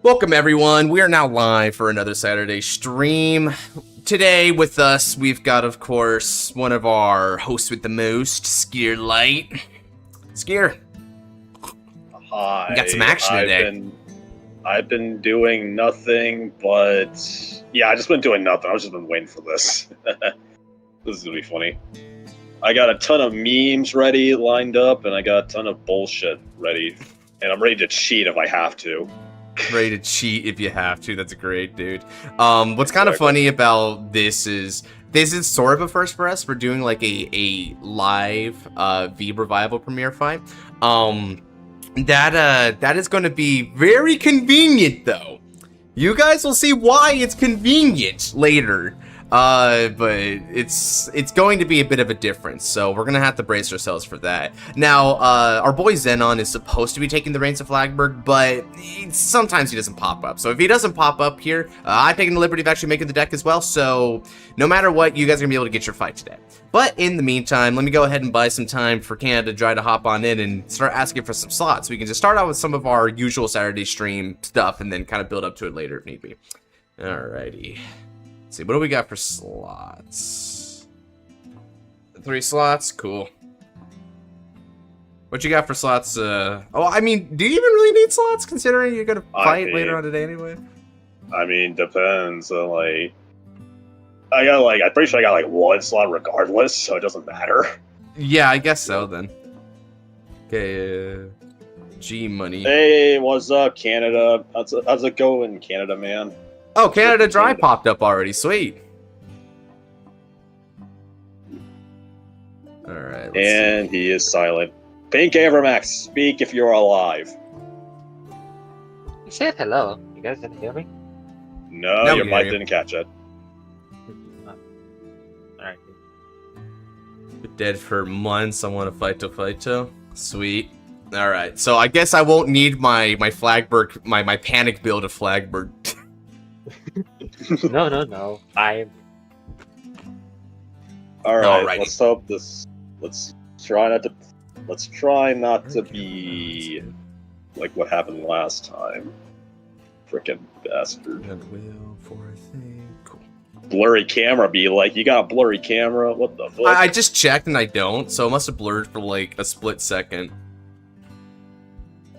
Welcome everyone, we are now live for another Saturday stream. Today with us, we've got, of course, one of our hosts with the most, Skier Light. Skier. Hi. We got some action today. I've been doing nothing, but... Yeah, I've just been doing nothing. I've just been waiting for this. This is gonna be funny. I got a ton of memes ready, lined up, and I got a ton of bullshit ready. And I'm ready to cheat if I have to. Ready to cheat if you have to. That's great, dude. What's kind of funny about this is sort of a first for us. We're doing like a live V Revival premiere fight. That is going to be very convenient, though. You guys will see why it's convenient later. But it's going to be a bit of a difference, so we're gonna have to brace ourselves for that. Now, our boy Zenon is supposed to be taking the reins of Flagburg, but sometimes he doesn't pop up. So if he doesn't pop up here, I've taken the liberty of actually making the deck as well, so no matter what, you guys are gonna be able to get your fight today. But in the meantime, let me go ahead and buy some time for Canada Dry to hop on in and start asking for some slots. We can just start out with some of our usual Saturday stream stuff and then kind of build up to it later if need be. Alrighty. Let's see, what do we got for slots? 3 slots? Cool. What you got for slots? Oh, I mean, do you even really need slots considering you're gonna fight later on today anyway? I mean, depends. I'm pretty sure I got like 1 slot regardless, so it doesn't matter. Yeah, I guess so then. Okay, G money. Hey, what's up, Canada? How's it going, Canada, man? Oh, Canada Dry popped up already. Sweet. Alright. And he is silent. Pink Avermax, speak if you're alive. You said hello. You guys didn't hear me? No, your mic didn't catch it. Alright. Dead for months. I want to fight to. Sweet. Alright, so I guess I won't need my Flagburg, my panic build of Flagburg. No. Alright, let's hope this. Let's try not to be like what happened last time. Frickin' bastard. Cool. Blurry camera be like, you got a blurry camera? What the fuck? I just checked and I don't, so it must have blurred for like a split second.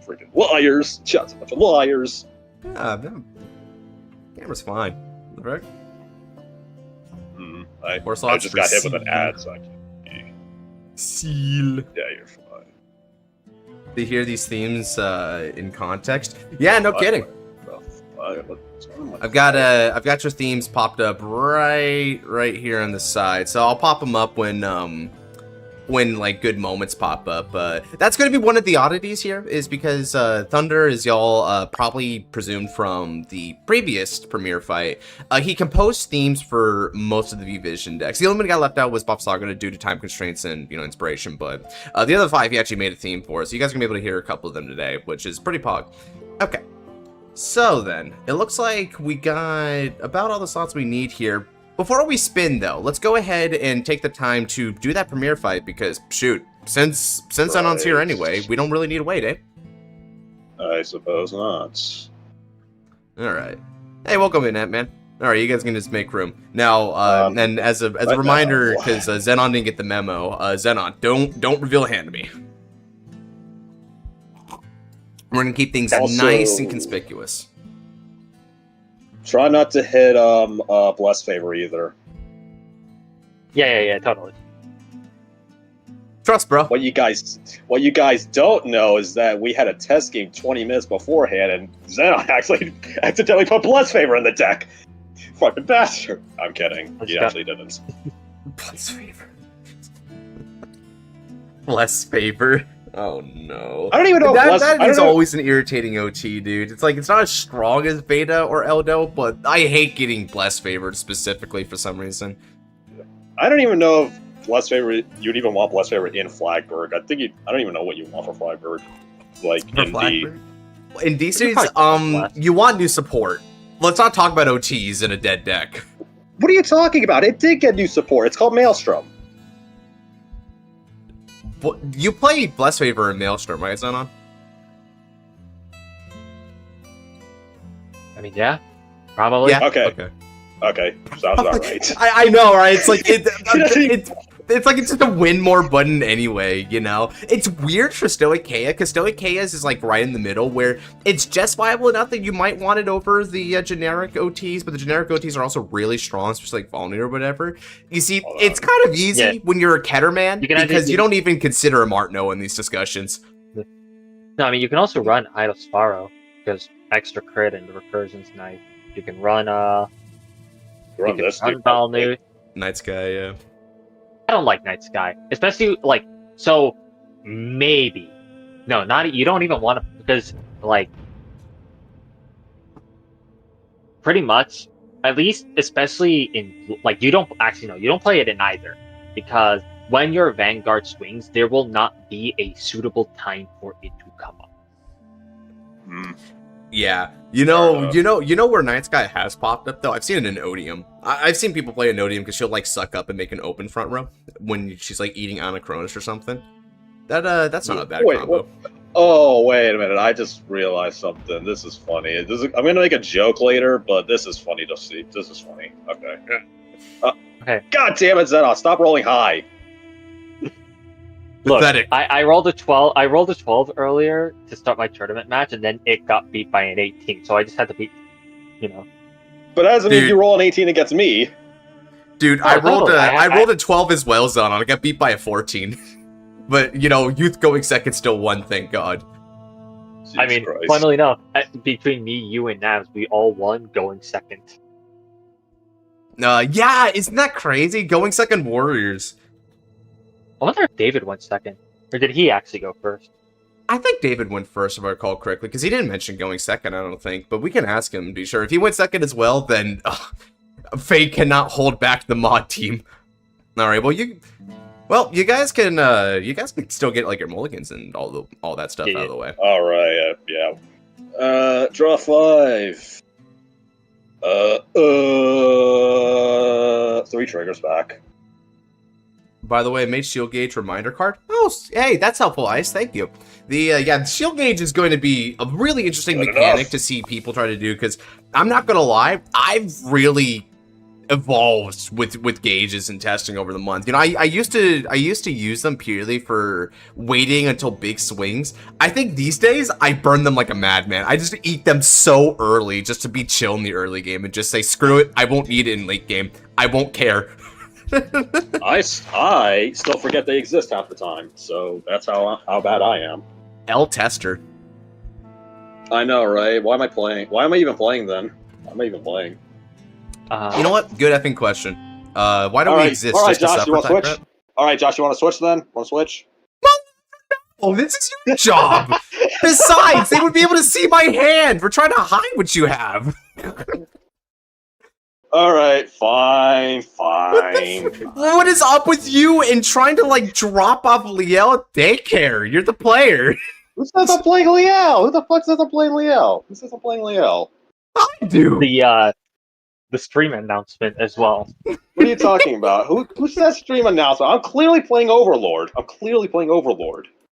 Freaking liars! Shots a bunch of liars! Yeah, camera's fine. Right? I just got hit with an ad, so I can't. Seal. Yeah, you're fine. They hear these themes in context. Yeah, no kidding. I've got your themes popped up right here on the side, so I'll pop them up when like good moments pop up. That's going to be one of the oddities here, is because Thunder, as y'all probably presumed from the previous premiere fight, he composed themes for most of the V-Vision decks. The only one that got left out was Bob Saga due to time constraints and inspiration, but the other 5 he actually made a theme for, so you guys are gonna be able to hear a couple of them today, which is pretty pog. Okay, so then it looks like we got about all the slots we need here. Before we spin, though, let's go ahead and take the time to do that premiere fight, because, shoot, since Zenon's here anyway, we don't really need to wait, eh? I suppose not. Alright. Hey, welcome in, man. Alright, you guys can just make room. Now, and as a reminder, because Zenon didn't get the memo, Zenon, don't reveal a hand to me. We're gonna keep things nice and conspicuous. Try not to hit Bless Favor either. Yeah, totally. Trust, bro. What you guys don't know is that we had a test game 20 minutes beforehand, and Zenon actually accidentally put Bless Favor in the deck. Fucking bastard. I'm kidding. He actually didn't. Bless Favor. Bless Favor. Oh no. I don't even know that is always an irritating OT, dude. It's like, it's not as strong as Beta or Eldo, but I hate getting Bless Favored specifically for some reason. I don't even know if Bless Favor, you'd even want Bless Favor in Flagburg. I don't even know what you want for Flagburg. Like, for Flagburg? In D series, you want new support. Let's not talk about OTs in a dead deck. What are you talking about? It did get new support. It's called Maelstrom. You play Bless Favor and Maelstrom, right, Zenon? I mean, yeah, probably. Yeah. Okay. Okay, sounds about right. I know, right? It's like it's like it's just a win more button anyway, you know? It's weird for Stoic Kea, because Stoic Kea's is like right in the middle, where it's just viable enough that you might want it over the generic OTs, but the generic OTs are also really strong, especially like Volney or whatever. You see, it's kind of easy when you're a Keter man, because you don't even consider a Martno in these discussions. No, I mean, you can also run Idle Sparrow, because extra crit and the recursion's nice. You can run, Run this. Valnu. Night Sky, yeah. I don't like Night Sky, especially like so. Maybe no, not you don't even want to, because like pretty much at least, especially in like you don't play it in either, because when your Vanguard swings, there will not be a suitable time for it to come up. Yeah, you know where Night Sky has popped up though. I've seen it in Odium. I've seen people play in Odium because she'll like suck up and make an open front row when she's like eating Anachronis or something. That's not a bad combo. Oh wait a minute! I just realized something. This is funny. I'm gonna make a joke later, but this is funny to see. This is funny. Okay. Okay. God damn it, Zenos! Stop rolling high. Look, Pathetic. I rolled a 12. I rolled a 12 earlier to start my tournament match, and then it got beat by an 18. So I just had to beat, But that doesn't mean you roll an 18 against me. Dude, I rolled a 12 as well, Zon. I got beat by a 14. But Youth going second still won, thank God. I mean, funnily enough, between me, you, and Navs, we all won going second. Yeah, isn't that crazy? Going second Warriors. I wonder if David went second, or did he actually go first? I think David went first, if I recall correctly, because he didn't mention going second, I don't think. But we can ask him, be sure. If he went second as well, then Fate cannot hold back the mod team. All right, well, you guys can still get like your mulligans and all that stuff out of the way. All right, yeah. Draw 5. 3 triggers back. By the way, I made Shield Gauge reminder card. Oh, hey, that's helpful, Ice. Thank you. The Shield Gauge is going to be a really interesting mechanic to see people try to do, because I'm not gonna lie, I've really evolved with gauges and testing over the month. I used to use them purely for waiting until big swings. I think these days I burn them like a madman. I just eat them so early just to be chill in the early game and just say, screw it, I won't need it in late game. I won't care. I still forget they exist half the time, so that's how bad I am. L tester. I know, right? Why am I playing? Why am I even playing then? Why am I even playing? You know what? Good effing question. Why don't we exist? All right, just to Josh, you want to switch? crap? All right, Josh, you want to switch then? Want to switch? Oh, this is your job. Besides, they would be able to see my hand. We're trying to hide what you have. All right, fine. What is up with you and trying to like drop off Liael at daycare? You're the player. Who says I'm playing Liael? Who the fuck says I'm playing Liael? Who says I'm playing Liael? I do. The stream announcement as well. What are you talking about? Who says stream announcement? I'm clearly playing Overlord.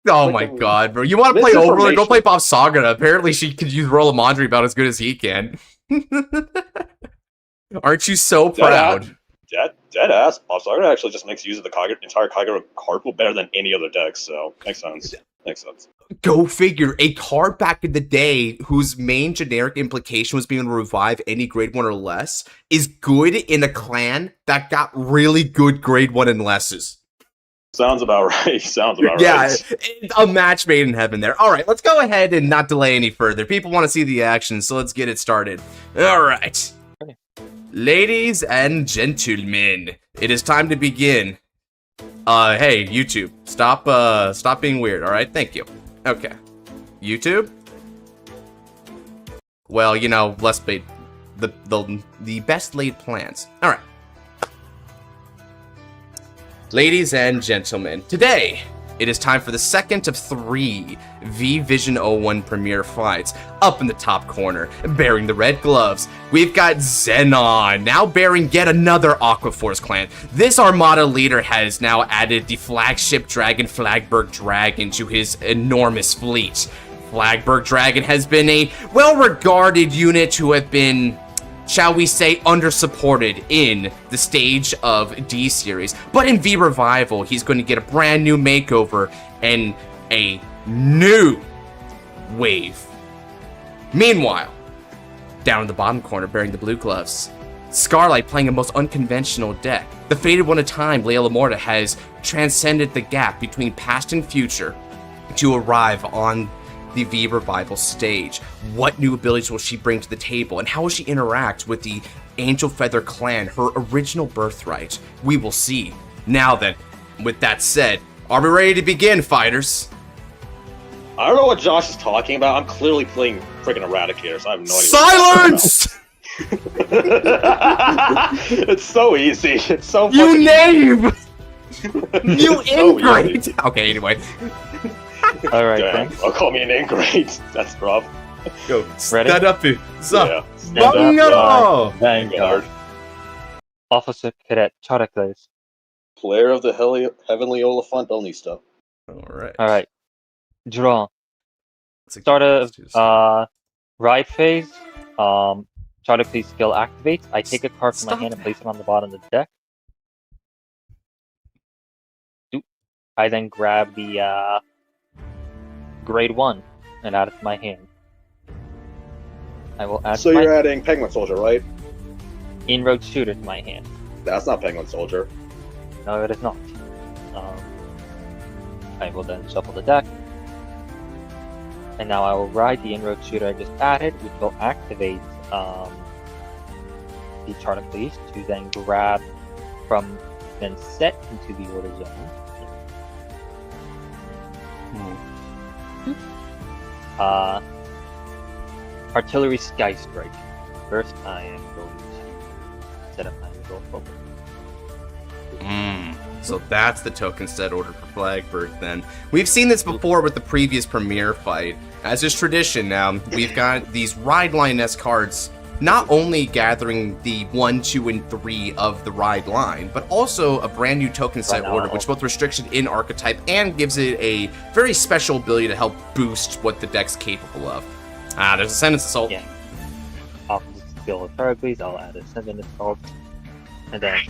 Oh my god, bro. You want to play Overlord? Go play Bob Saga. Apparently she could use Roll of Mondry about as good as he can. Aren't you so proud? Dead ass. Bob Saga actually just makes use of the entire Kagura card pool better than any other deck, so makes sense. Go figure. A card back in the day whose main generic implication was being able to revive any grade 1 or less is good in a clan that got really good grade 1 and lesses. Sounds about right. Yeah, a match made in heaven there. All right, let's go ahead and not delay any further. People want to see the action, so let's get it started. All right. Ladies and gentlemen, it is time to begin. Hey, YouTube, stop being weird, all right? Thank you. Okay. YouTube? Well, let's be the best laid plans. All right. Ladies and gentlemen, today it is time for the second of 3 V-Vision 01 Premier fights. Up in the top corner, bearing the red gloves, we've got Xenon, now bearing yet another Aquaforce clan. This Armada leader has now added the flagship dragon Flagburg dragon to his enormous fleet. Flagburg Dragon has been a well-regarded unit who have been, shall we say, undersupported in the stage of D-Series. But in V-Revival, he's going to get a brand new makeover and a new wave. Meanwhile, down in the bottom corner, bearing the blue gloves, Scarlight playing a most unconventional deck. The Faded One of Time, Liael Amorta, has transcended the gap between past and future to arrive on the V-Revival stage. What new abilities will she bring to the table, and how will she interact with the Angel Feather clan, her original birthright? We will see. Now then, with that said, are we ready to begin, fighters? I don't know what Josh is talking about. I'm clearly playing freaking Eradicator, so I have no idea. Silence! It's so easy. It's so You fucking name! You so ingrate! Okay, anyway. Alright, Damn. then. Oh, call me an ingrate. That's rough. Go, Ready? stand up here. Sup? Yeah. Stand up, Vanguard! Vanguard. Officer Cadet Characles. Player of the Heavenly Oliphant only stuff. Alright. Alright. Draw. Start of ride phase. Characles skill activates. I take a card from my hand and place it on the bottom of the deck. I then grab the grade 1 and add it to my hand. I will add So my you're adding Penguin Soldier, right? Inroad Shooter to my hand. That's not Penguin Soldier. No, it is not. I will then shuffle the deck. And now I will ride the Inroad Shooter I just added, which will activate the Characles to then grab from, then set into the order zone. Artillery Sky Strike. First, I am going to set up my roll forward. So that's the token set order for Flagburg then. We've seen this before with the previous Premier fight. As is tradition now, we've got these Ride Line-esque cards not only gathering the 1, 2, and 3 of the Ride line, but also a brand new token set order, which both restricted in archetype and gives it a very special ability to help boost what the deck's capable of. There's a Sentence Assault. Yeah. Opposite skill of Characles, I'll add a Sentence Assault. And then...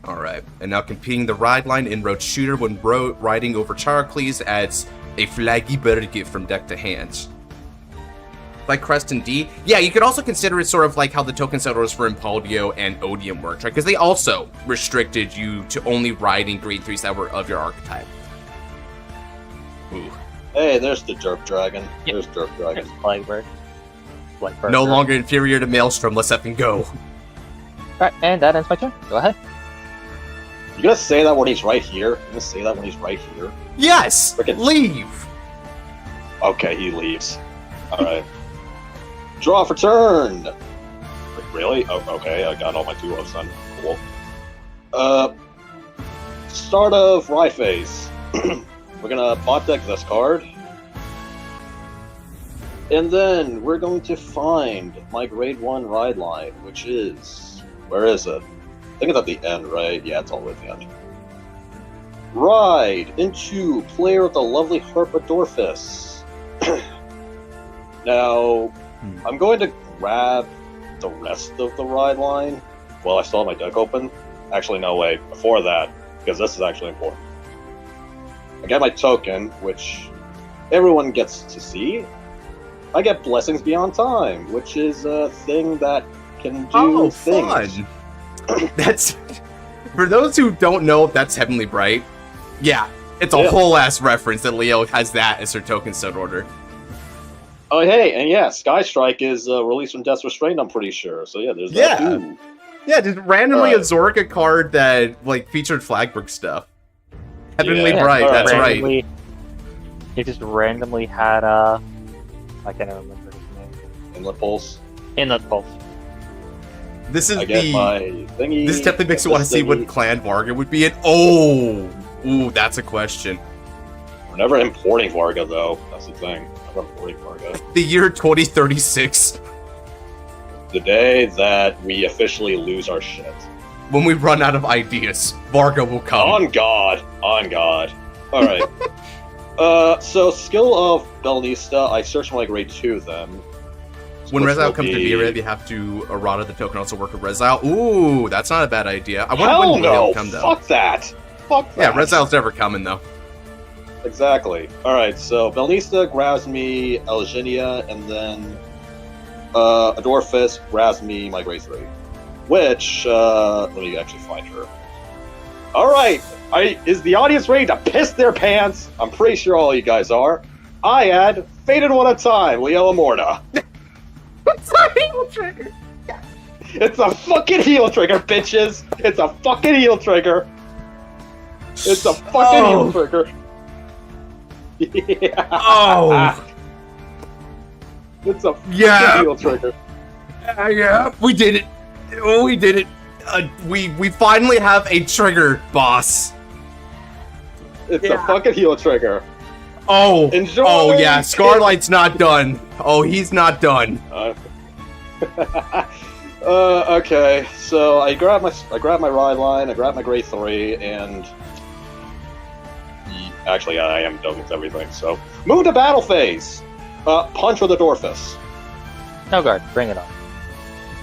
Alright, and now competing the Ride line, Inroad Shooter, when riding over Characles, adds a Flagburg from deck to hand. Like Crest and D, yeah, you could also consider it sort of like how the token set orders for Impaldio and Odium worked, right? Because they also restricted you to only riding grade 3s that were of your archetype. Ooh. Hey, there's the Derp Dragon. Yep. There's Derp Dragon. Flagburg. No longer inferior to Maelstrom, let's effing go. Alright, and that ends my turn. Go ahead. You gonna say that when he's right here? You gonna say that when he's right here? Yes! Frickin- Leave! Okay, he leaves. Alright. Draw for turn! Really? Oh, okay, I got all my 2-0s done. Cool. Start of Ride phase. We're gonna pot deck this card. And then we're going to find my grade 1 Ride line, which is... Where is it? I think it's at the end, right? Yeah, it's all the way at the end. Ride into player with the lovely Harpadorphus. Now, I'm going to grab the rest of the Ride line while I still have my deck open. Actually, no, wait. Before that, because this is actually important. I get my token, which everyone gets to see. I get Blessings Beyond Time, which is a thing that can do things. Fun! That's... For those who don't know if that's Heavenly Bright, yeah, it's a whole ass reference that Liael has that as her token set order. Oh, hey, and yeah, Sky Strike is released from Death's Restraint, I'm pretty sure. So yeah, there's that too. Yeah, just randomly a Zorka card that, like, featured Flagburg stuff. Heavenly Bright, that's right. He just randomly had, I can't remember his name. Inlet Pulse. Inlet Pulse. This is my thingy. This definitely makes me want to see what Clan Varga would be in. Ooh, that's a question. We're never importing Varga, though. That's the thing. Never importing Varga. The year 2036. The day that we officially lose our shit. When we run out of ideas, Varga will come. On God. On God. Alright. So skill of Belnista, I searched my grade 2 then. When Rezile comes to V-Rev, you have to errata the token, also work with Rezile. Ooh, that's not a bad idea. I wonder when Liael come, though. Fuck that! Fuck that! Yeah, Rezile's never coming, though. Exactly. Alright, so Belnista grabs me Elginia, and then Adorphus grabs me my grade 3. Which, let me actually find her. Alright, is the audience ready to piss their pants? I'm pretty sure all you guys are. I add Faded One at a Time, Liael Amorta. It's a heal trigger! It's a fucking heal trigger, bitches! It's a fucking heal trigger! It's a fucking heal trigger! Yeah! Oh! It's a fucking heal trigger. Yeah, we did it! Oh, we did it! We finally have a trigger, boss. It's a fucking heal trigger. Oh, enjoy. Oh yeah, Scarlight's not done. Oh, he's not done. Okay, so I grab my ride line, I grab my grade 3, and actually I am done with everything. So move to battle phase. Punch with Adorphus. No guard, bring it on.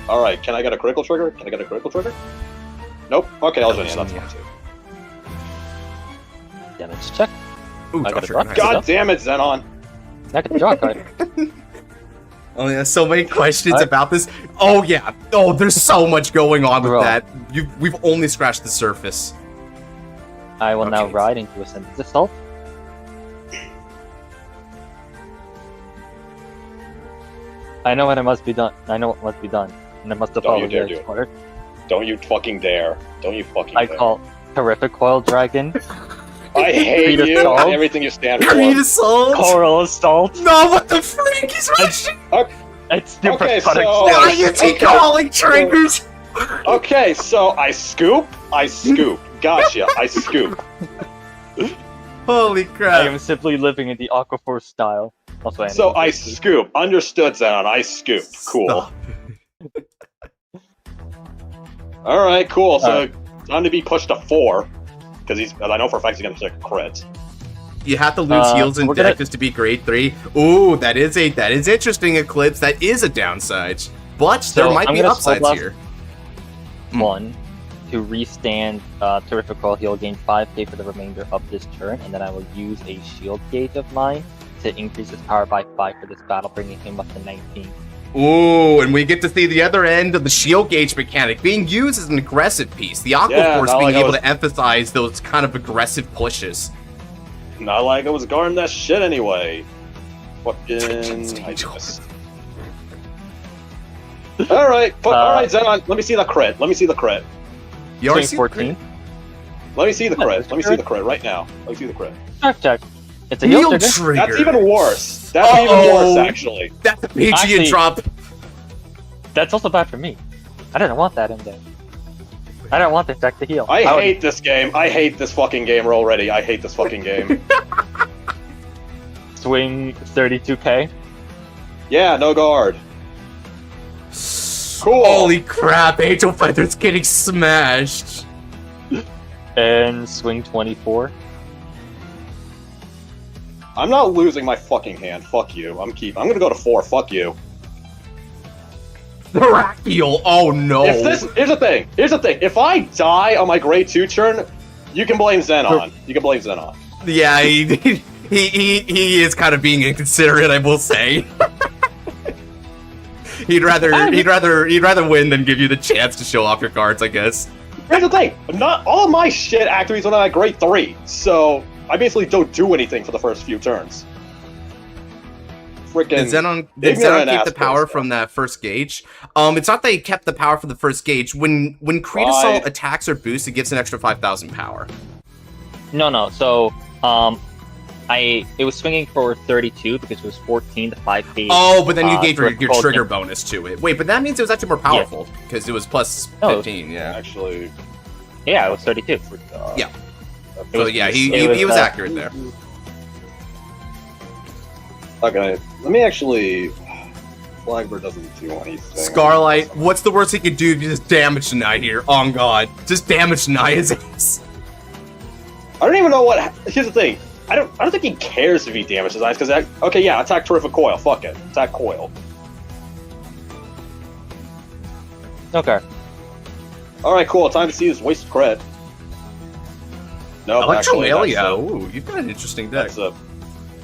All right, can I get a critical trigger? Can I get a critical trigger? Nope. Okay, Elginia, that's fine too. Damage check. Ooh, I got a trigger, drop. God damn it, Xenon! I got a draw card. Oh yeah, so many questions about this. Oh yeah. Oh, there's so much going on with that. We've only scratched the surface. I will now ride into Ascendant Assault. I know what must be done. I know what must be done. And I must have followed the order. Don't you fucking dare. Don't you fucking dare. I call Terrific Coil Dragon. I hate you and everything you stand for. Creed Assault? Coral Assault. No, what the freak? He's rushing! It's super okay, so why is he calling triggers? Okay, so I scoop. Gotcha, I scoop. Holy crap. I am simply living in the Aquaforce style. Also, so I scoop. Understood, Xenon. I scoop. Cool. Alright, cool. So time to be pushed to 4. Because I know for a fact he's gonna take a crit. You have to lose heals in deck just to be grade 3. Ooh, that is interesting, Eclipse. That is a downside. But there might be upsides here. 1 to restand Terrific Coil. He'll gain 5k for the remainder of this turn, and then I will use a shield gauge of mine to increase his power by 5 for this battle, bringing him up to 19. Ooh, and we get to see the other end of the shield gauge mechanic being used as an aggressive piece. The Aquaforce being able to emphasize those kind of aggressive pushes. Not like I was guarding that shit anyway. Fucking... Alright, Xenon, let me see the crit. You already see 14? Let me see the crit. Let me see the crit right now. Let me see the crit. Check. It's a heal trigger. That's even worse. That's even worse, actually. That's a PG drop. That's also bad for me. I didn't want that in there. I don't want this deck to heal. I hate this game. I hate this fucking game already. I hate this fucking game. Swing 32k. Yeah, no guard. Cool. Holy crap, Angel Feather's getting smashed. And swing 24. I'm not losing my fucking hand. Fuck you. I'm gonna go to 4. Fuck you. Brachial. Oh no. Here's the thing. If I die on my grade 2 turn, you can blame Xenon. Yeah, he is kind of being inconsiderate, I will say. he'd rather win than give you the chance to show off your cards, I guess. Here's the thing. Not all my shit activates when I'm at grade 3, so I basically don't do anything for the first few turns. Freaking. Did Xenon keep the power from that first gauge? It's not that he kept the power from the first gauge. When Creed Assault attacks or boosts, it gives an extra 5,000 power. No. So, it was swinging for 32 because it was 14 to 5k. Oh, but then you gave your trigger bonus to it. Wait, but that means it was actually more powerful because it was plus 15. Yeah, actually. Yeah, it was 32. Yeah. So yeah, he was accurate there. Okay, let me actually... Flagburg doesn't do anything. Scarlight, what's the worst he could do if you just damage Deny here? On God. Just damage Deny his ass. I don't even know what... Here's the thing. I don't think he cares if he damages eyes, because okay, yeah, attack terrific coil. Fuck it, attack coil. Okay. All right, cool. Time to see this wasted cred. No, Electromalia. Ooh, you've got an interesting deck. That's a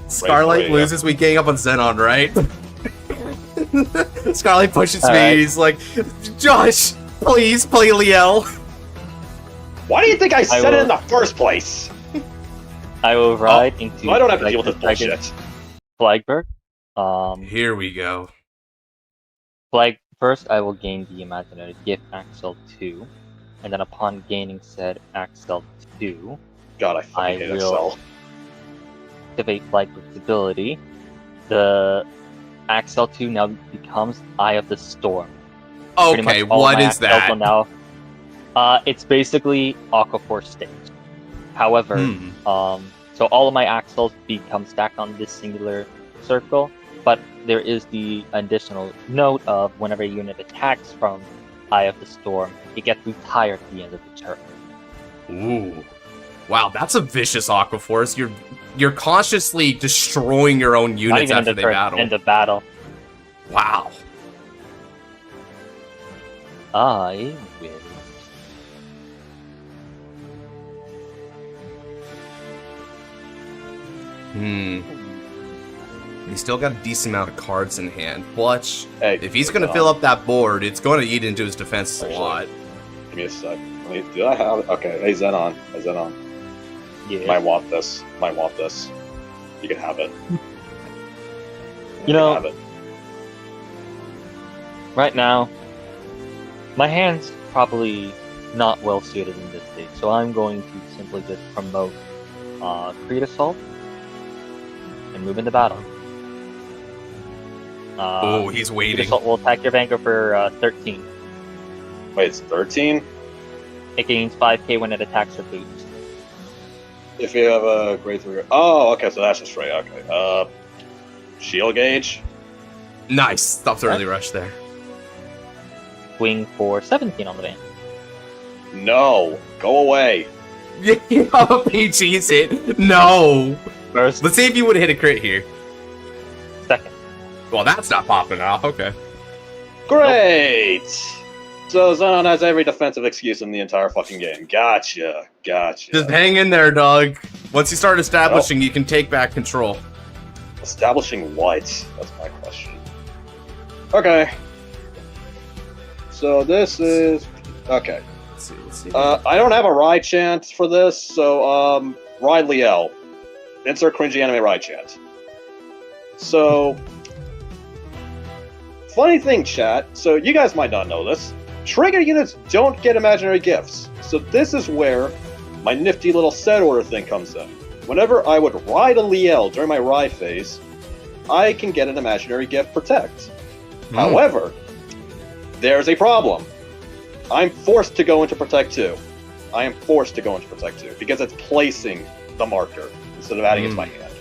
Scarlight loses, we gang up on Xenon, right? Scarlight pushes me, he's like, Josh, please play Liael. Why do you think I said it in the first place? I will ride into... I don't have to deal with this bullshit. Flagburg. Here we go. First, I will gain the imaginary gift Axel 2, and then upon gaining said Axel 2, God, I fucking hate Axel. Activate Flagburg's ability. The Axel 2 now becomes Eye of the Storm. Okay, what is that? Now, it's basically Aquaforce stage. However, so all of my Axels become stacked on this singular circle, but there is the additional note of whenever a unit attacks from Eye of the Storm, it gets retired at the end of the turn. Ooh. Wow, that's a vicious Aquaforce. You're consciously destroying your own units after they battle. End of battle. Wow. I will. He's still got a decent amount of cards in hand. Watch. Hey, if he's going to fill up that board, it's going to eat into his defense a lot. Give me a sec. Do I have... Okay, hey, Xenon. Hey, Xenon. Yeah. Might want this. Might want this. You can have it. You know, have it. Right now, my hand's probably not well suited in this stage, so I'm going to simply just promote Creed Assault and move into battle. Oh, he's waiting. Creed Assault will attack your Vanguard for 13. Wait, it's 13? It gains 5k when it attacks or boosts. If you have a grade 3... Oh, okay, so that's just right. Okay. Shield gauge? Nice. Stop the early rush there. Swing for 17 on the van. No. Go away. Oh, PG's hit. No. First. Let's see if you would have hit a crit here. Second. Well, that's not popping off. Okay. Great! So Xenon has every defensive excuse in the entire fucking game. Gotcha. Gotcha. Just hang in there, dog. Once you start establishing, you can take back control. Establishing what? That's my question. Okay. So this is... Okay. Let's see. I don't have a ride chant for this, so, ride Liael. Insert cringy anime ride chant. So... Funny thing, chat. So you guys might not know this. Trigger units don't get imaginary gifts. So this is where my nifty little set order thing comes in. Whenever I would ride a Liael during my ride phase, I can get an imaginary gift Protect. However, there's a problem. I'm forced to go into Protect 2. I am forced to go into Protect 2 because it's placing the marker instead of adding it to my hand.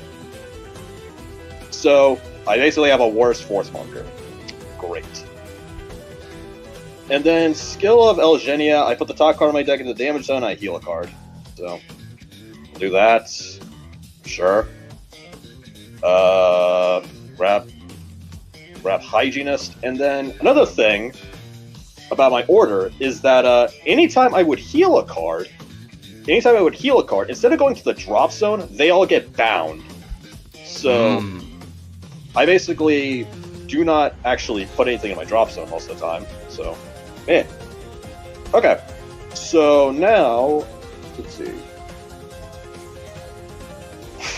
So I basically have a worse force marker. Great. And then skill of Elgenia, I put the top card of my deck in the damage zone, I heal a card. So do that. Sure. Grab Hygienist. And then another thing about my order is that anytime I would heal a card, instead of going to the drop zone, they all get bound. So I basically do not actually put anything in my drop zone most of the time. So, man. Okay. So now, let's see.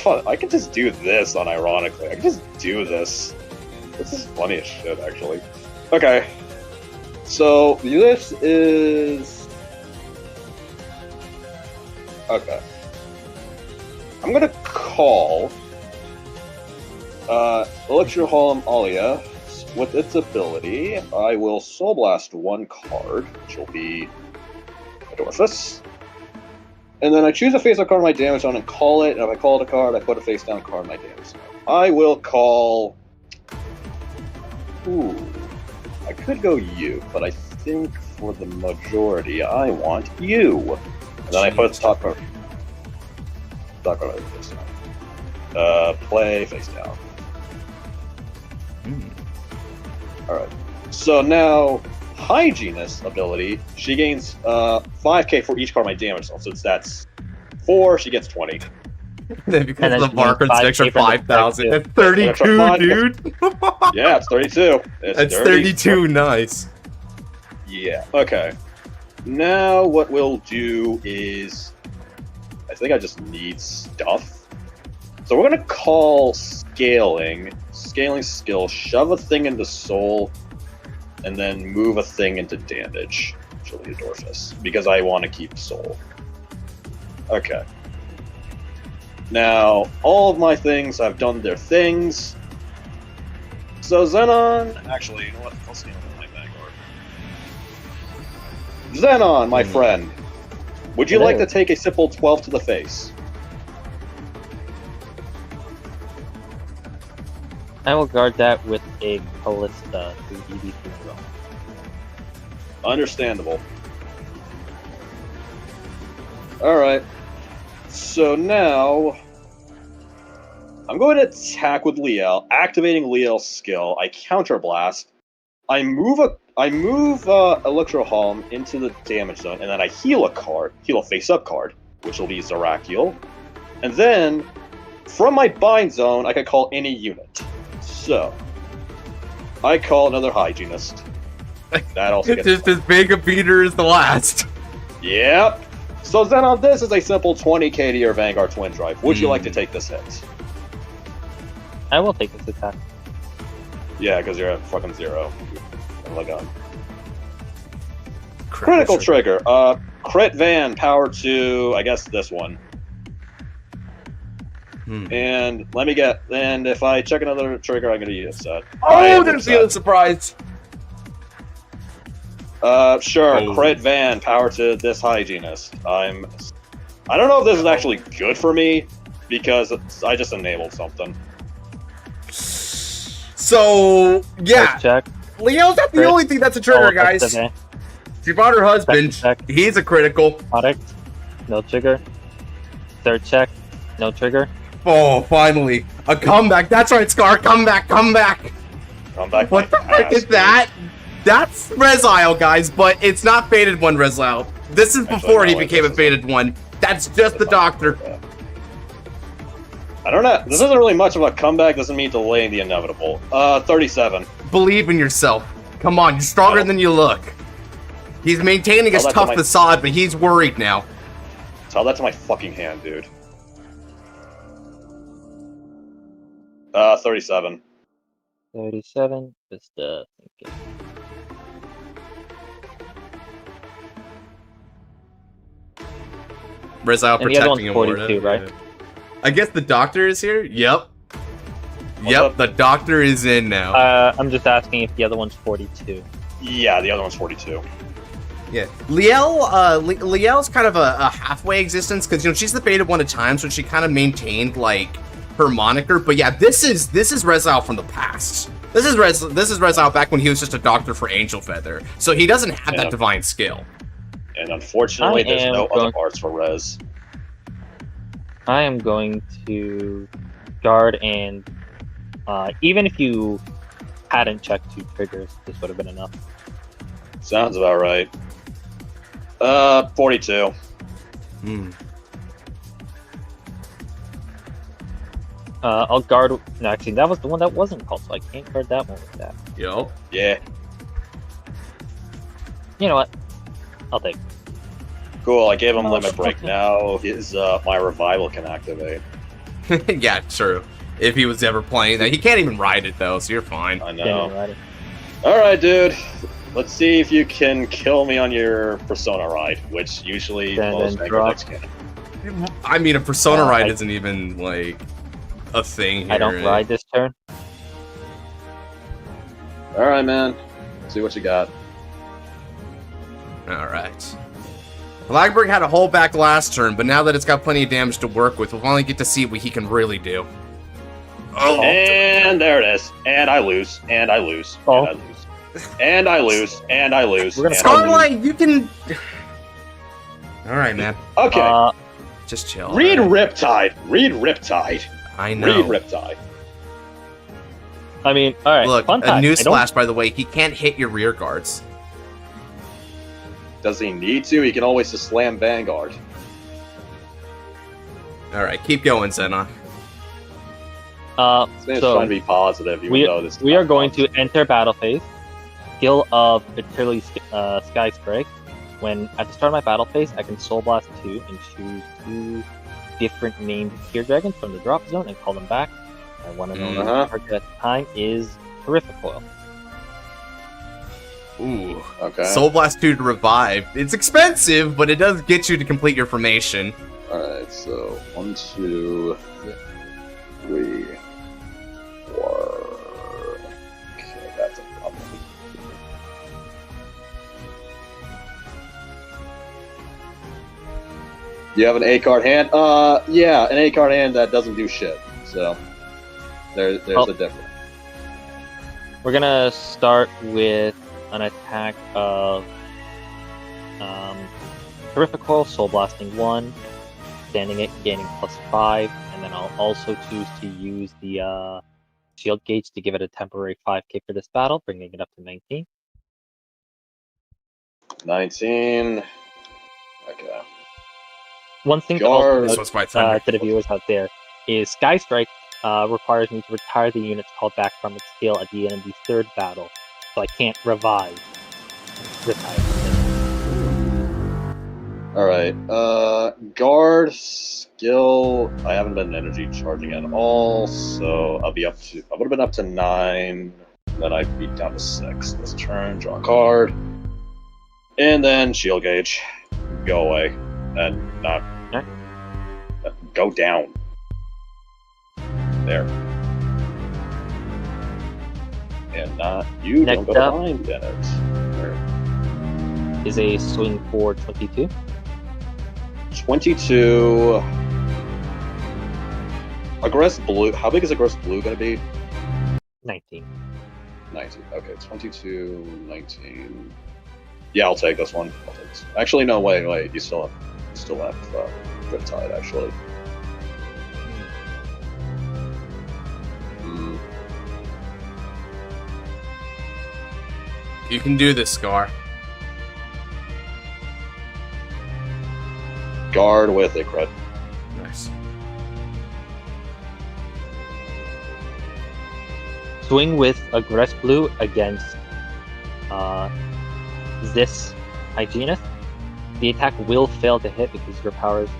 I can just do this unironically. I can just do this. This is funny as shit, actually. Okay. So, this is... Okay. I'm gonna call... Electroholm Alia. With its ability, I will Soul Blast one card, which will be Adorphus. And then I choose a face-up card on my damage zone and call it, and if I call it a card, I put a face-down card on my damage zone. I will call... Ooh. I could go you, but I think for the majority, I want you. And then I put the top card. Top card on my face down. Play face down. Alright. So now, Hygienist ability, she gains 5k for each card my damage zone. So that's 4, she gets 20. Then because of the marker, it's an extra 5,000. That's 32, dude. Yeah, it's 32. That's 32, nice. Yeah, okay. Now what we'll do is... I think I just need stuff. So we're gonna call Scaling skill, shove a thing into Soul, and then move a thing into Damage. Chiliadorphus, because I want to keep Soul. Okay. Now, all of my things have done their things. So Xenon... Actually, you know what? I'll scale with my Vanguard. Xenon, my friend. Would you like to take a simple 12 to the face? I will guard that with a Callista 3DD roll. Understandable. Alright. So now... I'm going to attack with Liael, activating Liael's skill. I counterblast. I move Electro-Halm into the damage zone, and then I heal a face-up card, which will be Zerakiel. And then, from my bind zone, I can call any unit. So, I call another Hygienist. That also It's just as big a beater as the last. Yep. So then on this is a simple 20k to your Vanguard Twin Drive. Would you like to take this hit? I will take this attack. Yeah, because you're at fucking 0. Critical trigger. Crit Van, power to, I guess, this one. And let me get, and if I check another trigger, I'm going to use that. Oh, there's the other surprise. Sure, Oh. Crit Van, power to this Hygienist. I don't know if this is actually good for me, because I just enabled something. So, yeah. First check. Leo's not the only thing that's a trigger, guys. She brought her husband. He's a critical. Product. No trigger. Third check. No trigger. Oh, finally. A comeback. That's right, Scar. Come back. Come back. What the frick is that? That's Resile, guys, but it's not Faded One Resile. This is before he became a Faded One. That's just the Doctor. I don't know. This isn't really much of a comeback. Doesn't mean delaying the inevitable. 37. Believe in yourself. Come on, you're stronger than you look. He's maintaining his tough facade, but he's worried now. Tell that to my fucking hand, dude. 37. 37. Just thinking. Resile And the other one's protecting 42, Amorta. right? I guess the Doctor is here? Yep. Yep, the Doctor is in now. I'm just asking if the other one's 42. Yeah, the other one's 42. Yeah, Liael's kind of a halfway existence because she's the Faded One at times, so she kind of maintained like her moniker. But yeah, this is Resile from the past. This is Resile back when he was just a doctor for Angel Feather, so he doesn't have that divine skill. And unfortunately, there's no other parts for Res. I am going to guard, and even if you hadn't checked 2 triggers, this would have been enough. Sounds about right. 42. I'll guard. No, actually, that was the one that wasn't called, so I can't guard that one with that. Yo. Yeah. You know what? I'll take it. Cool, I gave him limit break. Now his my revival can activate. Yeah, true. If he was ever playing that, he can't even ride it though, so you're fine. I know. Alright, dude. Let's see if you can kill me on your Persona ride, which usually most Vanguard decks can. I mean, a Persona ride isn't even like a thing here. I don't ride this turn. Alright, man. See what you got. Alright. Flagburg had a hold back last turn, but now that it's got plenty of damage to work with, we'll finally get to see what he can really do. Oh. And there it is. And I lose. And I lose. Oh. And I lose. And I lose. And I lose. Starlight, you can... Alright, man. Okay. Just chill. Read Riptide. Read Riptide. I know. Read Riptide. I mean, alright. Look, fun a fact, newsflash, by the way, he can't hit your rear guards. Does he need to? He can always just slam Vanguard. Alright, keep going, Xenon. This man's trying to be positive, even though this is we not are going positive. to enter battle phase. Skill of Achilles Sky Strike. When at the start of my battle phase, I can Soul Blast 2 and choose 2 different named Tear Dragons from the drop zone and call them back. My one and only target at the time is Terrific Coil. Ooh. Okay. Soul Blast 2 to revive. It's expensive, but it does get you to complete your formation. Alright, so 1, 2, 3, 4. Okay, that's a problem. You have an 8-card hand? Yeah, an 8-card hand that doesn't do shit. So, there's a difference. We're gonna start with an attack of Terrific Coil, Soul Blasting 1, standing it, gaining +5, and then I'll also choose to use the Shield Gauge to give it a temporary 5k for this battle, bringing it up to 19. 19. Okay. One thing to Guard. also So it's by note thunder. to the viewers out there is Sky Strike requires me to retire the units called back from its skill at the end of the 3rd battle, so I can't retire. Alright, guard skill. I haven't been energy charging at all, so I would have been up to 9, then I'd be down to 6 this turn, draw a card, and then shield gauge, go away, and not, go down. There. And not, you Next don't go up behind in it. There. is a swing for 22. 22. Aggress Blue. How big is Aggress Blue going to be? 19. 19. Okay, 22, 19. Yeah, I'll take this one. I'll take this. Actually, no, wait. You still have Riptide, actually. You can do this, Scar. Guard with a crit. Nice. Swing with Aggress Blue against this Hygienist. The attack will fail to hit because your power is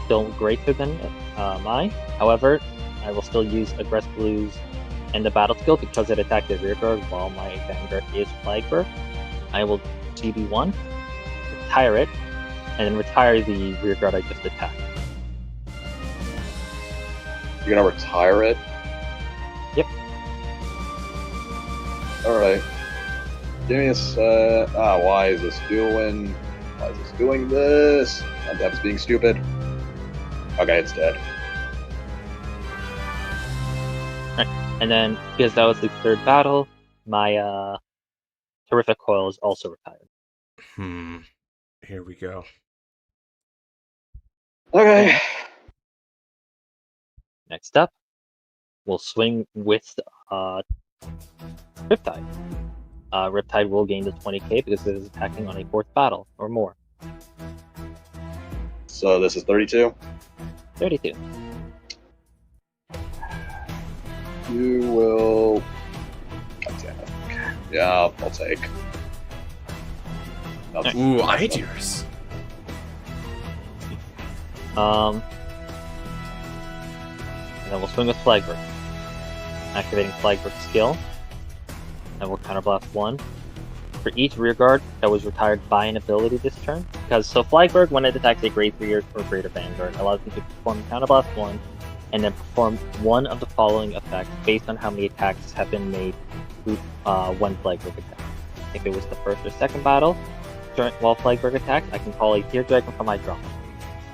still greater than mine. However, I will still use Aggress Blue's end of battle skill because it attacked the rear guard while my Vanguard is Flagburg. I will CB1, retire it, and then retire the rear guard I just attacked. You're gonna retire it? Yep. Alright. Give me a why is this doing this? Untap is being stupid. Okay, it's dead. And then, because that was the 3rd battle, my Terrific Coil is also retired. Here we go. Okay. Next up, we'll swing with Riptide. Riptide will gain the 20k because it is attacking on a 4th battle or more. So this is 32? 32. You will... God damn it. Yeah, I'll take. Ooh, Ideas. And then we'll swing with Flagburg. Activating Flagburg's skill. And we'll counterblast 1. For each rearguard that was retired by an ability this turn. Because so Flagburg, when it attacks a grade 3 or greater Vanguard, allows me to perform counterblast 1 and then perform one of the following effects based on how many attacks have been made through one Flagburg attack. If it was the 1st or 2nd battle, while Flagburg attacks, I can call a Tear Dragon from my drop.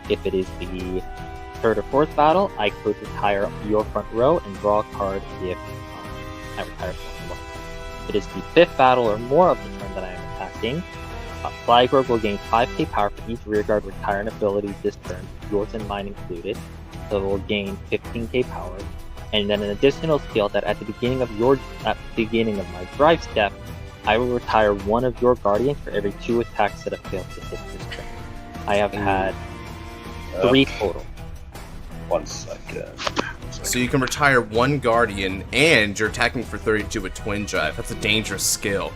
If it is the 3rd or 4th battle, I could retire your front row and draw a card if I retire one. If it is the 5th battle or more of the turn that I am attacking, Flagburg will gain 5k power for each rearguard retiring ability this turn, yours and mine included. So it will gain 15k power. And then an additional skill that at the beginning of my drive step, I will retire one of your guardians for every 2 attacks that have failed to hit this turn. I have had 3 total. 1 second. So you can retire 1 guardian, and you're attacking for 32 with twin drive. That's a dangerous skill.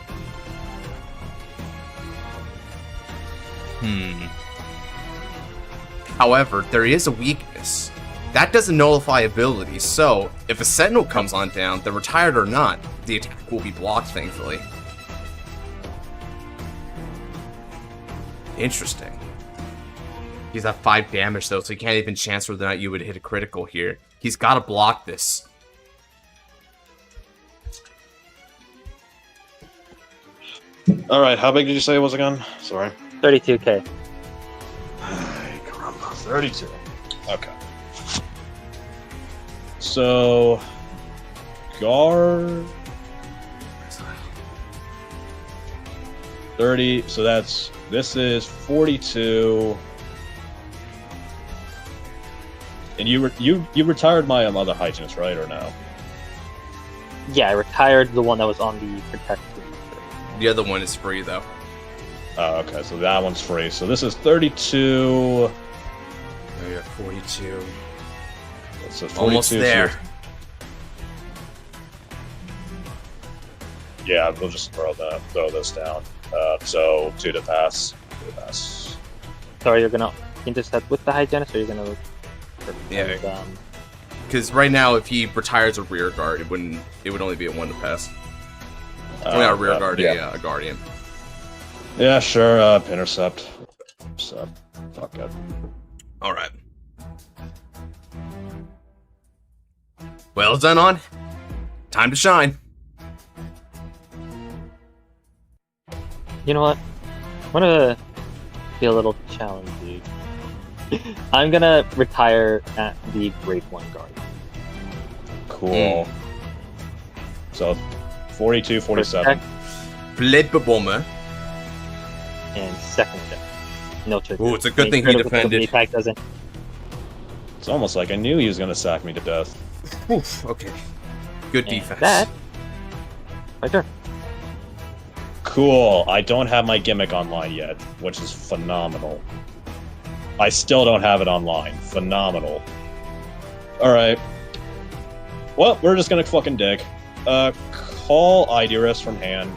However, there is a weakness. That doesn't nullify abilities, so if a sentinel comes on down, they're retired or not, the attack will be blocked, thankfully. Interesting. He's at 5 damage though, so he can't even chance whether or not you would hit a critical here. He's got to block this. Alright, how big did you say it was again? Sorry. 32k. Ay, caramba. 32. Okay. So... Guard... 30, so that's... This is 42... And you retired my other hygienist, right, or no? Yeah, I retired the one that was on the protect. The other one is free though. Oh, okay, so that one's free. So this is 32. Oh, yeah, 42. So 42 Almost there. Yeah, we'll just throw this down. So 2 to pass. 2 to pass. So you're gonna intercept with the hygienist, or you're gonna? Yeah. Because right now, if he retires a rear guard, it would only be a 1 to pass. Not a rear guard, a guardian. Yeah, sure. Intercept. Fuck it. All right. Well done, on. Time to shine. You know what? I'm gonna be a little challenging. I'm gonna retire at the Grade 1 guard. Cool. So 42, 47. Flagburg. And second check. No check. Ooh, it's a good thing he defended. Attack doesn't. It's almost like I knew he was gonna sack me to death. Oof, okay. Good And defense. that. My turn. Cool. I don't have my gimmick online yet, which is phenomenal. I still don't have it online. Phenomenal. Alright. Well, we're just gonna fucking dig. Call Idris from hand.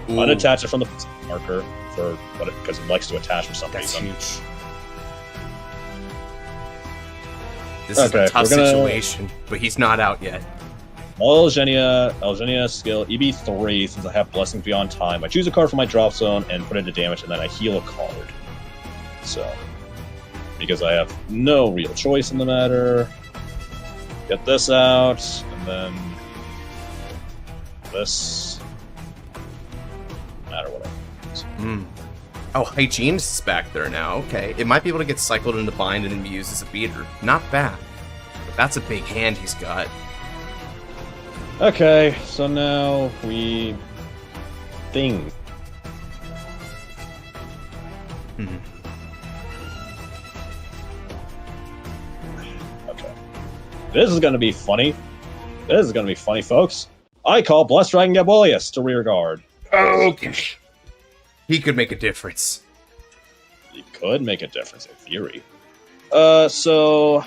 Ooh, Unattach it from the marker for because it likes to attach for some that's reason. huge. This is a tough situation, but he's not out yet. Elgenia skill, EB3, since I have Blessings Beyond Time. I choose a card from my drop zone and put it into damage, and then I heal a card. So, because I have no real choice in the matter. Get this out, and then this. No matter what I use. Oh, Hygienist is back there now. Okay. It might be able to get cycled into bind and then be used as a beater. Not bad. But that's a big hand he's got. Okay, so now we... Thing. Okay. This is gonna be funny. This is gonna be funny, folks. I call Blessed Dragon Gabolius to rear guard. Okay. He could make a difference. He could make a difference in theory. So...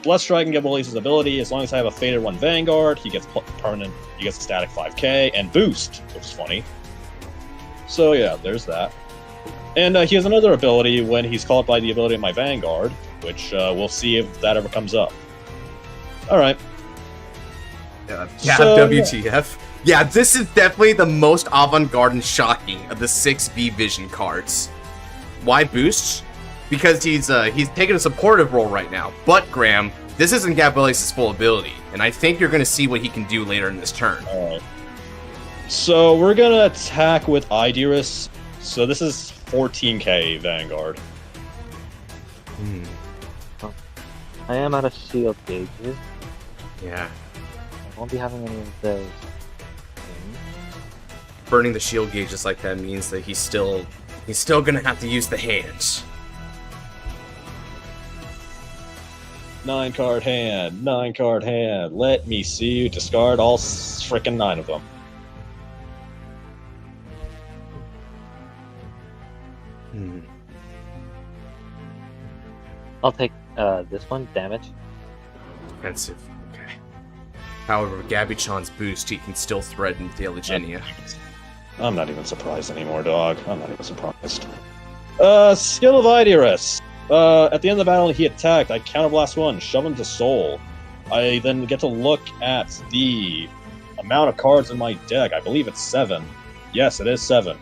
Blessed Dragon Gabolius' ability, as long as I have a Faded 1 Vanguard, he gets permanent, he gets a static 5k, and boost, which is funny. So yeah, there's that. And he has another ability when he's called by the ability of my Vanguard, which we'll see if that ever comes up. Alright. Yeah, WTF. Yeah, this is definitely the most avant-garde and shocking of the 6 V-Vision cards. Why boost? Because he's taking a supportive role right now. But, Graham, this isn't Gabolius' full ability, and I think you're going to see what he can do later in this turn. Alright. So, we're going to attack with Idris. So, this is 14k Vanguard. I am out of shield gauges. Yeah. I won't be having any of those things. burning the shield gauges like that means that he's still gonna have to use the hands. 9-card hand, 9-card hand. Let me see you discard all frickin' 9 of them. I'll take this one, damage. Defensive. Okay. However, with Gabby-chan's boost, he can still threaten Theologenia. I'm not even surprised anymore, dog. I'm not even surprised. Skill of Idiorus. At the end of the battle, he attacked. I counterblast 1, shove him to soul. I then get to look at the amount of cards in my deck. I believe it's 7. Yes, it is 7.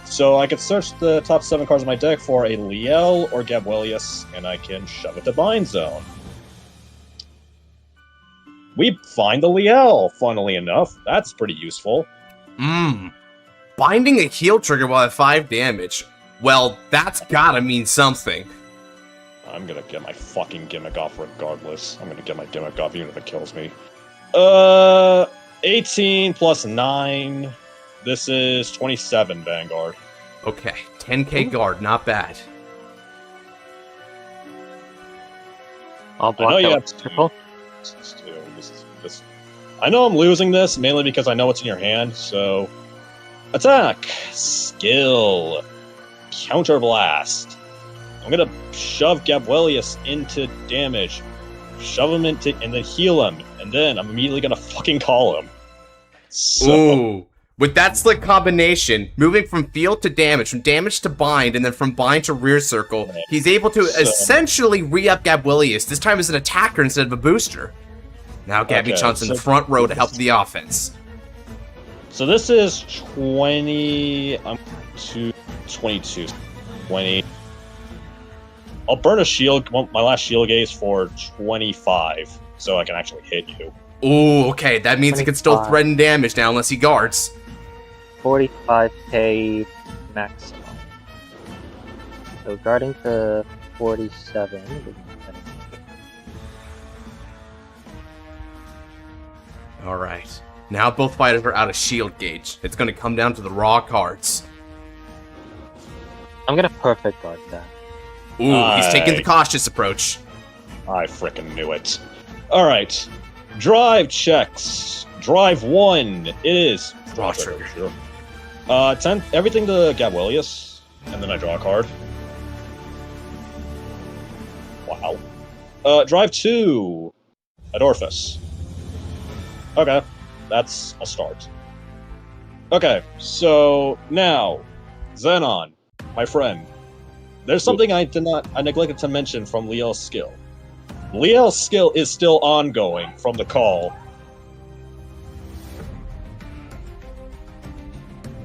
So I could search the top 7 cards in my deck for a Liael or Gabwelius, and I can shove it to Bind Zone. We find the Liael, funnily enough. That's pretty useful. Binding a heal trigger while at 5 damage. Well, that's gotta mean something. I'm gonna get my fucking gimmick off regardless. I'm gonna get my gimmick off even if it kills me. 18 plus 9. This is 27, Vanguard. Okay, 10k guard, not bad. I'll block that with triple. I know I'm losing this, mainly because I know what's in your hand, so... Attack! Skill! Counterblast! I'm gonna shove Gabwelius into damage. Shove him into... and then heal him. And then I'm immediately gonna fucking call him. So... Ooh. With that slick combination, moving from field to damage, from damage to bind, and then from bind to rear circle, he's able to essentially re-up Gabwelius, this time as an attacker instead of a booster. Now Gabby-chan's in the front row to help the offense. So this is 20... I'm 22. 20. I'll burn a shield, my last shield gaze for 25, so I can actually hit you. Ooh, okay, that means 25. he can still threaten damage now unless he guards. 45k maximum. So guarding to 47. Alright. Now both fighters are out of shield gauge. It's gonna come down to the raw cards. I'm gonna perfect guard that. Ooh, he's taking the cautious approach. I frickin' knew it. Alright. Drive checks. Drive 1 is... Draw trigger. 10, everything to Gabwelius, and then I draw a card. Wow. Drive 2, Adorphus. Okay, that's a start. Okay, so now, Xenon, my friend. There's something I neglected to mention from Liael's skill. Liael's skill is still ongoing from the call.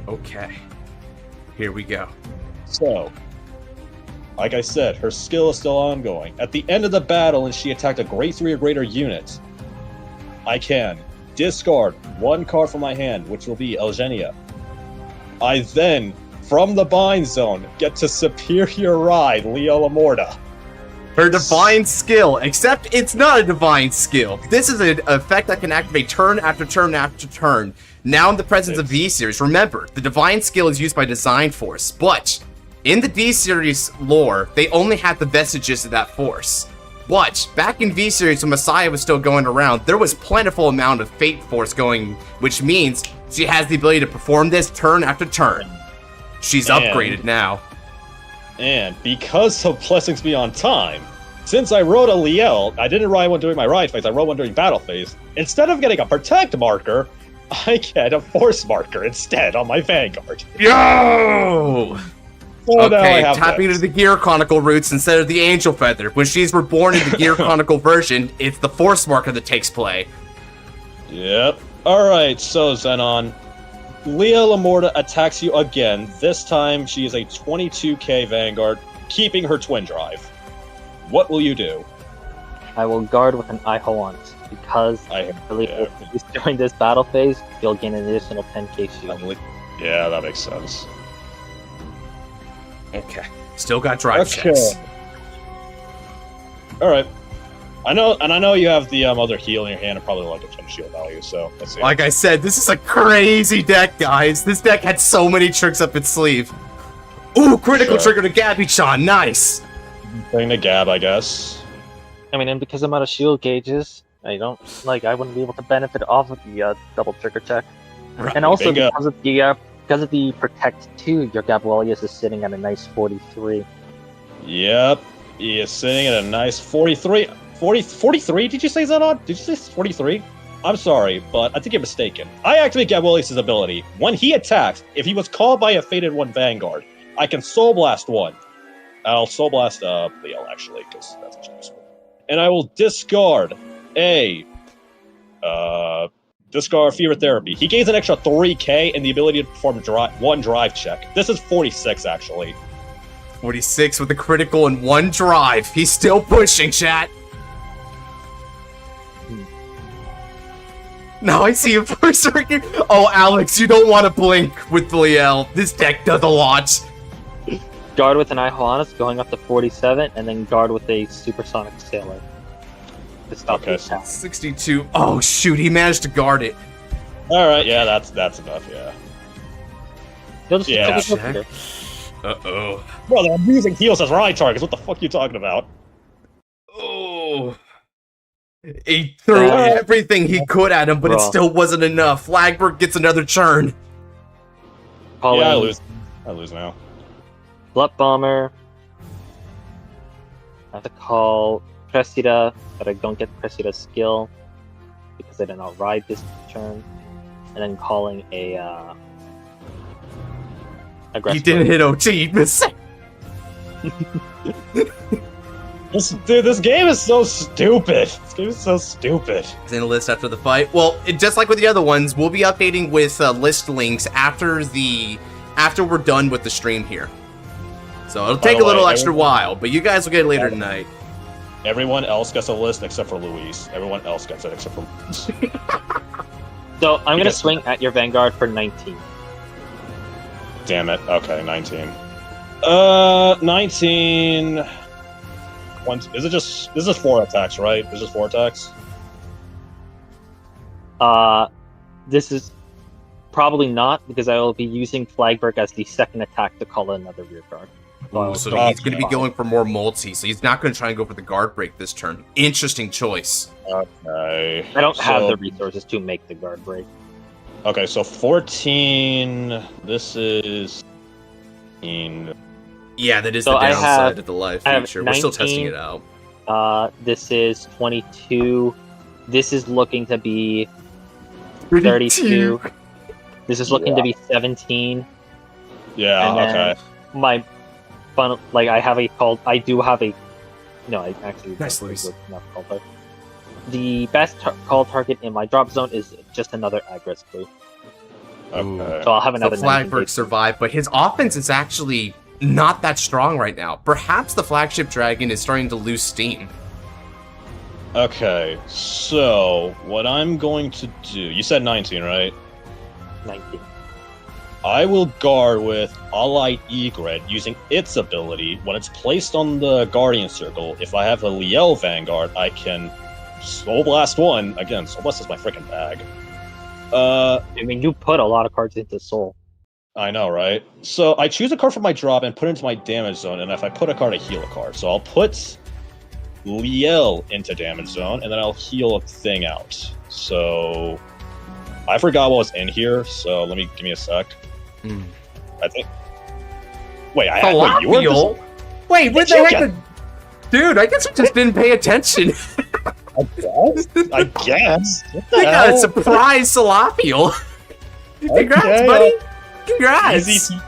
Okay. Here we go. So, like I said, her skill is still ongoing. At the end of the battle, and she attacked a grade 3 or greater unit, I can discard 1 card from my hand, which will be Elgenia. I then, from the bind zone, get to superior ride Liael Amorta. Her divine skill, except it's not a divine skill. This is an effect that can activate turn after turn after turn. Now in the presence of V-Series, remember, the divine skill is used by Design Force, but in the D-Series lore, they only had the vestiges of that force. But back in V-Series, when Messiah was still going around, there was plentiful amount of Fate Force going, which means she has the ability to perform this turn after turn. She's upgraded now. And because of Blessings Beyond Time, since I rode a Liael, I didn't ride one during my ride phase, I rode one during battle phase. Instead of getting a Protect marker, I get a Force marker instead on my Vanguard. Yo! So okay, tapping into the Gear Chronicle roots instead of the Angel Feather. When she's reborn in the Gear Chronicle version, it's the Force marker that takes play. Yep. Alright, so Xenon. Liael Amorta attacks you again. This time, she is a 22k Vanguard, keeping her Twin Drive. What will you do? I will guard with an Ihaunt, because I believe during this battle phase, you'll gain an additional 10k shield. Yeah, that makes sense. Okay. Still got drive checks. Alright. I know you have the other heal in your hand and probably like a ton of shield value, so let's see. Like I said, this is a crazy deck, guys. This deck had so many tricks up its sleeve. Ooh, critical trigger to Gabby-chan, nice! Thing to Gab, I guess. I mean, and because I'm out of shield gauges, I wouldn't be able to benefit off of the double trigger check. Right. And also Bingo. because of the Protect 2, your Gabrielius is sitting at a nice 43. Yep, he is sitting at a nice 43. 43? Did you say Zenon? Did you say 43? I'm sorry, but I think you're mistaken. I activate Gabrielius' ability. When he attacks, if he was called by a Fated 1 Vanguard, I can Soul Blast 1. I'll Soul Blast Liael, actually, because that's much useful. And I will discard a discard Fever Therapy. He gains an extra 3k and the ability to perform one drive check. This is 46, actually. 46 with the critical and 1 drive. He's still pushing, chat. Now I see a Berserker. Oh, Alex, you don't want to blink with Liael. This deck does a lot. Guard with an Iohannis going up to 47, and then guard with a Supersonic Sailor. To stop the attack. 62. Oh, shoot, he managed to guard it. Alright, yeah, that's enough, yeah. You'll just Yeah. take a look. Uh-oh. Brother, I'm using heals as right targets. What the fuck are you talking about? Oh. He threw everything he could at him, but it still wasn't enough. Flagburg gets another churn. Calling Yeah, I lose now. Blood Bomber. I have to call Cressida, but I don't get Cressida's skill because I did not ride this turn. And then calling a aggressive. He didn't hit OT, he missed. This game is so stupid. This game is so stupid. It's in a list after the fight. Well, just like with the other ones, we'll be updating with list links after we're done with the stream here. So it'll take a little extra while, but you guys will get it later tonight. Everyone else gets a list except for Luis. Everyone else gets it except for Luis. So I'm gonna swing at your Vanguard for 19. Damn it. Okay, 19. 19. Is it just? This is 4 attacks, right? This is 4 attacks. This is probably not because I will be using Flagburg as the second attack to call another rear guard. Ooh, so he's going to be going for more multi, so he's not going to try and go for the guard break this turn. Interesting choice. Okay. I don't have the resources to make the guard break. Okay, so 14. This is 15. Yeah, that is So the I downside have- of the live I have feature. We're still testing 19. it out. This is 22. This is looking to be 32. This is looking to be 17. Yeah, And then okay. My fun, like I have a called. I do have a. No, I actually. Nice, don't Luis. think it's not called target. The best call target in my drop zone is just another aggress blue. Okay. So I'll have So another. 19 Flagburg survived, but his offense is actually not that strong right now. Perhaps the flagship dragon is starting to lose steam. Okay, so what I'm going to do... You said 19, right? 19. I will guard with Allied Egret using its ability. When it's placed on the Guardian Circle, if I have a Liael Vanguard, I can Soul Blast 1. Again, Soul Blast is my freaking bag. I mean, you put a lot of cards into Soul. I know, right? So I choose a card from my drop and put it into my damage zone, and if I put a card, I heal a card. So I'll put Liael into damage zone, and then I'll heal a thing out. So I forgot what was in here, so give me a sec. I think. Wait, you were just... Wait, what the heck? Dude, I guess I just didn't pay attention. I guess. What the They got a hell? surprise Salapiel. Congrats, Okay, buddy. Congrats. Easy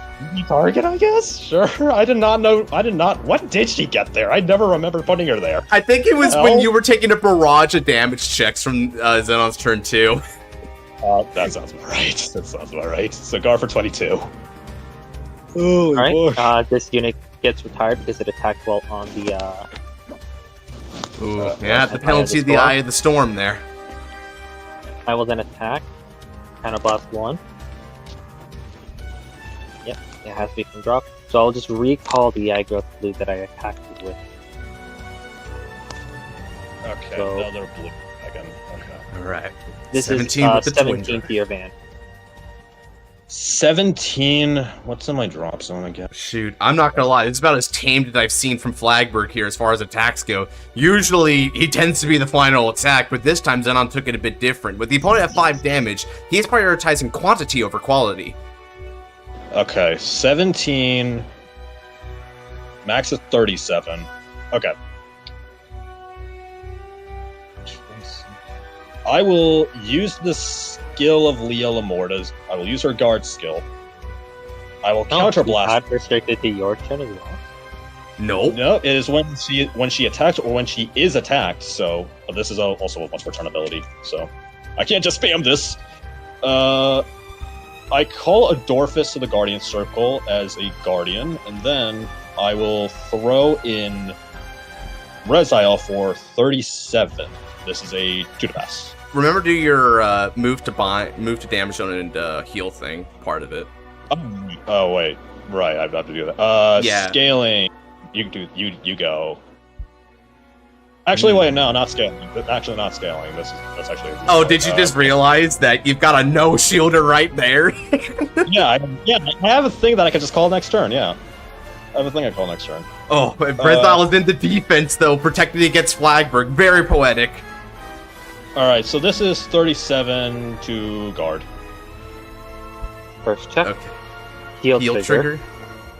target, I guess? Sure. I did not know. What did she get there? I never remember putting her there. I think it was Hell? when you were taking a barrage of damage checks from Zenon's turn 2. That sounds about right. That sounds about right. So guard for 22. Oh, Alright, this unit gets retired because it attacked well on the, Ooh, yeah, the penalty of the Eye of the Storm there. I will then attack. Counterblast 1. Yep, it has to be from drop. So I'll just recall the aggro blue that I attacked you with. Okay, So- another blue dragon. Okay. Alright. This 17 is with the twin 17th year van. 17. What's in my drop zone again? Shoot, I'm not gonna lie, it's about as tamed as I've seen from Flagburg here as far as attacks go. Usually, he tends to be the final attack, but this time Zenon took it a bit different. With the opponent at 5 damage, he's prioritizing quantity over quality. Okay, 17. Max is 37. Okay. I will use the skill of Liael Amorta's. I will use her guard skill. I will counter blast. Not restricted to your turn as well. Nope. No, it is when she attacks or when she is attacked. So but this is also a once per turn ability. So I can't just spam this. I call a Dorfus to the Guardian Circle as a Guardian, and then I will throw in Reziel for 37. This is a 2 to pass. Remember to do your move to damage zone and heal thing, part of it. Oh wait, right, I've got to do that. Yeah. Scaling. You go. Actually, wait, no, not scaling. Actually, not scaling. That's actually. Oh, did you just realize that you've got a no shielder right there? Yeah, I have a thing that I can just call next turn. Yeah, I have a thing I call next turn. Oh, Reziel is in the defense though, protecting against Flagburg. Very poetic. All right, so this is 37 to guard. First check. Okay. Heal Heal trigger. trigger.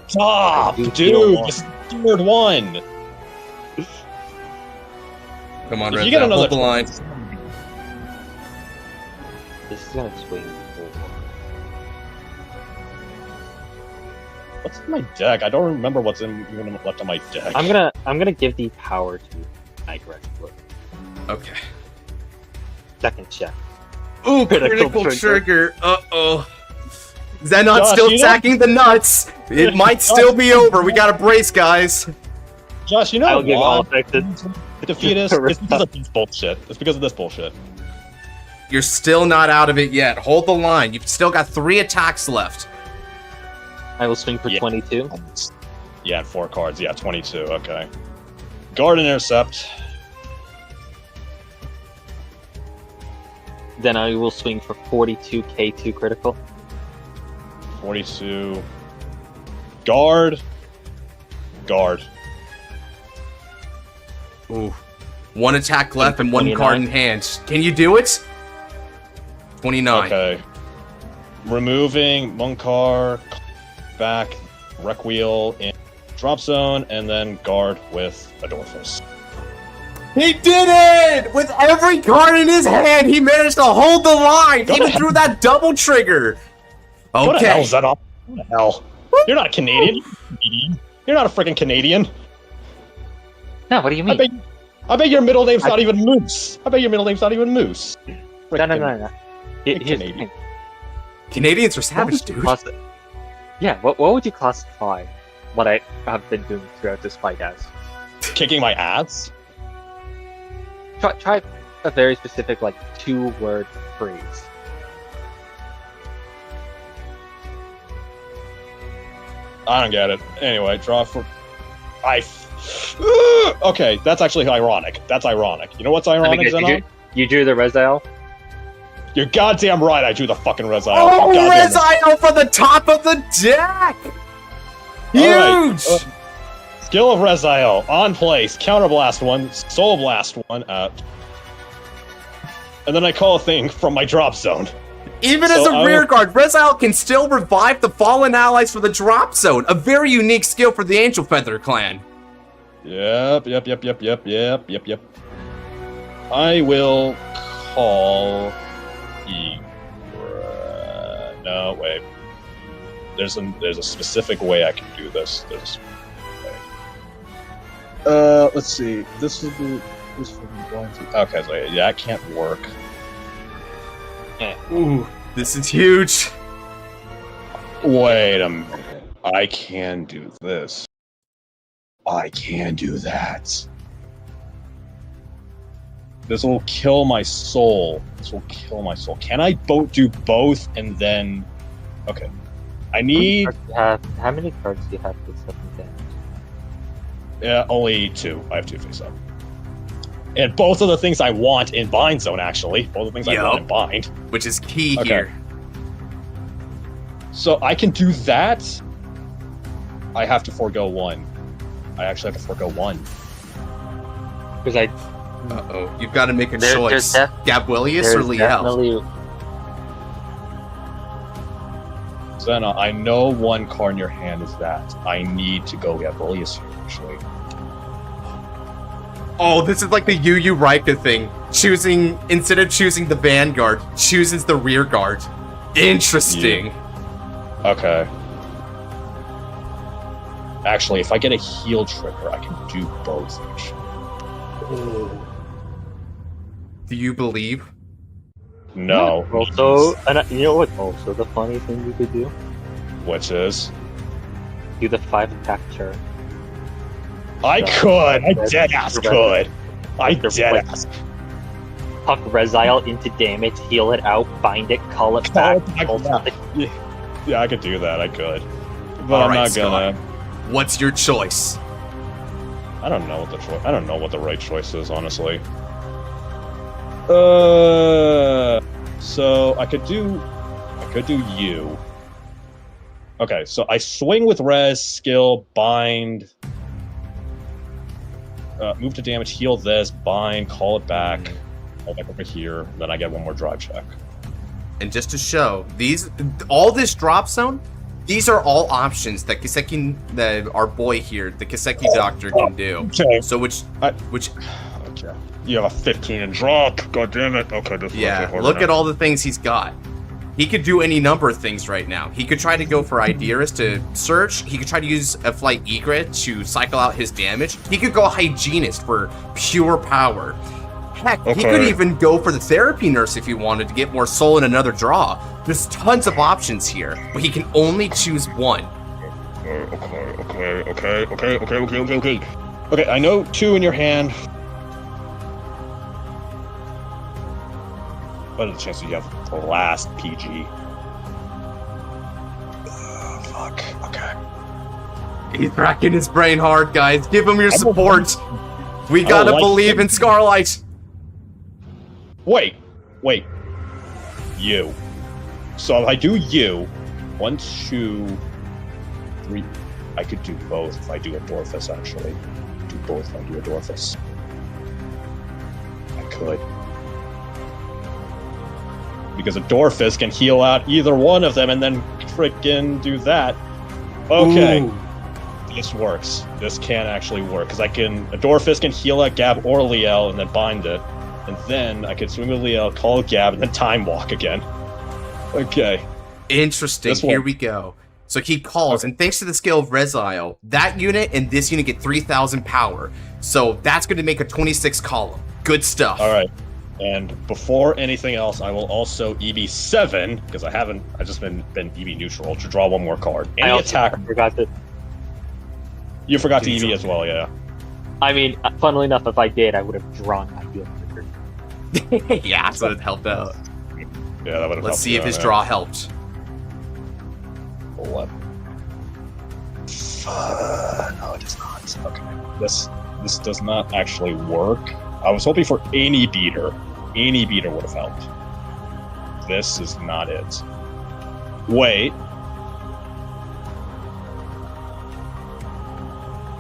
Stop, You dude! heal one. This is the third one. Come on, If you Reziel, get another hold the line. This is gonna swing. What's in my deck? I don't remember what's even left on my deck. I'm gonna give the power to Nigress. Okay. Second check. Ooh, Critical critical trigger. trigger. Uh-oh. Zenon's Josh, still you know- sacking the nuts. It might still be over. We gotta brace, guys. Josh, you know I'll give all why affected. defeat us? It's because of this bullshit. It's because of this bullshit. You're still not out of it yet. Hold the line. You've still got 3 attacks left. I will swing for Yeah. 22. Yeah, 4 cards. Yeah, 22. Okay. Guard and intercept. Then I will swing for 42 K2 critical. 42. Guard. Guard. Ooh. 1 attack left and 1 29. card in hand. Can you do it? 29. Okay. Removing Munkar, back, Wreck Wheel in drop zone, and then guard with Adorphus. He did it! With every card in his hand, he managed to hold the line, Go even to through that double trigger. What the hell Okay. is that up? What the hell? You're not Canadian. You're not a freaking Canadian. No, what do you mean? I bet your middle name's not even Moose. I bet your middle name's not even Moose. No. Here's the Canadian. thing. Canadians are What savage, would you dude. Yeah, what would you classify what I have been doing throughout this fight as? Kicking my ass? Try a very specific, like, 2-word phrase. I don't get it. Anyway, draw for... Okay, that's actually ironic. That's ironic. You know what's ironic, Because Zenon? you drew the Reziel. You're goddamn right I drew the fucking Reziel. Oh, Goddamn right. Reziel for the top of the deck! Huge! All right, skill of Reziel, on place, counterblast 1, soul blast 1, and then I call a thing from my drop zone. Even So as a I rear will- guard, Reziel can still revive the fallen allies for the drop zone. A very unique skill for the Angel Feather clan. Yep. I will call no, wait. There's a specific way I can do this. Let's see. This is going to. Okay, so yeah, that can't work. Ooh, this is huge. Wait a minute. I can do this. I can do that. This will kill my soul. Can I do both and then... Okay. I need... How many cards do you have with 7 damage? Yeah, only 2. I have 2 face up. And both of the things I want in Bind Zone, actually. Both of the things I want in Bind. Which is key here. So I can do that. I have to forego one. I actually have to forego one. Because I... Uh-oh. You've got to make a choice. Gabuelius or Liael? Zena, I know one card in your hand is that. I need to go Gabuelius here, actually. Oh, this is like the Yu Yu Raika thing. Choosing, instead of choosing the Vanguard, chooses the rear guard. Interesting. Yeah. Okay. Actually, if I get a heal trigger, I can do both, actually. Do you believe? No. Also, and you know what? Also, the funny thing you could do? Which is? Do the 5 attack turn. I could! I deadass could! I deadass. Puck Rezyl into damage, heal it out, bind it, call it back. Yeah, I could do that, I could. But All I'm right, not Scott. gonna. What's your choice? I don't know what the right choice is, honestly. So I could do you. Okay, so I swing with res, skill, bind, move to damage, heal this, bind, call it back over here, and then I get one more drive check. And just to show, all this drop zone, these are all options that Kiseki, our boy here, the Kiseki doctor, can do. Okay. So which? Okay. You have a 15 and drop. God damn it. Okay. Look at all the things he's got. He could do any number of things right now. He could try to go for Ideas to search. He could try to use a Flight Egret to cycle out his damage. He could go Hygienist for pure power. Heck, he could even go for the Therapy Nurse if he wanted to get more soul in another draw. There's tons of options here, but he can only choose one. Okay, I know 2 in your hand. What are the chances you have the last PG? Fuck. Okay. He's racking his brain hard, guys. Give him your support. We gotta believe in Scarlight. Wait. You. So if I do you, 1, 2, 3. I could do both if I do Adorphus, actually. Do both if I do Adorphus. I could. Because Adorphus can heal out either one of them and then frickin' do that. Okay. Ooh. This works. This can actually work. Because Adorphus can heal out Gab or Liael and then bind it. And then I can swing with Liael, call Gab, and then time walk again. Okay. Interesting. Here we go. So he calls, and thanks to the skill of Rezyl, that unit and this unit get 3,000 power. So that's going to make a 26 column. Good stuff. All right. And before anything else, I will also EB7 because I just been EB neutral to draw one more card. Any attack. You forgot to EB as well, yeah. I mean, funnily enough, if I did, I would have drawn my heal trigger. Yeah, so it helped out. Yeah, that would have. Let's see if his draw helped. What? No, it does not. Okay, this does not actually work. I was hoping for any beater. Any beater would have helped. This is not it. Wait.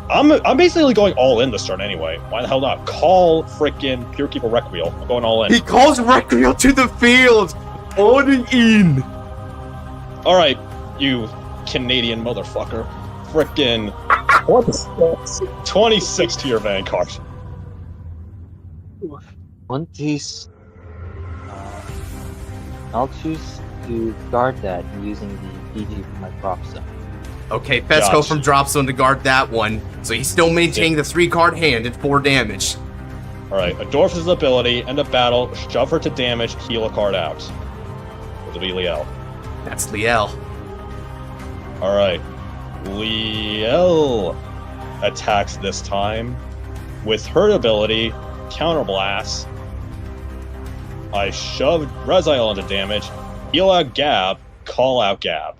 I'm basically going all in this turn anyway. Why the hell not? Call frickin' Pure Keeper Requiem. I'm going all in. He calls Requiem to the field! Owning in! Alright, you Canadian motherfucker. Frickin' 26 to your Vanguard. One piece. I'll choose to guard that using the PG for my drop zone. Okay, Fesco from drop zone to guard that one. So he's still maintaining the 3-card hand at 4 damage. Alright, Adorph's ability, end of battle, shove her to damage, heal a card out. It'll be Liael. That's Liael. Alright. Liael attacks this time. With her ability, Counterblast. I shoved Rezyl into damage, heal out Gab, call out Gab.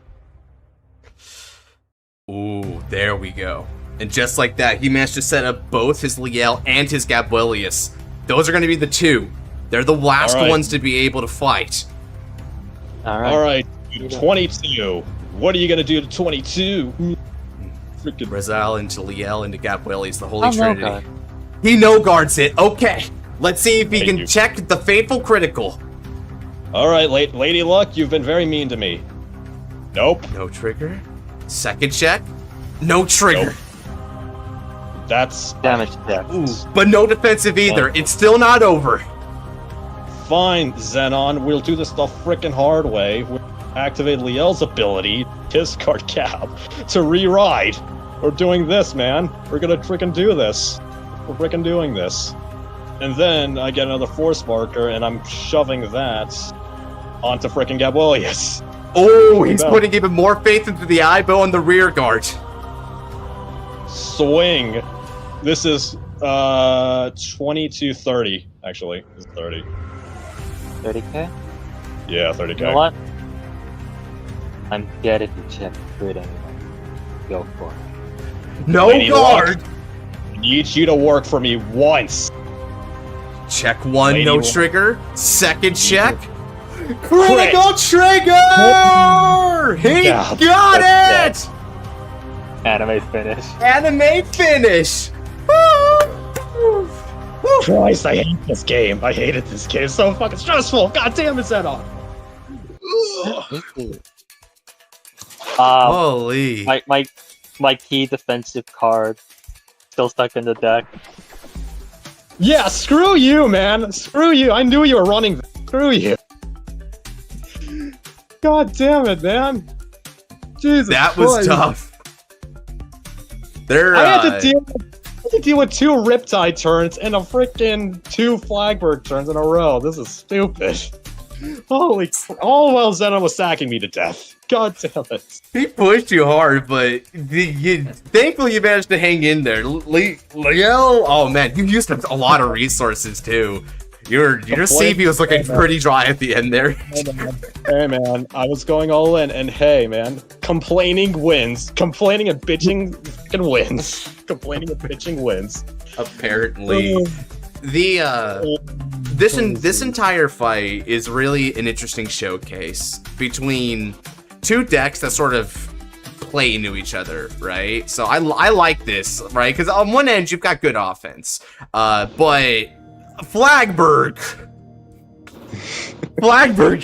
Ooh, there we go. And just like that, he managed to set up both his Liael and his Gabuelius. Those are going to be the two. They're the last All right. ones to be able to fight. All right. 22. What are you gonna do to 22? Freaking Rizal into Liael into Gapwellies, the Holy Oh, no, Trinity. God. He no guards it. Okay. Let's see if he Thank can you. check the Fateful Critical. All right, Lady Luck, you've been very mean to me. Nope. No trigger. Second check. No trigger. Nope. That's Damage check. Ooh, but no defensive either. It's still not over. fine, Xenon. We'll do this the frickin' hard way. We'll activate Liel's ability, discard Cap, to re-ride. We're doing this, man. We're gonna frickin' do this. We're frickin' doing this. And then I get another force marker, and I'm shoving that onto frickin' Gabwelius. Oh, he's putting even more faith into the eyebow on the rear guard. Swing. This is 22-30, actually. It's 30. 30k? Yeah, 30k. You know what? I'm scared to check crit anyway. Go for it. No Lady guard. I need you to work for me once. Check one, Lady no Luck. trigger. Second check. Critical trigger! He Yeah, got that's it! Anime finish. Anime finish! Christ, I hate this game. I hated this game. It's so fucking stressful. God damn it, Xenon. Holy. My key defensive card still stuck in the deck. Yeah, screw you, man. Screw you. I knew you were running. Screw you. God damn it, man. Jesus That was Christ. tough. There, I had to deal with 2 Riptide turns and a freaking 2 Flagburg turns in a row. This is stupid. Holy all while Xenon was sacking me to death. God damn it. he pushed you hard, but thankfully you managed to hang in there. Liel, oh man, you used a lot of resources too. Your CV was looking pretty dry at the end there. Hey man, I was going all in, and hey man, complaining wins. Complaining and bitching fucking wins. Complaining and bitching wins. Apparently, this entire fight is really an interesting showcase between two decks that sort of play into each other, right? So I like this, right? Because on one end you've got good offense, but Flagburg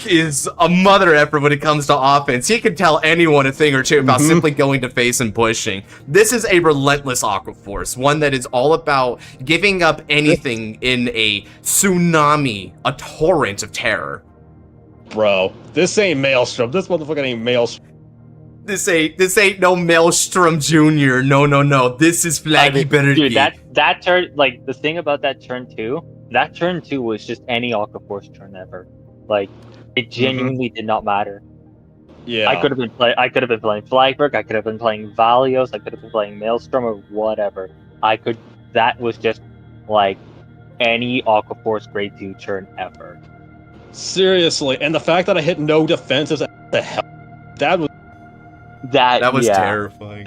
is a mother effort when it comes to offense. He can tell anyone a thing or two about simply going to face and pushing. This is a relentless Aqua Force, one that is all about giving up anything in a tsunami, a torrent of terror. Bro, this ain't Maelstrom. This motherfucker ain't Maelstrom. This ain't no Maelstrom Jr. No. This is Flaggy Better. Dude, that turn, like, the thing about that turn 2 was just any Aqua Force turn ever. Like, it genuinely did not matter. Yeah. I could have been playing Flagburg, I could have been playing Valios, I could have been playing Maelstrom or whatever. That was just like any Aqua Force grade 2 turn ever. Seriously, and the fact that I hit no defenses, the hell, that was Yeah. terrifying.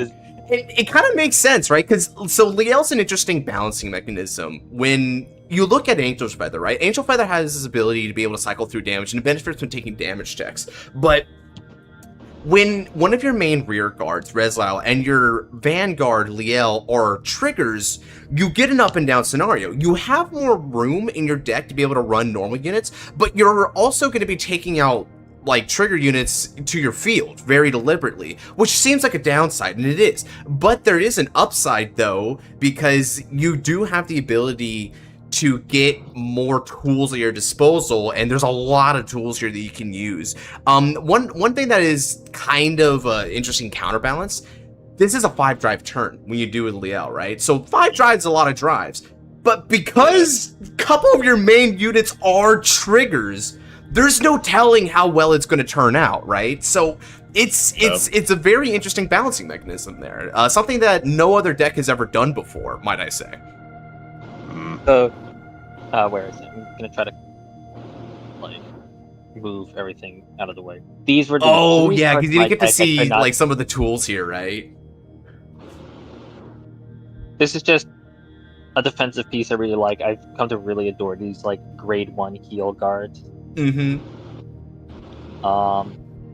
It kind of makes sense, right? Because so Liel's an interesting balancing mechanism. When you look at Angel Feather, right? Angel Feather has this ability to be able to cycle through damage and benefits from taking damage checks. But when one of your main rear guards, Rizal, and your Vanguard, Liel, are triggers, you get an up and down scenario. You have more room in your deck to be able to run normal units, but you're also going to be taking out like trigger units to your field very deliberately, which seems like a downside, and it is. But there is an upside though, because you do have the ability to get more tools at your disposal, and there's a lot of tools here that you can use. One thing that is kind of interesting counterbalance, this is a 5-drive turn when you do with Liel, right? So 5 drives is a lot of drives, but because a couple of your main units are triggers, there's no telling how well it's going to turn out, right? So it's a very interesting balancing mechanism there. Something that no other deck has ever done before, might I say. So, where is it? I'm gonna try to like move everything out of the way. These were the Oh yeah, cards because you didn't get to I see could not- like some of the tools here, right? This is just a defensive piece I really like. I've come to really adore these like grade 1 heal guards. Mm-hmm.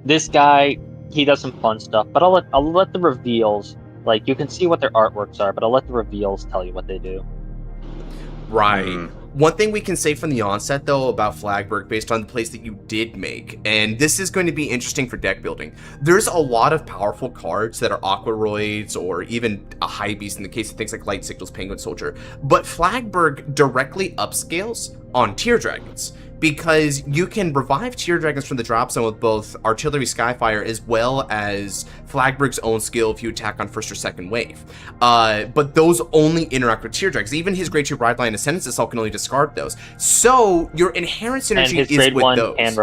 This guy, he does some fun stuff, but I'll let the reveals, like, you can see what their artworks are, but I'll let the reveals tell you what they do. Right. One thing we can say from the onset, though, about Flagburg, based on the plays that you did make, and this is going to be interesting for deck building, there's a lot of powerful cards that are Aquaroids, or even a High Beast in the case of things like Light Signals, Penguin Soldier, but Flagburg directly upscales on Tear Dragons, because you can revive Tear Dragons from the drop zone with both Artillery Skyfire as well as Flagburg's own skill if you attack on first or second wave. But those only interact with Tear Dragons. Even his Grade 2 Ride Line Ascendance itself can only discard those. So your inherent synergy is with those. And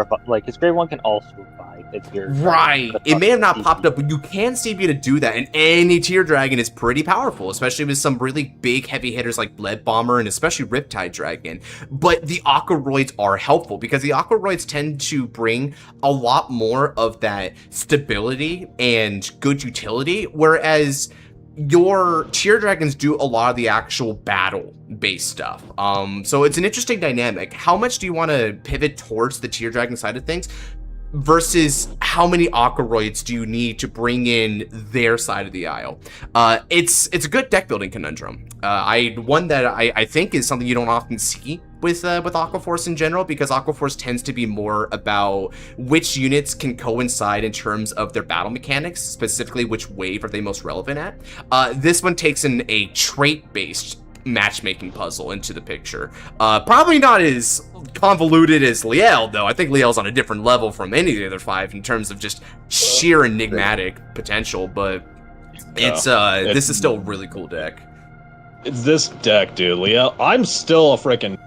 his grade 1 can also revive if you're... Right. It may have not popped up, but you can CB to do that, and any Tear Dragon is pretty powerful, especially with some really big heavy hitters like Lead Bomber and especially Riptide Dragon. But the Aquaroids are helpful because the Aquaroids tend to bring a lot more of that stability and good utility, whereas your Tear Dragons do a lot of the actual battle-based stuff. So it's an interesting dynamic. How much do you want to pivot towards the Tear Dragon side of things versus how many Aquaroids do you need to bring in their side of the aisle? It's a good deck building conundrum. One that I think is something you don't often see with Aquaforce in general, because Aquaforce tends to be more about which units can coincide in terms of their battle mechanics, specifically which wave are they most relevant at. This one takes in a trait-based matchmaking puzzle into the picture. Probably not as convoluted as Liael, though. I think Liael's on a different level from any of the other 5 in terms of just sheer enigmatic potential, but this is still a really cool deck. It's this deck, dude. Liael, I'm still a freaking...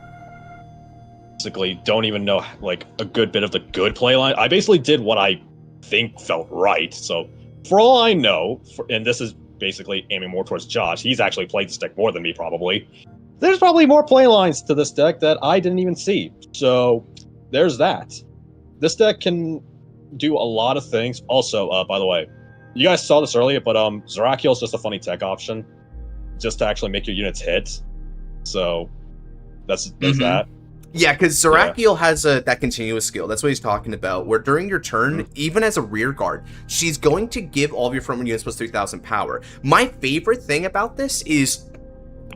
basically don't even know, like, a good bit of the good play line. I basically did what I think felt right, so for all I know, and this is basically aiming more towards Josh, he's actually played this deck more than me, probably. There's probably more play lines to this deck that I didn't even see. So, there's that. This deck can do a lot of things. Also, by the way, you guys saw this earlier, but Zerakiel is just a funny tech option, just to actually make your units hit. So, that's that. Yeah, because Zerakiel has that continuous skill. That's what he's talking about, where during your turn, even as a rear guard, she's going to give all of your frontline units plus 3,000 power. My favorite thing about this is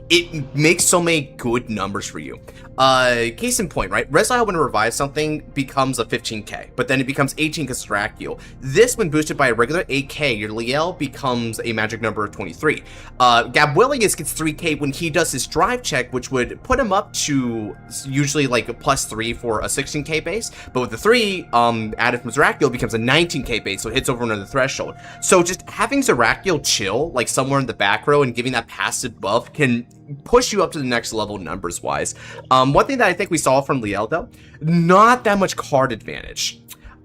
it makes so many good numbers for you. Case in point, right? Resilio, when it revives something, becomes a 15k, but then it becomes 18 because Zerakiel. This, when boosted by a regular 8k, your Liael becomes a magic number of 23. Gabuelius gets 3k when he does his drive check, which would put him up to usually like a +3 for a 16k base, but with the 3 added from Zerakiel, becomes a 19k base, so it hits over another threshold. So just having Zerakiel chill, like somewhere in the back row, and giving that passive buff can push you up to the next level numbers wise. One thing that I think we saw from Liael, though, not that much card advantage.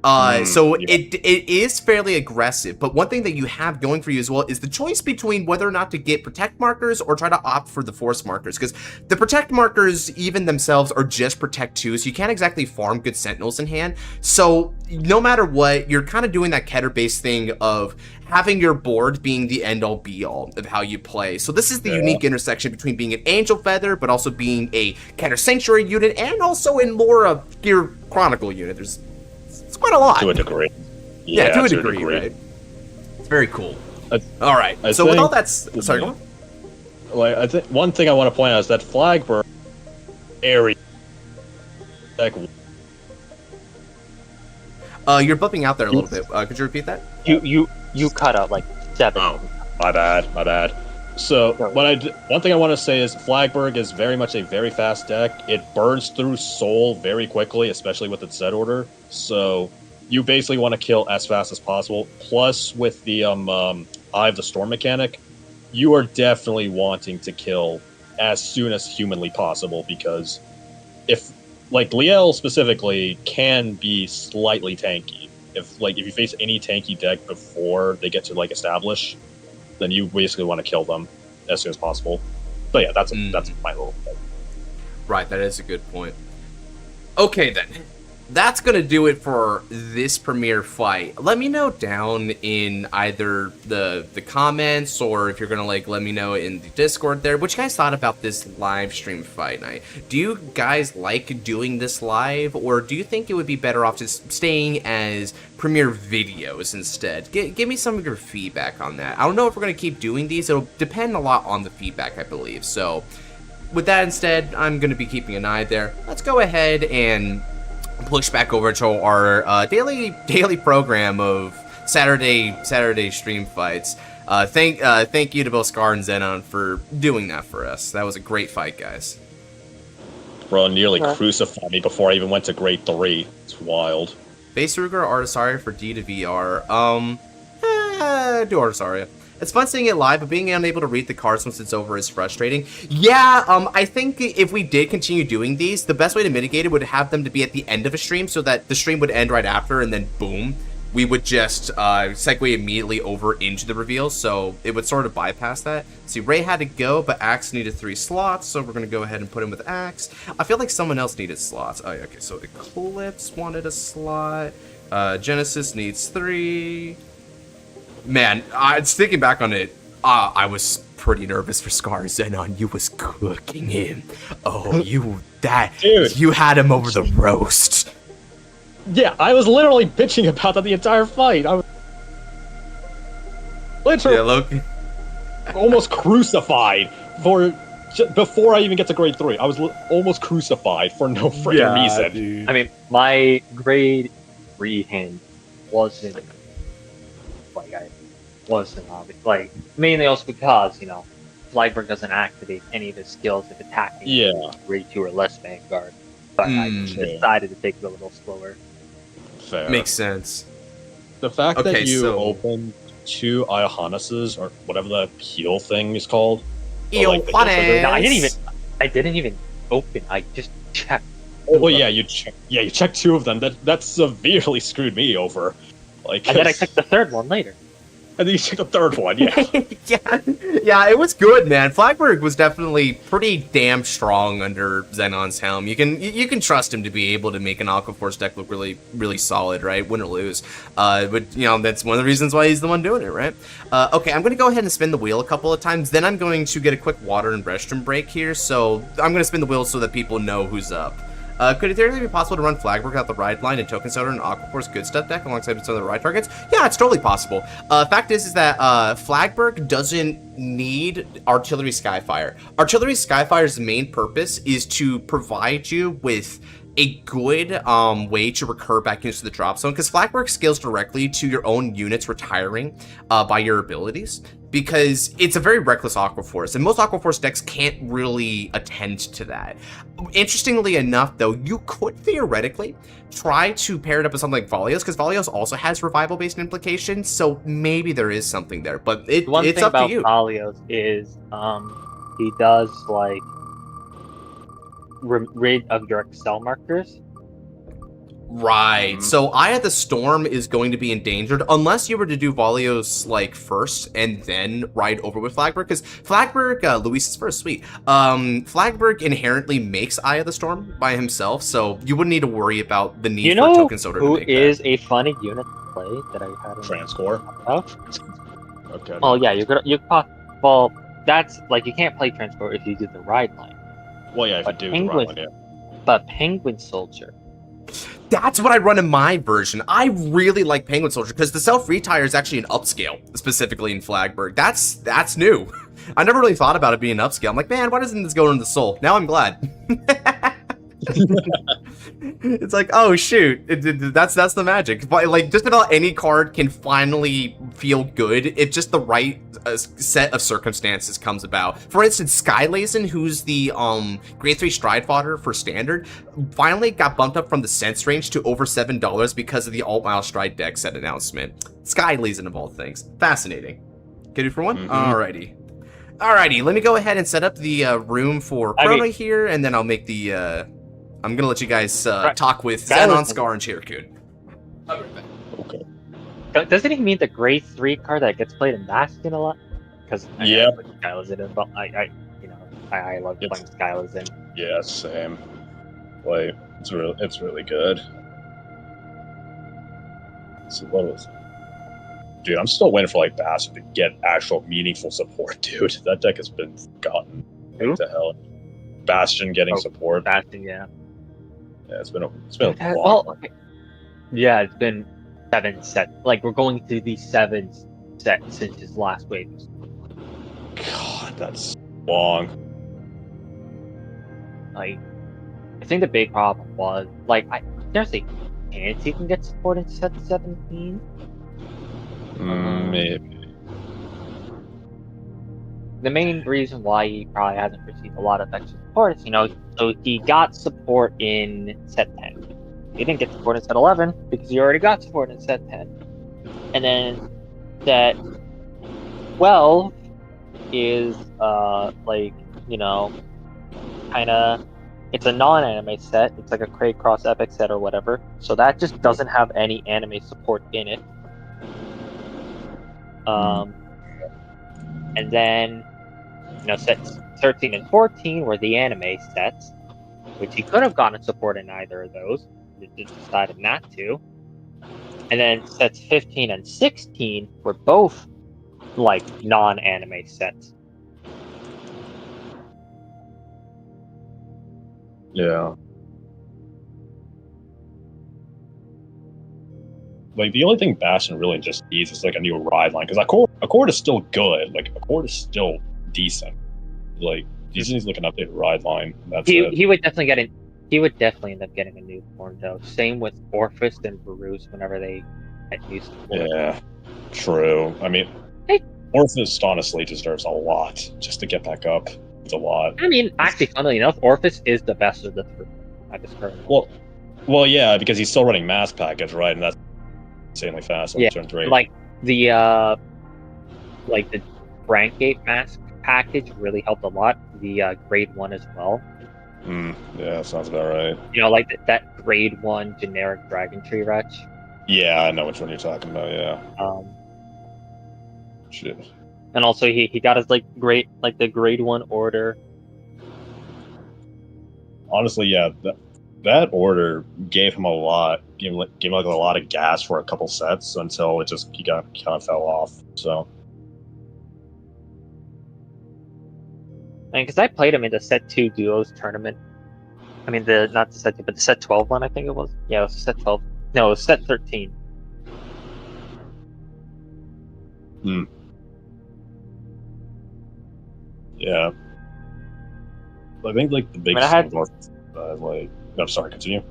It is fairly aggressive, but one thing that you have going for you as well is the choice between whether or not to get protect markers or try to opt for the force markers, because the protect markers even themselves are just protect 2, so you can't exactly farm good sentinels in hand. So no matter what, you're kind of doing that Keter based thing of having your board being the end-all be-all of how you play. So this is the unique intersection between being an Angel Feather, but also being a Keter Sanctuary unit, and also in more of your Chronicle unit. It's quite a lot. To a degree. Yeah, to a degree, right? It's very cool. All right. So with all that... Sorry, go on. Like, I think one thing I want to point out is that Flagburg area... You're bumping out there a little bit. Could you repeat that? You cut out like 7. Oh, my bad. So, one thing I want to say is Flagburg is very much a very fast deck. It burns through Soul very quickly, especially with its set order. So, you basically want to kill as fast as possible. Plus, with the Eye of the Storm mechanic, you are definitely wanting to kill as soon as humanly possible, because if Liael specifically can be slightly tanky. If you face any tanky deck before they get to establish, then you basically want to kill them as soon as possible. But yeah, that's my little thing. Right, that is a good point. Okay then. that's gonna do it for this premiere fight. Let me know down in either the comments, or if you're gonna like let me know in the Discord there, what you guys thought about this live stream fight night. Do you guys like doing this live, or do you think it would be better off just staying as premiere videos instead? Give me some of your feedback on that. I don't know if we're gonna keep doing these. It'll depend a lot on the feedback, I believe. So with that instead, I'm gonna be keeping an eye there. Let's go ahead and push back over to our daily program of Saturday stream fights. Thank you to both Scar and Xenon for doing that for us. That was a great fight, guys. Bro nearly crucified me before I even went to grade 3. It's wild. Base Ruger Artisaria for D to VR. Do Artisaria. It's fun seeing it live, but being unable to read the cards once it's over is frustrating. Yeah, I think if we did continue doing these, the best way to mitigate it would have them to be at the end of a stream, so that the stream would end right after, and then boom, we would just segue immediately over into the reveal, so it would sort of bypass that. See, Ray had to go, but Axe needed 3 slots, so we're going to go ahead and put him with Axe. I feel like someone else needed slots. Oh, okay, so Eclipse wanted a slot. Genesis needs 3. Man, thinking back on it, I was pretty nervous for Scar. Xenon, you was cooking him. Oh, dude, you had him over the roast. Yeah, I was literally bitching about that the entire fight. I was literally almost crucified before I even get to grade 3. I was almost crucified for no freaking reason. Dude. I mean, my grade 3 hand wasn't obvious. Like, mainly also because, you know, Flagburg doesn't activate any of his skills if attacking grade 2 or less Vanguard. But I decided to take it a little slower. Fair. Makes sense. The fact that you opened 2 Iohannes's, or whatever the heal thing is called. No, I didn't even open. I just checked. Oh well, yeah, you checked 2 of them. That severely screwed me over. Like, and then I checked the 3rd one later. And then you checked the 3rd one, yeah, it was good, man. Flagburg was definitely pretty damn strong under Xenon's helm. You can trust him to be able to make an Aquaforce deck look really, really solid, right? Win or lose. But, you know, that's one of the reasons why he's the one doing it, right? Okay, I'm going to go ahead and spin the wheel a couple of times. Then I'm going to get a quick water and restroom break here. So I'm going to spin the wheel so that people know who's up. Could it theoretically be possible to run Flagburg without the ride line and Token Soda and Aquaforce good stuff deck alongside some of the ride targets? Yeah, it's totally possible. Fact is that Flagburg doesn't need Artillery Skyfire. Artillery Skyfire's main purpose is to provide you with a good way to recur back into the drop zone, because Flagburg scales directly to your own units retiring by your abilities, because it's a very reckless Aquaforce, and most Aquaforce decks can't really attend to that. Interestingly enough, though, you could theoretically try to pair it up with something like Valios, because Valios also has revival-based implications, so maybe there is something there, but it's up to you. One thing about Valios is he does, like, rid of your Excel markers. Right. So Eye of the Storm is going to be endangered unless you were to do Valios like first and then ride over with Flagburg, because Flagburg, Luis's first suite. Flagburg inherently makes Eye of the Storm by himself, so you wouldn't need to worry about the need for Token Soda to make that. Who is a funny unit to play that I had? Transcore. Okay. Well, yeah, well, that's like you can't play Transcore if you do the ride line. Well, yeah, if you do the ride line, yeah. But Penguin Soldier. That's what I run in my version. I really like Penguin Soldier because the self-retire is actually an upscale, specifically in Flagburg. That's new. I never really thought about it being an upscale. I'm like, man, why doesn't this go into the soul? Now I'm glad. It's like, oh shoot, that's the magic. But like, just about any card can finally feel good if just the right set of circumstances comes about. For instance, Skylazen, who's the grade 3 stride fodder for standard, finally got bumped up from the sense range to over $7 because of the alt-mile stride deck set announcement. Skylazen of all things. Fascinating. Get it for one? Alrighty, let me go ahead and set up the room for Chrono here, and then I'll make the I'm gonna let you guys talk with Xenon, Scar, and Chirkut. Okay. Doesn't he mean the grade 3 card that gets played in Bastion a lot? Because I put Skylazen in, but I love playing Skylazen. Yeah, same. Like, it's really good. So what was? Dude, I'm still waiting for like Bastion to get actual meaningful support, dude. That deck has been forgotten. Who? What the hell? Bastion getting support. Bastion, yeah. Yeah, it's been a long. Well, okay. Yeah, it's been 7 sets. Like, we're going through the 7th set since his last wave. God, that's long. Like, I think the big problem was, like, there's a chance he can get support in set 17. Maybe. The main reason why he probably hasn't received a lot of extra support is, so he got support in set 10. He didn't get support in set 11 because he already got support in set 10. And then set 12 is, kinda, it's a non-anime set. It's like a Craig Cross Epic set or whatever. So that just doesn't have any anime support in it. And then, sets 13 and 14 were the anime sets, which he could have gotten support in either of those. He just decided not to. And then sets 15 and 16 were both, like, non-anime sets. Yeah. Like, the only thing Bastion really just needs is, like, a new ride line. Because Accord is still good. Like, Accord is still decent. Like, he just needs, like, an updated ride line. That's it. He would definitely end up getting a new form, though. Same with Orphist and Bruce whenever they get new support. Yeah, true. I mean, Orphist honestly deserves a lot just to get back up. It's a lot. I mean, actually, funnily enough, Orphist is the best of the three at this current moment. Well, yeah, because he's still running mass package, right? And that's insanely fast on turn 3. Like the rank 8 mask package really helped a lot. The grade 1 as well. Yeah, sounds about right. Like that grade 1 generic Dragon Tree Wretch. Yeah, I know which one you're talking about. Yeah. Shit. And also he got his the grade 1 order. Honestly, yeah, that order gave him a lot, gave him a lot of gas for a couple sets until he kind of fell off. So. And because I played him in the set 2 duos tournament. I mean, not the set 2, but the set 12 one, I think it was. Yeah, it was set 12. No, it was set 13. Yeah. I think the big I'm sorry, continue.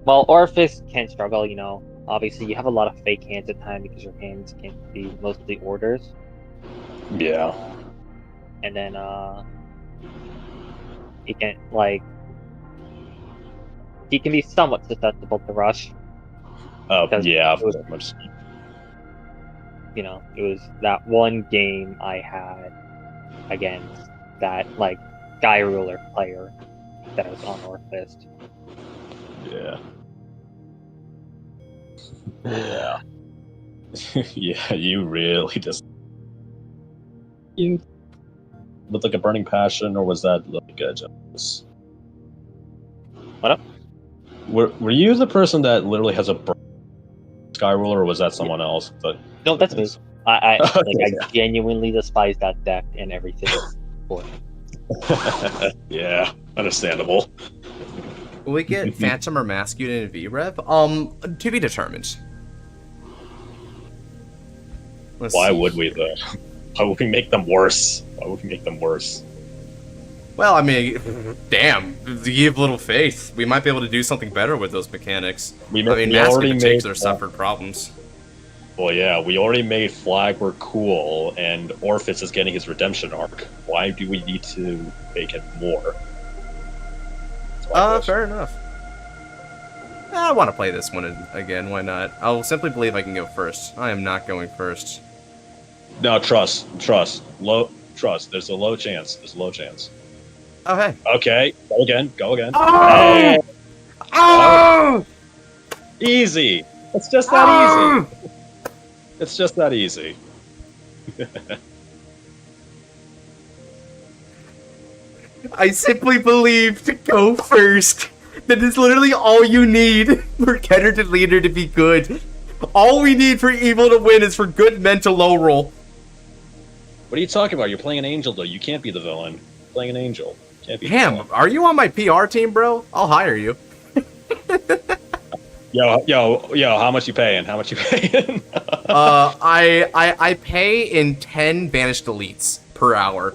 Well, Orphis can struggle, Obviously, you have a lot of fake hands at times because your hands can be mostly orders. Yeah. And then, he can, he can be somewhat susceptible to rush. Yeah, it was that one game I had against that, Sky Ruler player that was on Orphist. Yeah. Yeah. Yeah, you really just... You... With a burning passion, or was that just... What up? Were you the person that literally has a Sky Ruler, or was that someone else? But no, that's me. I genuinely despise that deck and everything for it. Yeah, understandable. Will we get Phantom or Masculine in V-Rev? To be determined. Why would we, though? Why would we make them worse? Well, I mean, damn, give little faith. We might be able to do something better with those mechanics. Mask in particular suffered problems. Well, yeah, we already made Flagburg cool, and Orphis is getting his redemption arc. Why do we need to make it more? Fair enough. I want to play this one again, why not? I'll simply believe I can go first. I am not going first. No, trust. There's a low chance. Oh, hey. Okay, go again. Oh! Hey. Oh! Easy. It's just that easy. It's just that easy. I simply believe to go first. That is literally all you need for Kenner to Leader to be good. All we need for evil to win is for good men to low roll. What are you talking about? You're playing an angel, though. You can't be the villain. You're playing an angel. Can't be. Damn, are you on my PR team, bro? I'll hire you. Yo, how much you paying? How much you paying? I pay in 10 banished elites per hour.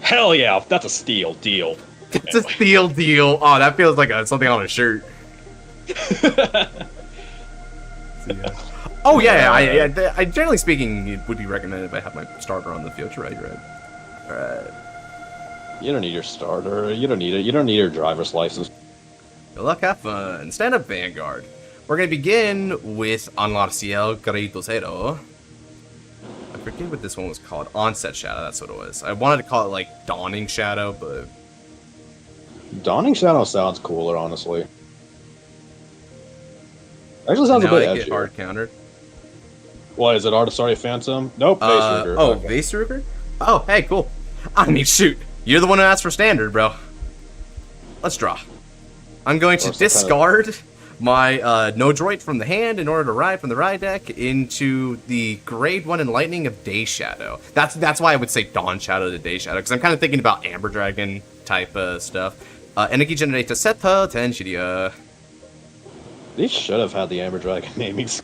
Hell yeah, that's a steal deal. It's a steal deal. Oh, that feels like something on a shirt. Oh yeah, I generally speaking, it would be recommended if I have my starter on the field to ride. Right. You don't need your starter. You don't need it. You don't need your driver's license. Good luck, have fun. Stand up, Vanguard. We're gonna begin with Liael Amorta. I forget what this one was called. Onset Shadow, that's what it was. I wanted to call it like Dawning Shadow, but Dawning Shadow sounds cooler, honestly. Actually sounds a bit edgy. Hard countered. What is it? Artisari Phantom? Nope. Vase Ruger. Oh, okay. Vase Ruger? Oh, hey, cool. I mean, shoot. You're the one who asked for standard, bro. Let's draw. I'm going to discard my Nodroid from the hand in order to ride from the ride deck into the grade 1 Enlightening of Day Shadow. That's why I would say Dawn Shadow to Day Shadow, because I'm kind of thinking about Amber Dragon type stuff. Energy Generator Seta Tenshiria. They should have had the Amber Dragon namings.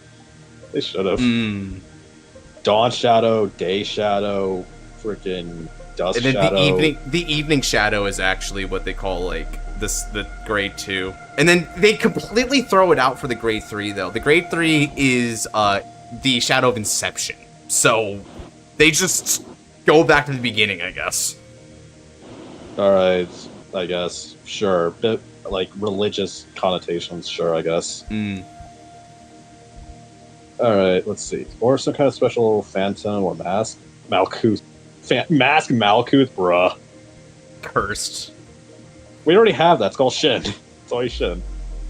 They should have. Dawn Shadow, Day Shadow, freaking Dusk and then Shadow. The Evening Shadow is actually what they call like the grade 2. And then they completely throw it out for the grade 3 though. The grade 3 is the Shadow of Inception. So they just go back to the beginning, I guess. Alright, I guess. Sure. Bit like religious connotations, sure, I guess. Alright, let's see. Or some kind of special phantom or mask? Malkuth. Mask Malkuth, bruh. Cursed. We already have that. It's called Shin. It's always Shin.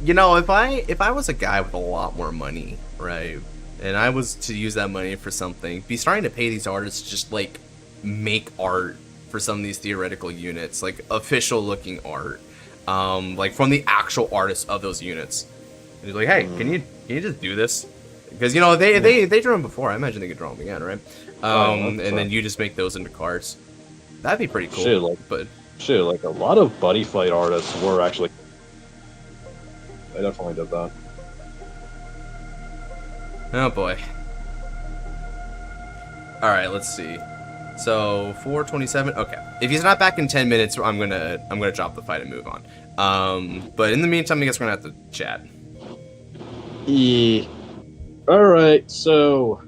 You know, if I was a guy with a lot more money, right, and I was to use that money for something, be starting to pay these artists to just like make art for some of these theoretical units, like official looking art, like from the actual artists of those units. And he's like, hey, can you just do this? Because you know they drew them before. I imagine they could draw them again, right? And then you just make those into cards. That'd be pretty cool. Shit, like a lot of buddy fight artists were actually. They definitely did that. Oh boy. All right, let's see. So 427. Okay, if he's not back in 10 minutes, I'm gonna drop the fight and move on. But in the meantime, I guess we're gonna have to chat. Yeah. All right. So,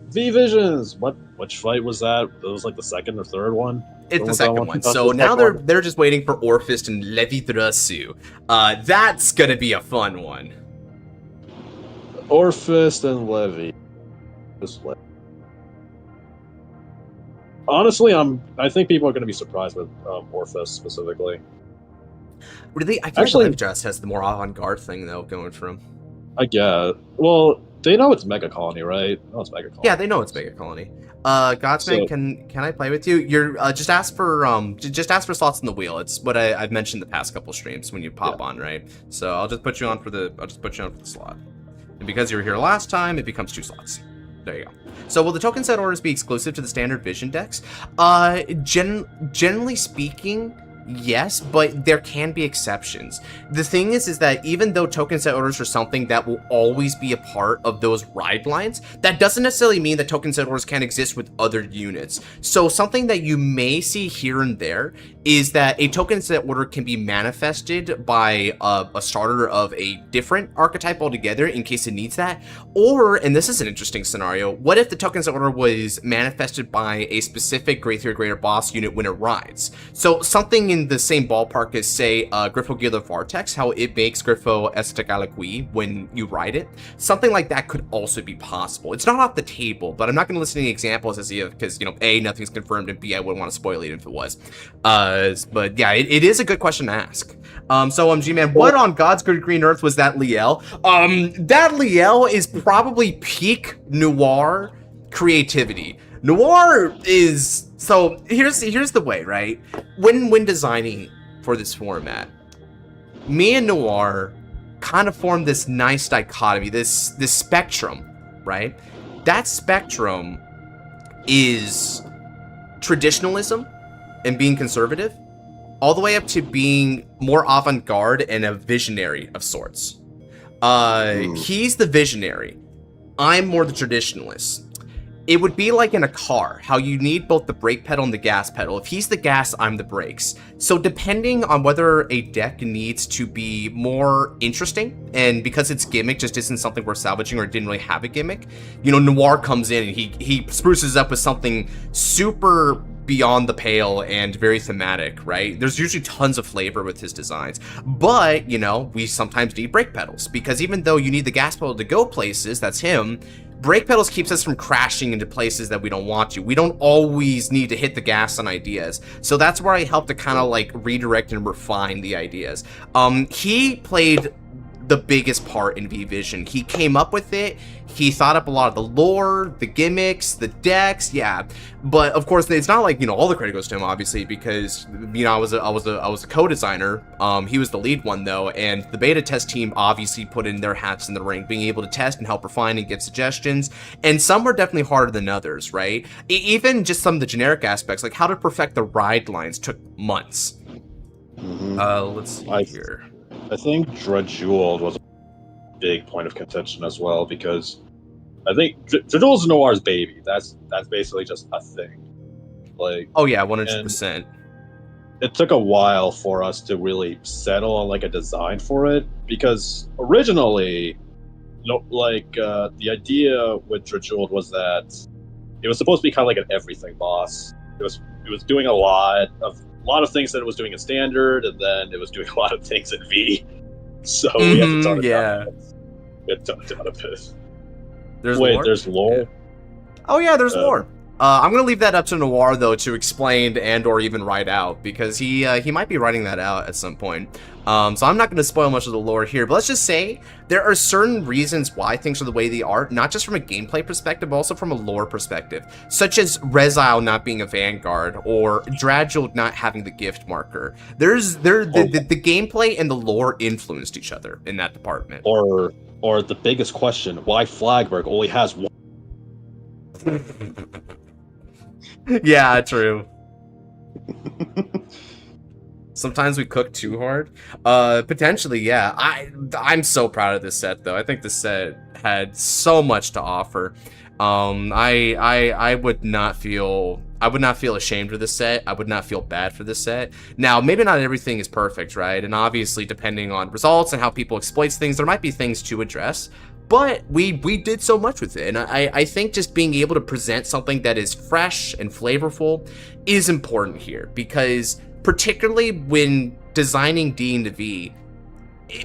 V Visions. Which fight was that? It was like the second or third one. It's the second one. So now they're just waiting for Orphist and Levidrasu. That's gonna be a fun one. Orphist and Levy. Honestly, I think people are gonna be surprised with Orphist specifically. Really, I feel like Overdress has the more avant-garde thing though going for him. I guess. Well, they know it's Mega Colony, right? Oh, it's Mega Colony. Yeah, they know it's Mega Colony. Godsman, can I play with you? You're just ask for slots in the wheel. It's what I've mentioned the past couple streams when you pop on, right? So I'll just put you on for the slot. And because you were here last time, it becomes 2 slots. There you go. So will the token set orders be exclusive to the standard Vision decks? Generally speaking, yes, but there can be exceptions. The thing is that even though token set orders are something that will always be a part of those ride lines, that doesn't necessarily mean that token set orders can't exist with other units. So something that you may see here and there is that a token set order can be manifested by a starter of a different archetype altogether in case it needs that. Or, and this is an interesting scenario, what if the token set order was manifested by a specific grade 3 or greater boss unit when it rides? So something in the same ballpark as, say, Griffo Gila Vortex, how it makes Griffo Estacalaqui when you ride it. Something like that could also be possible. It's not off the table, but I'm not going to list any examples as if, because, you know, A, nothing's confirmed, and B, I wouldn't want to spoil it if it was. But yeah, it is a good question to ask. So G-Man, what on God's Good Green Earth was that Liael? That Liael is probably peak Noir creativity. Noir is, so here's the way, right? When designing for this format, me and Noir kind of form this nice dichotomy, this spectrum, right? That spectrum is traditionalism and being conservative, all the way up to being more avant-garde and a visionary of sorts. He's the visionary. I'm more the traditionalist. It would be like in a car, how you need both the brake pedal and the gas pedal. If he's the gas, I'm the brakes. So depending on whether a deck needs to be more interesting, and because its gimmick just isn't something we're salvaging or it didn't really have a gimmick, you know, Noir comes in and he spruces up with something super beyond the pale and very thematic, right? There's usually tons of flavor with his designs. But, you know, we sometimes need brake pedals, because even though you need the gas pedal to go places, that's him, brake pedals keeps us from crashing into places that we don't want to. We don't always need to hit the gas on ideas. So that's where I help to kind of like redirect and refine the ideas. He played the biggest part in V-Vision. He came up with it. He thought up a lot of the lore, the gimmicks, the decks, yeah. But of course, it's not like, you know, all the credit goes to him, obviously, because, you know, I was a co-designer. He was the lead one though, and the beta test team obviously put in their hats in the ring, being able to test and help refine and give suggestions. And some were definitely harder than others, right? Even just some of the generic aspects, like how to perfect the ride lines, took months. Let's see here. I think Yugioh was a big point of contention as well, because I think Yugioh is Noir's baby. That's basically just a thing. Like, oh yeah, 100%. It took a while for us to really settle on like a design for it, because originally, the idea with Yugioh was that it was supposed to be kind of like an everything boss. It was doing a lot of things that it was doing in standard, and then it was doing a lot of things in V. So we had to tone it down. We had to tone it down a bit. There's lore? Yeah. Oh yeah, there's lore. I'm gonna leave that up to Noir though to explain and or even write out, because he might be writing that out at some point. So I'm not gonna spoil much of the lore here, but let's just say there are certain reasons why things are the way they are, not just from a gameplay perspective, but also from a lore perspective, such as Rezyl not being a Vanguard or Dragul not having the gift marker. The gameplay and the lore influenced each other in that department. Or the biggest question, why Flagburg only has one? Yeah, true. Sometimes we cook too hard. Potentially, yeah. I'm so proud of this set, though. I think this set had so much to offer. I would not feel ashamed of this set. I would not feel bad for this set. Now, maybe not everything is perfect, right? And obviously, depending on results and how people exploit things, there might be things to address. But we did so much with it, and I think just being able to present something that is fresh and flavorful is important here, because particularly when designing D into V,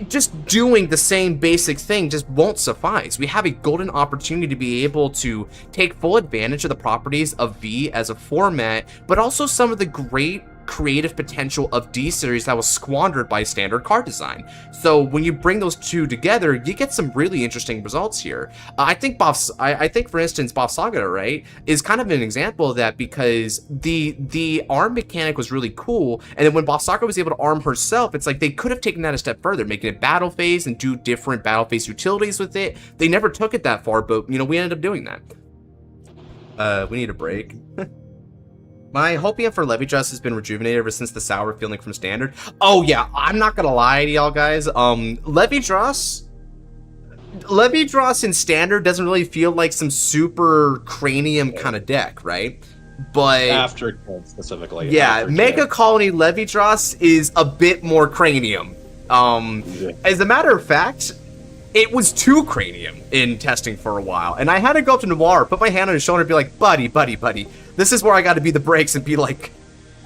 just doing the same basic thing just won't suffice. We have a golden opportunity to be able to take full advantage of the properties of V as a format, but also some of the great creative potential of D series that was squandered by standard card design. So when you bring those two together, you get some really interesting results here. I think for instance, Boss Saga, right, is kind of an example of that, because the arm mechanic was really cool, and then when Boss Saga was able to arm herself, it's like they could have taken that a step further, making it battle phase and do different battle phase utilities with it. They never took it that far, but you know, we ended up doing that. We need a break. My hopium for Levidress has been rejuvenated ever since the sour feeling from standard. Oh yeah, I'm not gonna lie to y'all guys. Levidress in standard doesn't really feel like some super cranium kind of deck, right? But after specifically, yeah, Mega Colony Levidress is a bit more cranium. As a matter of fact, it was too cranium in testing for a while, and I had to go up to Noir, put my hand on his shoulder, and be like, buddy, this is where I got to be the brakes and be like,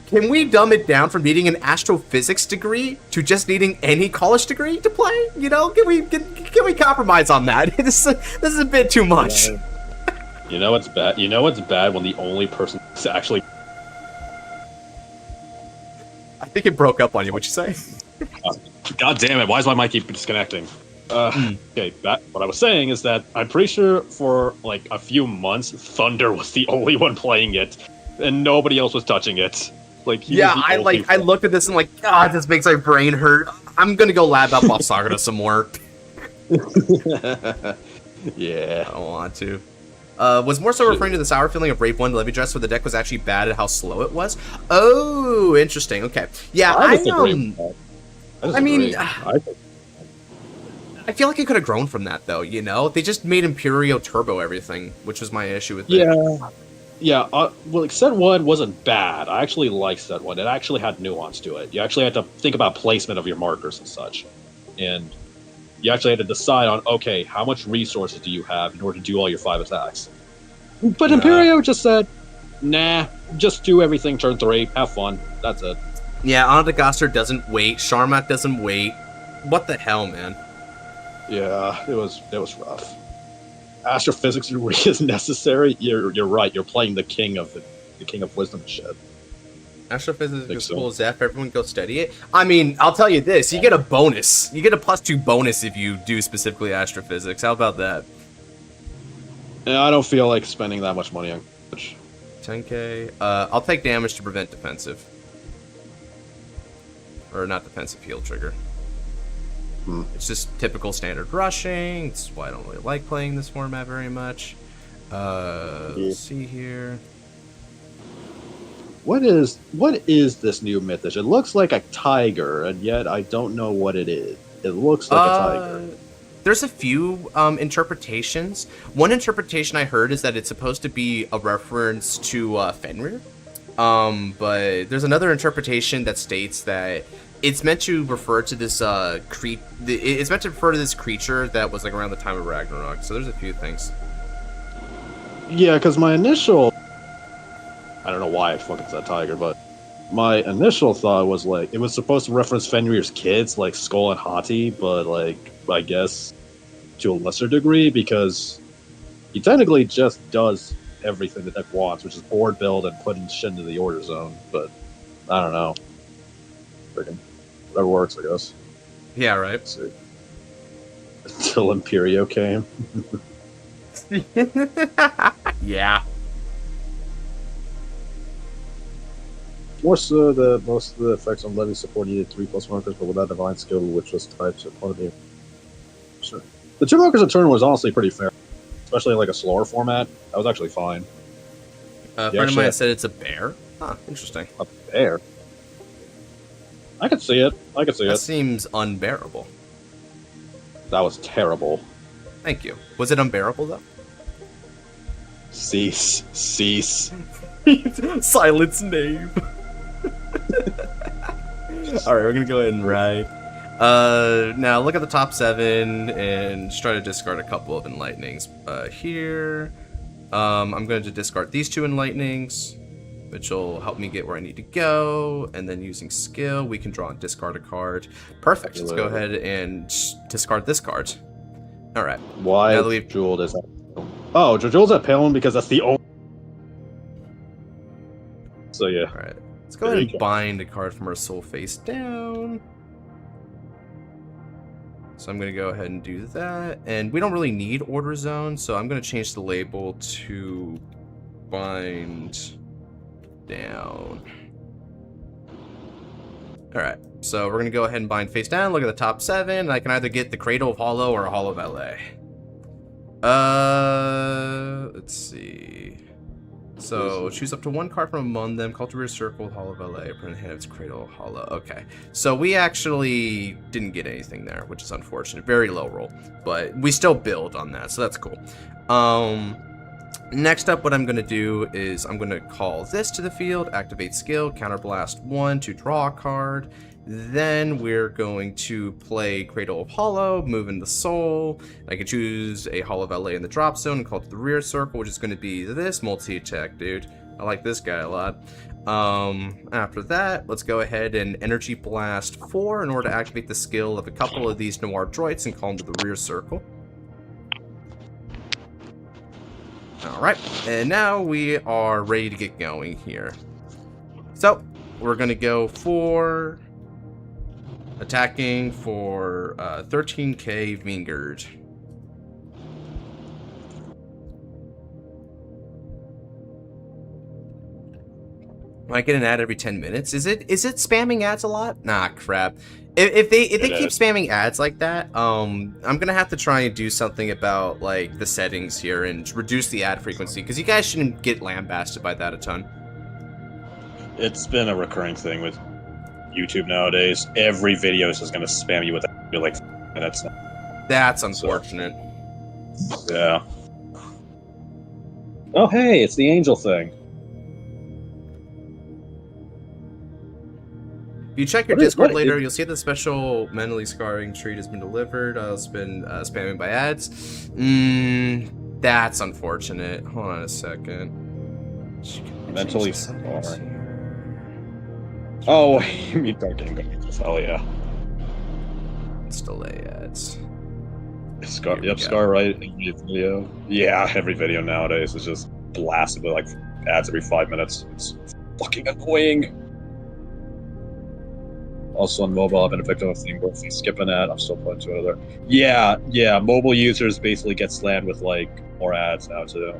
can we dumb it down from needing an astrophysics degree to just needing any college degree to play? You know, can we compromise on that? This is a bit too much. You know what's bad? You know what's bad when the only person is actually. I think it broke up on you. What'd you say? God damn it! Why does my mic keep disconnecting? Okay, what I was saying is that I'm pretty sure for like a few months, Thunder was the only one playing it, and nobody else was touching it. Like, I looked at this and like, God, this makes my brain hurt. I'm gonna go lab up off Sagara some more. Yeah. I don't want to. Was more so referring to the sour feeling of Rape 1 Levy Dress where the deck was actually bad at how slow it was. Oh, interesting. Okay. Yeah, I mean, I feel like it could have grown from that, though, you know? They just made Imperio Turbo everything, which was my issue with it. Yeah, well, like, set 1 wasn't bad. I actually liked set 1. It actually had nuance to it. You actually had to think about placement of your markers and such. And you actually had to decide on, okay, how much resources do you have in order to do all your 5 attacks? But Imperio just said, nah, just do everything turn 3, have fun, that's it. Yeah, Onadagasser doesn't wait, Sharmat doesn't wait. What the hell, man? Yeah, it was rough. Astrophysics is necessary. You're right. You're playing the king of wisdom shit. Astrophysics is cool as F. Everyone go study it. I mean, I'll tell you this: you get a bonus. You get a +2 bonus if you do specifically astrophysics. How about that? Yeah, I don't feel like spending that much money on. 10k. I'll take damage to prevent defensive, or not defensive heal trigger. It's just typical standard rushing. That's why I don't really like playing this format very much. Let's see here. What is this new mythic? It looks like a tiger, and yet I don't know what it is. It looks like a tiger. There's a few interpretations. One interpretation I heard is that it's supposed to be a reference to Fenrir. But there's another interpretation that states that it's meant to refer to this it's meant to refer to this creature that was like around the time of Ragnarok. So there's a few things. Yeah, because my initial, I don't know why I fucking said tiger, but my initial thought was like it was supposed to reference Fenrir's kids, like Skull and Hati, but like I guess to a lesser degree because he technically just does everything the deck wants, which is board build and putting shit into the order zone. But I don't know. Freaking whatever works, I guess. Yeah, right. Until Imperio came. Yeah. Most of the effects on Levy support needed 3+ markers, but without divine skill, which was types of one of the. Sure. The 2 markers a turn was honestly pretty fair, especially in like a slower format. That was actually fine. A friend of mine said it's a bear. Huh, interesting. A bear. I could see it. That seems unbearable. That was terrible. Thank you. Was it unbearable though? Cease. Silence name. Alright, we're gonna go ahead and write. Now look at the top 7 and just try to discard a couple of enlightenings. Here. I'm going to discard these 2 enlightenings, which will help me get where I need to go. And then using skill, we can draw and discard a card. Perfect. Let's go ahead and discard this card. Alright. Why Jeweled is at Oh, Jewel's at Palin because that's the only. So yeah. Alright. Let's go ahead and bind a card from our soul face down. So I'm going to go ahead and do that. And we don't really need Order Zone, so I'm going to change the label to bind down. Alright, so we're going to go ahead and bind face down. Look at the top 7. I can either get the Cradle of Hollow or a Hollow Valet. Let's see. So choose up to 1 card from among them. Cultivate a circle with Hollow Valet. Put in the hand of its Cradle Hollow. Okay. So we actually didn't get anything there, which is unfortunate. Very low roll. But we still build on that, so that's cool. Next up, what I'm going to do is I'm going to call this to the field. Activate skill. Counterblast 1 to draw a card. Then we're going to play Cradle of Hollow, move in the soul. I can choose a Hollow Valet in the drop zone and call it to the rear circle, which is going to be this multi-attack, dude. I like this guy a lot. After that, let's go ahead and Energy Blast 4 in order to activate the skill of a couple of these Noir Droids and call them to the rear circle. Alright, and now we are ready to get going here. So, we're going to go for attacking for 13k Vanguard. I get an ad every 10 minutes. Is it spamming ads a lot? Nah, crap. If they keep spamming ads like that, I'm gonna have to try and do something about like the settings here and reduce the ad frequency, because you guys shouldn't get lambasted by that a ton. It's been a recurring thing with YouTube nowadays. Every video is just gonna spam you with like minutes. That's unfortunate. So, yeah. Oh hey, it's the angel thing. If you check your Discord later, you'll see the special mentally scarring treat has been delivered. It's been spamming by ads. That's unfortunate. Hold on a second. Mentally scarring. Oh, you mean Dark Game Guardians. Oh, yeah. Let's delay ads. Scar right every video. Yeah, every video nowadays is just blasted with like ads every 5 minutes. It's fucking annoying. Also on mobile, I've been a victim of thing where if you skip an ad, I'm still put into another. Yeah, mobile users basically get slammed with like more ads now too.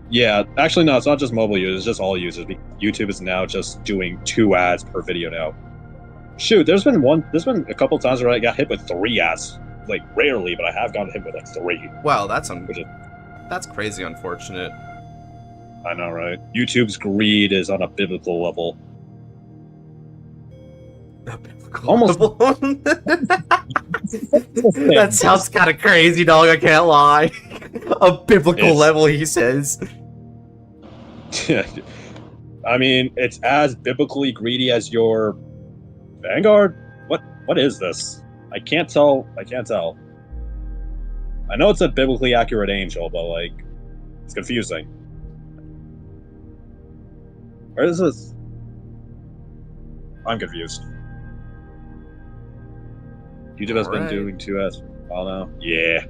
Yeah, actually no, it's not just mobile users, it's just all users. YouTube is now just doing 2 ads per video now. Shoot, there's been a couple times where I got hit with 3 ads. Like rarely, but I have gotten hit with like 3. Wow, that's crazy unfortunate. I know, right? YouTube's greed is on a biblical level. Almost. That sounds kind of crazy, dog. I can't lie. A biblical level, he says. I mean, it's as biblically greedy as your Vanguard. What is this? I can't tell. I know it's a biblically accurate angel, but like, it's confusing. Where is this? I'm confused. YouTube has been doing 2 ads for a while now. Yeah.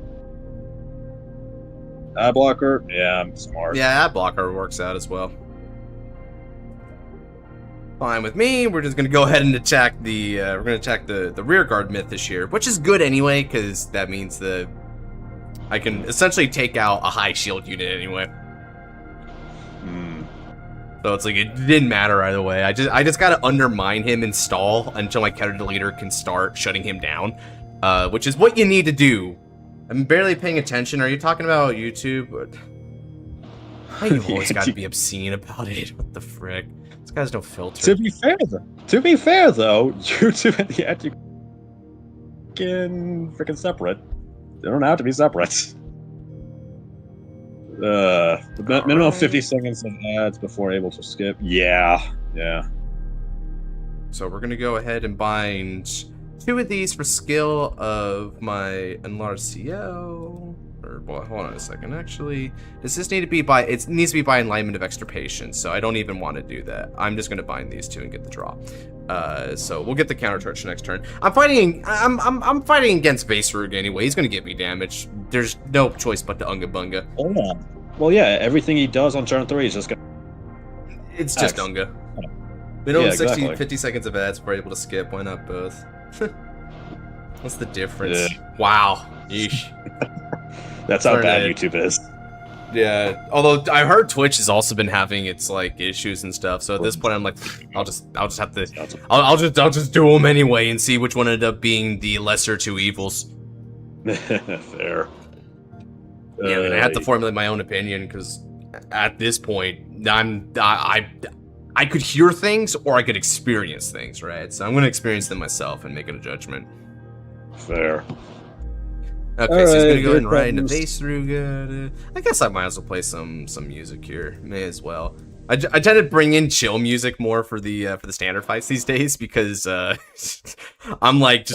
Ad blocker? Yeah, I'm smart. Yeah, ad blocker works out as well. Fine with me. We're just gonna go ahead and attack the rear guard myth this year, which is good anyway, because that means I can essentially take out a high shield unit anyway. So it's like it didn't matter either way. I just gotta undermine him and stall until my counter deleter can start shutting him down, which is what you need to do. I'm barely paying attention. Are you talking about YouTube? Why you always got to be obscene about it? What the frick? This guy's no filter. To be fair, though, YouTube and the ad can freaking separate. They don't have to be separate. Minimum 50 seconds of ads before able to skip. Yeah. So we're gonna go ahead and bind 2 of these for skill of my enlarged CO. Or well, hold on a second. Actually, does this need to be by? It needs to be by alignment of extirpation. So I don't even want to do that. I'm just gonna bind these 2 and get the draw. So we'll get the counter charge next turn. I'm fighting against Vaserug anyway. He's gonna get me damage. There's no choice but to Unga Bunga. Oh yeah. Well, yeah. Everything he does on turn 3 is just gonna. It's just Unga. Minimum 50 seconds of ads before able to skip. Why not both? What's the difference? Yeah. Wow. Yeesh. That's how bad YouTube is. Yeah, although I heard Twitch has also been having its like issues and stuff. So at this point, I'm like, I'll just have to, I'll just do them anyway and see which one ended up being the lesser 2 evils. Fair. Yeah, I mean, I have to formulate my own opinion because at this point, I could hear things or I could experience things, right? So I'm going to experience them myself and make it a judgment. Fair. Okay, so he's gonna go ahead and ride into Vaserug. I guess I might as well play some music here. May as well. I tend to bring in chill music more for the standard fights these days because I'm like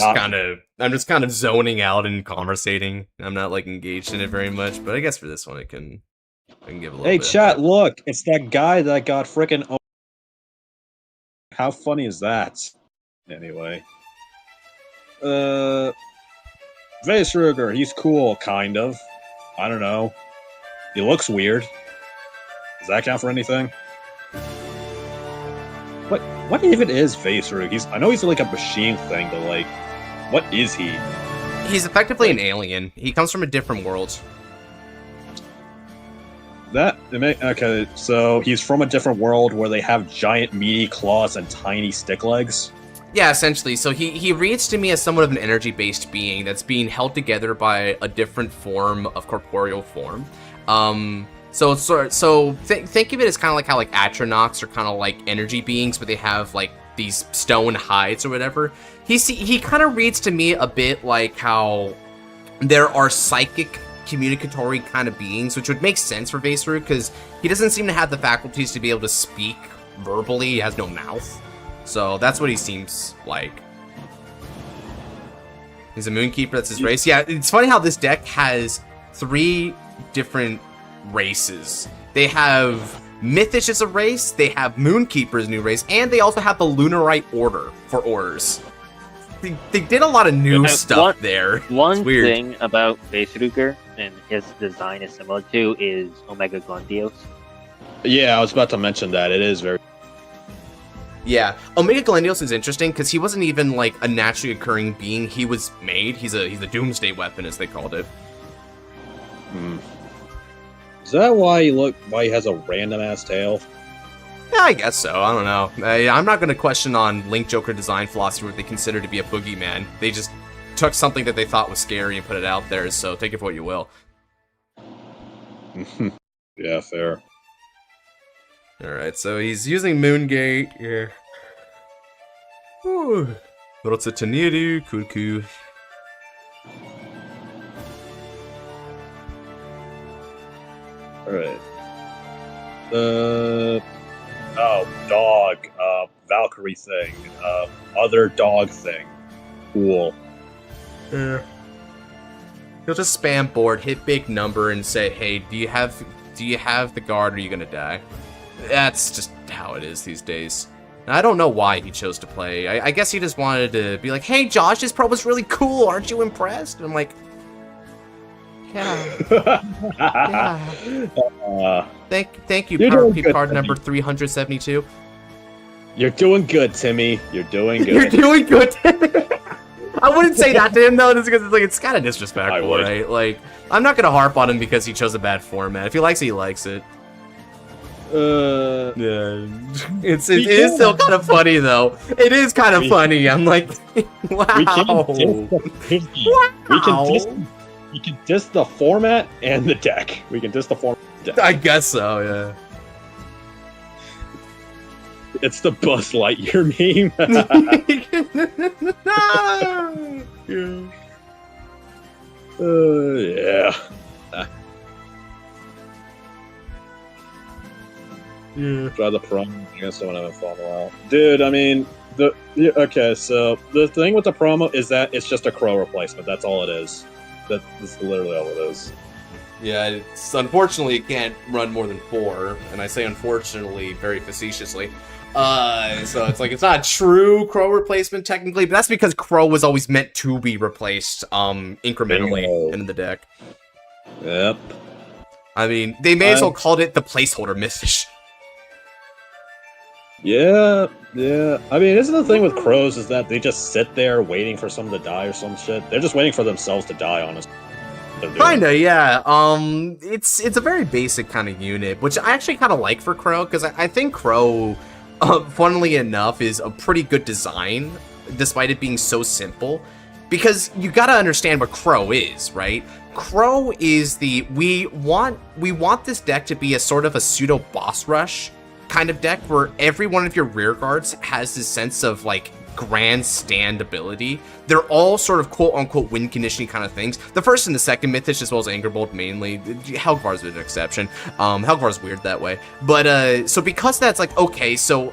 I'm just kind of zoning out and conversating. I'm not like engaged in it very much, but I guess for this one I can give a little bit. Hey chat, look, it's that guy that got frickin' how funny is that? Anyway. Vaserug, he's cool, kind of. I don't know. He looks weird. Does that count for anything? What even is Vaserug? I know he's like a machine thing, but like, what is he? He's effectively an alien. He comes from a different world. Okay, so he's from a different world where they have giant meaty claws and tiny stick legs. Yeah, essentially. So he reads to me as somewhat of an energy-based being that's being held together by a different form of corporeal form. So think of it as kind of like how like Atronachs are kind of like energy beings, but they have like these stone hides or whatever. He kind of reads to me a bit like how there are psychic communicatory kind of beings, which would make sense for Vaisru because he doesn't seem to have the faculties to be able to speak verbally. He has no mouth. So that's what he seems like. He's a Moonkeeper, that's his race. Yeah, it's funny how this deck has 3 different races. They have Mythish as a race, they have Moonkeeper as a new race, and they also have the Lunarite Order for orders. They did a lot of new stuff there. One thing about Vaisruger and his design is similar to is Omega Glandios. Yeah, I was about to mention that. It is very... Yeah, Omega Glandios is interesting because he wasn't even like a naturally occurring being. He was made. He's a doomsday weapon, as they called it. Is that why he has a random ass tail? Yeah, I guess so. I don't know. I'm not going to question on Link Joker design philosophy what they consider to be a boogeyman. They just took something that they thought was scary and put it out there. So take it for what you will. Yeah, fair. Alright, so he's using Moongate here. Rotsa Taniru, Kurku. Alright. Dog. Valkyrie thing. Other dog thing. Cool. Yeah. He'll just spam board, hit big number, and say, hey, do you have the guard or are you gonna die? That's just how it is these days. And I don't know why he chose to play. I guess he just wanted to be like, hey, Josh, this pro was really cool. Aren't you impressed? And I'm like, yeah. Yeah. Thank you, Power Peep card number 372. You're doing good, Timmy. You're doing good. You're doing good, Timmy. I wouldn't say that to him, though, just because it's like, it's kind of disrespectful, right? Like, I'm not going to harp on him because he chose a bad format. If he likes it, he likes it. Yeah. It is still kind of funny, though. It is kind of funny. I'm like, wow. We can diss the format and the deck. We can diss the format and the deck. I guess so, yeah. It's the Buzz Lightyear meme. Yeah. Yeah. Try the promo against someone I haven't fought in a while. Dude, I mean, okay, so the thing with the promo is that it's just a Crow replacement. That's all it is. That's literally all it is. Yeah, it's unfortunately it can't run more than 4, and I say unfortunately very facetiously. So it's like it's not a true Crow replacement technically, but that's because Crow was always meant to be replaced incrementally in the deck. Yep. I mean, they may as well called it the placeholder Mythish. Yeah. I mean, isn't the thing with Crows is that they just sit there waiting for someone to die or some shit? They're just waiting for themselves to die, honestly. Kinda, yeah. It's a very basic kind of unit, which I actually kind of like for Crow, because I think Crow, funnily enough, is a pretty good design, despite it being so simple. Because you gotta understand what Crow is, right? Crow is we want this deck to be a sort of a pseudo boss rush kind of deck where every one of your rear guards has this sense of like grand stand ability. They're all sort of quote unquote win conditioning kind of things. The first and the second Mythish, as well as Angerbolt mainly. Helgvar's an exception. Helgvar's weird that way. But so because that's like, okay, so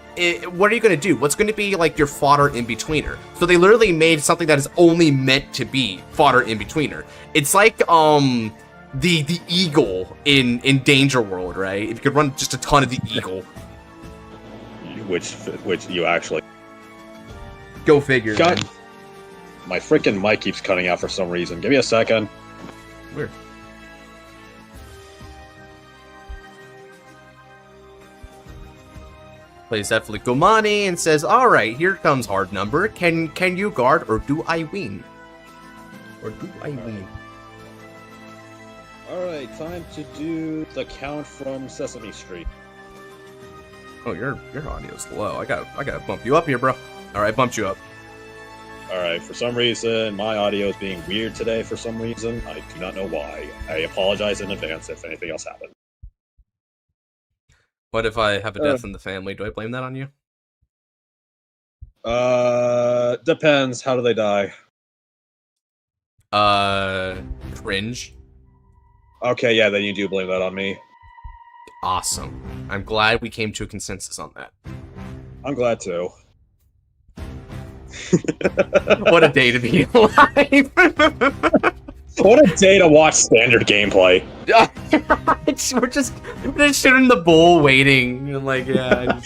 what are you going to do? What's going to be like your fodder in betweener? So they literally made something that is only meant to be fodder in betweener. It's like the eagle in Danger World, right? If you could run just a ton of the eagle. Which you actually... Go figure. God, my freaking mic keeps cutting out for some reason. Give me a second. Weird. Plays that Flickomani and says, "Alright, here comes hard number. Can you guard or do I win? Or do I win?" Alright, time to do the count from Sesame Street. Oh, your audio's low. I gotta bump you up here, bro. Alright, bumped you up. Alright, for some reason, my audio is being weird today for some reason. I do not know why. I apologize in advance if anything else happened. What if I have a death in the family? Do I blame that on you? Depends. How do they die? Cringe. Okay, yeah, then you do blame that on me. Awesome. I'm glad we came to a consensus on that. I'm glad too. What a day to be alive! What a day to watch standard gameplay. we're just sitting in the bowl waiting. You're like, yeah.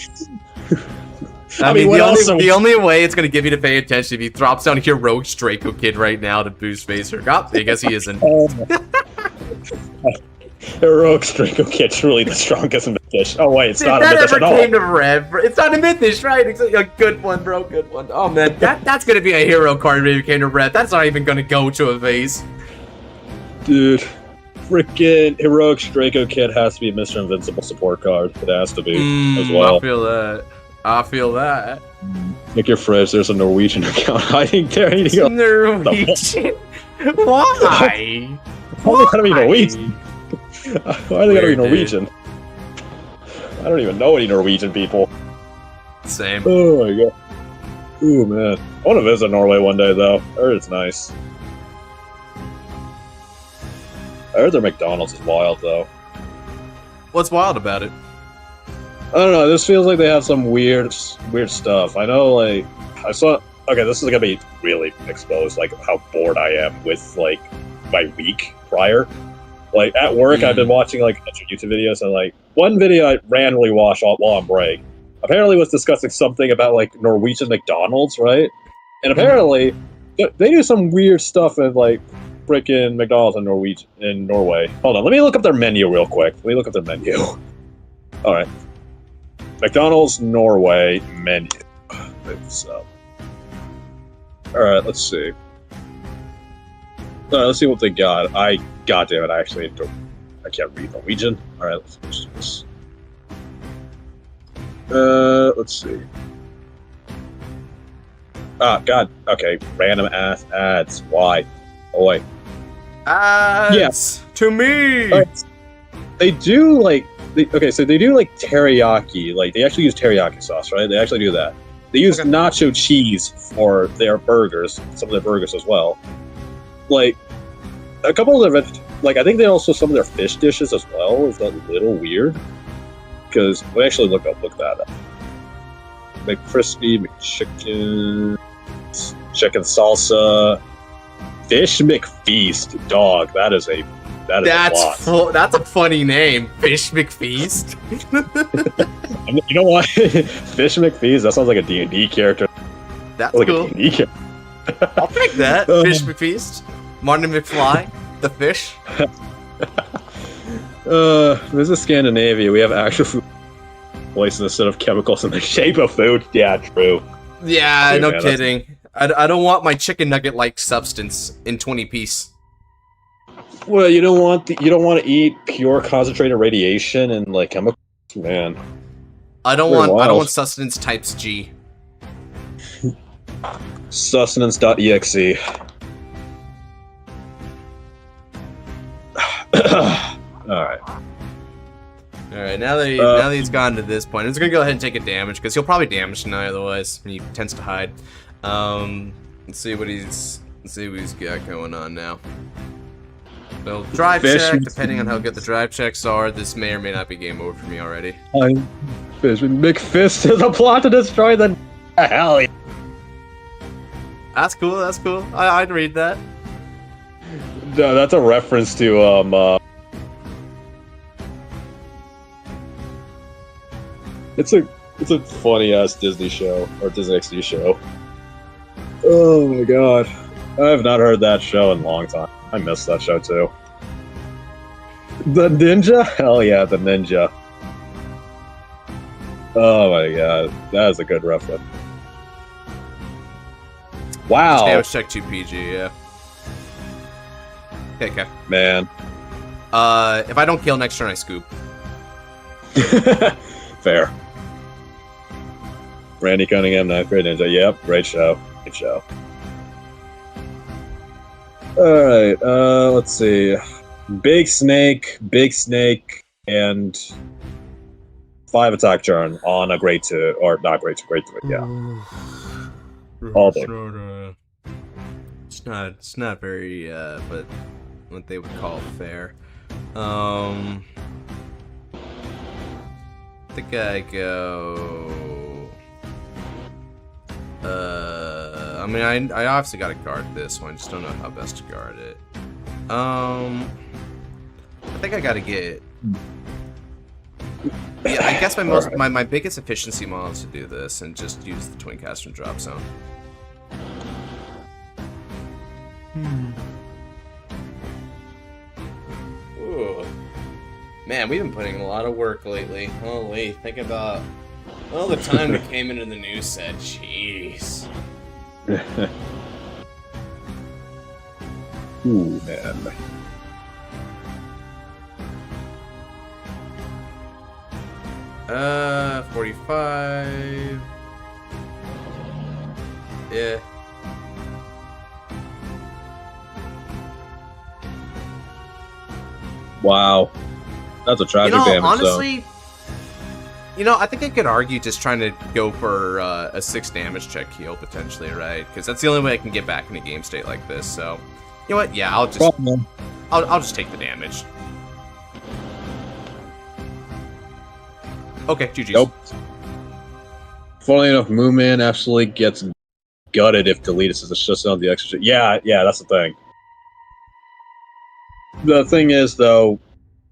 I mean, the only way it's going to give you to pay attention if he drops down Heroic Draco Kid right now to boost Facer. Oh, I guess he isn't. Heroic Draco Kid's really the strongest Mythish. Oh wait, it's not a Mythish at all. Came to Rev. It's not a Mythish, right? A good one, bro. Good one. Oh man, that's going to be a hero card if it came to Rev. That's not even going to go to a vase. Dude, freaking Heroic Draco Kid has to be a Mr. Invincible support card. It has to be as well. I feel that. Make your fridge. There's a Norwegian account hiding there. Norwegian? Why? Why gotta be Norwegian? Why are they gotta be Norwegian? I don't even know any Norwegian people. Same. Oh my god. Ooh man. I want to visit Norway one day though. I heard it's nice. I heard their McDonald's is wild though. What's wild about it? I don't know, this feels like they have some weird stuff. I know, like, I saw... Okay, this is gonna be really exposed, like, how bored I am with, like, my week prior. Like, at work, I've been watching, like, a bunch of YouTube videos, and, like, one video I randomly watched while on break apparently was discussing something about, like, Norwegian McDonald's, right? And apparently, they do some weird stuff in, like, freaking McDonald's in Norway. Hold on, let me look up their menu real quick. Alright. McDonald's Norway menu. Alright, let's see. Alright, let's see what they got. Goddamn it, I can't read Norwegian. Alright, let's do this. Let's see. Ah, god. Okay, random ads. Why? Oh, wait. Yes, to me! They do, like... so they do, like, teriyaki. Like, they actually use teriyaki sauce, right? They actually do that. They use nacho cheese for their burgers, some of their burgers as well. Like, a couple of their... Like, I think they also some of their fish dishes as well. Is that a little weird? Because, we actually look that up. McCrispy, McChicken... Chicken salsa... Fish McFeast. Dog, that's a lot. That's a funny name. Fish McFeast. You know what? Fish McFeast, that sounds like a D&D character. That's like cool. A D&D character. I'll take that. Fish McFeast. Martin McFly. The fish. This is Scandinavia. We have actual food places instead of chemicals in the shape of food. Yeah, true. Yeah, Dude, no man, kidding. I don't want my chicken nugget-like substance in 20-piece. Well, you don't want to eat pure concentrated radiation and like chemicals, man. I don't want sustenance types G. Sustenance.exe. Alright. Alright, now that he's gotten to this point, I'm just gonna go ahead and take a damage, because he'll probably damage tonight otherwise, and he tends to hide. Let's see what he's got going on now. So, drive check, depending on how good the drive checks are, this may or may not be game over for me already. McFist is a plot to destroy the... Hell yeah. That's cool, I'd read that. No, that's a reference to, It's a funny-ass Disney show, or Disney XD show. Oh my god. I have not heard that show in a long time. I miss that show too. The ninja? Hell yeah, the ninja. Oh my god, that is a good reference. Wow. Damage check 2 PG, yeah. Okay. Man. If I don't kill next turn, I scoop. Fair. Randy Cunningham, 9th grade ninja. Yep, great show. Good show. Alright, let's see. Big snake, and 5 attack turn on a grade 2, or not grade 2, grade 3, yeah. All day. It's not very, but what they would call fair. I think I go... I mean, I obviously gotta guard this one, I just don't know how best to guard it. I think I gotta get... Yeah, I guess my biggest efficiency model is to do this and just use the Twin Caster and Drop Zone. Ooh. Man, we've been putting in a lot of work lately. Holy, think about all the time we came into the new set. Jeez. Ooh, man. Uh, 45. Yeah. Wow. That's a tragic damage, honestly, I think I could argue just trying to go for a 6 damage check heal, potentially, right? Because that's the only way I can get back in a game state like this, so... You know what? Yeah, I'll just take the damage. Okay, GG's. Nope. Funnily enough, Mooman absolutely gets gutted if Deletus is just on the extra... Yeah, that's the thing. The thing is, though,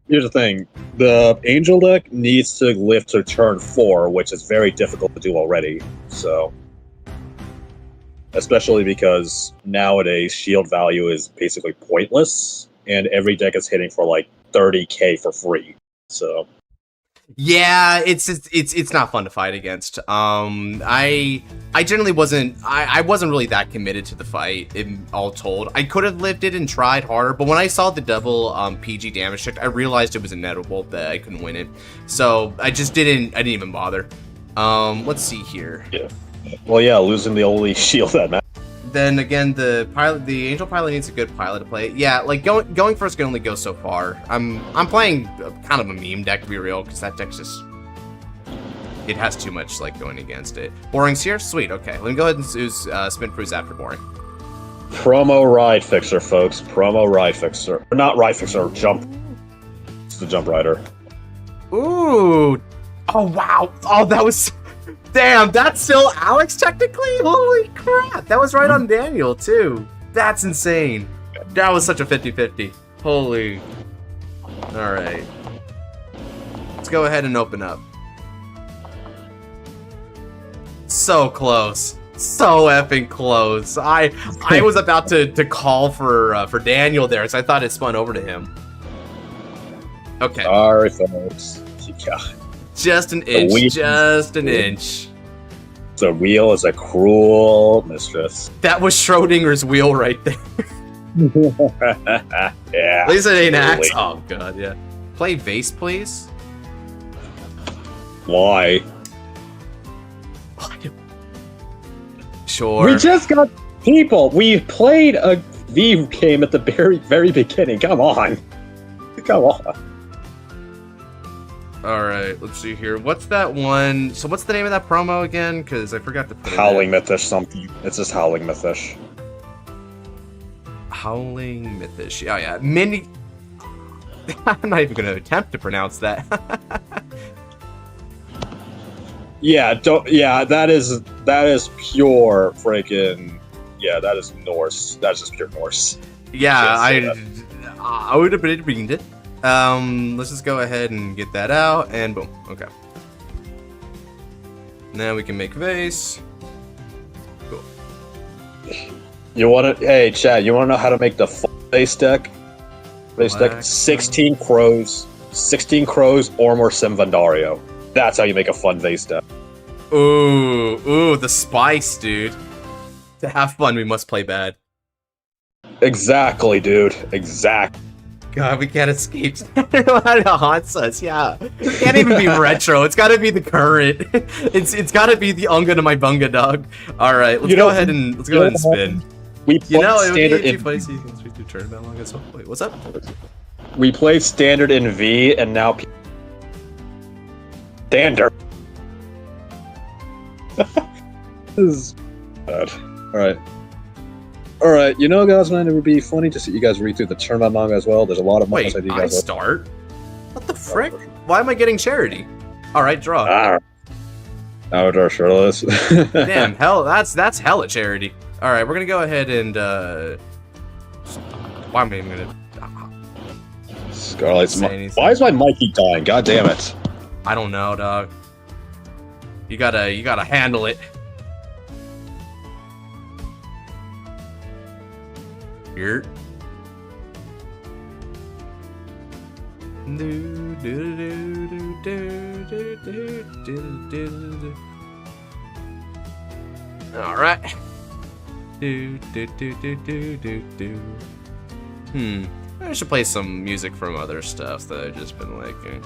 here's the thing. The Angel deck needs to live to turn 4, which is very difficult to do already, so... Especially because nowadays shield value is basically pointless, and every deck is hitting for like 30k for free, so... Yeah, it's not fun to fight against. I generally wasn't really that committed to the fight, all told. I could have lived it and tried harder, but when I saw the double PG damage check, I realized it was inevitable that I couldn't win it. So I didn't even bother. Let's see here. Yeah. Well, yeah, losing the only shield that matters. Then again, the Angel Pilot needs a good pilot to play. Yeah, like going first can only go so far. I'm playing kind of a meme deck, to be real, because that deck's just, it has too much like going against it. Boring's here, sweet. Okay, let me go ahead and use Spin Cruise after Boring. Promo Ride Fixer, folks. Promo Ride Fixer, not Ride Fixer. Jump. It's the Jump Rider. Ooh. Oh wow. Oh, that was. Damn, that's still Alex technically? Holy crap. That was right on Daniel, too. That's insane. That was such a 50-50. Holy. Alright. Let's go ahead and open up. So close. So effing close. I was about to call for Daniel there, so I thought it spun over to him. Okay. Sorry, folks. Yeah. Just an inch. Just an inch. The wheel is a cruel mistress. That was Schrodinger's wheel right there. Yeah. At least it ain't axe. Oh god, yeah. Play vase, please. Why? Sure. We just got people. We played a V game at the very, very beginning. Come on. Come on. Alright, let's see here. What's that one? So what's the name of that promo again? Because I forgot to put it Howling Mythish something. It's just Howling Mythish. Howling Mythish. Oh yeah. Mini... I'm not even going to attempt to pronounce that. Yeah, that is pure freaking... Yeah, that is Norse. That's just pure Norse. Yeah, I would have been reading it. Let's just go ahead and get that out, and boom. Okay. Now we can make vase. Cool. You want to? Hey, Chad. You want to know how to make the vase deck? Vase deck: 16 crows, or more Simvandario. That's how you make a fun vase deck. Ooh, the spice, dude. To have fun, we must play bad. Exactly, dude. Exactly. God, we can't escape. It haunts us. Yeah, it can't even be retro. It's got to be the current. It's got to be the Unga to my Bunga dog. All right, let's go ahead and spin. We played standard it in would be funny to see you turn that long as well. Wait, what's up? We played standard in V, and now standard. This is bad. All right. You know, guys, man, it would be funny to see you guys read through the tournament manga as well. There's a lot of mangas I do. I start. What the frick? Why am I getting charity? All right, draw. Overdress shirtless. Damn, hell, that's hella charity. All right, we're gonna go ahead and why am I even gonna? Scarlet's why is my mic keep dying? God damn it! I don't know, dog. You gotta handle it. Here. All right. I should play some music from other stuff that I've just been liking.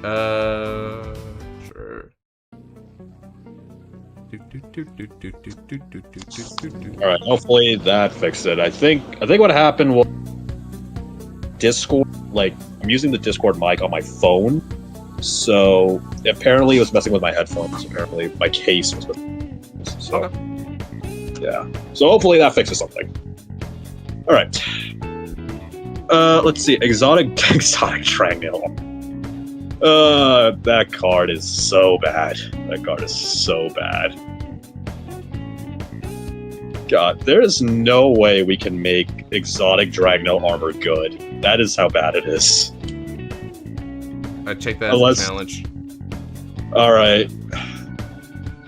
Sure. All right, hopefully that fixed it. I think what happened was Discord. Like, I'm using the Discord mic on my phone, so apparently it was messing with my headphones. Apparently my case was. So, okay. Yeah. So hopefully that fixes something. All right. Let's see. Exotic Dragneel. That card is so bad. God, there is no way we can make exotic Dragneel armor good. That is how bad it is. I'd take that as a challenge. Alright.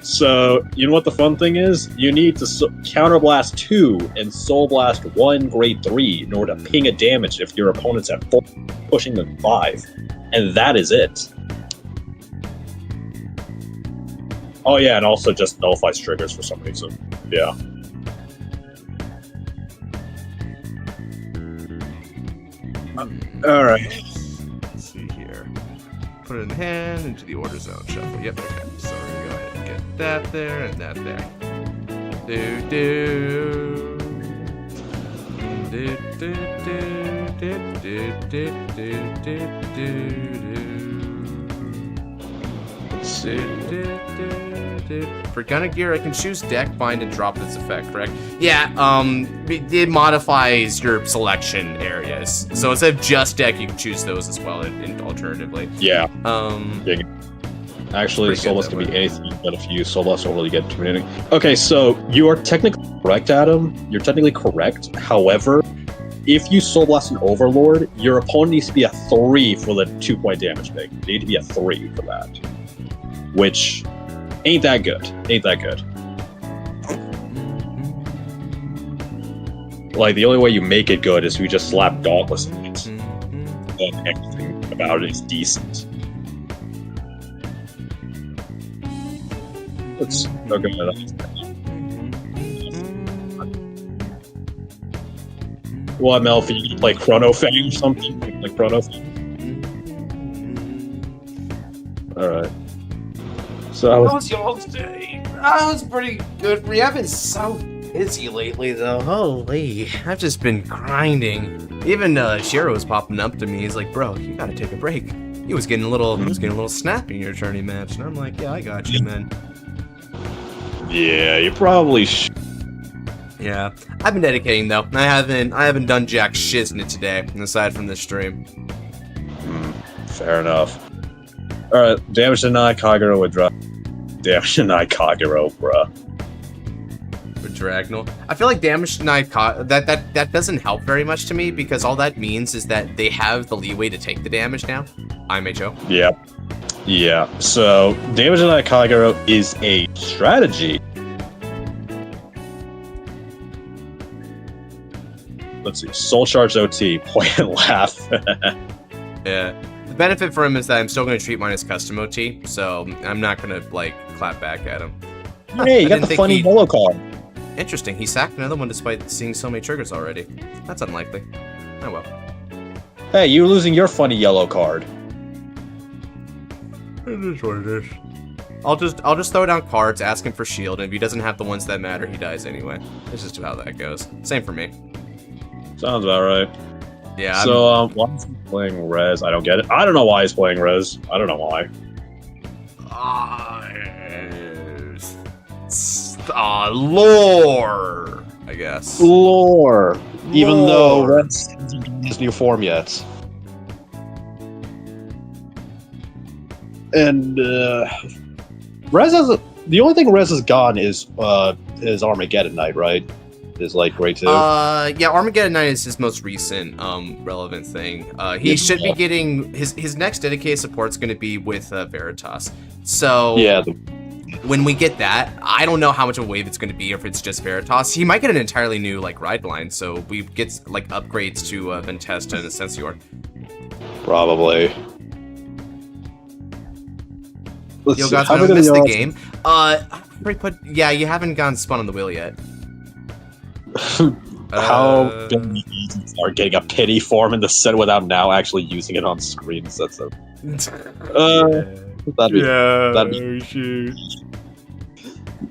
So, you know what the fun thing is? You need to Counterblast 2 and Soul Blast 1 Grade 3 in order to ping a damage if your opponent's at 4, pushing them 5. And that is it. Oh yeah, and also just nullifies triggers for some reason. Yeah. Alright. Let's see here. Put it in hand into the order zone shuffle. Yep, okay. So we're gonna go ahead and get that there and that there. For Gunna Gear, I can choose deck, bind, and drop this effect, correct? Yeah, it modifies your selection areas. So instead of just deck, you can choose those as well, alternatively. Yeah. Actually, Soul Blast can be anything, but if you use Soul Blast, don't really get too many. Okay, so you are technically correct, Adam. You're technically correct. However, if you Soul Blast an Overlord, your opponent needs to be a 3 for the 2-point damage pick. They need to be a 3 for that. Which ain't that good. Like, the only way you make it good is if you just slap Dauntless in it. And everything about it is decent. Let's go at that. What, Melfi? You play Chrono Fang or something? Like Chrono Fang? Alright. So how was y'all's day? That was pretty good. We have been so busy lately, though. Holy, I've just been grinding. Even Shiro was popping up to me. He's like, "Bro, you gotta take a break." He was getting a little snappy in your tourney match, and I'm like, "Yeah, I got you, man." Yeah, you probably should. Yeah, I've been dedicating though. I haven't done jack shiznit today, aside from this stream. Fair enough. Alright, damage denied Kagero with damage denied Kagero, bruh. With Dragneel. I feel like damage denied that doesn't help very much to me, because all that means is that they have the leeway to take the damage now. IMHO. Yep. Yeah, so damage denied Kagero is a strategy. Let's see, Soul Charge OT, point and laugh. Yeah. The benefit for him is that I'm still going to treat mine as custom OT, so I'm not going to, like, clap back at him. Hey, you got the funny yellow card. Interesting, he sacked another one despite seeing so many triggers already. That's unlikely. Oh well. Hey, you're losing your funny yellow card. It is what it is. I'll just throw down cards, ask him for shield, and if he doesn't have the ones that matter, he dies anyway. That's just how that goes. Same for me. Sounds about right. Yeah. So, why is he playing Rez? I don't get it. I don't know why he's playing Rez. I don't know why. Lore, I guess. Lore. Even though Rez hasn't gotten his new form yet. And Rez has the only thing Rez has gotten is Armageddon Knight, right? Is like grade 2. Yeah, Armageddon Knight is his most recent relevant thing. He should be getting his next dedicated support's going to be with Veritas. So yeah. When we get that, I don't know how much of a wave it's going to be, if it's just Veritas. He might get an entirely new like ride line, so we get like upgrades to Ventesta and Ascensior. Probably. Yo, guys, I missed the game. Yeah, you haven't gotten spun on the wheel yet. How easy are getting a pity form in the set without now actually using it on screen? That's so. That'd be shoot.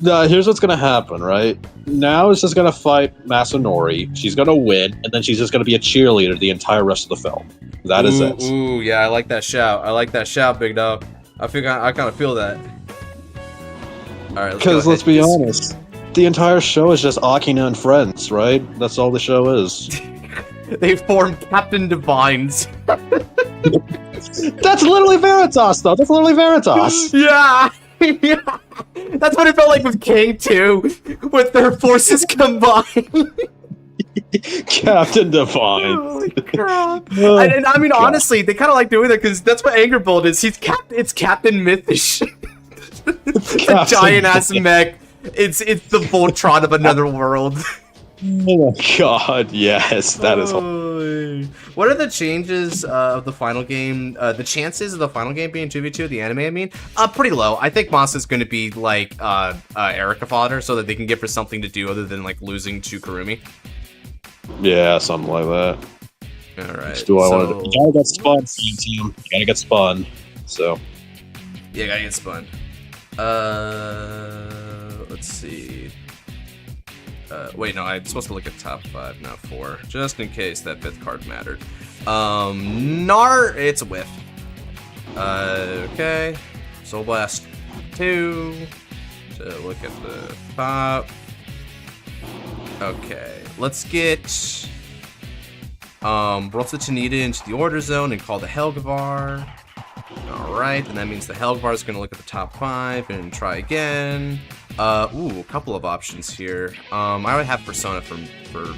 Here's what's gonna happen, right? Now is just gonna fight Masanori. She's gonna win, and then she's just gonna be a cheerleader the entire rest of the film. That is it. Ooh, yeah, I like that shout. I like that shout, big dog. I kind of feel that. All right, because let's be honest, the entire show is just Akina and friends, right? That's all the show is. They form Captain Divines. That's literally Veritas, though. That's literally Veritas. Yeah. Yeah. That's what it felt like with King 2, with their forces combined. Captain Divine. Holy crap. And I mean, honestly, they kind of like doing that because that's what Anger Bolt is. It's Captain Mythish. It's a giant-ass mech. It's the Voltron of another world. Oh god, yes, that is. What are the changes of the final game? The chances of the final game being 2v2, the anime, I mean? Pretty low. I think Masa's going to be like Erika fodder so that they can give her something to do other than like losing to Kurumi. Yeah, something like that. Alright. You gotta get spun, team. You gotta get spun. So. Yeah, gotta get spun. Let's see. Wait, no, I'm supposed to look at top 5, not 4, just in case that 5th card mattered. It's a whiff. Okay. Soul Blast 2. So look at the top. Okay, let's get Brosa Tanita into the order zone and call the Helgavar. Alright, and that means the Helgavar is going to look at the top 5 and try again. Ooh, a couple of options here. I would have Persona for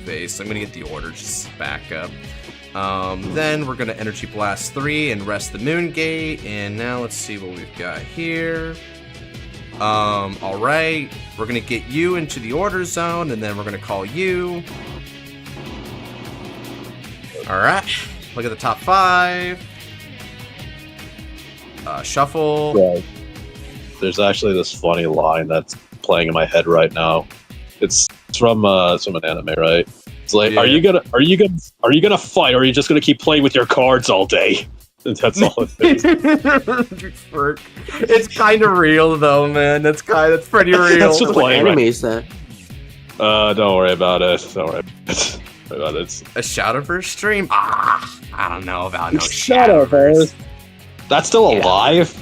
base, so I'm going to get the order just back up. Then we're going to Energy Blast 3 and rest the Moon Gate, and now let's see what we've got here. Alright, we're going to get you into the order zone, and then we're going to call you. Alright, look at the top 5. Shuffle. Yeah. There's actually this funny line that's playing in my head right now. It's from an anime, right? It's like, yeah. are you gonna fight, or are you just gonna keep playing with your cards all day? That's all it is. It's kind of real though, man. That's pretty real. That's just What anime is that? Don't worry about it. Don't worry about it. A Shadowverse stream? I don't know about no Shadowverse. That's still alive?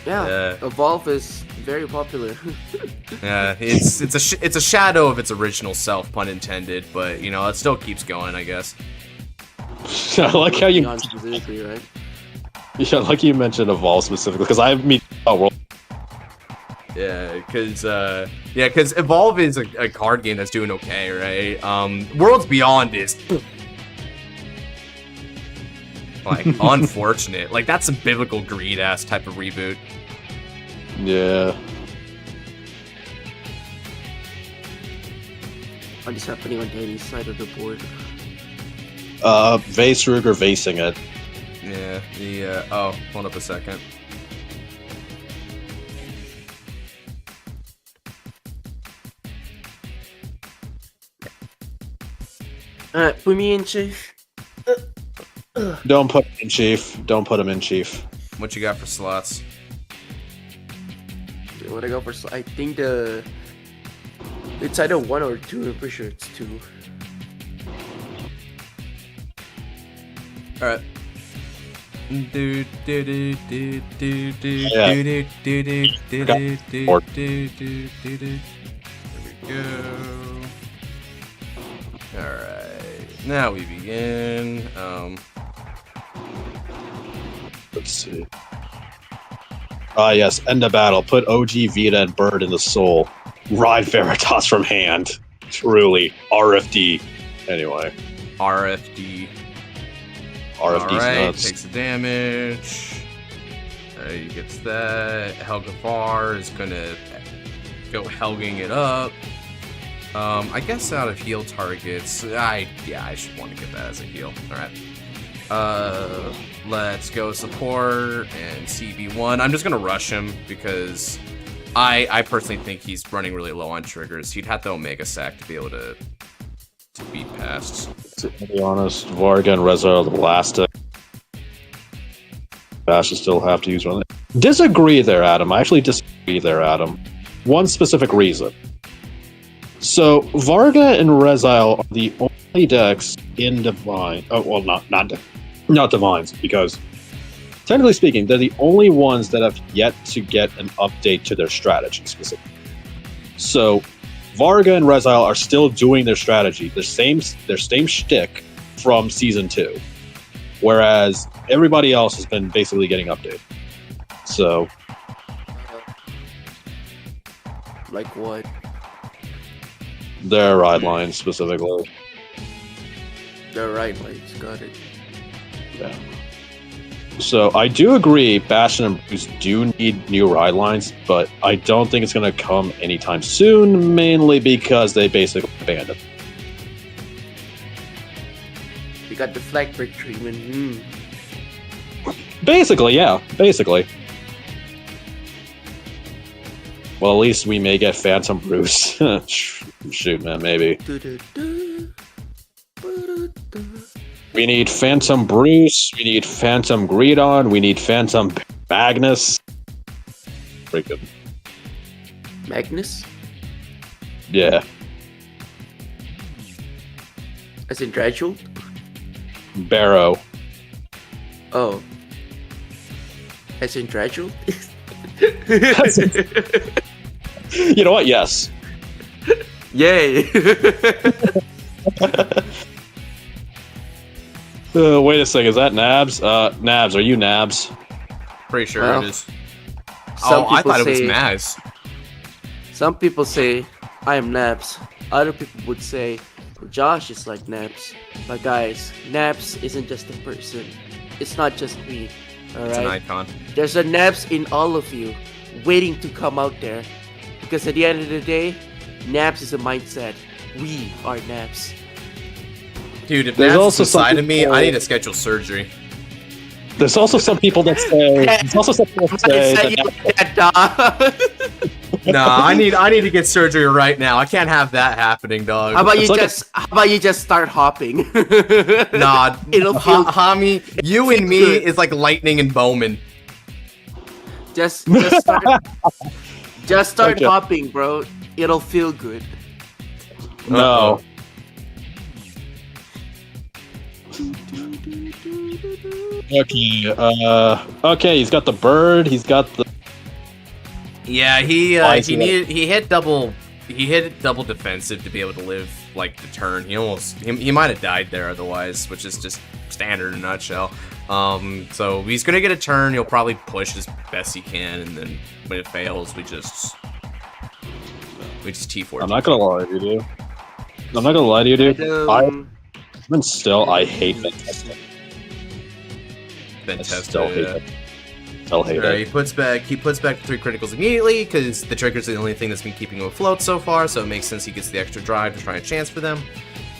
Yeah, Evolve is very popular. Yeah, it's a shadow of its original self, pun intended. But you know, it still keeps going, I guess. I like how you. Specifically, right? Yeah, like you mentioned Evolve specifically, because I mean, World. Yeah, because Evolve is a card game that's doing okay, right? Worlds Beyond is like unfortunate. Like that's a biblical greed ass type of reboot. Yeah. What is happening on Danny's side of the board? Vase Ruger vasing it. Yeah, oh, hold up a second. Alright, put me in, Chief. Don't put him in, Chief. Don't put him in, Chief. What you got for slots? What I go for? I think it's either 1 or 2. I'm pretty sure it's 2. All right. There we go. All right. Now we begin. Let's see. Yes, end of battle. Put OG, Vita, and Bird in the soul. Ride Veritas from hand. Truly. RFD. Anyway. RFD's Alright, nuts. takes the damage. He gets that. Helgafar is gonna go Helging it up. I guess out of heal targets, I should want to get that as a heal. Alright. Let's go support and CB1. I'm just gonna rush him because I personally think he's running really low on triggers. He'd have the Omega Sack to be able to beat past. To be honest, Varga and Reza are the last. Bash will still have to use one. Disagree there, Adam. I actually disagree there, Adam. One specific reason. So Varga and Rezile are the only decks in Divine. Oh well, not Divines, because technically speaking, they're the only ones that have yet to get an update to their strategy specifically. So Varga and Rezile are still doing their strategy, their same shtick from season 2, whereas everybody else has been basically getting updated. So, like what? Their ride lines specifically. Their ride lines, got it. Yeah. So I do agree, Bastion and Bruce do need new ride lines, but I don't think it's going to come anytime soon, mainly because they basically banned it. You got the Flagburg treatment. Basically, yeah. Basically. Well, at least we may get Phantom Bruce. Shoot, man, maybe. We need Phantom Bruce, we need Phantom Greedon, we need Phantom Magnus. Freaking. Magnus? Yeah. As in Dragul? Barrow. Oh. As in Dragul? You know what? Yes. Yay! Wait a second, is that Nabs? Nabs, are you Nabs? Pretty sure Well, it is. Oh, I thought it was say- Maz. Some people say I am Naps. Other people would say Josh is like Naps. But guys, Naps isn't just a person. It's not just me. It's an Alright? icon. There's a Naps in all of you waiting to come out there. Because at the end of the day, Naps is a mindset. We are Naps. Dude, if There's Maz also is inside some of me, people- I need to schedule surgery. There's also some people that say. There's also some people that say I said you like that, dog. Nah, I need to get surgery right now. I can't have that happening, dog. How about It's you like how about you just start hopping? Nah, It'll feel Hami, you and me is like lightning and Bowman. just start Okay. hopping, bro. It'll feel good. no. Okay. Okay. He's got the bird. He's got the. Yeah, Why is he he hit double defensive to be able to live like the turn. He might have died there otherwise, which is just standard in a nutshell. So he's gonna get a turn. He'll probably push as best he can, and then when it fails, we just T4. I'm not gonna lie to you, dude. I'm not gonna lie to you, dude. Even still, I hate Fantastic. Then I test still hate it. it. Still hate Alright, it. he puts back 3 criticals immediately because the trigger's the only thing that's been keeping him afloat so far, so it makes sense he gets the extra drive to try and chance for them.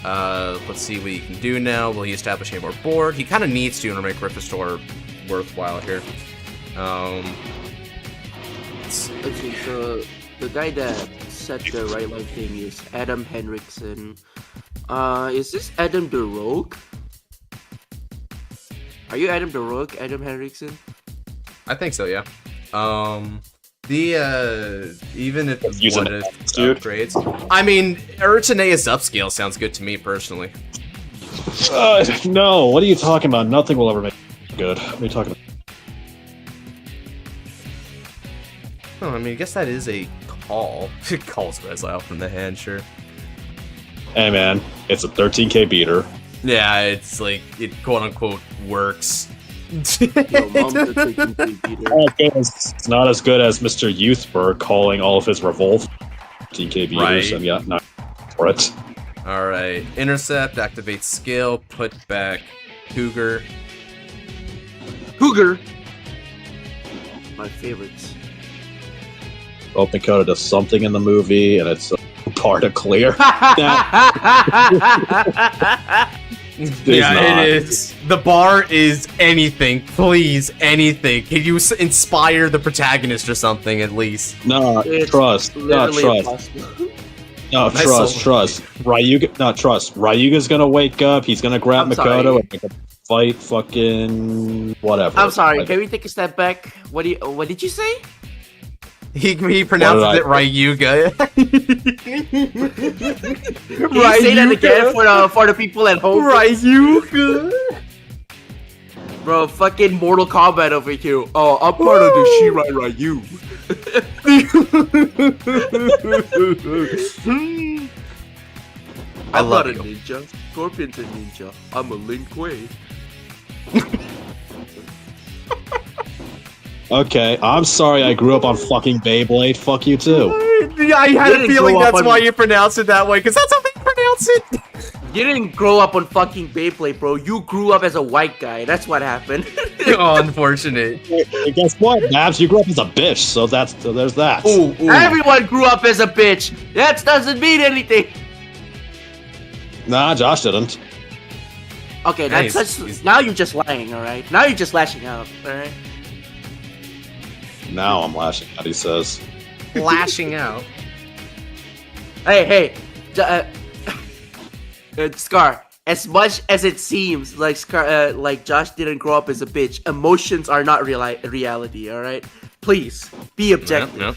Let's see what he can do now. Will he establish any more board? He kind of needs to in order to make Rift Restore worthwhile here. Let's see, so the guy that set the right line thing is Adam Henriksen. Is this Adam the Rogue? Are you Adam the Rogue, Adam Henriksen? I think so, yeah. Even if Using what if dude. upgrades. I mean, Urtanea's upscale sounds good to me personally. No, what are you talking about? Nothing will ever make it good. What are you talking about? Oh, I mean, I guess that is a call. It calls Resile from the hand, sure. Hey man, it's a 13k beater. Yeah, it's like, it quote-unquote works. Yo, mom's a 13K beater. It's not as good as Mr. Youthberg calling all of his revolt 13k beaters, Right. and yeah, not for it. Alright, intercept, activate skill, put back Cougar. Cougar! My favorites. Open Coda does something in the movie, and it's hard to clear. Yeah, it is. The bar is anything. Please, anything. Can you inspire the protagonist or something at least? No, It's trust. No, literally trust. impossible. No, Nice trust. Trust. Ryuga, no, trust. Ryuga's gonna wake up. He's gonna grab I'm sorry. Makoto and make a fight fucking whatever. I'm sorry, Like, can we take a step back? What did you say? He pronounces it Ryuga. Can you say that again for the people at home? Ryuga. Bro, fucking Mortal Kombat over here. Oh, I'm part of the Shirai Ryu. I I'm love not a you. ninja. Scorpion's a ninja. I'm a Lin Kuei. Okay, I'm sorry I grew up on fucking Beyblade. Fuck you too. Yeah, I had a didn't feeling grow up that's on- why you pronounce it that way, because that's how they pronounce it. You didn't grow up on fucking Beyblade, bro. You grew up as a white guy. That's what happened. Oh, unfortunate. Hey, guess what, Babs? You grew up as a bitch, so there's that. Ooh, ooh. Everyone grew up as a bitch. That doesn't mean anything. Nah, Josh didn't. Okay, that's Nice. such. Now you're just lying, all right? Now you're just lashing out, all right? Now I'm lashing out, he says. Lashing out. Hey, Scar. As much as it seems like like Josh didn't grow up as a bitch, emotions are not reality. All right, please be objective. No.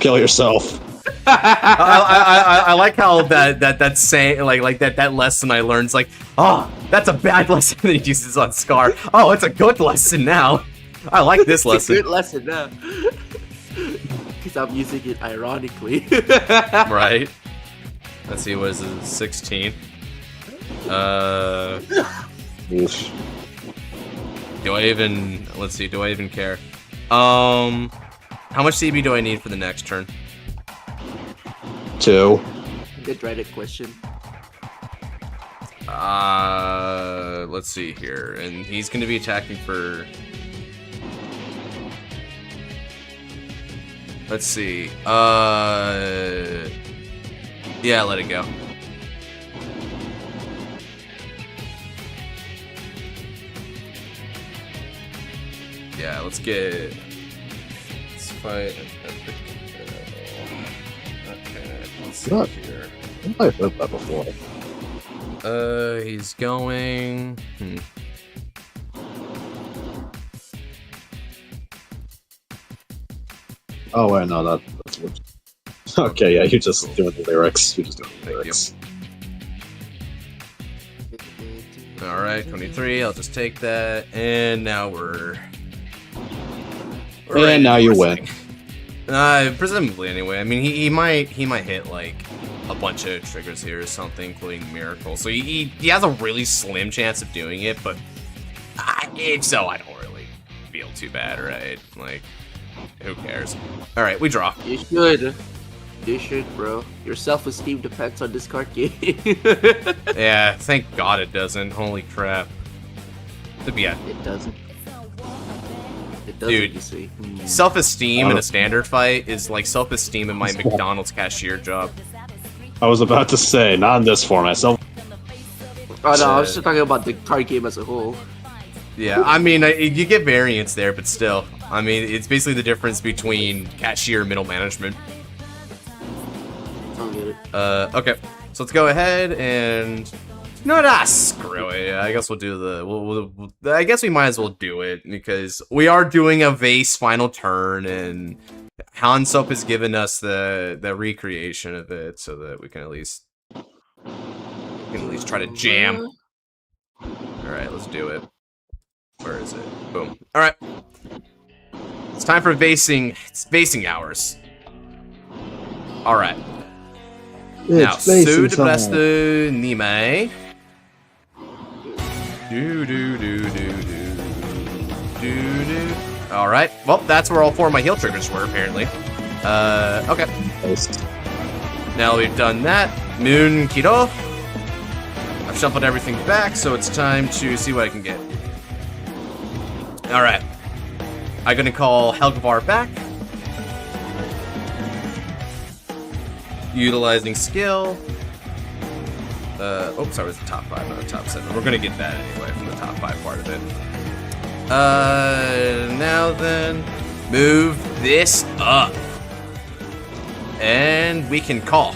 Kill yourself. I like how that saying like that lesson I learned is like, oh, that's a bad lesson that he uses on Scar. Oh, it's a good lesson now. I like this It's a lesson. good lesson now. Because I'm using it ironically. Right. Let's see, what is it? 16. Oof. Do I even care? How much CB do I need for the next turn? 2. Good Reddit question. Let's see here. And he's gonna be attacking for... Let's see. Yeah, let it go. Yeah, let's fight an epic battle. Okay, let's see What? here. I've heard that before. He's going... Oh wait, no, that's what. Okay, yeah, you're just doing the lyrics. You're just doing the Thank you. lyrics. Alright, 23, I'll just take that, and now we're... And now you win. Presumably, anyway. I mean, he might hit, like, a bunch of triggers here or something, including Miracle. So he has a really slim chance of doing it, but if so, I don't really feel too bad, right? Like, who cares? Alright, we draw. You should. You should, bro. Your self-esteem depends on this card game. Yeah, thank God it doesn't. Holy crap. But yeah, It doesn't. It doesn't, Dude. you see. self-esteem in a standard fight is like self-esteem in my McDonald's cashier job. I was about to say, not in this format. So Oh no, I was just talking about the card game as a whole. Yeah, I mean, you get variance there, but still. I mean, it's basically the difference between cashier and middle management. I don't get it. Okay, so let's go ahead and No, nah, screw it. I guess we'll do the. I guess we might as well do it because we are doing a vase final turn, and Hansop has given us the recreation of it, so that we can at least try to jam. All right, let's do it. Where is it? Boom. All right, it's time for vasing. It's vasing hours. All right. Now, Sud Blaster Nime. All right. Well, that's where all 4 of my heal triggers were, apparently. Okay. Now we've done that. Moon Kido. I've shuffled everything back, so it's time to see what I can get. All right. I'm gonna call Helgvar back. Utilizing skill. Oops, sorry, it was the top 5, not the top 7. We're gonna get that anyway from the top 5 part of it. Now then, move this up. And we can call.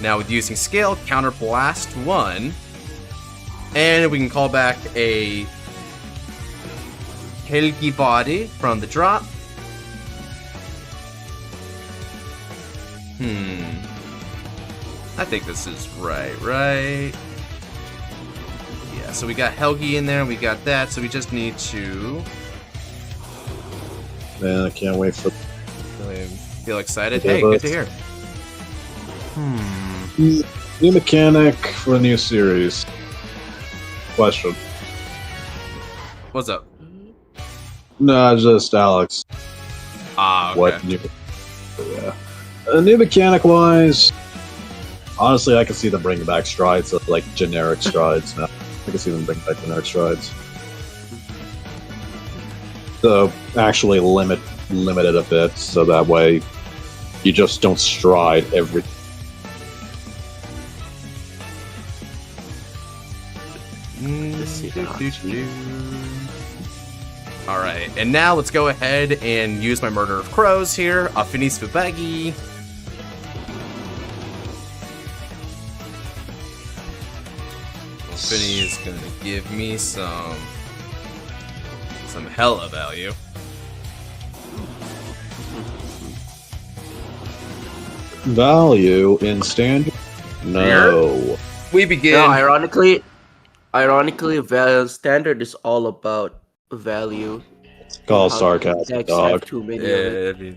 Now with using skill, counter blast 1. And we can call back a Helgi body from the drop. I think this is right? Yeah, so we got Helgi in there, we got that, so we just need to... Man, I can't wait for... Feel excited? Hey, good to hear. New mechanic for a new series. Question. What's up? No, just Alex. Okay. What new... Yeah. New mechanic-wise... Honestly, I can see them bringing back strides, like generic strides now. I can see them bringing back generic strides. So, actually limit it a bit, so that way you just don't stride every... Alright, and now let's go ahead and use my Murder of Crows here. Afinis Fubagi. Finny is gonna give me some hella value. Value in standard? No. We begin. No, ironically, standard is all about value. It's called sarcasm, dog. Too many of it.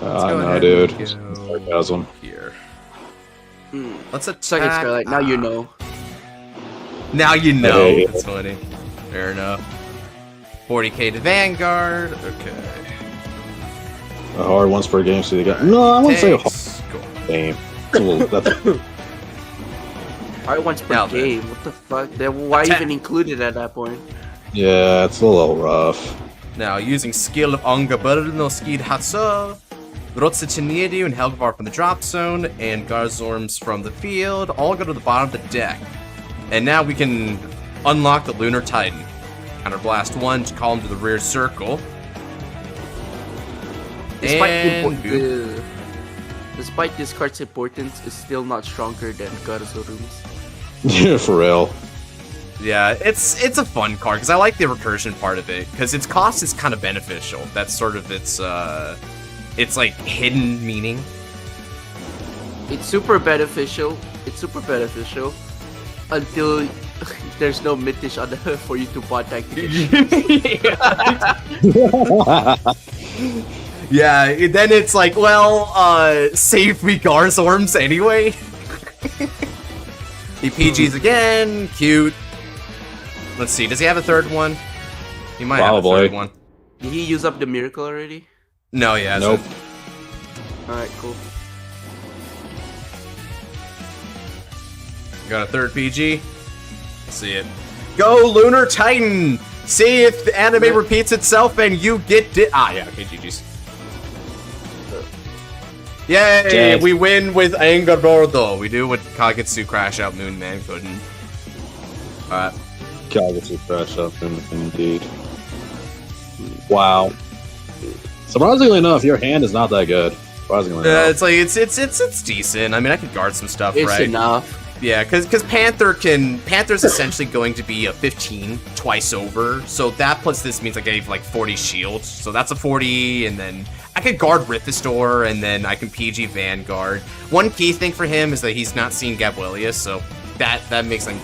I know, dude. Sarcasm. Here. Let's attack. Second Scarlet, now you know. Now you know. Hey. That's funny. Fair enough. 40k to Vanguard. Okay. A hard once per game, so you got... No, I wouldn't say a hard Cool. game. It's a little... That's... Alright, once per game. What the fuck? Then why even include it at that point? Yeah, it's a little rough. Now, using skill of Angabur no Skid Hatso, Rotsichiniedu and Helgvar from the drop zone, and Garzorms from the field, all go to the bottom of the deck. And now we can unlock the Lunar Titan. Counterblast 1 to call him to the rear circle. Despite this card's importance, it's still not stronger than Garzorms. Yeah, for real. Yeah, it's a fun card, because I like the recursion part of it, because its cost is kind of beneficial. That's sort of its like hidden meaning. It's super beneficial. Until there's no Mitish on the for you to bot activation. Yeah, then it's like, well, save me Garzorms anyway. He PGs again, cute. Let's see, does he have a third one? He might have a third one. Did he use up the miracle already? No, he hasn't. Nope. Alright, cool. Got a third PG? Let's see it. Go Lunar Titan! See if the anime repeats itself and you get it. Ah, yeah, okay, GG's. Yay! Dead. We win with Angabur. We do what Kagetsu Crash Out Moon Man couldn't. Alright. Kagetsu Crash Out indeed. Wow. Surprisingly enough, your hand is not that good. Surprisingly It's like it's decent. I mean, I could guard some stuff, It's right? enough. Yeah, because Panther's essentially going to be a 15 twice over. So that plus this means I gave like 40 shields. So that's a 40, and then I could guard Rithostor, and then I can PG Vanguard. One key thing for him is that he's not seeing Gabuelius, so that makes him.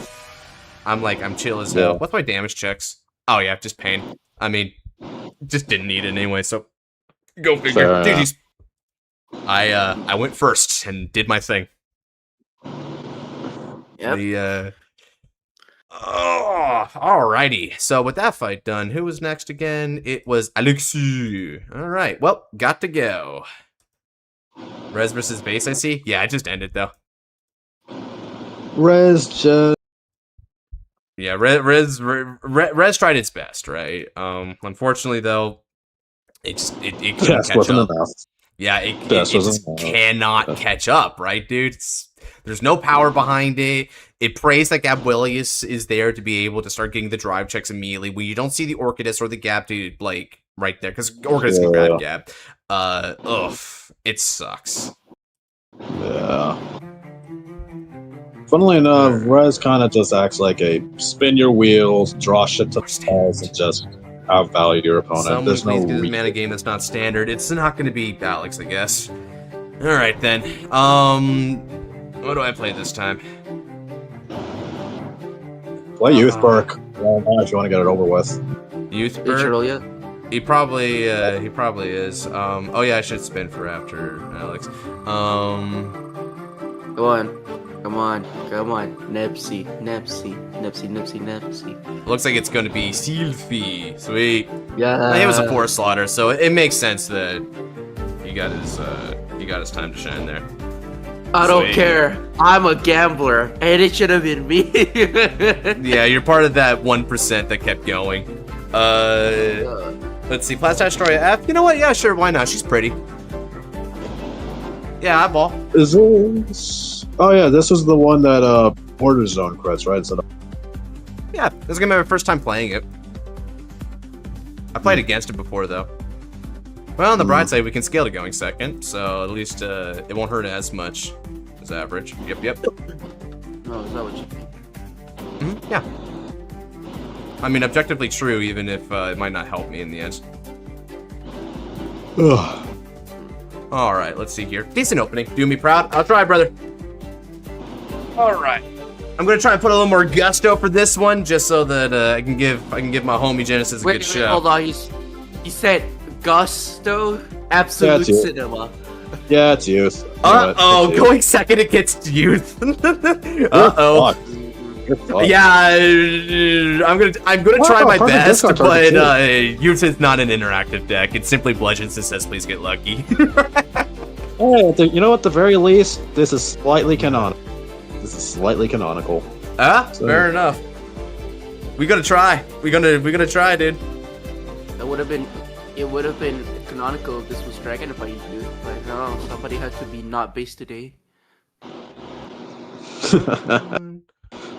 I'm chill as hell. Yeah. What's my damage checks? Oh yeah, just pain. I mean, just didn't need it anyway. So go figure. Fair enough. GG's. I went first and did my thing. Yep. Alrighty. So with that fight done, who was next again? It was Alexi. Alright, well, got to go. Rez versus base, I see? Yeah, it just ended though. Rez just... Yeah, Rez tried its best, right? Unfortunately though, it couldn't Yes, catch wasn't up. enough. Yeah, it Best just wasn't enough. cannot catch up, right, dude? There's no power behind it. It prays that Gabuelius is there to be able to start getting the drive checks immediately when you don't see the Orchidus or the Gap dude, like, right there, because Orchidus can grab Gap. It sucks. Yeah. Funnily enough, Rez kind of just acts like a spin your wheels, draw shit to the balls, and just outvalue your opponent. Someone There's no please get this reason. mana game that's not standard. It's not going to be Alex, I guess. Alright then. What do I play this time? Play Youth Perk. Well, now if you want to get it over with. Youth Did you Bird? roll yet? He probably is. Oh yeah, I should spin for after Alex. Come on. Nepsy. Looks like it's gonna be Sylphie. Sweet. Yeah. It was a 4 slaughter, so it makes sense that he got his time to shine there. I don't Sweet. care. I'm a gambler, and it should have been me. Yeah, you're part of that 1% that kept going. Let's see, Plastic Astoria F. You know what? Yeah, sure, why not? She's pretty. Yeah, eyeball. Is this... Oh yeah, this was the one that Border Zone crits, right? So Yeah, this is gonna be my first time playing it. I played against it before, though. Well, on the bright side, we can scale to going second, so at least it won't hurt as much as average. Yep. No, is that what you mean? Yeah. I mean, objectively true, even if it might not help me in the end. Ugh. Alright, let's see here. Decent opening. Do me proud. I'll try, brother. Alright. I'm gonna try and put a little more gusto for this one, just so that I can give my homie Genesis a good show. Hold on. He said gusto, absolute That's it. cinema. Yeah, it's Youth. Uh-oh, It's going second against Youth. Youth. Uh-oh. Fuck. You're fucked. Yeah, I'm gonna try my Perfect best, discard but target, Youth is not an interactive deck. It simply bludgeons and says, please get lucky. Hey, you know, at the very least, this is slightly canonical. So- Fair enough. We gonna try. We gonna try, dude. It would have been canonical if this was Dragon Fight, dude. But no, somebody had to be not based today.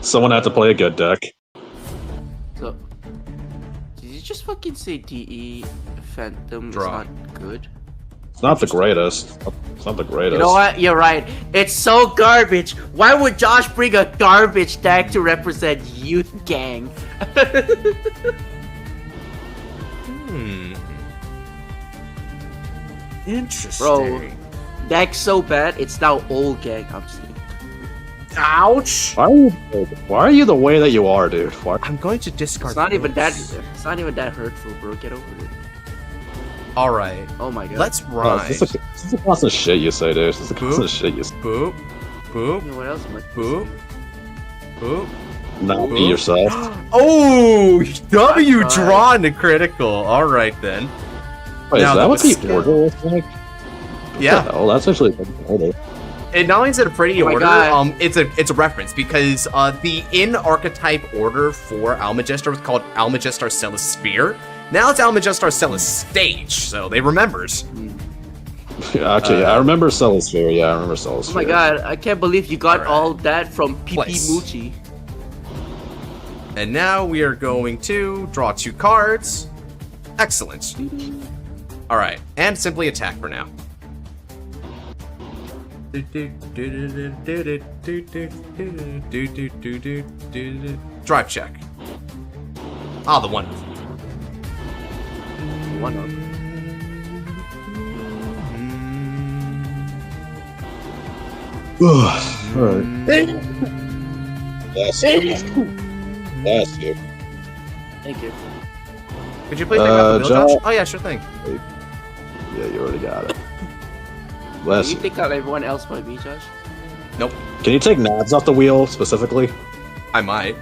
Someone had to play a good deck. So, did you just fucking say DE Phantom Draw. is not good? It's not the greatest. It's not the greatest. You know what? You're right. It's so garbage. Why would Josh bring a garbage deck to represent Youth Gang? Interesting. Bro, deck's so bad, it's now old gang. I'm just kidding. Ouch. Why are you the way that you are, dude? Why? I'm going to discard. It's not even that. this. It's not even that hurtful, bro. Get over it. All right. Oh my god. Let's Oh, ride. this is a constant shit you say, dude. This is a constant shit you say. Boop. Boop. You know what else am I? Boop. Boop. Not Boop. be yourself. Oh, W Nice. draw into critical. All right then. Wait, Now is that the what the skill. order was like? Yeah. Oh, that's actually a good order. And not only is it a pretty Oh my order, God. it's a reference because the in archetype order for Almagestar was called Almagestar Celis Sphere. Now it's Almagestar Celis Stage, so they remembers. Yeah, actually, yeah, I remember Celosphere. Yeah, I remember Celosphere. Oh my god, I can't believe you got Alright. all that from PP Place. Muchi. And now we are going to draw 2 cards. Excellent. All right, and simply attack for now. Drive check. Ah, the one. One of. Alright. Bless you. Thank you. Could you please take out the wheel, Josh? Josh? Oh yeah, sure thing. Yeah, you already got it. Can Bless you you. take out everyone else but me, Josh? Nope. Can you take Nabs off the wheel specifically? I might.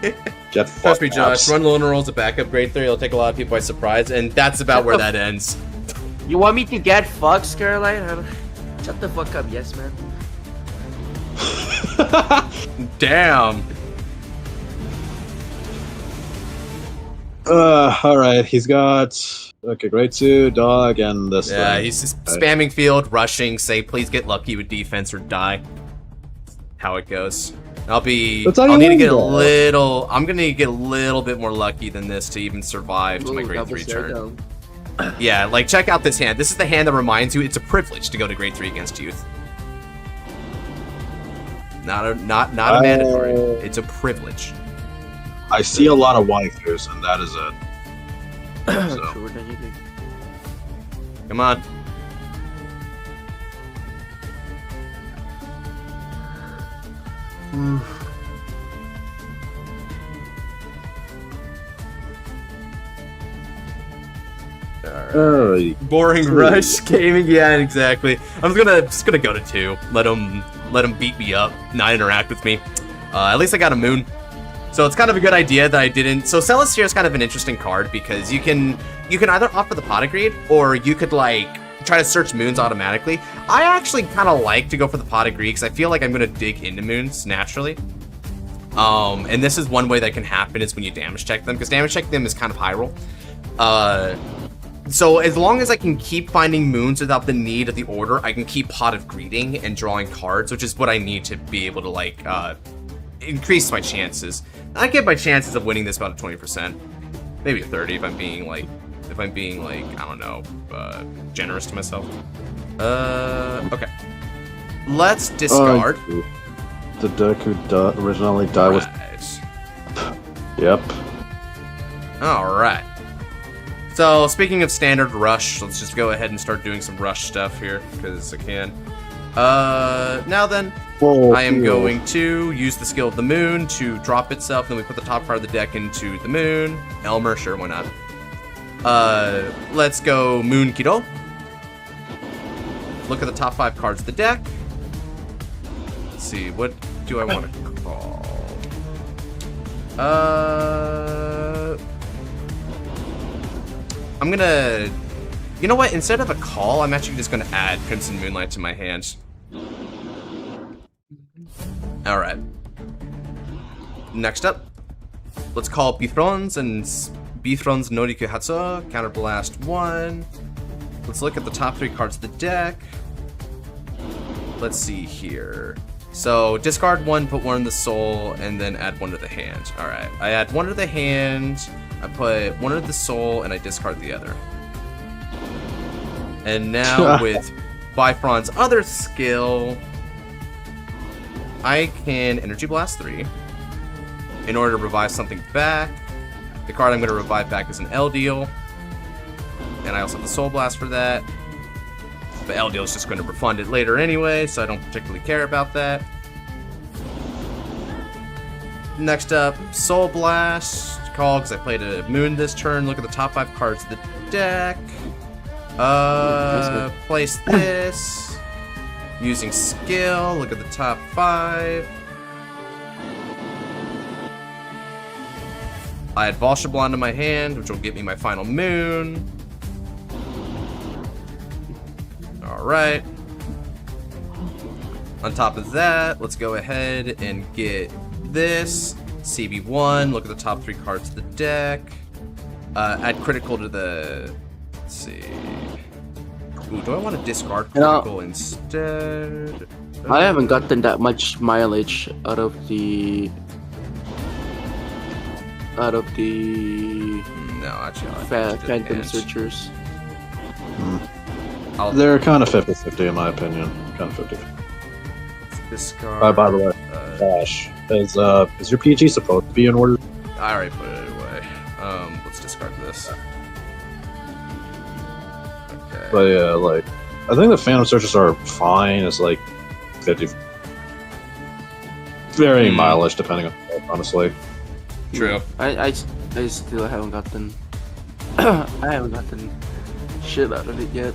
Get Trust me, fucked, Josh. Nabs. Run the Lunar Rolls at backup grade 3. It'll take a lot of people by surprise, and that's about where that ends. You want me to get fucked, Caroline? Shut the fuck up, yes, man. Damn. Alright, he's got grade 2, dog, and this Yeah, thing. he's just spamming field, rushing, say please get lucky with defense or die. How it goes. I'll need to get a little bit more lucky than this to even survive to my grade 3 turn. Yeah, like check out this hand. This is the hand that reminds you it's a privilege to go to grade 3 against youth. Not a mandatory. It's a privilege. I see a lot of waifus, and that is it. So. Sure, then you do. Come on. Boring rush gaming, yeah, exactly. I'm just gonna go to 2. Let him beat me up, not interact with me. At least I got a moon. So it's kind of a good idea that I didn't. So Celestia is kind of an interesting card because you can either opt for the pot grade or you could like try to search moons automatically. I actually kind of like to go for the pot grade because I feel like I'm gonna dig into moons naturally. And this is one way that can happen is when you damage check them, because damage check them is kind of high roll. So as long as I can keep finding moons without the need of the order, I can keep Pot of Greeting and drawing cards, which is what I need to be able to like increase my chances. I get my chances of winning this about a 20%, maybe a 30 if I'm being like I don't know, generous to myself. Okay. Let's discard. The deck who originally died was. Yep. All right. So speaking of standard rush, let's just go ahead and start doing some rush stuff here because I can. Now then, I am going to use the skill of the moon to drop itself. Then we put the top card of the deck into the moon. Elmer, sure, why not? Let's go Moon Kido. Look at the top 5 cards of the deck. Let's see, what do I want to call? I'm gonna... You know what? Instead of a call, I'm actually just gonna add Crimson Moonlight to my hand. Alright. Next up, let's call Bithron's and Bithron's Noriku Hatsu. Counterblast 1. Let's look at the top 3 cards of the deck. Let's see here. So, discard 1, put 1 in the soul, and then add 1 to the hand. Alright, I add 1 to the hand, I put 1 to the soul, and I discard the other. And now with Bifron's other skill, I can Energy Blast 3 in order to revive something back. The card I'm going to revive back is an Eldeal. And I also have the Soul Blast for that. But Eldeal is just going to refund it later anyway, so I don't particularly care about that. Next up, Soul Blast. Call because I played a Moon this turn. Look at the top 5 cards of the deck. Place this. Using skill. Look at the top 5. I add Valshablan to my hand, which will get me my final moon. Alright. On top of that, let's go ahead and get this. CB1, look at the top 3 cards of the deck. Add critical to the... Let's see... Ooh, do I want to discard critical instead? I haven't gotten that much mileage out of the... No, actually, Phantom Searchers. They're kind of 50-50 in my opinion. Kind of 50. Discard. By the way, Josh, is your PG supposed to be in order? I already put it away. Let's discard this. Okay. But yeah, like, I think the Phantom Searchers are fine. It's like 50. Very mileage, depending on honestly. True. I still haven't gotten I haven't gotten shit out of it yet.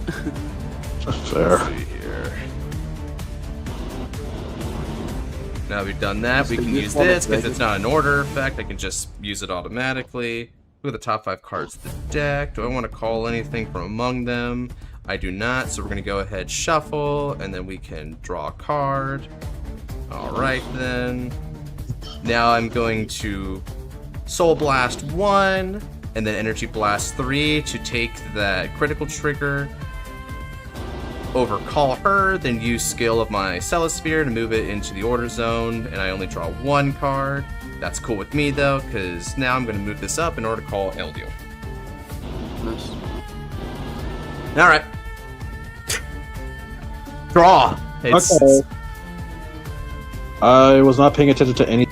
Fair. Let's see here. Now we've done that, we can use this because it's not an order effect. I can just use it automatically. Who are the top 5 cards of the deck? Do I want to call anything from among them? I do not, so we're going to go ahead, shuffle, and then we can draw a card. Alright then. Now I'm going to Soul Blast 1, and then Energy Blast 3 to take that critical trigger. Overcall her, then use skill of my Celesphere to move it into the order zone, and I only draw 1 card. That's cool with me though, because now I'm going to move this up in order to call Eldio. Nice. Alright. Draw! Okay. I was not paying attention to any.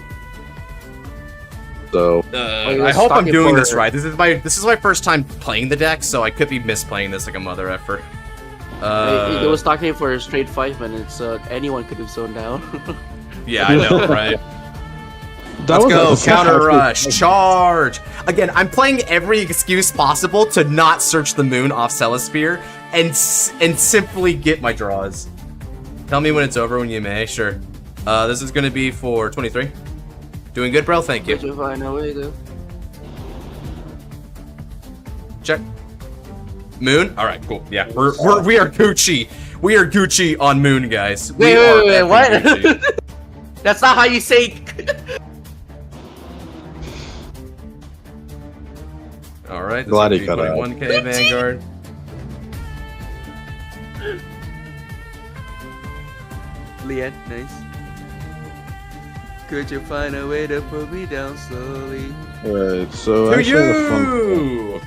So I hope I'm doing this right. This is my first time playing the deck, so I could be misplaying this like a mother effer. It was talking for a straight 5 minutes, so anyone could have zoned out. Yeah, I know, right? Let's go, counter rush, charge! Again, I'm playing every excuse possible to not search the moon off Celesphere and simply get my draws. Tell me when it's over when you may, sure. This is gonna be for 23. Doing good, bro, thank you. Check. Moon? Alright, cool. Yeah, we are Gucci. We are Gucci on Moon, guys. Wait, what? That's not how you say. Alright, Glad this he is cut out. 21k Vanguard. Liael, nice. Could you find a way to put me down slowly? Right, so To actually you!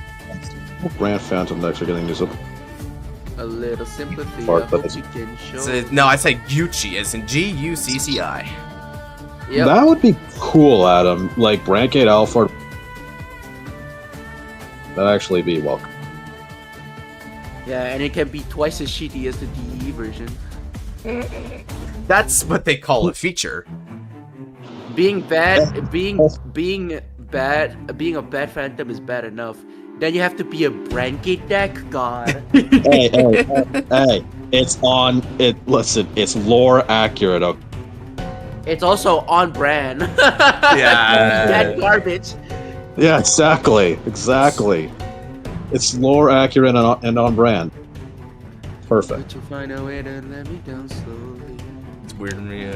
the Grand Phantom decks are getting these up. A little sympathy, Fart, I hope but- you can show. No, I say Gucci, as in G-U-C-C-I. Yep. That would be cool, Adam. Like Brancade Alpha. That'd actually be welcome. Yeah, and it can be twice as shitty as the DE version. That's what they call a feature. Being bad, being a bad Phantom is bad enough. Then you have to be a Brancade deck? God. hey, it's on it. Listen, it's lore accurate. Okay? It's also on brand. Yeah. That garbage. Yeah, exactly. It's lore accurate and on brand. Perfect. Could you find a way to let me down slowly? It's weird to me.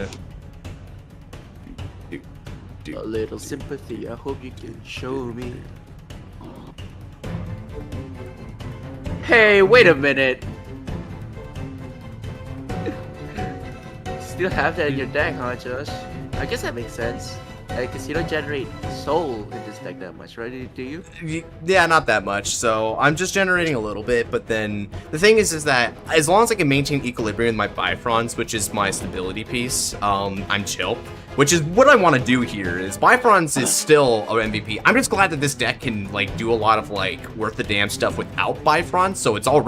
A little sympathy, I hope you can show me. Hey, wait a minute. Still have that in your deck, huh, Josh? I guess that makes sense. Because you don't generate soul in this deck that much, right? Do you? Yeah, not that much. So I'm just generating a little bit, but then the thing is that as long as I can maintain equilibrium with my Bifrons, which is my stability piece, I'm chill. Which is what I want to do here. Is Bifrons is still an MVP. I'm just glad that this deck can like do a lot of like worth the damn stuff without Bifrons. So it's off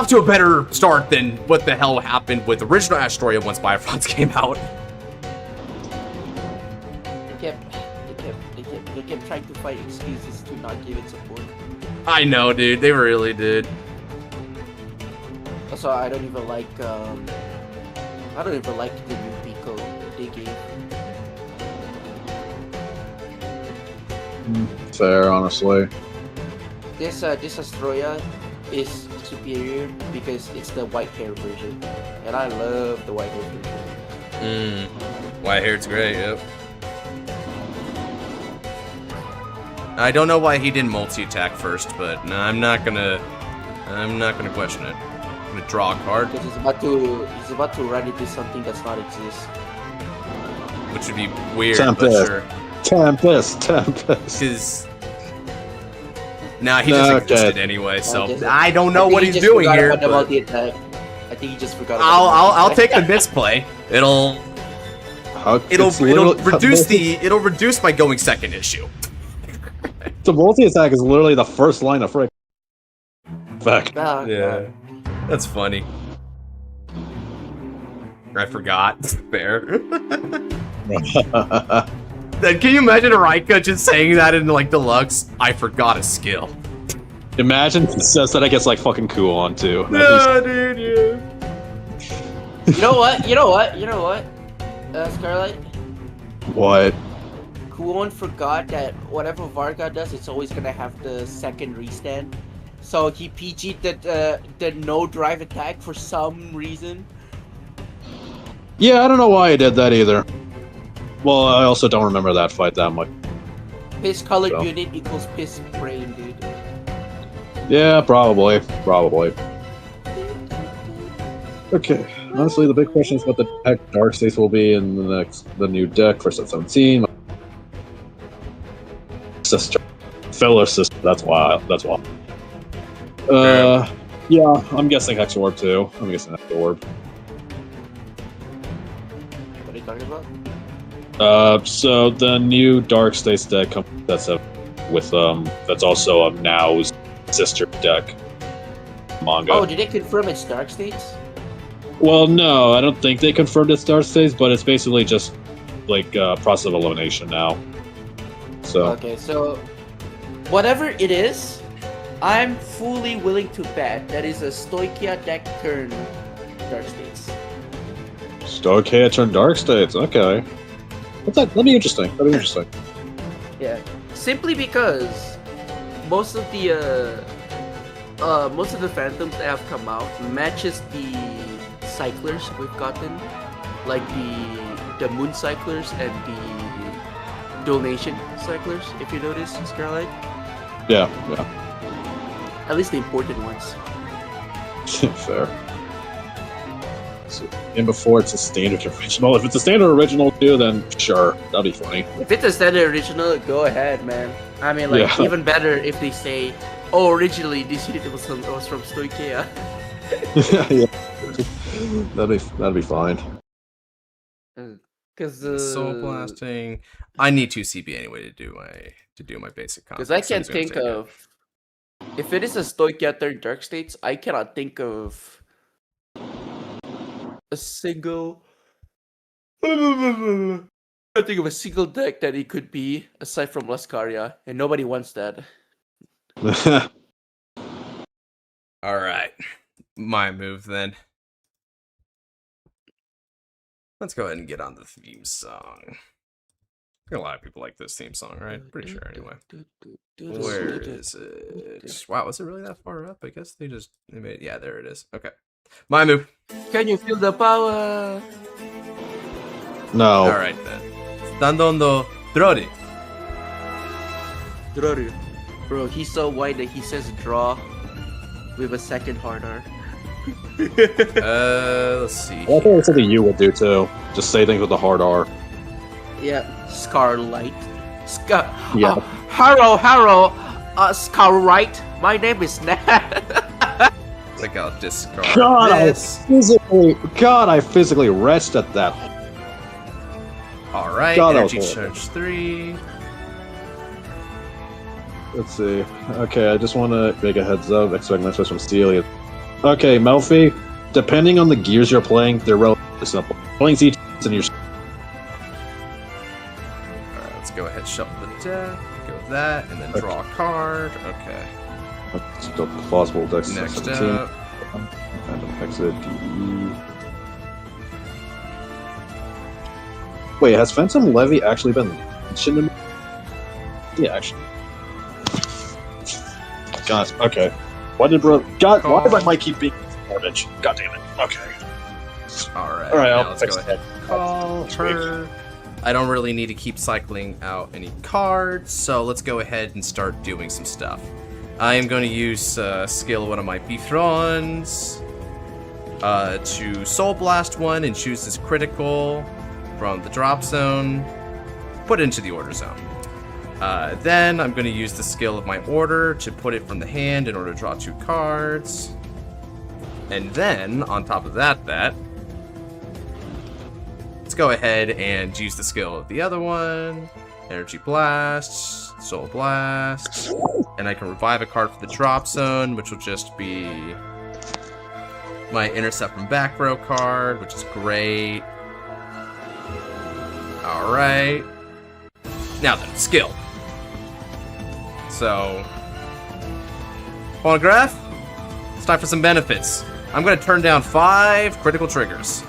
to a better start than what the hell happened with original Astoria once Bifrons came out. They kept trying to find excuses to not give it support. I know, dude. They really did. Also, I don't even like the new Pico they gave. Fair, honestly. This Astoria is superior because it's the white hair version, and I love the white hair version. White hair, it's great. Yep. I don't know why he didn't multi-attack first, but no, I'm not gonna question it. I'm gonna draw a card, Because he's about to run into something does not exist. which would be weird, Tempest. but sure. Tempest. Because Nah, he just Okay. existed anyway, so just- I don't know I think what he he's just doing forgot here. about But the attack. I think he just forgot. I'll take the misplay. It'll reduce my going second issue. The multi-attack is literally the first line of frick. Fuck. Yeah, that's funny. I forgot. Fair. Then can you imagine Raika just saying that in like deluxe? I forgot a skill. Imagine he says that, I gets like fucking cool on too. Yeah, dude. Yeah. You know what? Scarlet, What? Kuon forgot that whatever Varga does, it's always gonna have the second restand. So he PG'd the no drive attack for some reason. Yeah, I don't know why I did that either. Well, I also don't remember that fight that much. Piss colored So. unit equals piss brain, dude. Yeah, probably. Okay. Honestly, the big question is what the heck Dark States will be in the new deck for set 17. Sister. Filler sister. That's wild. Yeah, I'm guessing Hex Orb too. What are you talking about? So the new Dark States deck that's that's also a Now's sister deck manga. Oh, did they confirm it's Dark States? Well, no, I don't think they confirmed it's Dark States, but it's basically just like process of elimination now. So Okay, so whatever it is, I'm fully willing to bet that is a Stoichia deck turn Dark States. Stoichia turn Dark States. Okay, that'd be interesting. Yeah, simply because most of the phantoms that have come out matches the cyclers we've gotten, like the moon cyclers and the donation cyclers. If you notice, Scarlet, Yeah. at least the important ones. Fair. So, and before it's a standard original. If it's a standard original too, then sure, that'd be funny. If it's a standard original, go ahead, man. I mean, like, Yeah. even better if they say, oh, originally this unit was from Stoichia. Yeah. That'd be fine. Because Soul blasting. I need 2 CB anyway to do my basic comp. Because I can't think of, if it is a Stoichia third Dark States, I cannot think of a single. I can't think of a single deck that it could be aside from Lascaria, and nobody wants that. All right, my move then. Let's go ahead and get on the theme song. I think a lot of people like this theme song, right? Pretty sure, anyway. Where is it? Wow, was it really that far up? I guess they made. Yeah, there it is. Okay, my move. Can you feel the power? No. All right then. Standondo Drori. Droru. Bro, he's so white that he says draw with a second hard R. Let's see. I thought it's something you would do too. Just say things with a hard R. Yeah, Scarlight. Yeah. Harrow, Scarlight. My name is Nat. I think I'll discard God, this. I physically wretched at that. All right, God, that was energy horrible. charge 3. Let's see. Okay, I just want to make a heads up. Expect messages from Celia. Okay, Melfi. Depending on the gears you're playing, they're relatively simple. Playing each and your. All right, let's go ahead, shuffle the deck, go with that, and then draw a card. Okay. Still plausible decks. Next 17. up, Random exit. DE. Wait, has Phantom Levy actually been mentioned in? Yeah, actually. God. Okay. Why did bro? God. Why did my mic keep being garbage? God damn it. Okay. all right. All right. now I'll let's fix go ahead. that. Call her. I don't really need to keep cycling out any cards, so let's go ahead and start doing some stuff. I am going to use skill one of my Bthrons to Soul Blast one and choose this critical from the drop zone. Put it into the order zone. Then I'm going to use the skill of my order to put it from the hand in order to draw 2 cards. And then, on top of that, let's go ahead and use the skill of the other one. Energy Blast, Soul Blast, and I can revive a card for the drop zone, which will just be my Intercept from Back Row card, which is great. Alright. Now then, skill. So, phonograph, it's time for some benefits. I'm going to turn down 5 critical triggers.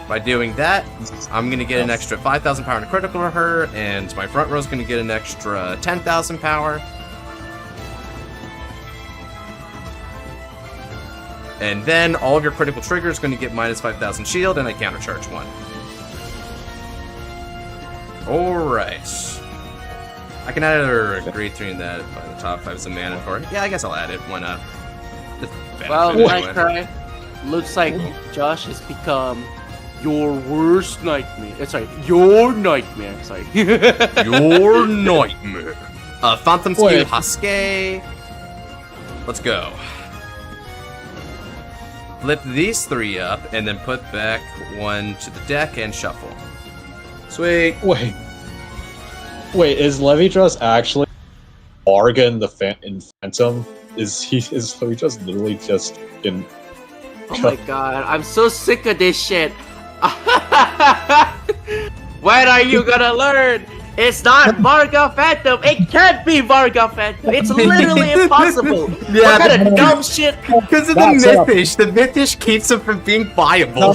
By doing that, I'm going to get an extra 5,000 power in critical for her, and my front row is going to get an extra 10,000 power. And then all of your critical triggers are going to get minus 5,000 shield, and I countercharge 1. Alright. I can either agree to that by the top 5 some mana for it. Yeah, I guess I'll add it. Why not? Well, Nightcry, looks like Josh has become your worst nightmare. Sorry, your nightmare. Sorry. Your nightmare. Phantom Skew Husky. Let's go. Flip these 3 up, and then put back 1 to the deck and shuffle. Sweet. Wait, is Levi-Dress actually Bargain in Phantom? Is Levi-Dress literally just in... Oh my god, I'm so sick of this shit. When are you gonna learn? It's not Varga Phantom. It can't be Varga Phantom. It's literally impossible. Yeah, what kind of dumb shit? Because of the Mythish. The Mythish keeps him from being viable. No,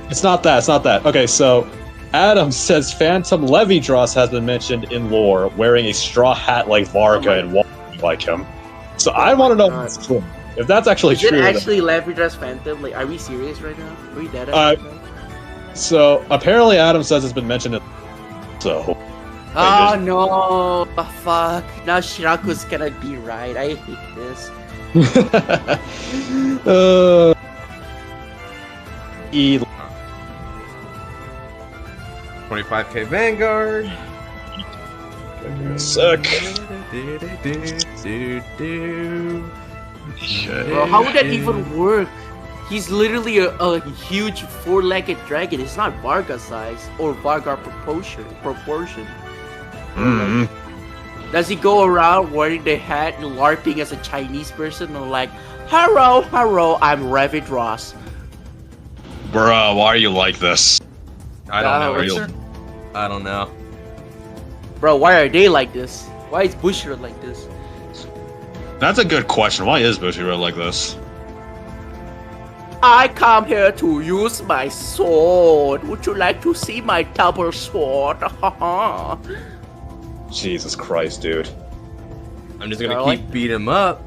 it's not that. It's not that. Okay, so Adam says Phantom Levi-Dress has been mentioned in lore, wearing a straw hat like Varga and walking like him. So I want to know if that's true. If that's actually true. Is it actually Levi-Dress Phantom? Like, are we serious right now? Are we dead? So apparently Adam says it's been mentioned in so. Oh no! Oh, fuck. Now Shiraku's gonna be right. I hate this. 25k Vanguard. Suck. Bro, how would that even work? He's literally a huge 4-legged dragon. It's not Varga size or Varga proportion. Mm-hmm. Does he go around wearing the hat and LARPing as a Chinese person and like, hello, I'm Levi-Dress. Bruh, why are you like this? I don't know. I don't know. Bro, why are they like this? Why is Bushiroad like this? That's a good question. Why is Bushiroad like this? I come here to use my sword. Would you like to see my double sword? Jesus Christ, dude. I'm just gonna keep beating him up.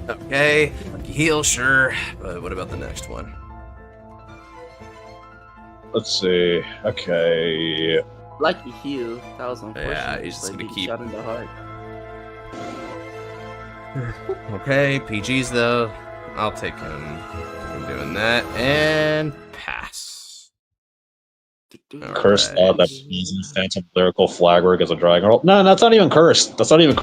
Okay, heal, sure. But what about the next one? Let's see. Okay. Lucky heal. That was unfortunate. Yeah, he's just gonna keep. Shot in the heart. Okay, PG's though. I'll take him. I'm doing that and pass. Cursed that easy Phantom Lyrical Flagburg as a dragon roll. No, that's not even cursed. That's not even.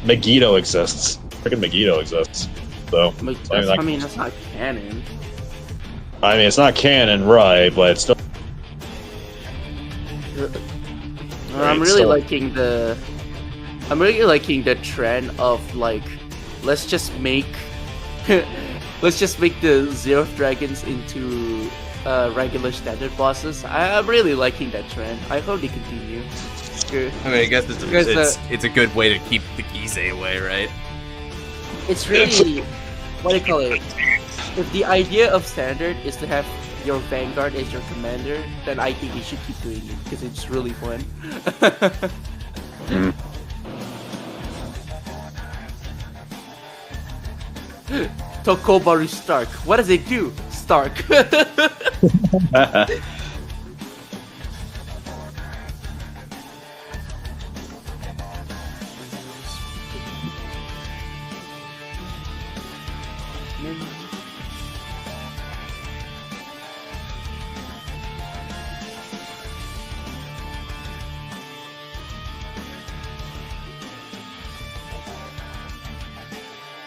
Megiddo exists. Freaking Megiddo exists. So. I mean, that's not canon. I mean, it's not canon, right? But it's still. I'm really liking the. I'm really liking the trend of like, let's just make the Zeroth dragons into regular standard bosses. I'm really liking that trend. I hope they continue. I mean, I guess it's a good way to keep the Gize away, right? It's really what do you call it? If the idea of standard is to have your Vanguard as your commander, then I think you should keep doing it because it's really fun. Tokobaru Stark. What does it do? Stark.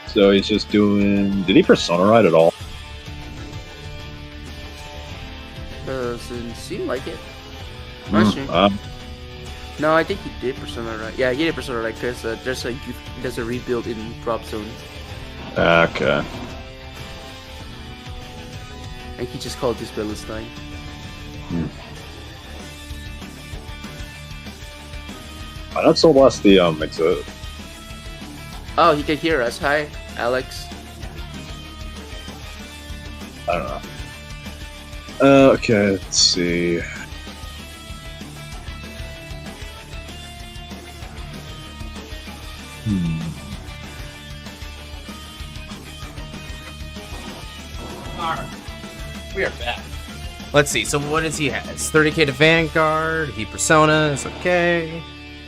So he's just doing. Did he Persona Ride at all? Doesn't seem like it. Not sure. No, I think he did Persona Ride. Yeah, he did Persona Ride because there's a rebuild in Drop Zone. Okay. And he just called this Palestine. I don't so blast the exit. Oh, he can hear us. Hi, Alex. I don't know. Okay, let's see. Alright. We are back. Let's see, so what does he have? It's 30k to Vanguard, he Persona, is okay.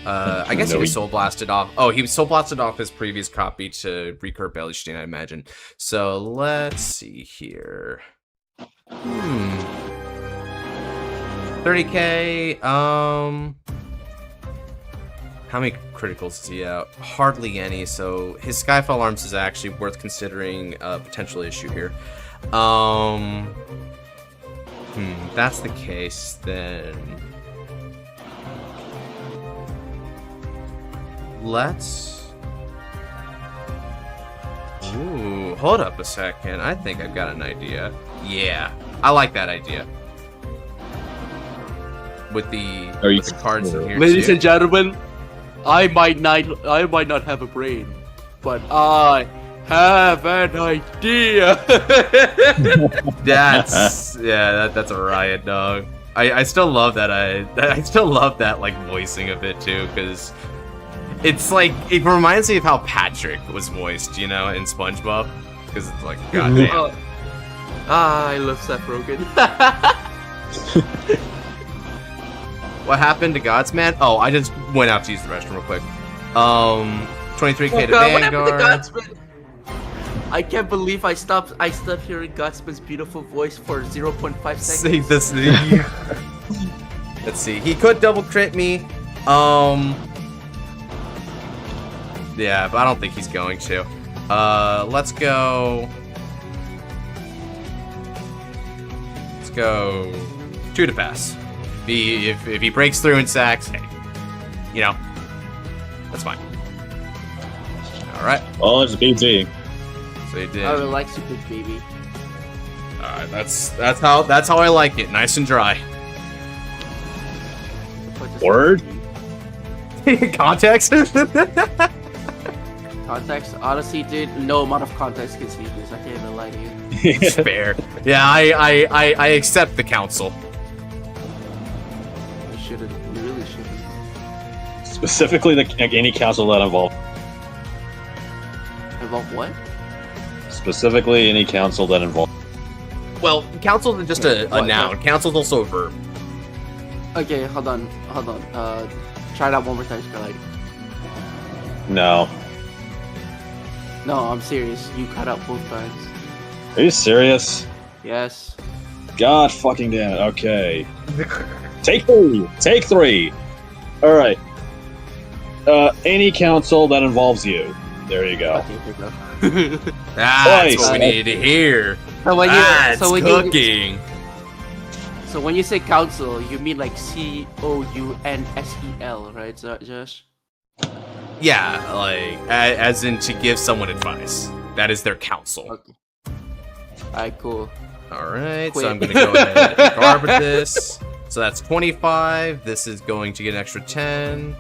I guess he was soul blasted off. Oh, he was soul blasted off his previous copy to recur Bellstein, I imagine. So let's see here. 30k. How many criticals is he out? Hardly any. So his Skyfall Arms is actually worth considering a potential issue here. That's the case, then let's... Ooh, hold up a second. I think I've got an idea. Yeah, I like that idea. With the cards in here, ladies and gentlemen, I might not have a brain, but I have an idea. That's a riot, dog. I still love that. I still love that like voicing of it too, because it's like it reminds me of how Patrick was voiced, you know, in SpongeBob, because it's like goddamn. I love Seth Rogen. What happened to Godsman? Oh, I just went out to use the restroom real quick. 23k to Vanguard. What happened to Godsman? I can't believe I stopped hearing Godsman's beautiful voice for 0.5 seconds. See this. Let's see. He could double crit me. Yeah, but I don't think he's going to. Let's go. Let's go 2 to pass. If he breaks through and sacks, hey, you know, that's fine. All right. Well, it's a BT. So he did. I would like to pick baby. All right, that's how I like it, nice and dry. Word. Context. Context. Honestly, dude, no amount of context can see this. I can't even lie to you. It's fair. Yeah, I accept the counsel. You really shouldn't. Specifically, any council that involved. Involve what? Specifically, any council that involved. Well, council is just a noun. What? Council is also a verb. Okay, hold on. Try that one more time, Scarlight. No. No, I'm serious. You cut out both times. Are you serious? Yes. God fucking damn it. Okay. Take 3. Take 3. All right. Any council that involves you. There you go. Okay, here we go. That's what we needed to hear. So when cooking. So when you say council, you mean like COUNSEL, right, Josh? Yeah, like as in to give someone advice. That is their counsel. Okay. Alright, cool. Alright, so I'm gonna go ahead and guard with this. So that's 25. This is going to get an extra 10.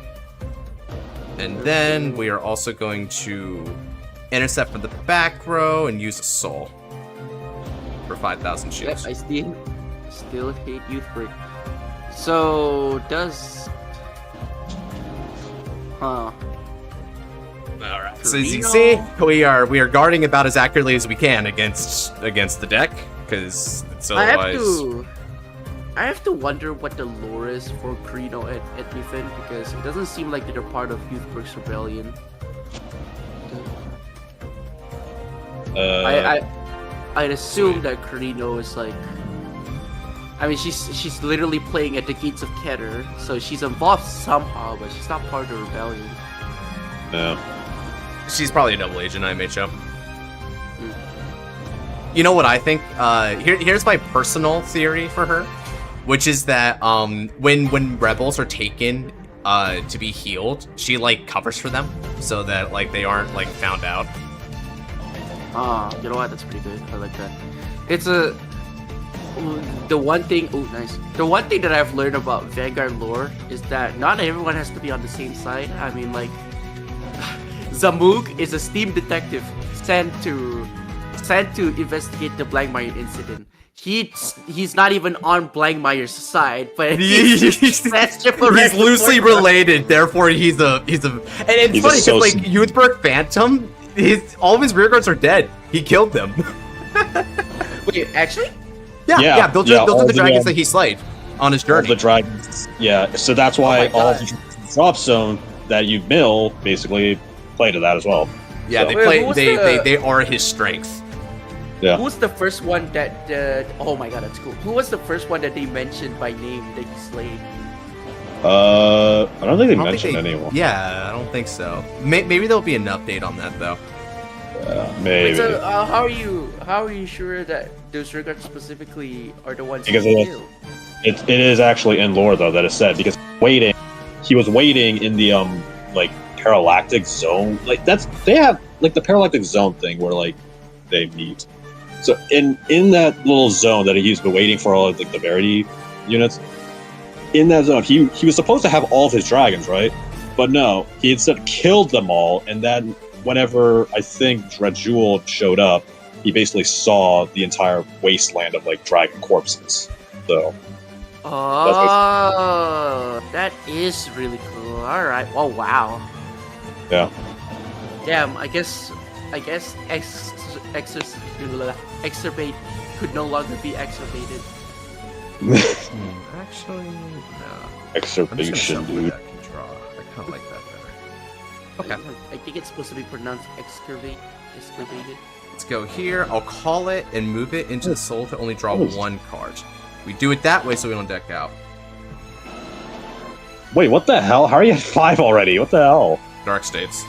And then we are also going to intercept from the back row and use a soul for 5,000 shields. Yep, I still hate Youth Break. So does Alright. So as you see, we are guarding about as accurately as we can against the deck, because it's otherwise. I have to wonder what the lore is for Carino and Etnifin, because it doesn't seem like they're part of Youthberg's rebellion. I'd assume that Carino is like, I mean, she's literally playing at the gates of Keter, so she's involved somehow, but she's not part of the rebellion. No. She's probably a double agent, IMHO. You know what I think? Here's my personal theory for her, which is that when rebels are taken to be healed, she like covers for them so that like they aren't like found out. You know what? That's pretty good. I like that. It's the one thing. Oh, nice. The one thing that I've learned about Vanguard lore is that not everyone has to be on the same side. I mean, like, Zamoog is a steam detective sent to investigate the Blankmire incident. He's not even on Blankmire's side, but he's loosely related. Therefore, he's a. And it's funny because like Youthberg Phantom, all of his rearguards are dead. He killed them. Wait, actually? Yeah. Those are the dragons that he slayed on his journey. All the dragons. Yeah, so that's why all the drop zone that you mill basically play to that as well. Yeah, so. They are his strength. Yeah. Who was the first one that? Oh my god, that's cool. Who was the first one that they mentioned by name that he slayed? I don't think they mentioned anyone. Yeah, I don't think so. Maybe there'll be an update on that though. Maybe. Wait, so how are you sure that those regards specifically are the ones? Because it is actually in lore though that is said because he was waiting in the like parallactic zone. Like they have like the parallactic zone thing where like they meet. So in that little zone that he's been waiting for all of like the Verity units, in that zone he was supposed to have all of his dragons, right? But no, he instead killed them all, and then whenever I think Dredjewel showed up, he basically saw the entire wasteland of like dragon corpses. So that is really cool. All right. Oh wow. Yeah. Damn. I guess Exturbate could no longer be exturbated. Actually, no. Exturbation, dude. I kind of like that better. Okay. I think it's supposed to be pronounced excavated. Let's go here. I'll call it and move it into the soul to only draw one card. We do it that way so we don't deck out. Wait, what the hell? How are you at 5 already? What the hell? Dark States.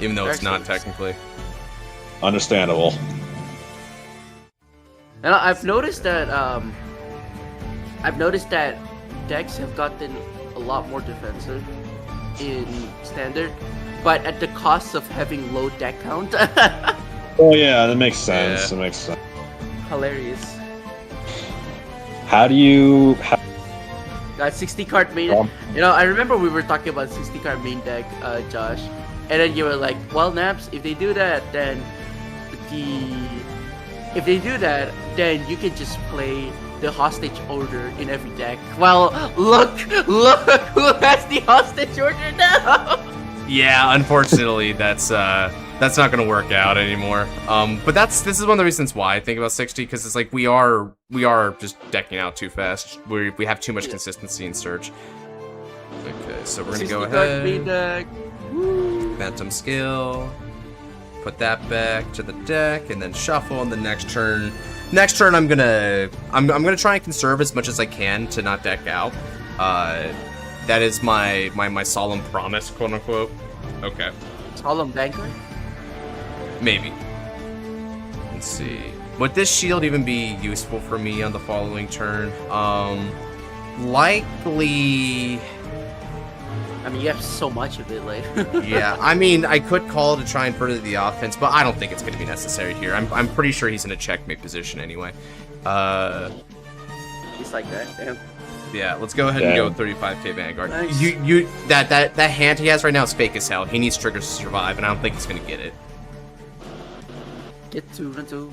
Even though it's not technically. Understandable. And I've noticed that decks have gotten a lot more defensive in standard, but at the cost of having low deck count. Oh yeah, that makes sense. Yeah. That makes sense. Hilarious. How do you? That 60 card main. You know, I remember we were talking about 60 card main deck, Josh, and then you were like, "Well, Naps, if they do that, then you can just play the hostage order in every deck." Well, look who has the hostage order now. Yeah, unfortunately, that's not gonna work out anymore. But this is one of the reasons why I think about 60, because it's like we are just decking out too fast. We have too much consistency in Surge. Okay, so we're gonna go ahead. Phantom Skill. Put that back to the deck, and then shuffle. And the next turn, I'm gonna try and conserve as much as I can to not deck out. That is my solemn promise, quote unquote. Okay. Solemn Vanguard? Maybe. Let's see. Would this shield even be useful for me on the following turn? Likely. I mean, you have so much of it, like. Yeah, I mean, I could call to try and further the offense, but I don't think it's going to be necessary here. I'm pretty sure he's in a checkmate position anyway. He's like that, damn. Yeah, let's go ahead and go 35k Vanguard. Nice. That hand he has right now is fake as hell. He needs triggers to survive, and I don't think he's gonna get it. Get to run to.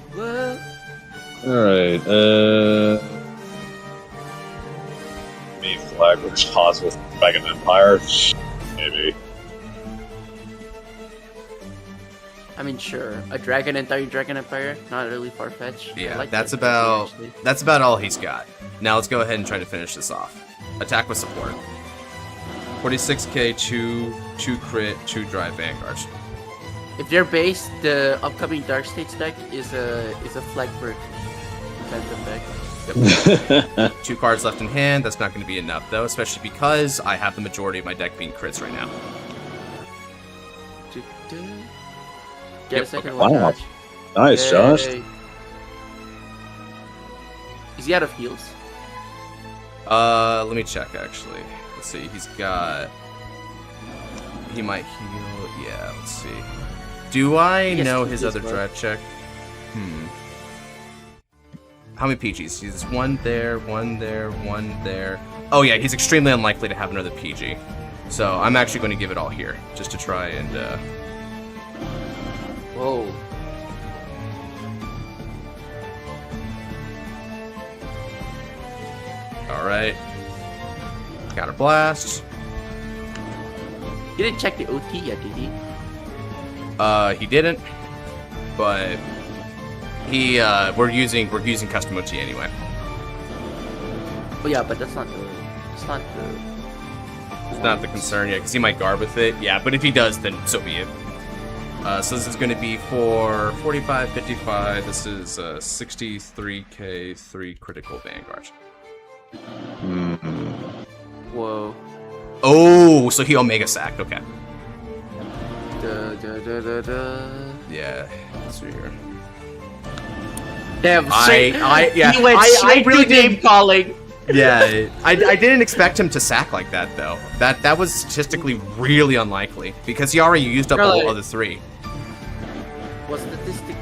Alright, me Flagburg pause with Dragon Empire? Maybe. I mean, sure. A Dragon Empire, not really far-fetched. Yeah, like that's about all he's got. Now let's go ahead and try to finish this off. Attack with support. 46k, 2 crit, 2 drive Vanguards. If they're based, the upcoming Dark States deck is a Flagburg Phantom deck. Yep. 2 cards left in hand. That's not going to be enough though, especially because I have the majority of my deck being crits right now. Get a second one, wow. Josh. Nice, Josh. Is he out of heals? Let me check actually. Let's see. He's got. He might heal. Yeah. Let's see. Do I know his other drive check? How many PGs? He's one there, one there, one there. Oh yeah, he's extremely unlikely to have another PG. So I'm actually going to give it all here, just to try and. Whoa. All right. Counter blast. He didn't check the OT yet, did he? He didn't, but we're using custom OT anyway. Oh yeah, but that's not the concern yet, because he might guard with it. Yeah, but if he does, then so be it. So this is going to be for 45, 55. This is 63k, 3 critical Vanguard. Whoa. Oh, so he Omega sacked. Okay. Yeah. Let's see here. Damn. Yeah. He went straight to name calling. Yeah, I didn't expect him to sack like that though. That was statistically really unlikely because he already used up all other 3. What statistic?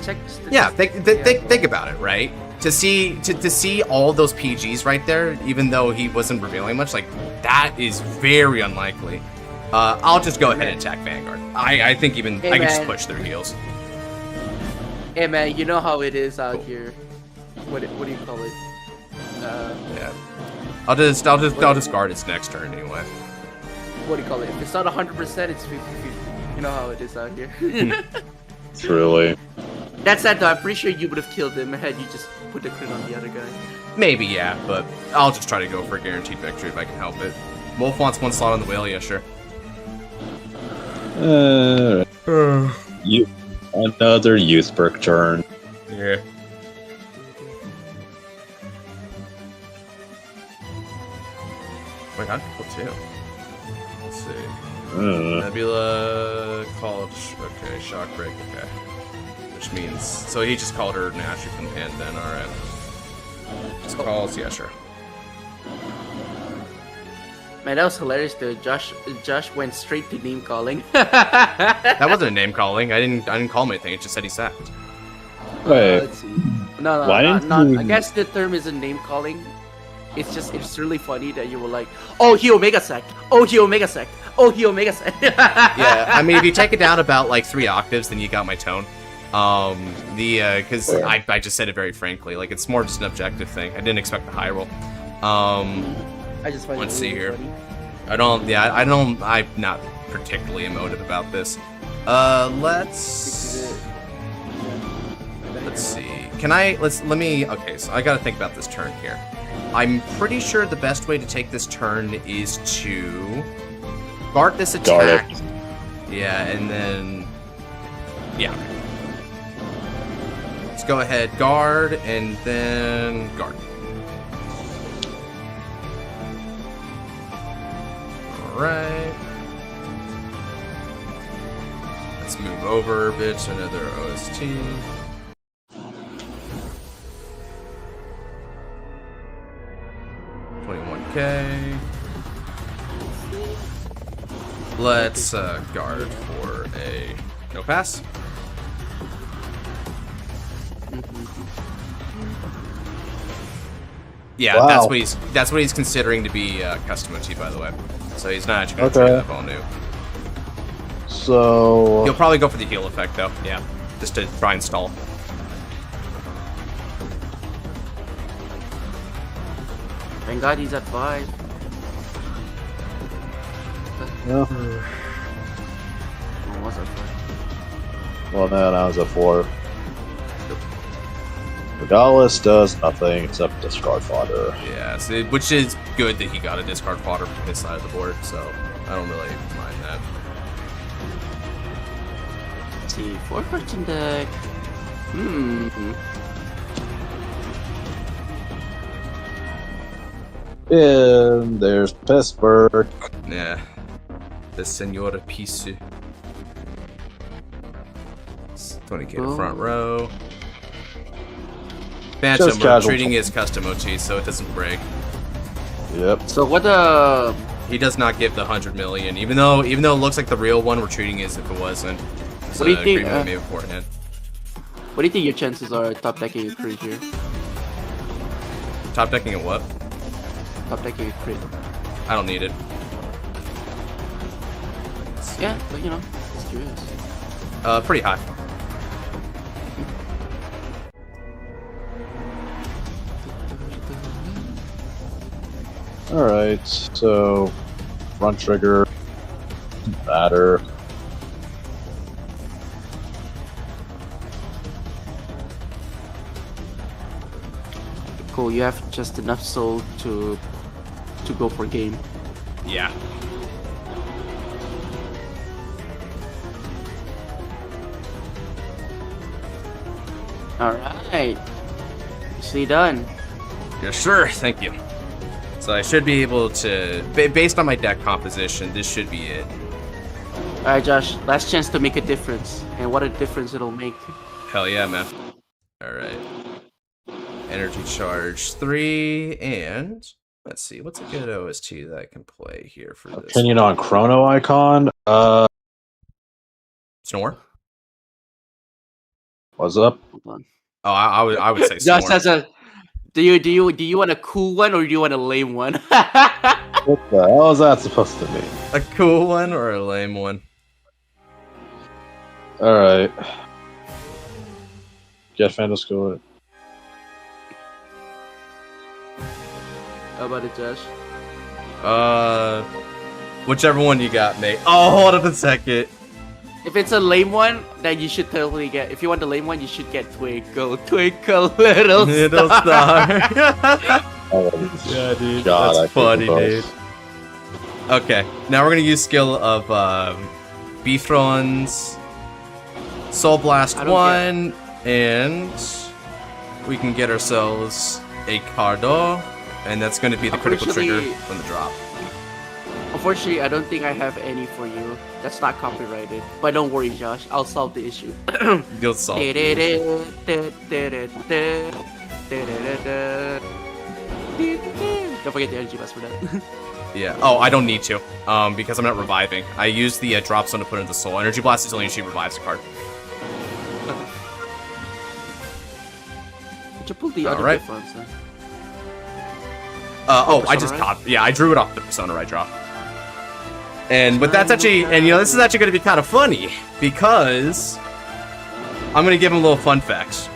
Check statistic. Yeah, think about it, right? To see all those PGs right there, even though he wasn't revealing much, like that is very unlikely. I'll just go ahead and attack Vanguard. I think I can just push their heals. Hey man, you know how it is out here. What do you call it? Yeah. I'll just guard its next turn anyway. What do you call it? If it's not 100%, it's 50-50. You know how it is out here. Really? That said though, I'm pretty sure you would have killed him had you just put the crit on the other guy. Maybe, yeah, but I'll just try to go for a guaranteed victory if I can help it. Wolf wants 1 slot on the whale, yeah, sure. Another youth perk turn. Yeah. Wait, I'm people too. Let's see. Nebula, college, okay, shock break, okay. Which means, so he just called her naturally from the hand then, alright. Just calls, yeah, sure. Man, that was hilarious though. Josh went straight to name calling. That wasn't a name calling. I didn't call him anything. It just said he sacked. Wait. Let's see. No, Why didn't you... I guess the term isn't name calling. It's really funny that you were like, oh, he Omega sacked. Oh, he Omega sacked. Oh, he Omega sacked. Yeah, I mean, if you take it down about like 3 octaves, then you got my tone. Because I just said it very frankly. Like, it's more just an objective thing. I didn't expect the high roll. I just find let's it really see here. funny. I'm not particularly emotive about this. Let's see. Okay, so I gotta think about this turn here. I'm pretty sure the best way to take this turn is to guard this attack. Guard it. Yeah, and then... Yeah. Let's go ahead, guard, and then guard. Alright. Let's move over, bitch, another OST. $21K. Let's guard for a no pass. Yeah, wow. that's what he's considering to be custom OT, by the way. So he's not actually going to treat that all new. So he'll probably go for the heal effect though. Yeah, just to try and stall. Thank God he's at 5. Yeah. Oh, was at 5. Well, no, now it's at 4. Regardless does nothing except discard fodder. Yeah, so which is good that he got a discard fodder from his side of the board, so I don't really mind that. Let's see, 4-person deck. And there's Pittsburgh. Yeah. The Senora Pisu. 20K to front row. Phantom, Just we're casual. treating his custom OT, so it doesn't break. Yep. So what He does not give the 100 million, even though it looks like the real one, we're treating it as if it wasn't. What do you think, agreement we made beforehand. what do you think your chances are top decking a crit here? Top decking at what? Top decking a crit. I don't need it. Yeah, but you know, just curious. Pretty high. Alright, so front trigger, batter. Cool, you have just enough soul to go for game. Yeah. Alright. Nicely done. Yeah, sure. Thank you. So I should be able to, based on my deck composition, this should be it. Alright, Josh, last chance to make a difference. And what a difference it'll make. Hell yeah, man. Alright. Energy charge 3, and let's see, what's a good OST that I can play here for this? Opinion on Chrono Icon. Snore? What's up? Hold on. Oh, I would say Josh Snore. has a. Do you want a cool one or do you want a lame one? What the hell is that supposed to mean? A cool one or a lame one? Alright. Get fan to school. How about it, Josh? Whichever one you got, mate. Oh, hold up a second. If it's a lame one, then you should totally get. If you want the lame one, you should get Twinkle, Twinkle, Little Little Star. Yeah, dude. God, I That's funny, hate dude. those. Okay, now we're gonna use skill of Bithron's Soul Blast I don't 1, and we can get ourselves a Cardo, and that's gonna be the critical trigger Unfortunately- from the drop. Unfortunately, I don't think I have any for you. That's not copyrighted. But don't worry, Josh. I'll solve the issue. You'll solve. Don't forget the energy bus for that. Yeah. Oh, I don't need to, because I'm not reviving. I use the drop zone to put into Soul. Energy Blast is only if she revives a card. Did you pull the other Alright. difference then? Oh, I Persona just Red? caught. Yeah, I drew it off the Persona Red drop. But that's actually, and you know, this is actually going to be kind of funny because I'm going to give him a little fun fact.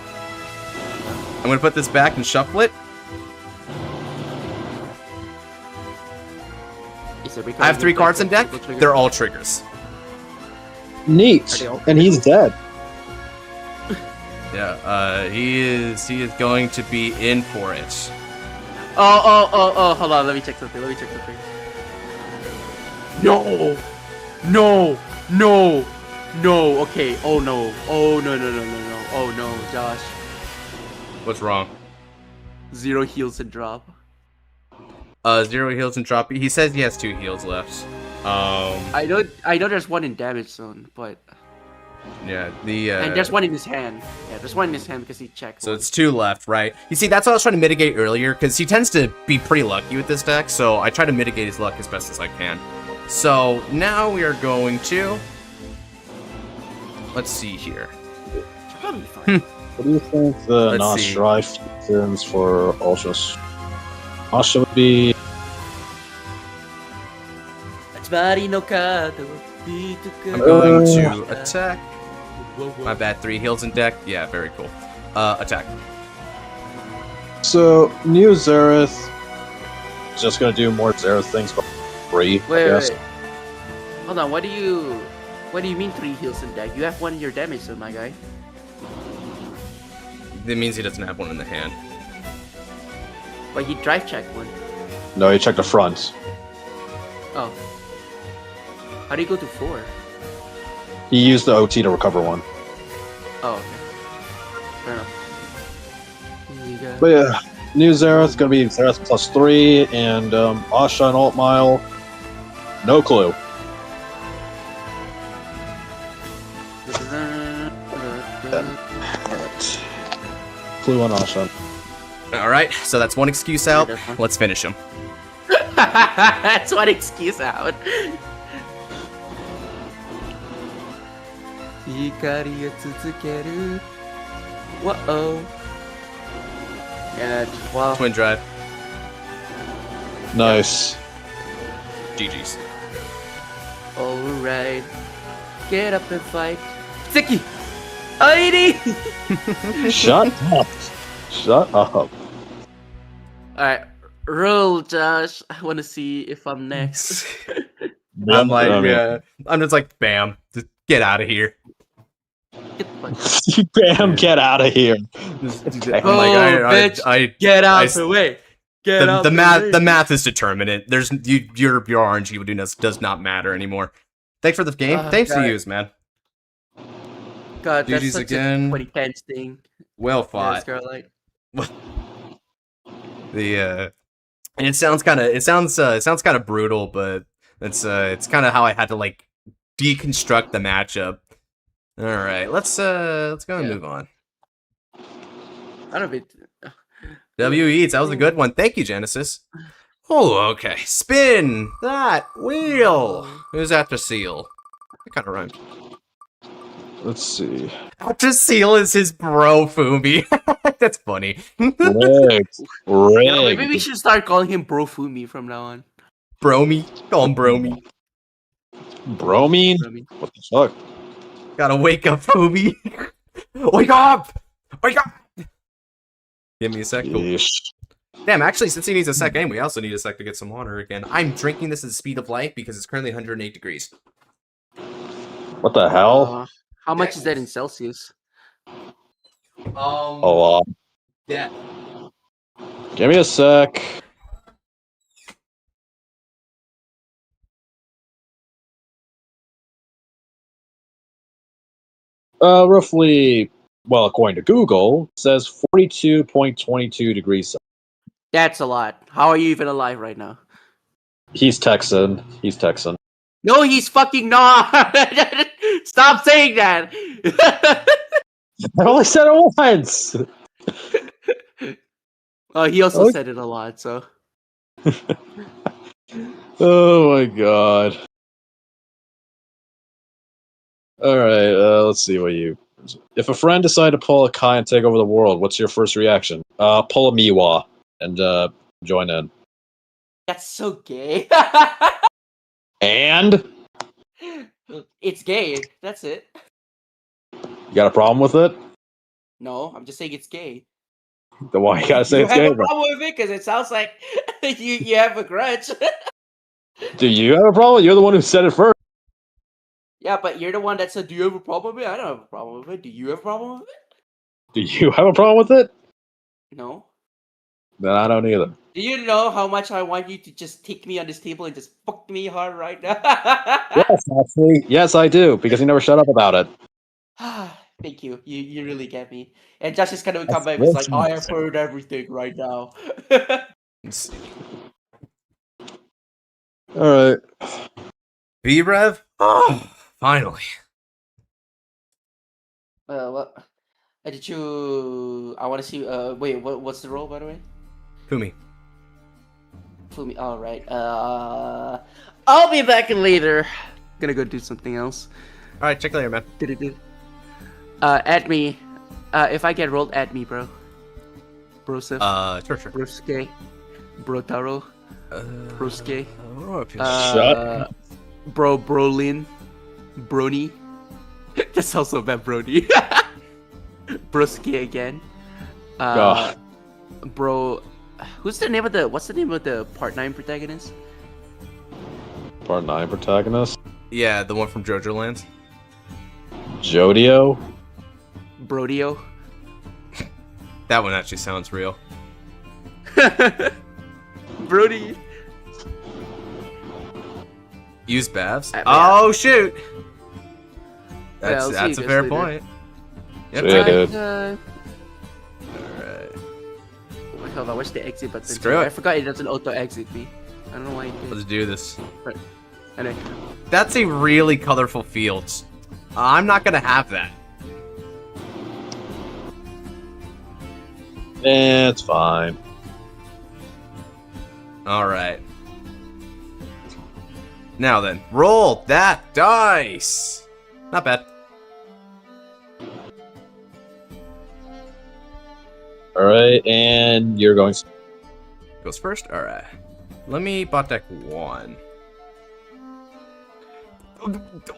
I'm going to put this back and shuffle it. I have 3 cards in deck. They're all triggers. Neat. And he's dead. Yeah, he is going to be in for it. Oh, hold on, let me check something, No! No, okay, oh no, no, oh no, Josh. What's wrong? 0 heals and drop. 0 heals and drop. He says he has 2 heals left. I know there's 1 in damage zone, but... Yeah, and there's 1 in his hand. Yeah, there's 1 in his hand because he checked. So it's 2 left, right? You see, that's what I was trying to mitigate earlier, because he tends to be pretty lucky with this deck, so I try to mitigate his luck as best as I can. So now we are going to... Let's see here. That'll be fine. What do you think the Let's non-stri fusions for Ultras? Asha would be... I'm going to attack. My bad, 3 heals in deck. Yeah, very cool. Attack. So, new Xerath. Just gonna do more Xerath things, but free, I guess. Wait. Hold on, what do you mean 3 heals in deck? You have 1 in your damage zone, my guy. That means he doesn't have 1 in the hand. But he drive checked 1. No, you check the front. Oh. How do you go to 4? He used the OT to recover 1. Oh, okay. Fair enough. But yeah, new Xerath gonna be Xerath plus 3, and Asha and Alt Mile. No clue. Clue on Asha. All right, so that's one excuse out. Let's finish him. That's one excuse out. Whoa. Yeah, wow. Twin drive. Nice. GG's. Alright. Get up and fight. Sticky! Alrighty! Shut up. Shut up. Alright. Roll, Josh. I want to see if I'm next. I'm like, I'm just like, bam, just get out of here. Bam, get out of here. Get out of the way. Get out the math. way. The math is determinate. There's your RNG does not matter anymore. Thanks for the game. Thanks to you, man. God, that's GG's such again. a 2010 thing. Well fought. Yes, And it sounds kind of brutal, but it's kind of how I had to like deconstruct the matchup. All right, let's go and move on. I don't know. W Eats, that was a good one. Thank you, Genesis. Oh, okay. Spin that wheel. Who's after Seal? That kind of rhymes. Let's see. After Seal is his bro, Fumi. That's funny. Rigged. Maybe we should start calling him Bro Fumi from now on. Bromy. Call him Bromy. Bromine? What the fuck? Gotta wake up, Fumi. Wake up! Wake up! Give me a sec. Cool. Damn, actually, since he needs a sec anyway, we also need a sec to get some water again. I'm drinking this at the speed of light because it's currently 108 degrees. What the hell? How much is that in Celsius? A lot. Yeah. Give me a sec. Roughly, well, according to Google, it says 42.22 degrees. That's a lot. How are you even alive right now? He's Texan. He's Texan. No, he's fucking not. Stop saying that. I only said it once. He also said it a lot, so. Oh my god. Alright, let's see what you... If a friend decided to pull a Kai and take over the world, what's your first reaction? Pull a Miwa and join in. That's so gay. And? It's gay. That's it. You got a problem with it? No, I'm just saying it's gay. Then why you gotta say You it's gay? have a problem with it because it sounds like you have a grudge. Do you have a problem? You're the one who said it first. Yeah, but you're the one that said, do you have a problem with it? I don't have a problem with it. Do you have a problem with it? Do you have a problem with it? No. Then I don't either. Do you know how much I want you to just take me on this table and just fuck me hard right now? Yes, actually. Yes, I do, because you never shut up about it. Thank you. You really get me. And Josh is kind of come back and like, I have heard everything right now. Alright. V-Rev? Oh, finally. What? Did you... I want to see... wait, what's the role, by the way? Fumi. Fumi, alright. I'll be back later. Gonna go do something else. Alright, check later, man. Add me. If I get rolled, add me, bro. Brosif. Sure. Broske. Brotaro. Broske. Shut. Brolin. Brony. That's also bad, Brony. Broske again. Bro. What's the name of the Part 9 protagonist? Part 9 protagonist? Yeah, the one from JoJo Lands. Jodio? Brodio. That one actually sounds real. Brody. Use Bavs? Oh shoot! Yeah, that's a fair point. Yep. Yeah, dude. Alright. Oh my god, I wish the exit button. Screw it. I forgot it doesn't auto exit me. I don't know why it did. Let's do this. Right. Anyway. That's a really colorful field. I'm not gonna have that. It's fine. Alright. Now then, roll that dice! Not bad. Alright, and you're going. Goes first? Alright. Let me bot deck 1.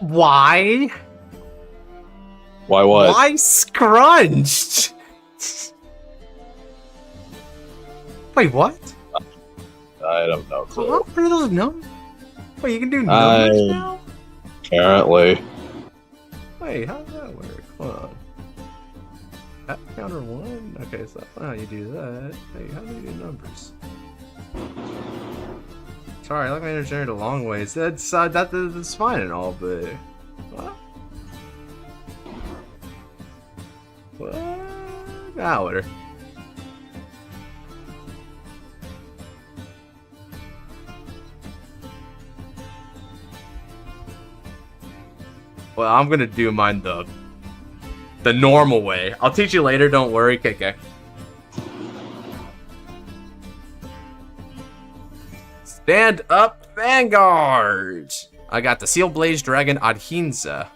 Why? Why what? Why scrunched? Wait, what? I don't know. What are those numbers? Wait, you can do numbers now? Apparently. Wait, how does that work? Hold on. That counter 1? Okay, so that's not how you do that. Hey, how do you do numbers? Sorry, I like my inner generator a long ways. That's fine and all, but what? What? Ah, whatever. Well, I'm gonna do mine the normal way. I'll teach you later. Don't worry, KK. Stand up, Vanguard! I got the Seal Blaze Dragon Adhinza.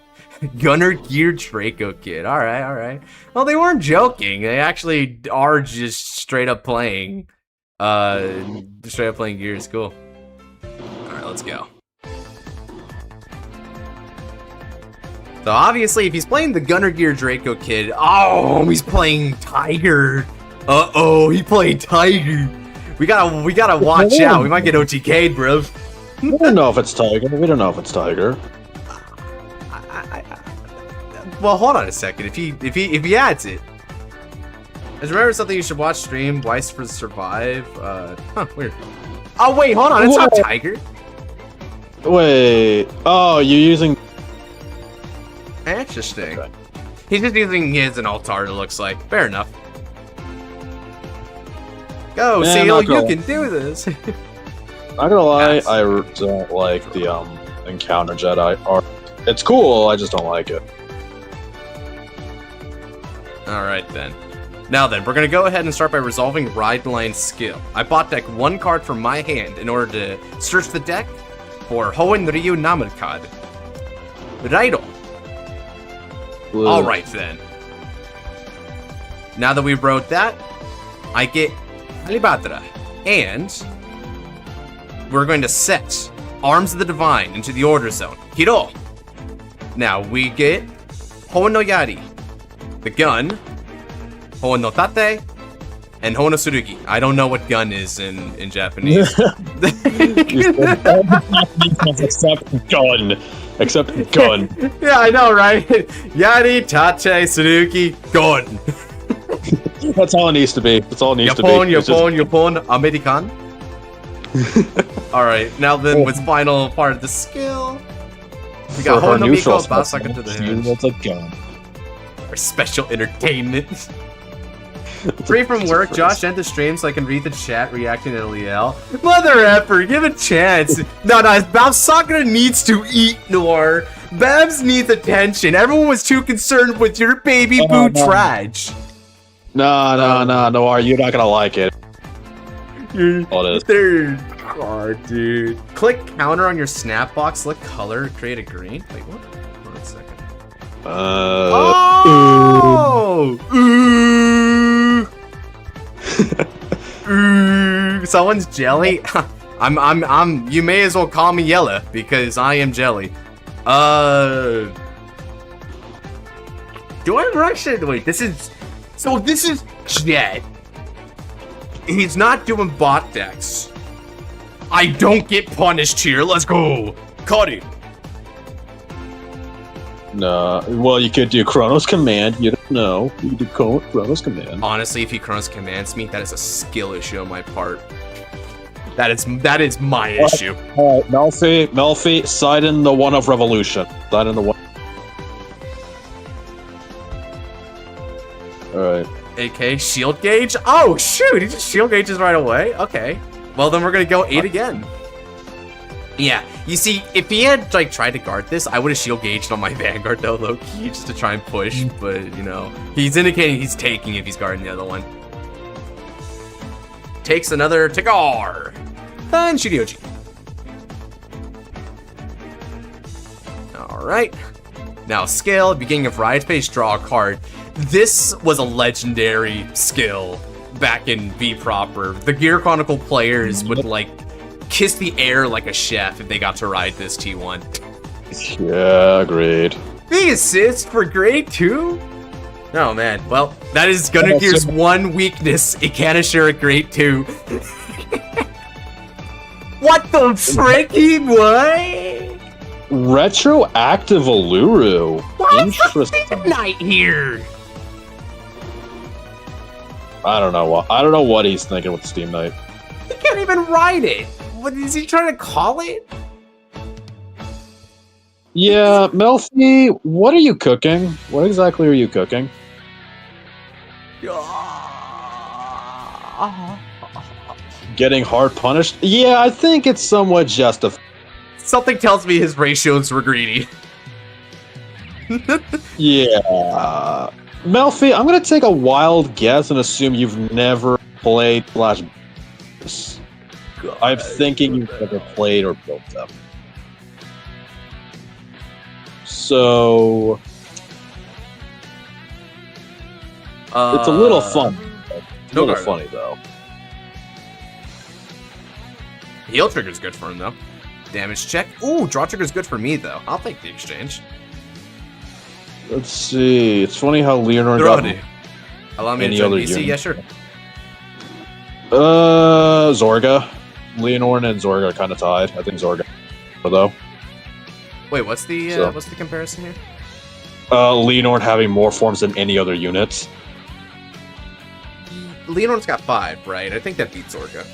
Gunner Gear Draco Kid. Alright, alright. Well, they weren't joking. They actually are just straight up playing. Straight up playing gear is cool. Alright, let's go. So obviously, if he's playing the Gunner Gear Draco Kid, oh, he's playing Tiger. Uh-oh, he played Tiger. We gotta watch out. We might get OTK'd, bro. We don't know if it's Tiger. We don't know if it's Tiger. Well, hold on a second. If he adds it, just remember something you should watch stream. Weiss for Survive. Weird. Oh wait, hold on. It's not Tiger. Wait. Oh, you're using. Interesting. Okay. He's just using his and Altar. It looks like. Fair enough. Go, Seal. You can do this. Not gonna lie, Yes. I don't like the Encounter Jedi art. It's cool. I just don't like it. All right then. Now then, we're gonna go ahead and start by resolving Ride Line skill. I bought deck 1 card from my hand in order to search the deck for Hoenn Ryu Namurkad. Righto. All right then. Now that we wrote that, I get Alibatra, and we're going to set Arms of the Divine into the Order Zone. Hiro. Now we get Hoenn no Yari, the gun, Hoenn no Tate, and Hoenn no Tsurugi. I don't know what gun is in Japanese. Except gun. Except gun. Yeah, I know, right? Yari, Tate, Tsurugi, gun. That's all it needs to be. That's all it needs to be. Yapon, American. Alright, now then with final part of the skill. We got Hoenn no Miko, Basaka to the hand. That's a gun. Our special entertainment. Free from work, Josh entered the stream so I can read the chat reacting to Liael. Mother effer, give a chance. No, Babsakura needs to eat, Noir. Babs needs attention. Everyone was too concerned with your baby boo trash. No, Noir, you're not gonna like it. All it is. Third card, dude. Click counter on your snap box, select color, create a green. Wait, what? Hold on a second. Ooh. Someone's jelly? You may as well call me Yella, because I am jelly. Do I rush it? Wait, this is Jet. He's not doing bot decks. I don't get punished here. Let's go. Cody. No. Well, you could do Chronos Command. You don't know. You could do Chronos Command. Honestly, if he Chronos commands me, that is a skill issue on my part. That is my issue. Alright, Melfi, side in the one of Revolution. Side in the one. Alright. AK shield gauge? Oh shoot, he just shield gauges right away. Okay. Well then we're gonna go 8 again. Yeah, you see, if he had like tried to guard this, I would have shield gauged on my Vanguard though, low key, just to try and push. But you know, he's indicating he's taking if he's guarding the other one. takes another Tigar. And Shirioji. Alright. Now, scale, beginning of Riot Phase, draw a card. This was a legendary skill back in V proper. The Gear Chronicle players would, like, kiss the air like a chef if they got to ride this T1. Yeah, agreed. The assist for grade 2? Oh man, well, that is Gunnergear's one weakness. It can't assure a grade 2. What the fricky what? Retroactive Alluru. Interesting. Night here. I don't know what he's thinking with Steam Knight. He can't even ride it. What is he trying to call it? Yeah, Melfi, what are you cooking? What exactly are you cooking? Getting hard punished? Yeah, I think it's somewhat justified. Something tells me his ratios were greedy. Yeah. Melfi, I'm gonna take a wild guess and assume you've never played Flash. I'm thinking you've never played or built them. So it's a little fun. It's a little funny though. Heal trigger's good for him though. Damage check. Ooh, draw trigger's good for me though. I'll take the exchange. Let's see. It's funny how Leonard got allow me to any join other DC. unit. Yeah, sure. Zorga. Leonard and Zorga are kind of tied. I think Zorga though. Wait, what's the comparison here? Leonard having more forms than any other unit. Leonard's got 5, right? I think that beats Zorga.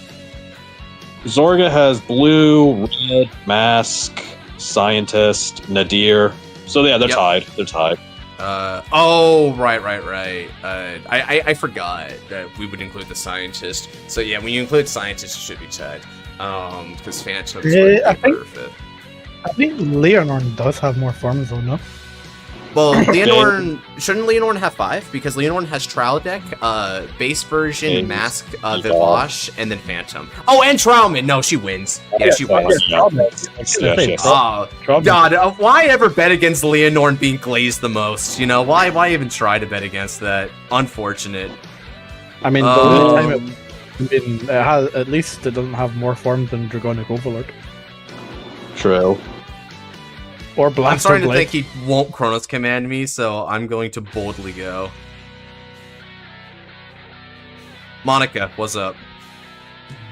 Zorga has blue, red, mask, scientist, Nadir. So yeah, they're tied. They're tied. Oh, right. I forgot that we would include the scientist. So yeah, when you include scientist, it should be tied. Because Phantom's perfect. I think Leonard does have more forms though, no? Well, Leonard shouldn't Leonard have 5? Because Leonard has Trial Deck, base version, Mask, Vivash, and then Phantom. Oh, and Trowman! No, she wins. Yeah, she wins. Oh, God, why ever bet against Leonard being glazed the most? You know, why even try to bet against that? Unfortunate. I mean, the only time it has, at least it doesn't have more forms than Dragonic Overlord. True. Or Blaster I'm starting Blade. to think he won't Chronos Command me, so I'm going to boldly go. Monica, what's up?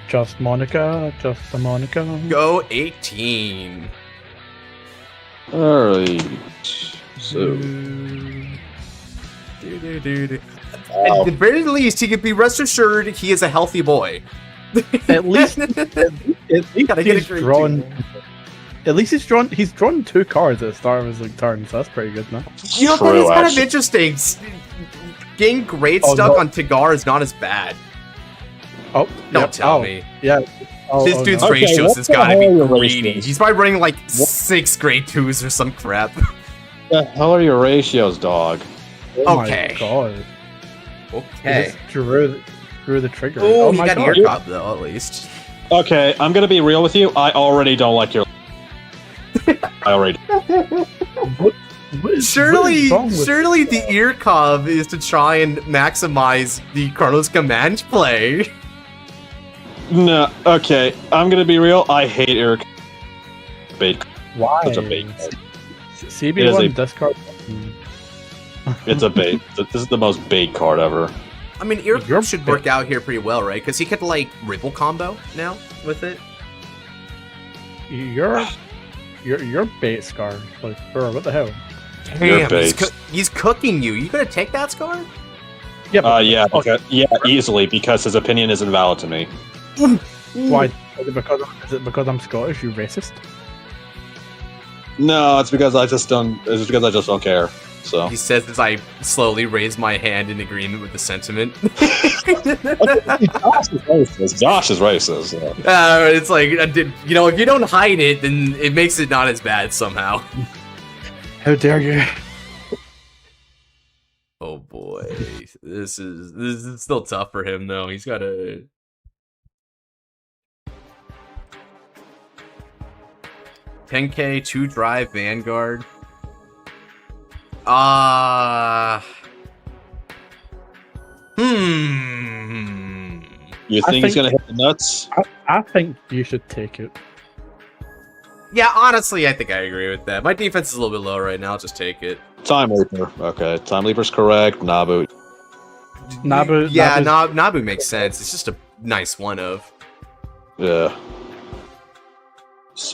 Just Monica, just the Monica. Go 18. Alright. So. At the very least, he could be rest assured he is a healthy boy. At least he's drawn 2 cards at the start of his turn, so that's pretty good, man. You know, that is kind of interesting. Getting grade stuck on Tigar is not as bad. Oh, don't tell me. Yeah. This dude's ratios has got to be greedy. He's probably running like 6 grade 2s or some crap. The hell are your ratios, dog? Oh okay. My God. Okay. Just drew the trigger. Oh, my got God. ear cop though, at least. Okay, I'm gonna be real with you. I already don't like your. I already. Surely the ear cob is to try and maximize the Chronos Command play. No, okay. I'm gonna be real. I hate Eric. Bait. Why? Such a bait. CB1 discard. It's a bait. This is the most bait card ever. I mean, ear should work out here pretty well, right? Because he could like Ribble combo now with it. Your bait scar. Like, what the hell? Damn, he's cooking you. You gonna take that scar? Yeah. Yeah, easily because his opinion isn't valid to me. Why? Is it because I'm Scottish? You racist? No, it's because I just don't. It's just because I just don't care. So he says as I slowly raise my hand in agreement with the sentiment. Josh is racist. Yeah. It's like you know, if you don't hide it, then it makes it not as bad somehow. How dare you? Oh boy, this is still tough for him though. He's got to 10k, 2 drive, Vanguard. You think he's gonna hit the nuts? I think you should take it. Yeah, honestly, I think I agree with that. My defense is a little bit low right now. I'll just take it. Time Leaper. Okay, Time Leaper's correct. Nabu. Yeah, Nabu makes sense. It's just a nice one of. Yeah.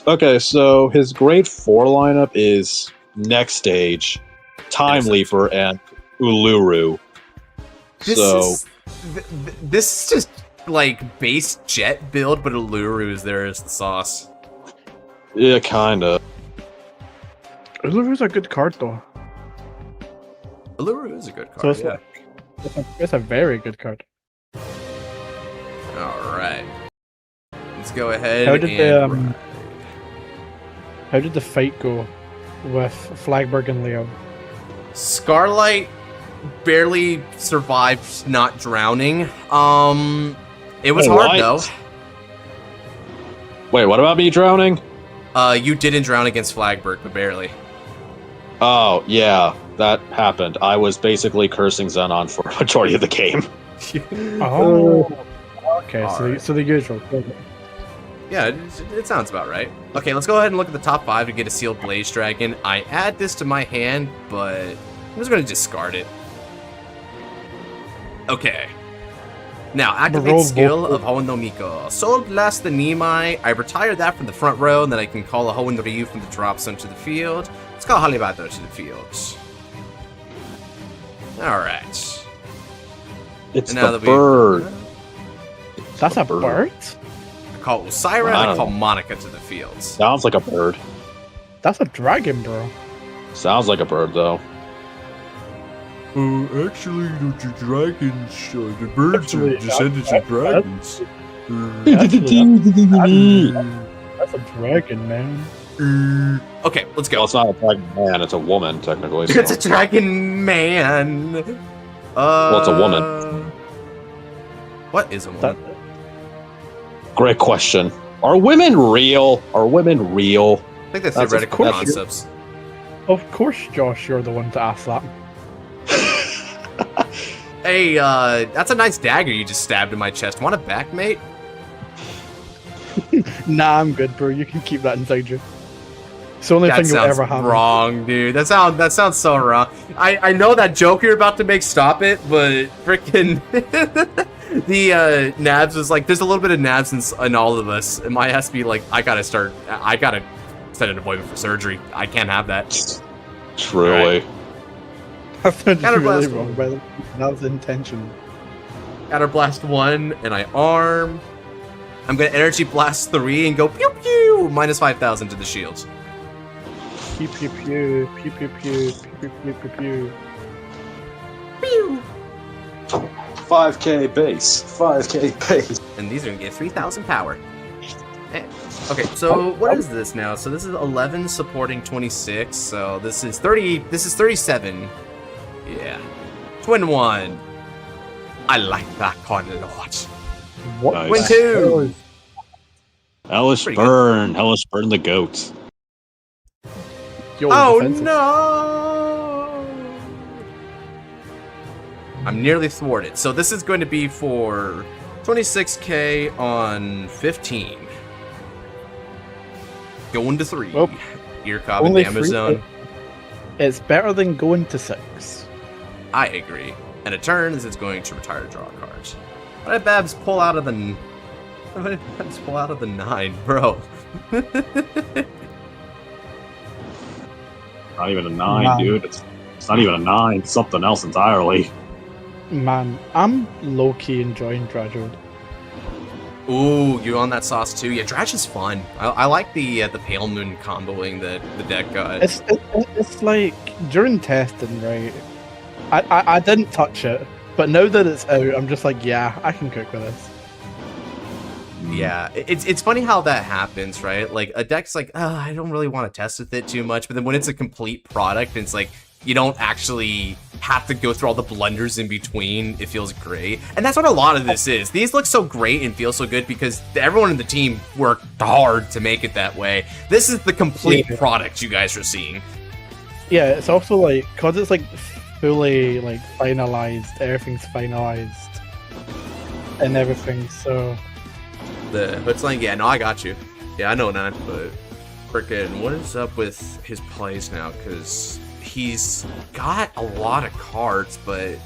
Okay, so his grade 4 lineup is Next Stage, Time Leaper, and Uluru. This is just like base jet build, but Uluru is there as the sauce. Yeah, kinda. Uluru's a good card, though. Uluru is a good card, So it's a very good card. Alright. Let's go ahead How did the fight go with Flagburg and Liael? Scarlight barely survived not drowning. It was hard though. Wait, what about me drowning? You didn't drown against Flagburg, but barely. Oh, yeah, that happened. I was basically cursing Xenon for a majority of the game. Oh, okay, Alright. so the usual. Yeah, it sounds about right. Okay, let's go ahead and look at the top 5 to get a Sealed Blaze Dragon. I add this to my hand, but I'm just going to discard it. Okay. Now, activate skill of Hoenn no Miko. Soul Blast the Nimai. I retire that from the front row, and then I can call a Hoenn Ryu from the drop zone to the field. Let's call Halibato to the field. Alright. It's the bird. That's a bird? I call Osira, and I call Monica to the field. Sounds like a bird. That's a dragon, bro. Sounds like a bird, though. Actually, the dragons, the birds are descendants of dragons. That's a dragon, man. Okay, let's go. Well, it's not a dragon man, it's a woman, technically. So. It's a dragon man. Well, it's a woman. What is a woman? Great question. Are women real? Are women real? I think that's theoretical concepts. Of course, Josh, you're the one to ask that. Hey, that's a nice dagger you just stabbed in my chest. Want it back, mate? Nah, I'm good, bro. You can keep that inside you. It's the only thing you'll ever have. Wrong, dude. That sounds so wrong. I know that joke you're about to make. Stop it, but freaking the nabs was like, there's a little bit of nabs in all of us. And my has to be like, I gotta set an appointment for surgery. I can't have that. Truly. I found you really wrong, by the way. That was intentional. Counter Blast 1, and I arm. I'm gonna Energy Blast 3 and go pew pew! Minus 5,000 to the shields. Pew pew pew, pew pew pew, pew pew pew pew. Pew! 5k base. 5k base. And these are gonna get 3,000 power. Okay, so what is this now? So this is 11 supporting 26, so this is 37. Yeah. Twin 1. I like that card a lot. What? Nice. Twin 2. Hellish Burn. Hellish Burn the goat. Oh no! I'm nearly thwarted. So this is going to be for 26k on 15. Going to 3. Well, Ear Cobb and Amazon. It's better than going to 6. I agree. And a turn is it's going to retire to draw cards. Why did Babs pull out of the 9, bro? Not even a 9, dude. It's not even a 9. It's something else entirely. Man, I'm low-key enjoying Dragode. Ooh, you on that sauce too? Yeah, Dratch is fun. I like the Pale Moon comboing that the deck got. It's like during testing, right? I didn't touch it, but now that it's out, I'm just like, yeah, I can cook with this. Yeah, it's funny how that happens, right? Like a deck's like, oh, I don't really want to test with it too much, but then when it's a complete product, it's like you don't actually have to go through all the blunders in between. It feels great. And that's what a lot of this is. These look so great and feel so good because everyone in the team worked hard to make it that way. This is the complete product you guys are seeing. Yeah, it's also like, because it's like fully like finalized, everything's finalized and everything, so... The hood's like, yeah, no, I got you. Yeah, I know that, but frickin', what is up with his plays now? Because he's got a lot of cards, but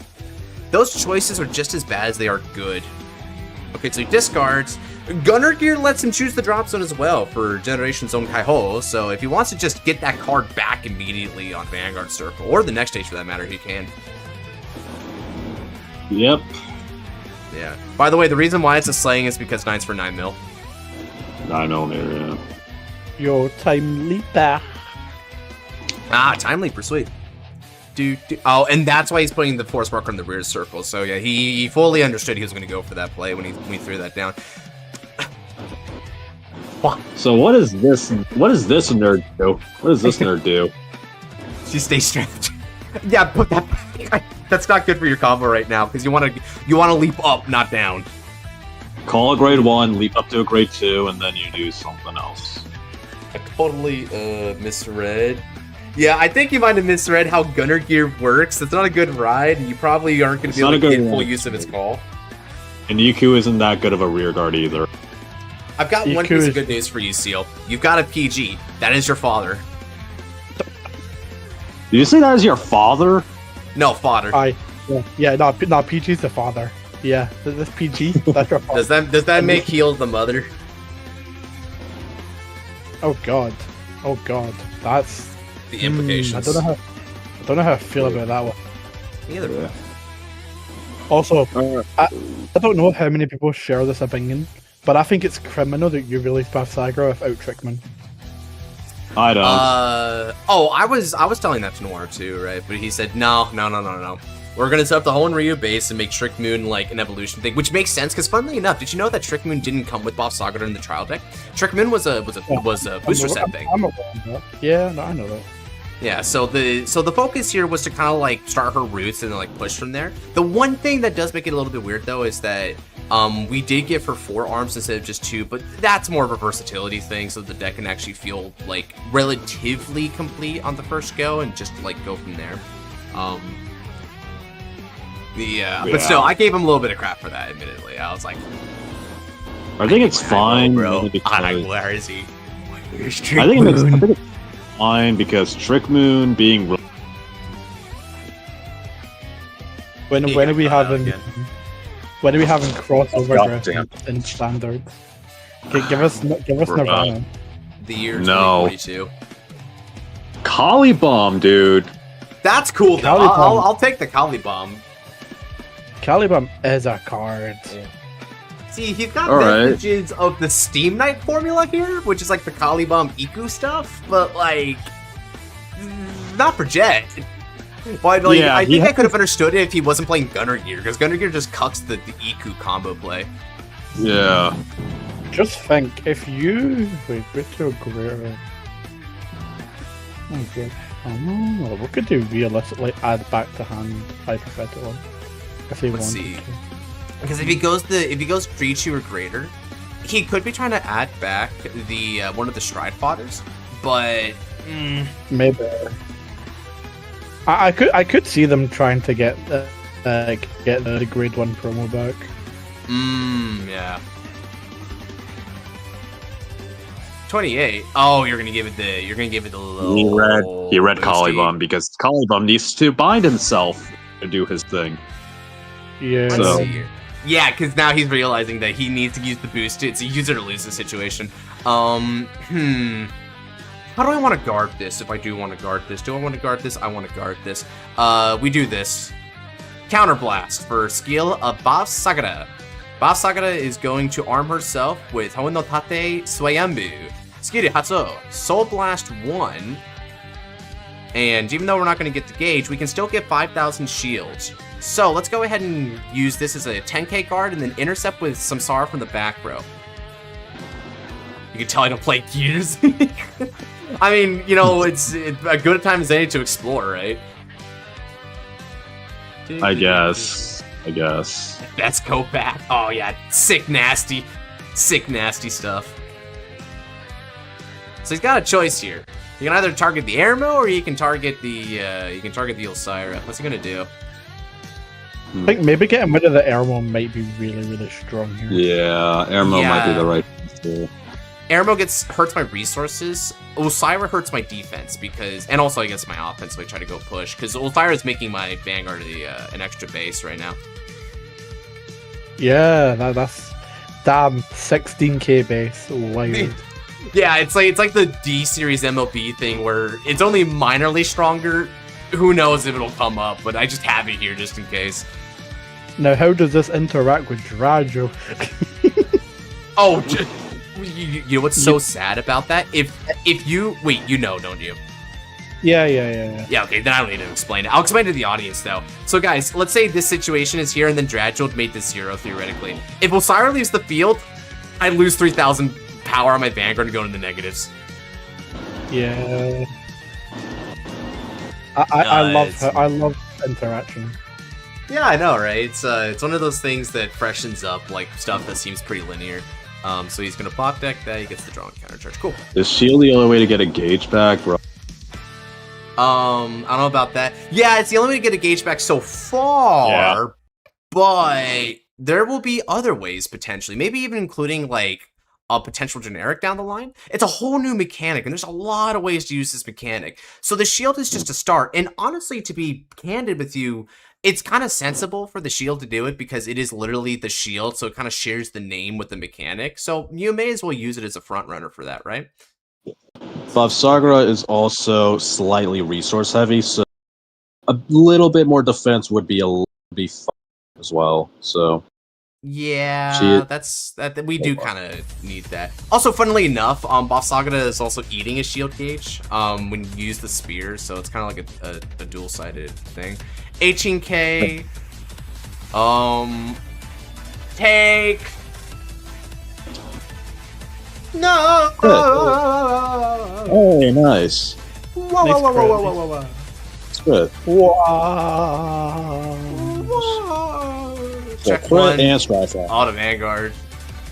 those choices are just as bad as they are good. Okay, so he discards. Gunner Gear lets him choose the drop zone as well for Generation Zone Kaiho, so if he wants to just get that card back immediately on Vanguard Circle, or the next stage for that matter, he can. Yep. Yeah. By the way, the reason why it's a slaying is because 9's for 9 mil. 9mm, yeah. Yo, time leaper. Ah, time leaper, sweet. Oh, and that's why he's putting the force marker in the rear circle. So yeah, he fully understood he was going to go for that play when he threw that down. So what is this? What does this nerd do? What does this nerd do? She stays strength. Yeah, put that. That's not good for your combo right now because you want to leap up, not down. Call a grade 1, leap up to a grade 2, and then you do something else. I totally misread. Yeah, I think you might have misread how Gunner Gear works. It's not a good ride. You probably aren't going to be able to get full use of its call. And Yuku isn't that good of a rear guard either. I've got one piece of good news for you, Seal. You've got a PG. That is your father. Did you say that is your father? No, father. Yeah, no, PG's the father. Yeah, this PG, that's your father. Does that make Heal the mother? Oh god, that's the implications. I don't know how I feel about that one. Neither. Yeah. Also, I don't know how many people share this opinion, but I think it's criminal that you released Path Saga without Trickman. I don't. I was telling that to Noir too, right? But he said no. We're gonna set up the whole Ryu base and make Trick Moon like an evolution thing, which makes sense because funnily enough, did you know that Trick Moon didn't come with Bob Saga in the trial deck? Trick Moon was a booster set thing. Yeah, no, I know that. Yeah, so the focus here was to kind of like start her roots and then like push from there. The one thing that does make it a little bit weird though is that we did give her 4 arms instead of just 2, but that's more of a versatility thing, so the deck can actually feel like relatively complete on the first go and just like go from there. But still, I gave him a little bit of crap for that. Admittedly, I was like, I think it's fine, bro. Where is he? Where's Trick Moon? I think it's fine because Trick Moon being. When are we having crossover in standard? Give us Nirvana. The year 2042. Kali Bomb, dude. That's cool though. I'll take the Kali Bomb. Kali Bomb is a card. Yeah. See, he's got vestiges of the Steam Knight formula here, which is like the Kali Bomb Iku stuff, but like not for Jet. But like, I think I could have understood it if he wasn't playing Gunner Gear, because Gunner Gear just cucks the Iku combo play. Yeah. Just think, if you with your Guerrero. Oh god. Oh, we could do realistically add back to hand hypothetically. If he Let's wanted see. to. Because if he goes 3-2 or greater, he could be trying to add back the one of the Stride Fathers, but maybe. I could see them trying to get the grade 1 promo back. Yeah. 28. Oh, you're gonna give it the low. He read Kali Bomb because Kali Bomb needs to bind himself to do his thing. Yeah. Let's see here. Yeah, because now he's realizing that he needs to use the boost. It's a use it or lose the situation. How do I want to guard this if I do want to guard this? Do I want to guard this? I want to guard this. We do this. Counterblast for skill of Bob Sagara. Bob Sagara is going to arm herself with Hoen no Tate Swayambu. Skill Hatsu. Soul Blast 1. And even though we're not going to get the gauge, we can still get 5,000 shields. So let's go ahead and use this as a 10k guard and then intercept with Samsara from the back row. You can tell I don't play Gears. I mean, you know, it's a good time as any to explore, right? I guess. Let's go back. Oh yeah, sick nasty stuff. So he's got a choice here. You can either target the Airmo or you can target the Ulcira. What's he gonna do? I think maybe getting rid of the Airmo might be really strong here. Yeah, Airmo might be the right thing. Airmo hurts my resources. Ulcira hurts my defense and also I guess my offense if I try to go push because Ulcira is making my Vanguard an extra base right now. Yeah, that's damn 16k base. Wild. Yeah, it's like the D series MLB thing where it's only minorly stronger. Who knows if it'll come up, but I just have it here just in case. Now, how does this interact with Drajo? Oh, you know what's so sad about that? If you wait, you know, don't you? Yeah. Yeah, okay, then I don't need to explain it. I'll explain to the audience though. So guys, let's say this situation is here and then Drajo made this 0 theoretically. If Ulcira leaves the field, I lose 3,000 power on my Vanguard and go into the negatives. Yeah. I love interaction. Yeah, I know, right? It's one of those things that freshens up like stuff that seems pretty linear. So he's gonna pop deck that, he gets the draw and counter charge. Cool. Is shield the only way to get a gauge back, bro? I don't know about that. Yeah, it's the only way to get a gauge back so far, but there will be other ways potentially. Maybe even including like a potential generic down the line. It's a whole new mechanic, and there's a lot of ways to use this mechanic. So the shield is just a start. And honestly, to be candid with you, it's kind of sensible for the shield to do it because it is literally the shield, so it kind of shares the name with the mechanic. So you may as well use it as a front runner for that, right? Bavsagra is also slightly resource heavy, so a little bit more defense would be fine as well. So yeah, we do kind of need that. Also, funnily enough, Bavsagra is also eating a shield gauge when you use the spear, so it's kind of like a dual-sided thing. 18k. Take. No. Oh, nice. Whoa. It's good. Wow. Check Well, one. and strike out. Auto Vanguard.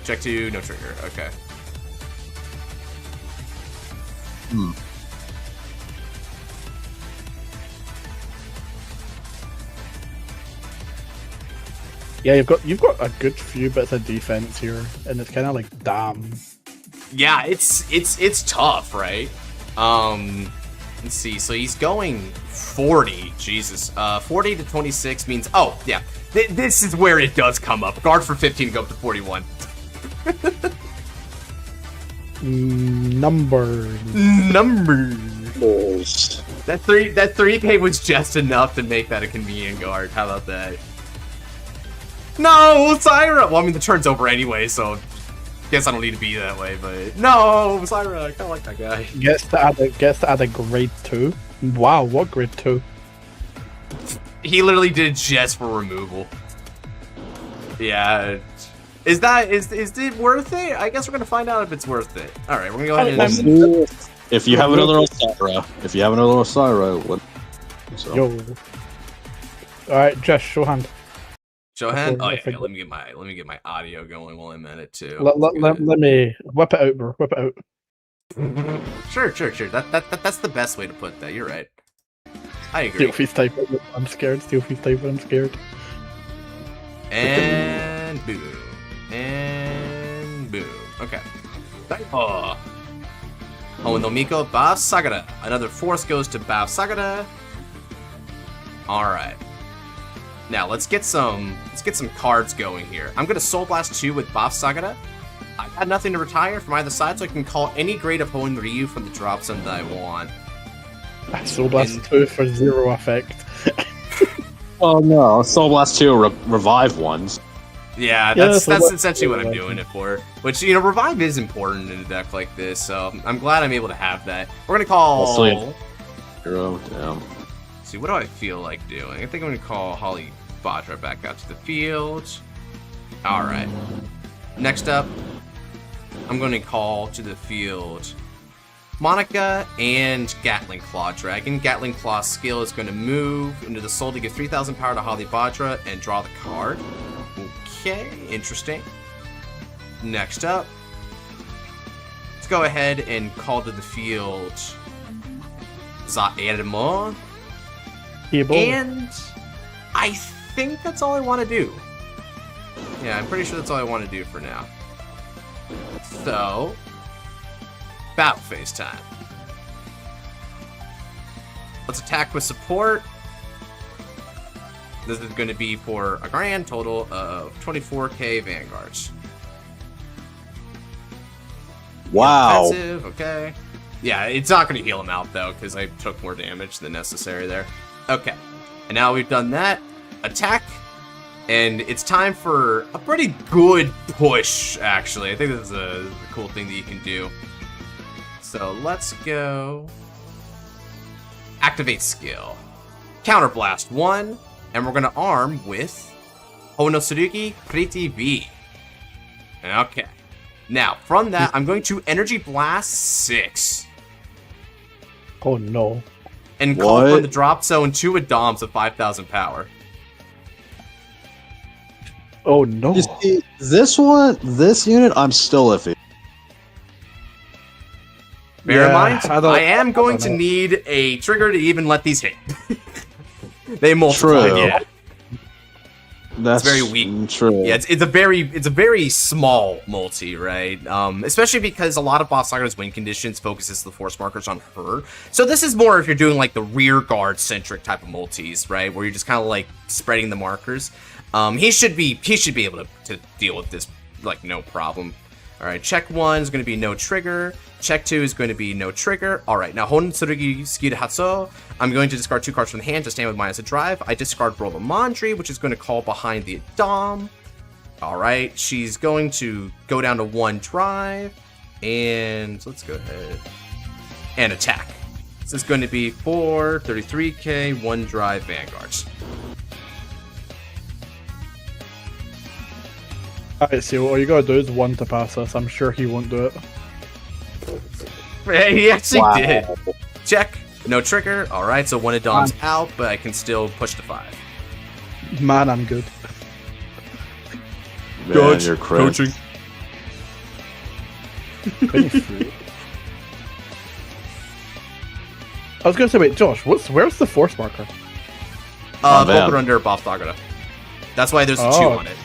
Check 2. No trigger. Okay. Yeah, you've got a good few bits of defense here, and it's kind of like damn. Yeah, it's tough, right? Let's see. So he's going 40. Jesus. 40 to 26 means. Oh yeah. This is where it does come up. Guard for 15 to go up to 41. Numbers. That 3k was just enough to make that a convenient guard. How about that? No, Syra! Well, I mean, the turn's over anyway, so guess I don't need to be that way, but no, Syra, I kinda like that guy. Gets to add a grade 2. Wow, what grade 2? He literally did it just for removal. Yeah. Is it worth it? I guess we're gonna find out if it's worth it. Alright, we're gonna go ahead and If you have another Osira, what? So. Yo. Alright, Josh, show hand. show hand? Oh yeah, let me get my audio going while I'm at it too. Let me whip it out, bro. Whip it out. Sure. That's the best way to put that. You're right. I agree. Steel Feast type. I'm scared. I'm scared. And boom. And boom. Okay. Oh, and Nomiko Bavsagra. Another force goes to Bavsagra. Alright. Now let's get some cards going here. I'm gonna Soul Blast 2 with Bavsagra. I've had nothing to retire from either side, so I can call any grade of Hoenn Ryu from the drop zone that I want. Soul Blast 2 for 0 effect. Oh no, Soul Blast 2 revive ones. Yeah, that's essentially what I'm doing it for. Which, you know, revive is important in a deck like this, so I'm glad I'm able to have that. We're gonna call. Hero, damn. See, what do I feel like doing? I think I'm gonna call Holly Vajra back out to the field. Alright. Next up, I'm gonna call to the field Monica and Gatling Claw Dragon. Gatling Claw skill is going to move into the soul to give 3,000 power to Halibadra and draw the card. Okay, interesting. Next up, let's go ahead and call to the field Zaermo. And I think that's all I want to do. Yeah, I'm pretty sure that's all I want to do for now. So, battle phase time. Let's attack with support. This is going to be for a grand total of 24k Vanguards. Wow. Defensive, okay. Yeah, it's not going to heal him out, though, because I took more damage than necessary there. Okay. And now we've done that. Attack. And it's time for a pretty good push, actually. I think this is a cool thing that you can do. So let's go. Activate skill. Counterblast 1. And we're going to arm with Honosurugi Pretty V. Okay. Now, from that, I'm going to Energy Blast 6. Oh no. And call from the drop zone 2 Adams of 5,000 power. Oh no. You see, this unit, I'm still iffy. Bear in mind, I am going to need a trigger to even let these hit. They multiply. True. Yeah. That's very weak. True. Yeah, it's a very small multi, right? Especially because a lot of Boss Sakura's win conditions focuses the force markers on her. So this is more if you're doing like the rear guard centric type of multis, right? Where you're just kind of like spreading the markers. He should be able to deal with this like no problem. All right, check 1 is going to be no trigger. Check 2 is going to be no trigger. All right, now Honosurugi Tsukiru Hatsu. I'm going to discard 2 cards from the hand to stand with minus a drive. I discard Rolamandry, which is going to call behind the Adam. All right, she's going to go down to 1 drive. And let's go ahead and attack. This is going to be 4 33k 1 drive Vanguards. Alright, see, all you gotta do is 1 to pass us. I'm sure he won't do it. He actually did. Check. No trigger. Alright, so 1 Adam's out, but I can still push to 5. Man, I'm good. Man, Coach, you're coaching. I was gonna say, wait, Josh, where's the force marker? Over under Boss Sakura. That's why there's a 2 on it.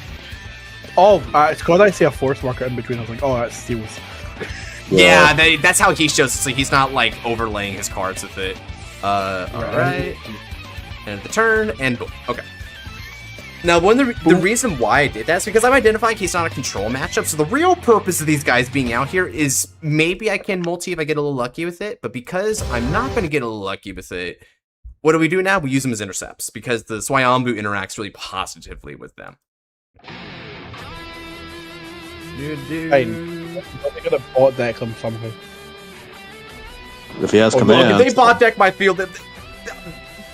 Oh, it's because I see a force marker in between. I was like, oh, that's Steel's. Yeah, that's how he shows it, so he's not like overlaying his cards with it. Alright. And the turn, and boom. Okay. Now, the reason why I did that is because I'm identifying he's not a control matchup, so the real purpose of these guys being out here is maybe I can multi if I get a little lucky with it, but because I'm not going to get a little lucky with it, what do we do now? We use them as intercepts, because the Swayambu interacts really positively with them. Fine. They're gonna bot deck them somehow. If he has Look, command. if they bot deck my field,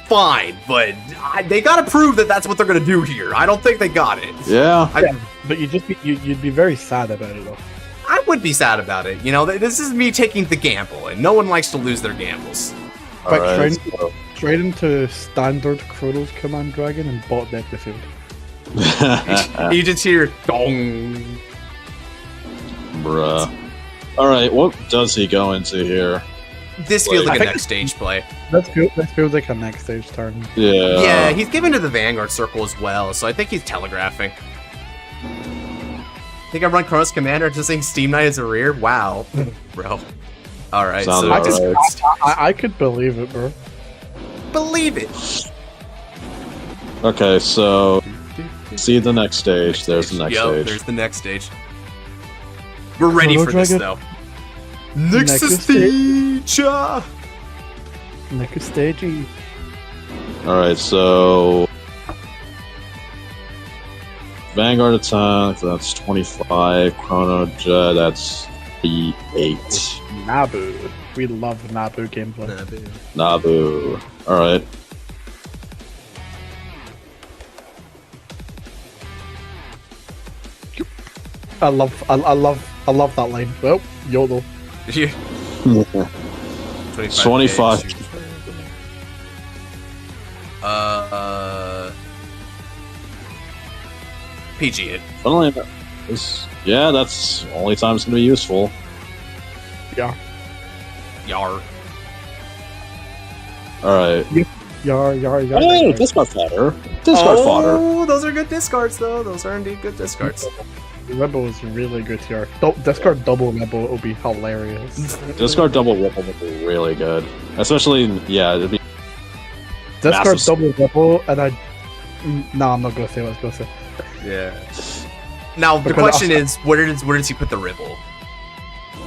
fine, but they gotta prove that that's what they're gonna do here. I don't think they got it. Yeah. But you'd be very sad about it though. I would be sad about it. You know, this is me taking the gamble, and no one likes to lose their gambles. Quick, straight into standard Chronos Command Dragon and bot deck the field. You just hear dong. Bruh. Alright, what does he go into here? This feels like a next stage play. This feels like a next stage turn. Yeah. Yeah, he's given to the Vanguard circle as well, so I think he's telegraphing. Think I run Chronos Commander just saying Steam Knight as a rear? Wow. Bro. Alright, so I could believe it, bro. Believe it! Okay, so see the next stage. There's the next stage. There's the next stage. We're ready for this, though. Next stage! Next stage. Alright, so Vanguard attack, that's 25. Chrono Jet, that's 8. Nabu. We love Nabu gameplay. Nabu. Alright. I love that line. Well, YOLO. Yeah. 25. PG it. Yeah, that's the only time it's gonna be useful. Yeah. Yar. Alright. Yar. Hey, discard fodder. Discard fodder. Oh, those are good discards, though. Those are indeed good discards. Rebel is really good here. Discard double Rebel, it'll be hilarious. Discard double Rebel would be really good. Especially, it'd be... Discard massive. double Rebel, and I... No, I'm not gonna say what I was gonna say. Yeah. Now, the Because question is, where does he put the Ribble?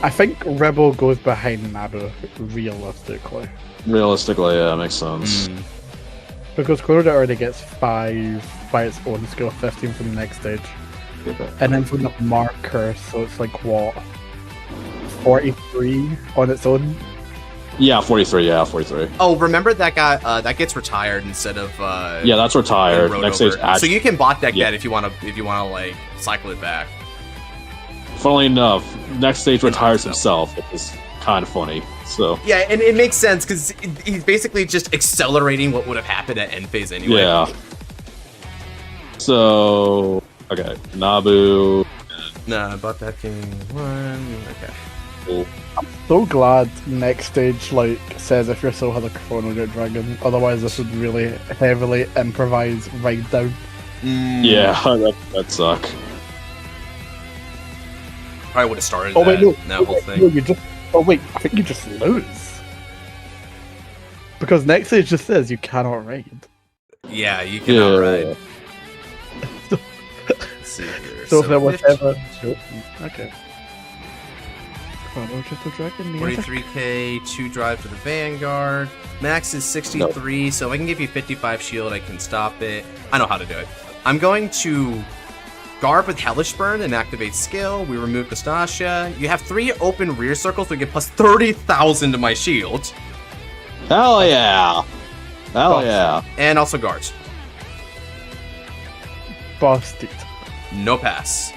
I think Rebel goes behind Nabu, realistically. Realistically, yeah, makes sense. Because Clodagh already gets 5 by its own skill, 15 from the next stage. And then from the marker, so it's like what? 43 on its own? Yeah, 43, Oh, remember that guy, that gets retired instead of, Yeah, that's retired. and Next rode stage, over. So you can bot deck Yeah. that if you wanna, like, cycle it back. Funnily enough, next stage retires himself, which is kind of funny. So Yeah, and it makes sense, because he's basically just accelerating what would have happened at end phase anyway. yeah. So okay, Nabu. Nah, bot decking 1, okay. Cool. So glad next stage like says if your soul has a Chrono Jet Dragon, otherwise this would really heavily improvise right down. Yeah, that'd suck. Probably would have started Oh wait, no, that whole thing. no, I think you just lose. Because next stage just says you cannot raid. Yeah, you cannot Yeah. ride. Let's see here. So if there was 50 ever... Okay. Chrono Jet Dragon, the other- 43k, 2 drive to the Vanguard. Max is 63, so if I can give you 55 shield, I can stop it. I know how to do it. I'm going to Garb with Hellish Burn and activate skill. We remove Nastasia. You have 3 open rear circles, so we get plus 30,000 to my shield. Hell yeah! Hell yeah! And also guards. Busted. No pass.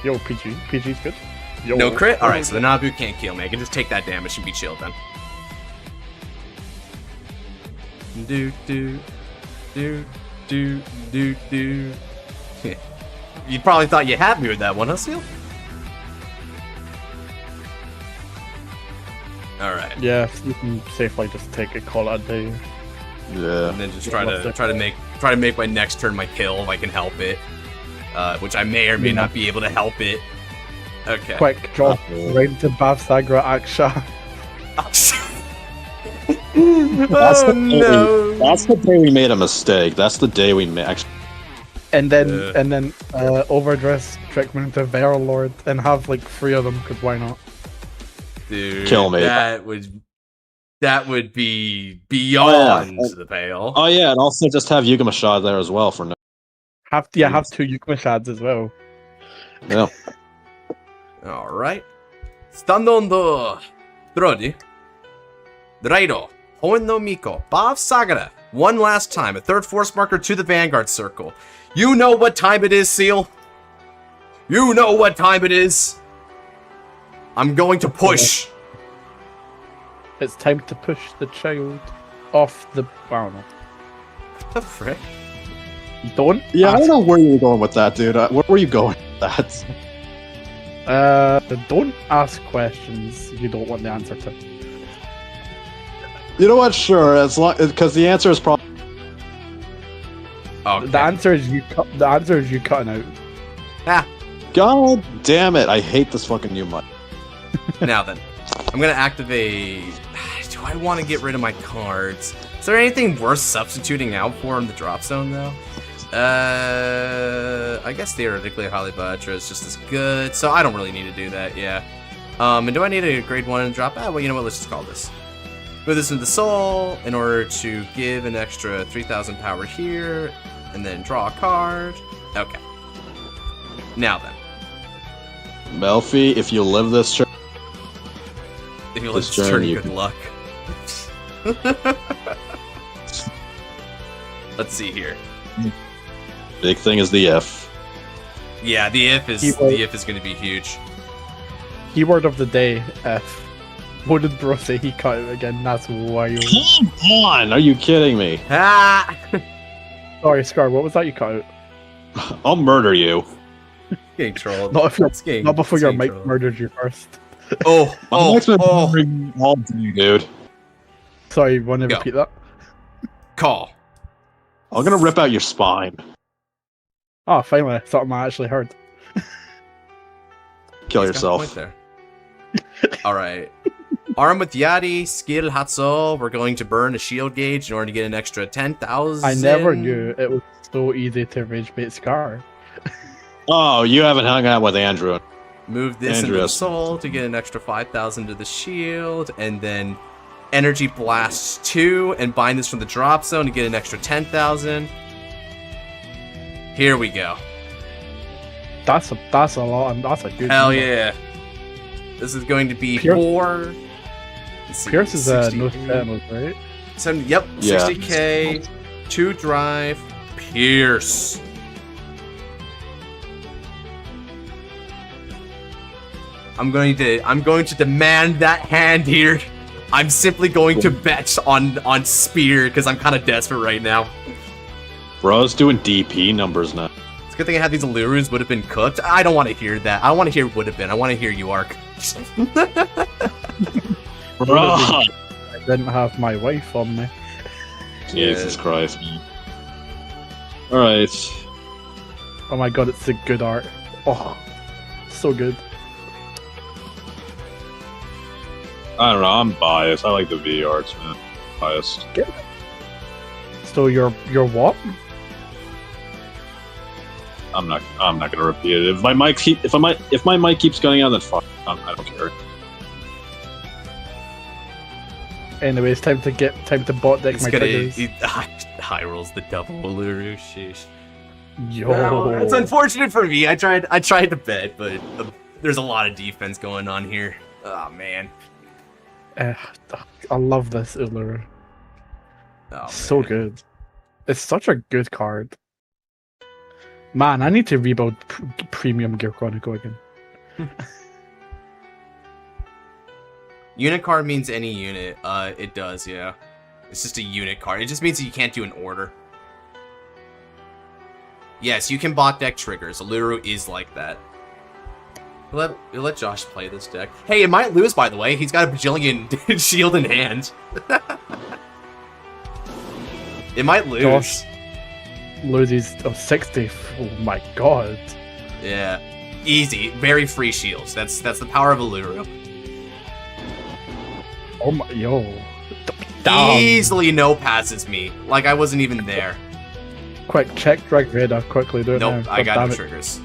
Yo, PG. PG's good. Yo. No crit? Alright, so the Nabu can't kill me. I can just take that damage and be chilled then. Do. You probably thought you had me with that one, huh, Seal? Alright. Yeah, you can safely just take a call a day. Yeah. And then just try to make my next turn my kill if I can help it. Which I may or may not be able to help it. Okay. Quick, drop right into Bavsagra Aksha. Oh no! That's the day we made a mistake. That's the day we actually. And then Overdress Trickman into Verlord and have like 3 of them, because why not? Dude, Kill me. That would be beyond the pale. Oh yeah, and also just have Yugioh Mashad there as well for no. Have 2 Yugioh Shads as well. Yeah. Alright. Standondo Drodi. Draido. Hoen no Miko. Bav Sagara. One last time. A 3rd force marker to the Vanguard circle. You know what time it is, Seal. You know what time it is. I'm going to push. It's time to push the child off the... I don't know. What the frick? Don't Yeah, I ask, don't know where you were going with that, dude. Where were you going with that? don't ask questions you don't want the answer to. You know what? Sure, as long because the answer is probably. Okay. The answer is you cutting out. Ah, God damn it! I hate this fucking new mic. now then. I'm gonna activate... Do I want to get rid of my cards? Is there anything worth substituting out for in the drop zone, though? I guess theoretically Hollybutter is just as good, so I don't really need to do that, yeah. And do I need a grade 1 drop? Well, you know what, let's just call this. Move this into the soul in order to give an extra 3,000 power here, and then draw a card. Okay. Now then. Melfi, if you live this turn, If you This let's turn, turn, you good can- luck. Let's see here. big thing is the if. Yeah, the if is going to be huge. Keyword of the day, F. What did bro say he cut out again? That's wild. Come on! Are you kidding me? Ah! Sorry, Scar, what was that you cut out? I'll murder you. Getting trolled. Not before your mic murdered you first. Oh, All day, dude. Sorry, want to Go. repeat that? Call. I'm gonna rip out your spine. Oh, finally, something I actually heard. Kill He's got a yourself. point there. Alright. Arm with Yadi, skill Hatso. We're going to burn a shield gauge in order to get an extra 10,000. I never knew it was so easy to rage bait Scar. Oh, you haven't hung out with Andrew. Move this into the Andreas. soul to get an extra 5,000 to the shield, and then energy blast 2 and bind this from the drop zone to get an extra 10,000. Here we go. That's a lot, and that's a good Hell number. yeah. This is going to be Pierce- 4. Let's see, Pierce is 60, no Sentinels, right? 70, yep, Yeah. 60k, 2 drive, Pierce. I'm going to demand that hand here. I'm simply going to bet on Spear because I'm kind of desperate right now. Bro's doing DP numbers now. It's a good thing I had these Allurus would have been cooked. I don't want to hear that. I want to hear would have been. I want to hear you arc. Bro! I didn't have my wife on me. Jesus Christ. Alright. Oh my god, it's the good art. Oh, so good. I don't know, I'm biased. I like the V arts, man. Biased. So you're what? I'm not gonna repeat it. If my mic keeps going out, then fuck. I don't care. Anyway, it's time to bot deck He's my gonna triggers. high rolls the double Alluru. Sheesh. Yo, No, it's unfortunate for me. I tried to bet, but there's a lot of defense going on here. Oh man. I love this Uluru. Oh, So man. good. It's such a good card. Man, I need to rebuild premium Gear Chronicle again. Unit card means any unit. It does, yeah. It's just a unit card. It just means that you can't do an order. Yes, you can bot deck triggers. Alluru is like that. We'll let Josh play this deck. Hey, it might lose, by the way. He's got a bajillion shield in hand. It might lose. Josh. Loses 60. Oh my god. Yeah. Easy. Very free shields. That's the power of Alluru. Oh my, yo. Damn. Easily no passes me. Like I wasn't even there. Quick, check Drag Radar quickly. Do it Nope, now. I God got damn no it. triggers.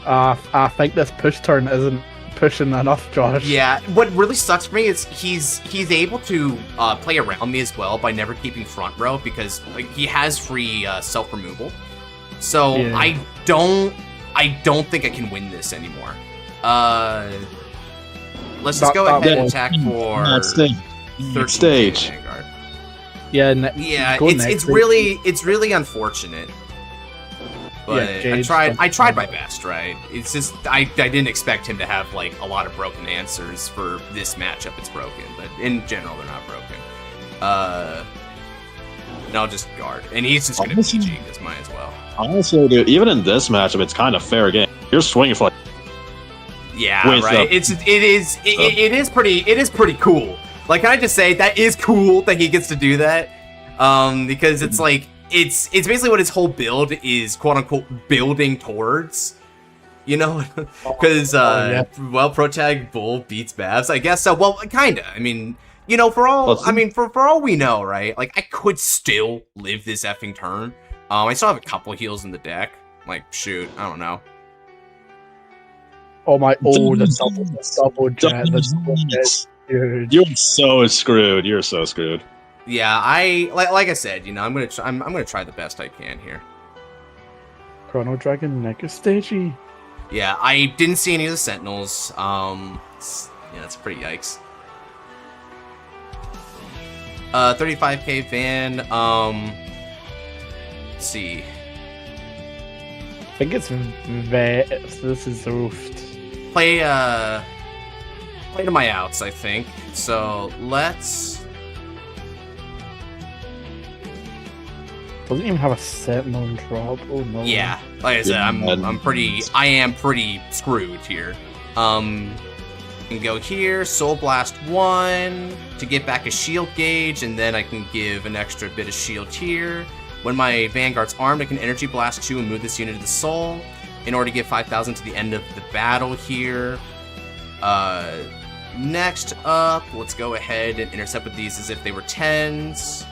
I think this push turn isn't pushing enough, Josh. Yeah, what really sucks for me is he's able to play around me as well by never keeping front row because like he has free self removal. So Yeah. I don't think I can win this anymore. Let's just go That ahead and was- attack for Not stage. 13 Stage. Vanguard. Yeah, Yeah, go it's next. really unfortunate. But Yeah, Gage I tried my best, right? It's just I didn't expect him to have like a lot of broken answers for this matchup. It's broken, but in general they're not broken. And I'll just guard, and he's just gonna Honestly- PG this might as well. Honestly, dude, even in this matchup, it's kind of fair game. You're swinging for like, Yeah, With right. the- It is pretty cool. Like, can I just say that is cool that he gets to do that? Because it's like it's basically what his whole build is, quote unquote, building towards. You know, because yeah. well, Protag Bull beats Babs, I guess so. Well, kinda. I mean, you know, for all for all we know, right? Like, I could still live this effing turn. I still have a couple heals in the deck. Like, shoot, I don't know. Oh my, the double jet, the double jet, dude. you're so screwed. You're so screwed. Yeah, I like I said, you know, I'm gonna try the best I can here. Chrono Dragon Nega Stagey. Yeah, I didn't see any of the Sentinels. Yeah, that's pretty yikes. 35k Van. Let's see. I think it's Vet. This is Roofed. play to my outs, I think. So let's. Doesn't even have a set known drop. Oh no. Yeah, like I said, I am pretty screwed here. Can go here, Soul Blast 1 to get back a shield gauge, and then I can give an extra bit of shield here. When my Vanguard's armed, I can Energy Blast 2 and move this unit to the Soul in order to get 5,000 to the end of the battle here. Next up, let's go ahead and intercept with these as if they were 10s.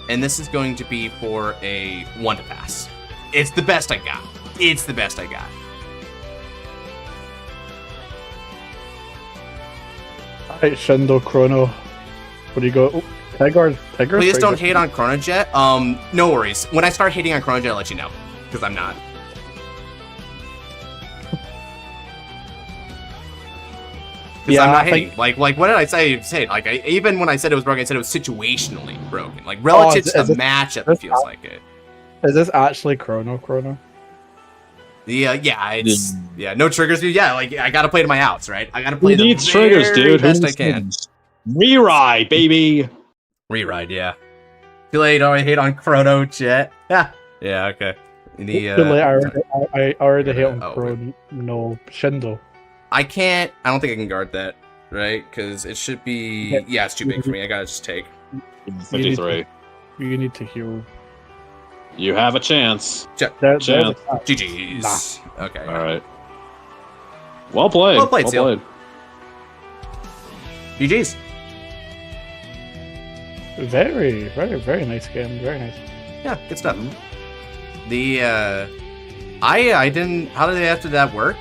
And this is going to be for a 1 to pass. It's the best I got. It's the best I got. Alright, Shindo, Chrono. What do you go? Oh, Tigard. Please don't hate on Chronojet. No worries. When I start hating on Chronojet, I'll let you know. Because I'm not. Because I'm not hating. Like, what did I say? Like, even when I said it was broken, I said it was situationally broken. Like, relative to the matchup, it feels like it. Is this actually Chrono? Yeah, it's no triggers, dude. Yeah, like I gotta play to my outs, right? I gotta play the needs triggers, dude. Best I can. Reride, baby. Reride, yeah. Too late. I hate on Chrono Jet. Yeah, okay. I already hate on Chrono. Okay. No, Shindo. I don't think I can guard that, right? Because it should be. Yeah, it's too big for me. I gotta just take. 53. You need to heal. You have a chance. Chance. GG's. Nah. Okay. All right. Well played. Well played. GG's. Very, very, very nice game. Very nice. Yeah, good stuff. The I didn't. How did after that work?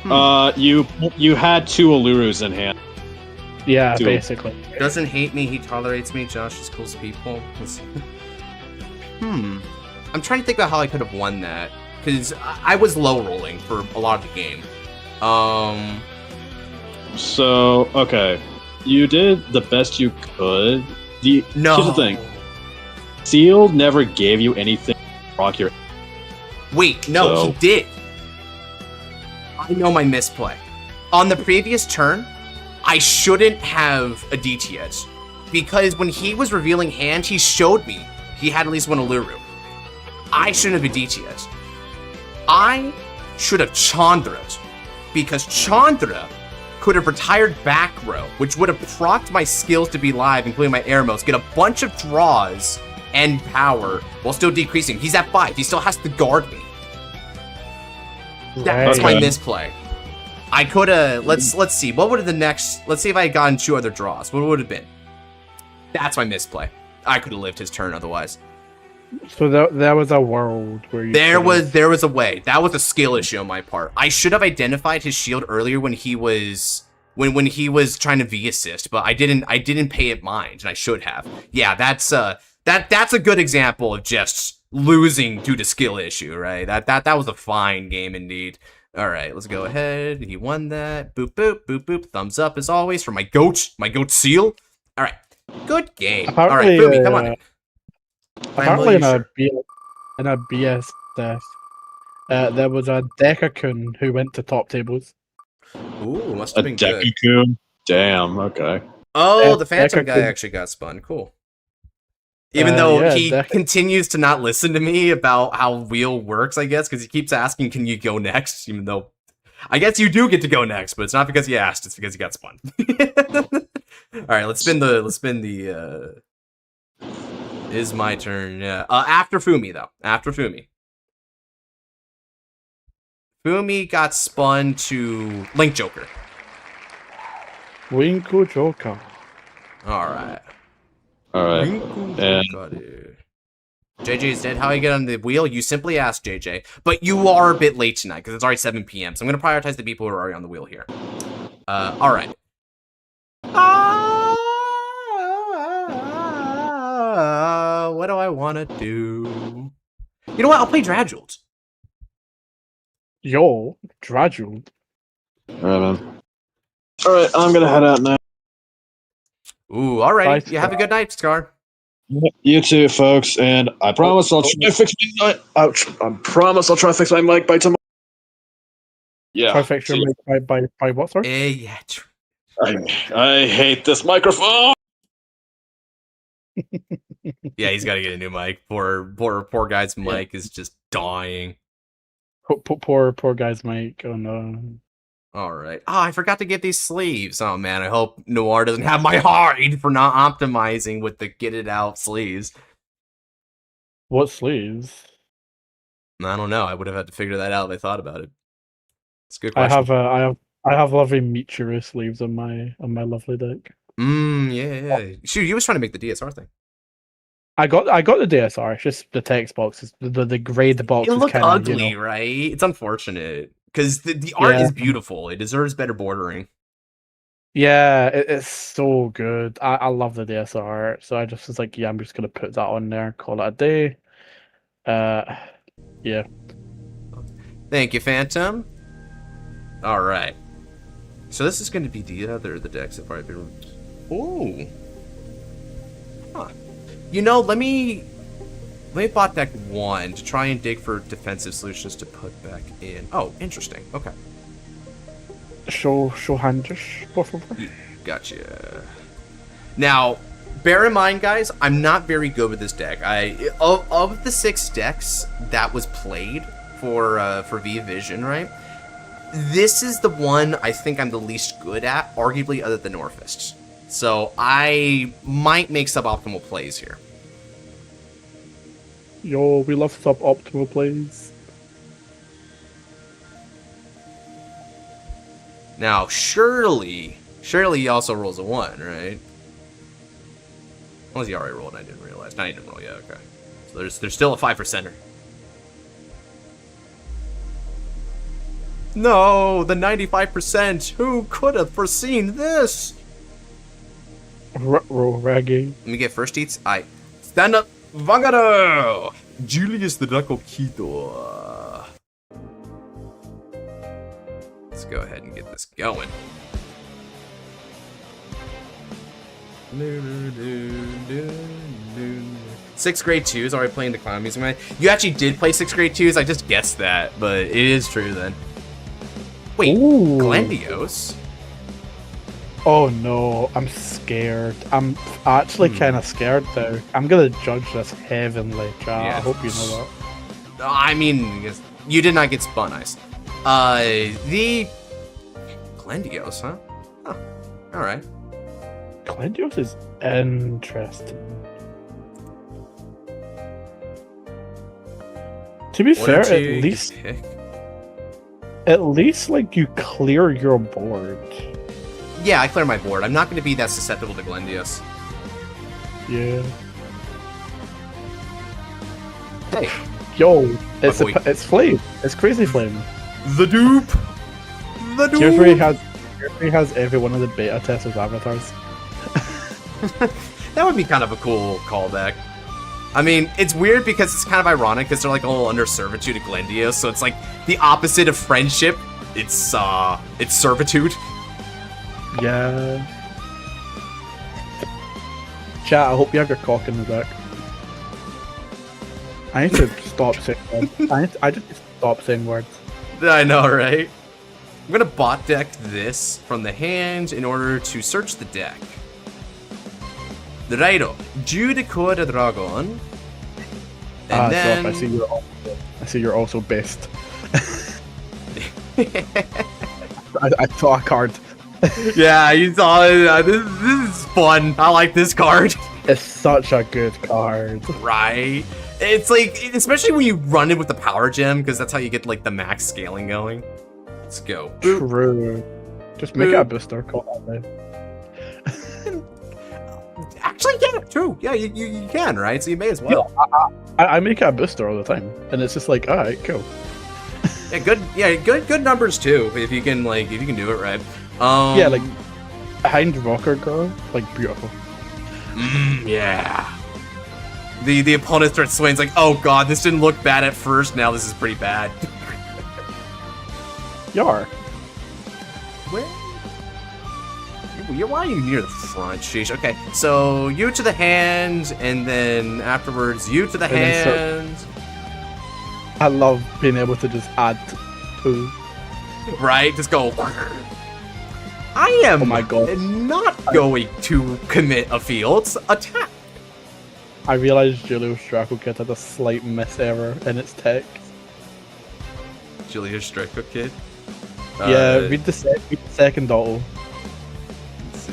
You had 2 Ulurus in hand. Yeah, basically. Doesn't hate me. He tolerates me. Josh is cool as people. I'm trying to think about how I could have won that, because I was low rolling for a lot of the game. So, okay. You did the best you could. Here's the thing. Sealed never gave you anything to rock your... Wait, no, he did. I know my misplay. On the previous turn, I shouldn't have a DTS, because when he was revealing hand, he showed me he had at least one Uluru. I shouldn't have a DTS. I should have Chandra'd, because Chandra could have retired back row, which would have procced my skills to be live, including my air modes, get a bunch of draws and power while still decreasing. He's at 5. He still has to guard me. That's my misplay. I could have. Let's see. What would have the next? Let's see if I had gotten 2 other draws. What would it have been? That's my misplay. I could have lived his turn otherwise. So there was a world where you. There was a way. That was a skill issue on my part. I should have identified his shield earlier when he was he was trying to V assist, but I didn't pay it mind, and I should have. Yeah, that's a good example of just losing due to skill issue, right? That was a fine game indeed. All right, let's go ahead. He won that. Boop boop boop boop. Thumbs up as always for my goat seal. All right, good game. Apparently, all right, Fumi, come on. Apparently, in a BS death, there was a Deca-kun who went to top tables. Ooh, must have been good. Deca-kun? Damn. Okay. Oh, the Phantom guy actually got spun. Cool. Even though he continues to not listen to me about how wheel works, I guess, because he keeps asking, "Can you go next?" Even though, I guess you do get to go next, but it's not because he asked; it's because he got spun. All right, let's spin the. Is my turn? Yeah. After Fumi though. After Fumi. Fumi got spun to Link Joker. Winkle Joker. All right. And JJ's dead. How do you get on the wheel? You simply ask JJ. But you are a bit late tonight because it's already 7 p.m. So I'm going to prioritize the people who are already on the wheel here. All right. What do I want to do? You know what? I'll play Draguled. Yo, Draguled. Alright, man. Alright, I'm gonna head out now. Ooh, alright. You have a good night, Scar. You too, folks, and I promise I'll try to fix my mic by tomorrow. Yeah. Trifecta made by what, sorry? Yeah. I hate this microphone. Yeah, he's got to get a new mic. Poor guy's mic is just dying. Poor guy's mic. Oh no. All right. Oh, I forgot to get these sleeves. Oh man, I hope Noir doesn't have my hide for not optimizing with the get it out sleeves. What sleeves? I don't know. I would have had to figure that out if I thought about it. It's a good question. I have lovely Michiru sleeves on my lovely deck. Yeah. Shoot, you was trying to make the DSR thing. I got the DSR. It's just the text box is the grade box. It is looked kinda, ugly, right? It's unfortunate because the art is beautiful. It deserves better bordering. Yeah, it's so good. I love the DSR. So I just was like, yeah, I'm just gonna put that on there, call it a day. Yeah. Thank you, Phantom. All right. So this is going to be the decks that probably been. Ooh. Huh. You know, let me bot deck 1 to try and dig for defensive solutions to put back in. Oh, interesting. Okay. Show handers, por favor. Yeah, gotcha. Now, bear in mind, guys, I'm not very good with this deck. Of the 6 decks that was played for V Vision, right? This is the one I think I'm the least good at, arguably other than Orphist. So I might make suboptimal plays here. Yo, we love suboptimal plays. Now, surely he also rolls a 1, right? Unless he already rolled and I didn't realize. No, he didn't roll yet, okay. So there's still a 5%er. No, the 95%! Who could have foreseen this? Raggy. Let me get first eats. Stand up, Vanguard! Julius the Duckokito. Let's go ahead and get this going. Sixth grade 2s already playing the clown music. You actually did play 6th grade 2s. I just guessed that, but it is true then. Wait, Ooh. Glendios? Oh no, I'm scared. I'm actually kind of scared though. I'm gonna judge this heavenly, chat. Yeah. I hope you know that. I mean, you did not get spun ice. The Glendios, huh? Huh. All right. Glendios is interesting. To be fair, at least like you clear your board. Yeah, I clear my board. I'm not going to be that susceptible to Glendios. Yeah. Hey. Yo, it's Flame. It's Crazy Flame. The dupe. The dupe. Geoffrey has every one of the beta testers avatars. That would be kind of a cool callback. I mean, it's weird because it's kind of ironic because they're like all under servitude to Glendios, so it's like the opposite of friendship. It's servitude. Yeah. Chat, I hope you have your cock in the deck. I need to stop saying words. I just stop saying words. I know, right? I'm gonna bot deck this from the hand in order to search the deck. Righto, Judicore Dragon. And then... I see you're also best. I saw a card. Yeah, you saw it. This is fun. I like this card. It's such a good card. Right? It's like, especially when you run it with the power gem, because that's how you get like the max scaling going. Let's go. True. Just make it a booster. Call that way. Actually, yeah, true. Yeah, you can, right? So you may as well. Yeah, I make it a booster all the time, and it's just like, all right, cool. Yeah, good numbers too. If you can do it right. Yeah, like behind rocker girl, like beautiful. Yeah. The opponent starts swinging. It's like, oh god, this didn't look bad at first. Now this is pretty bad. Yar. Why are you near the front? Sheesh. Okay, so you to the hand, and then afterwards you to the hand. I love being able to just add 2. right? Just go. I am Oh my God. not going to commit a field attack. I realized Julio's Draco Kid had a slight miss error in its text. Julio's Draco Kid? Yeah, read the second auto. Let's see.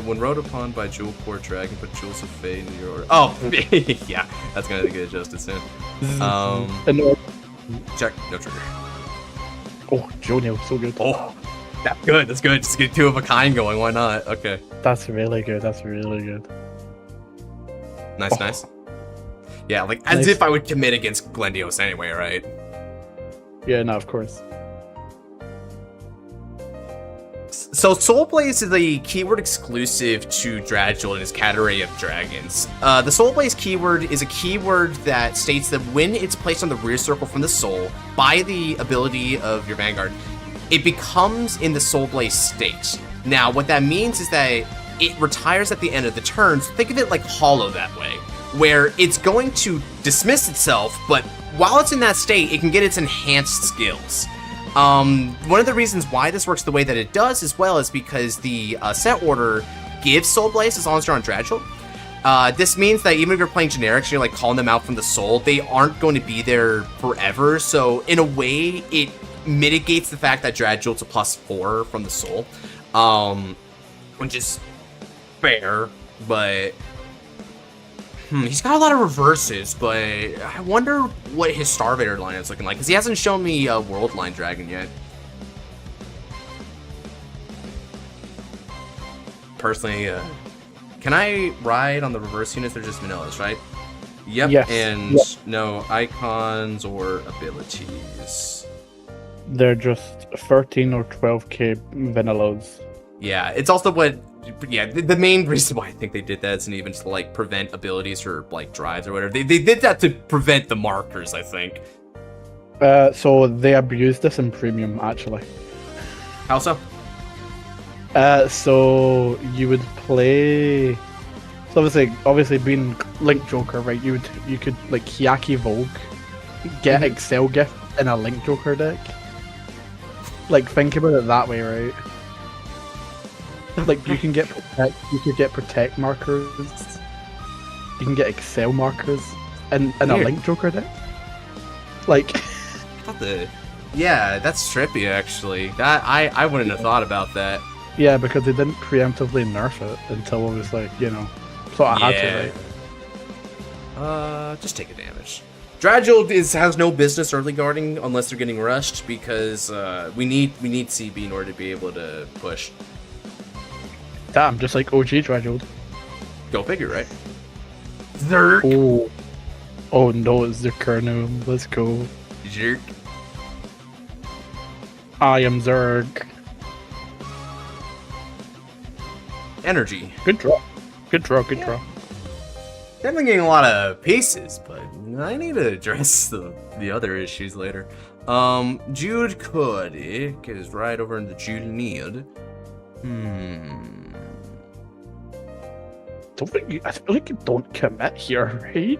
When rode upon by Jewel Core Dragon, put Jewels of Fate in your order. Oh, yeah, that's gonna get adjusted soon. Check, no trigger. Oh, Jonio, so good. Oh, that's good, that's good. Just get two of a kind going, why not? Okay. That's really good, that's really good. Nice, nice. Yeah, like, as if I would commit against Glendios anyway, right? Yeah, no, of course. So Soul Blaze is a keyword exclusive to Dragold and his category of dragons. The Soul Blaze keyword is a keyword that states that when it's placed on the rear circle from the soul by the ability of your Vanguard, it becomes in the Soul Blaze state. Now, what that means is that it retires at the end of the turn, so think of it like Hollow that way, where it's going to dismiss itself, but while it's in that state, it can get its enhanced skills. One of the reasons why this works the way that it does as well is because the set order gives Soul Blaze as long as you're on Dragold. This means that even if you're playing generics and you're like calling them out from the soul, they aren't going to be there forever. So in a way, it mitigates the fact that Dragold's a +4 from the soul, which is fair, but he's got a lot of reverses, but I wonder what his Starvator line is looking like, because he hasn't shown me a World Line Dragon yet. Personally, can I ride on the reverse units? They're just vanillas, right? Yep, yes. And yep. No icons or abilities. They're just 13 or 12k vanillas. Yeah, it's also what... Yeah, the main reason why I think they did that isn't even to, like, prevent abilities or, like, drives or whatever. They did that to prevent the markers, I think. So they abused this in Premium, actually. How so? So you would play... So obviously being Link Joker, right, you could, like, Hyaki Vogue, get Excel Gift in a Link Joker deck. Like, think about it that way, right? Like, you could get protect markers, you can get Excel markers in a Link Joker deck. Like, yeah, that's trippy actually. That I wouldn't have thought about that. Yeah, because they didn't preemptively nerf it until it was like, you know, so I had to, right? Just take a damage. Dragold has no business early guarding unless they're getting rushed, because we need CB in order to be able to push. Damn, just like OG Dragold. Go figure, right? Zerk! Oh no, it's Zerkerno. Let's go. Zerk. I am Zerk. Energy. Good draw. Good draw, good draw. Definitely getting a lot of pieces, but I need to address the other issues later. Jude Kodik is right over in the Jude need. I feel like you don't commit here, right?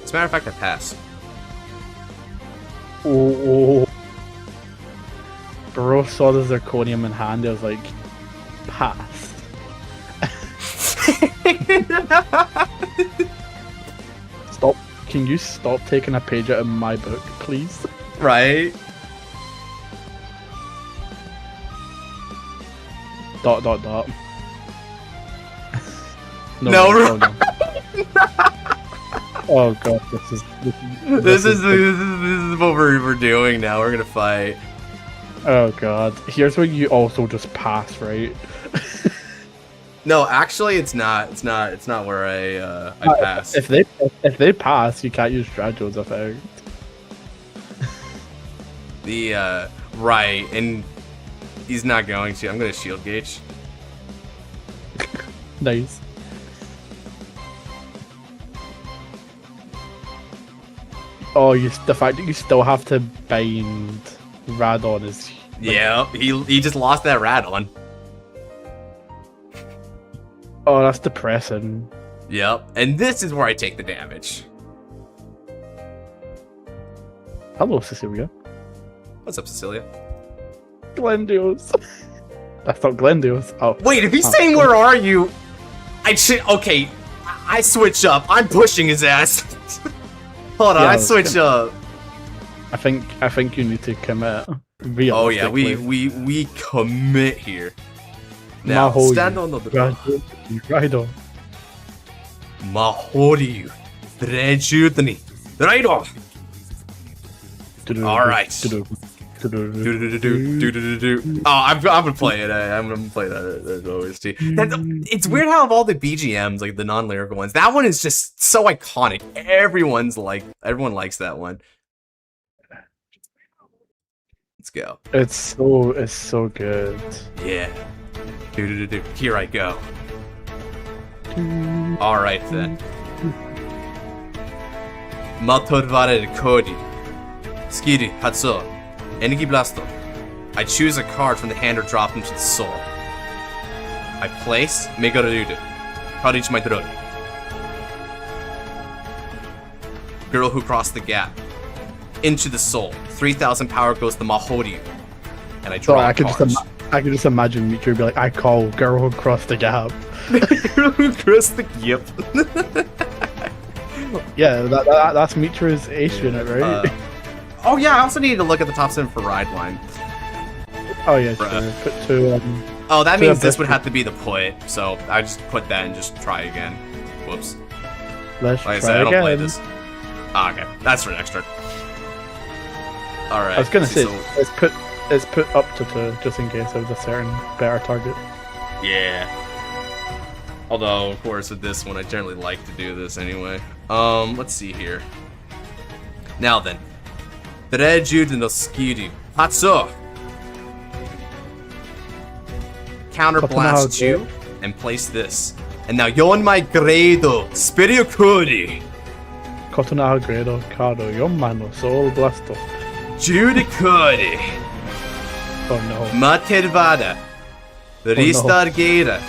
As a matter of fact, I pass. Oh. Bro saw the Zirconium in hand, I was like, pass. Stop. Can you stop taking a page out of my book, please? Right? Dot. No. Oh god, this is what we're doing now. We're gonna fight. Oh god. Here's where you also just pass, right? No, actually, it's not. It's not where I pass. If they pass, you can't use Drago's effect. Right, and he's not going to. I'm gonna shield gauge. Nice. Oh, the fact that you still have to bind Radon is... Like, yeah, he just lost that Radon. Oh, that's depressing. Yep, and this is where I take the damage. Hello, Cecilia. What's up, Cecilia? Glendios. That's not Glendios. Oh. Wait, if he's saying where are you, okay. I switch up. I'm pushing his ass. Hold on, I switch up. I think you need to commit. Oh yeah, we commit here. Now stand on the Raido. Mahoryu. Drejutni. Raido. Alright. Oh, I'm gonna play it. I'm gonna play that as OST. It's weird how of all the BGMs, like the non-lyrical ones, that one is just so iconic. Everyone likes that one. Let's go. It's so good. Yeah. Here I go. Alright then. Matorvare Kodi. Skiri Hatsu. Energy Blasto. I choose a card from the hand or drop into the soul. I place Megarudu. Cottage my throat. Girl who crossed the gap. Into the soul. 3,000 power goes to Mahoryu. And I draw a card. I can just imagine Mitri be like, I call girl who crossed the gap. Girl who crossed the gap. Yeah, that's Mitri's ace unit, right? Oh yeah, I also need to look at the top 7 for ride line. Oh yeah, sure. Put 2. Oh, that means this would have to be the put, so I just put that and just try again. Whoops. Let's like I try said, I don't again. play this. Ah, okay. That's for next turn. Alright. I was gonna say, it's put up to 2, just in case there's a certain better target. Yeah. Although, of course, with this one, I generally like to do this anyway. Let's see here. Now then. Rejude no Skiri. Hatsu! Counterblast 2 and place this. And now Yon my Grado, Spiriokuri. Kotonaha Grado, Kado, Yomano, Soul Blasto. Judicuri. Oh no. Matervada. Ristargera.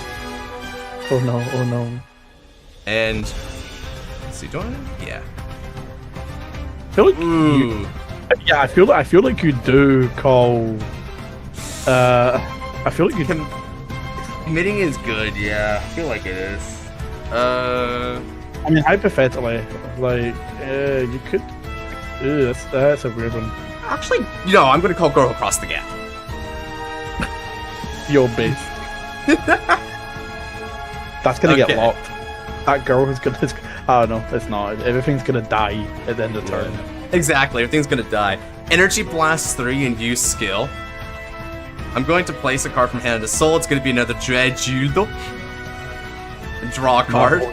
Oh no, oh no. And let's see, do I? Yeah. I feel like I feel like you do call. I feel like you can. Committing is good, yeah. I feel like it is. I mean, hypothetically, like, you could. That's a weird one. Actually, I'm gonna call Girl Across the Gap. Your base. That's gonna get locked. That girl who's gonna. Oh no, it's not. Everything's gonna die at the end of the turn. Exactly, everything's gonna die. Energy Blast 3 and use skill. I'm going to place a card from hand to soul. It's gonna be another Drejudo. Draw a card.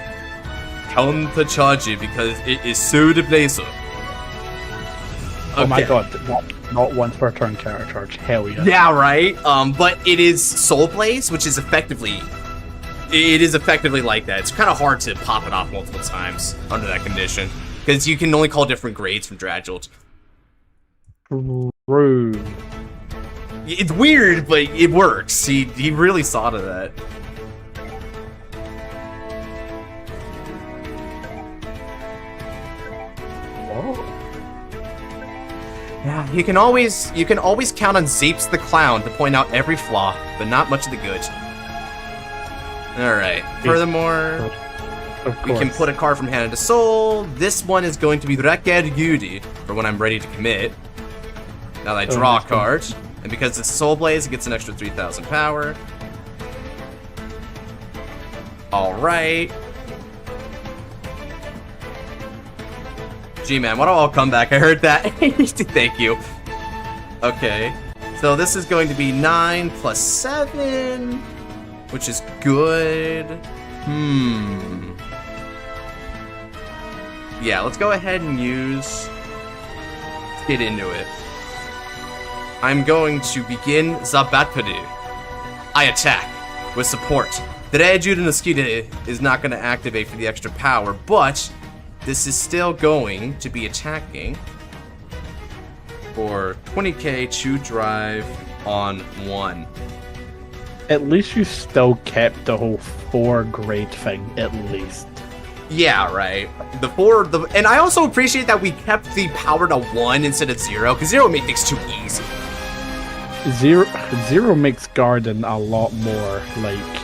Counter charge it because it is so the blazer. Okay. Oh my god, not once per turn counter charge. Hell yeah. Yeah, right? But it is Soul Blaze, which is effectively like that. It's kind of hard to pop it off multiple times under that condition. Because you can only call different grades from Dragold. True. It's weird, but it works. He really saw to that. Yeah, you can always count on Zapes the Clown to point out every flaw, but not much of the good. Alright. Furthermore, we can put a card from hand to soul. This one is going to be Reker Yuri for when I'm ready to commit. Now that I draw a card, and because it's Soul Blaze, it gets an extra 3,000 power. Alright. G-Man, why don't I'll come back? I heard that. Thank you. Okay. So this is going to be 9 plus 7, which is good. Yeah, let's go ahead and let's get into it. I'm going to begin Zabatpadu. I attack with support. The Rejude no Skiri is not going to activate for the extra power, but this is still going to be attacking for 20k Chew Drive on 1. At least you still kept the whole 4 grade thing, at least. Yeah, right. And I also appreciate that we kept the power to 1 instead of 0, because 0 made things too easy. Zero makes Garden a lot more like.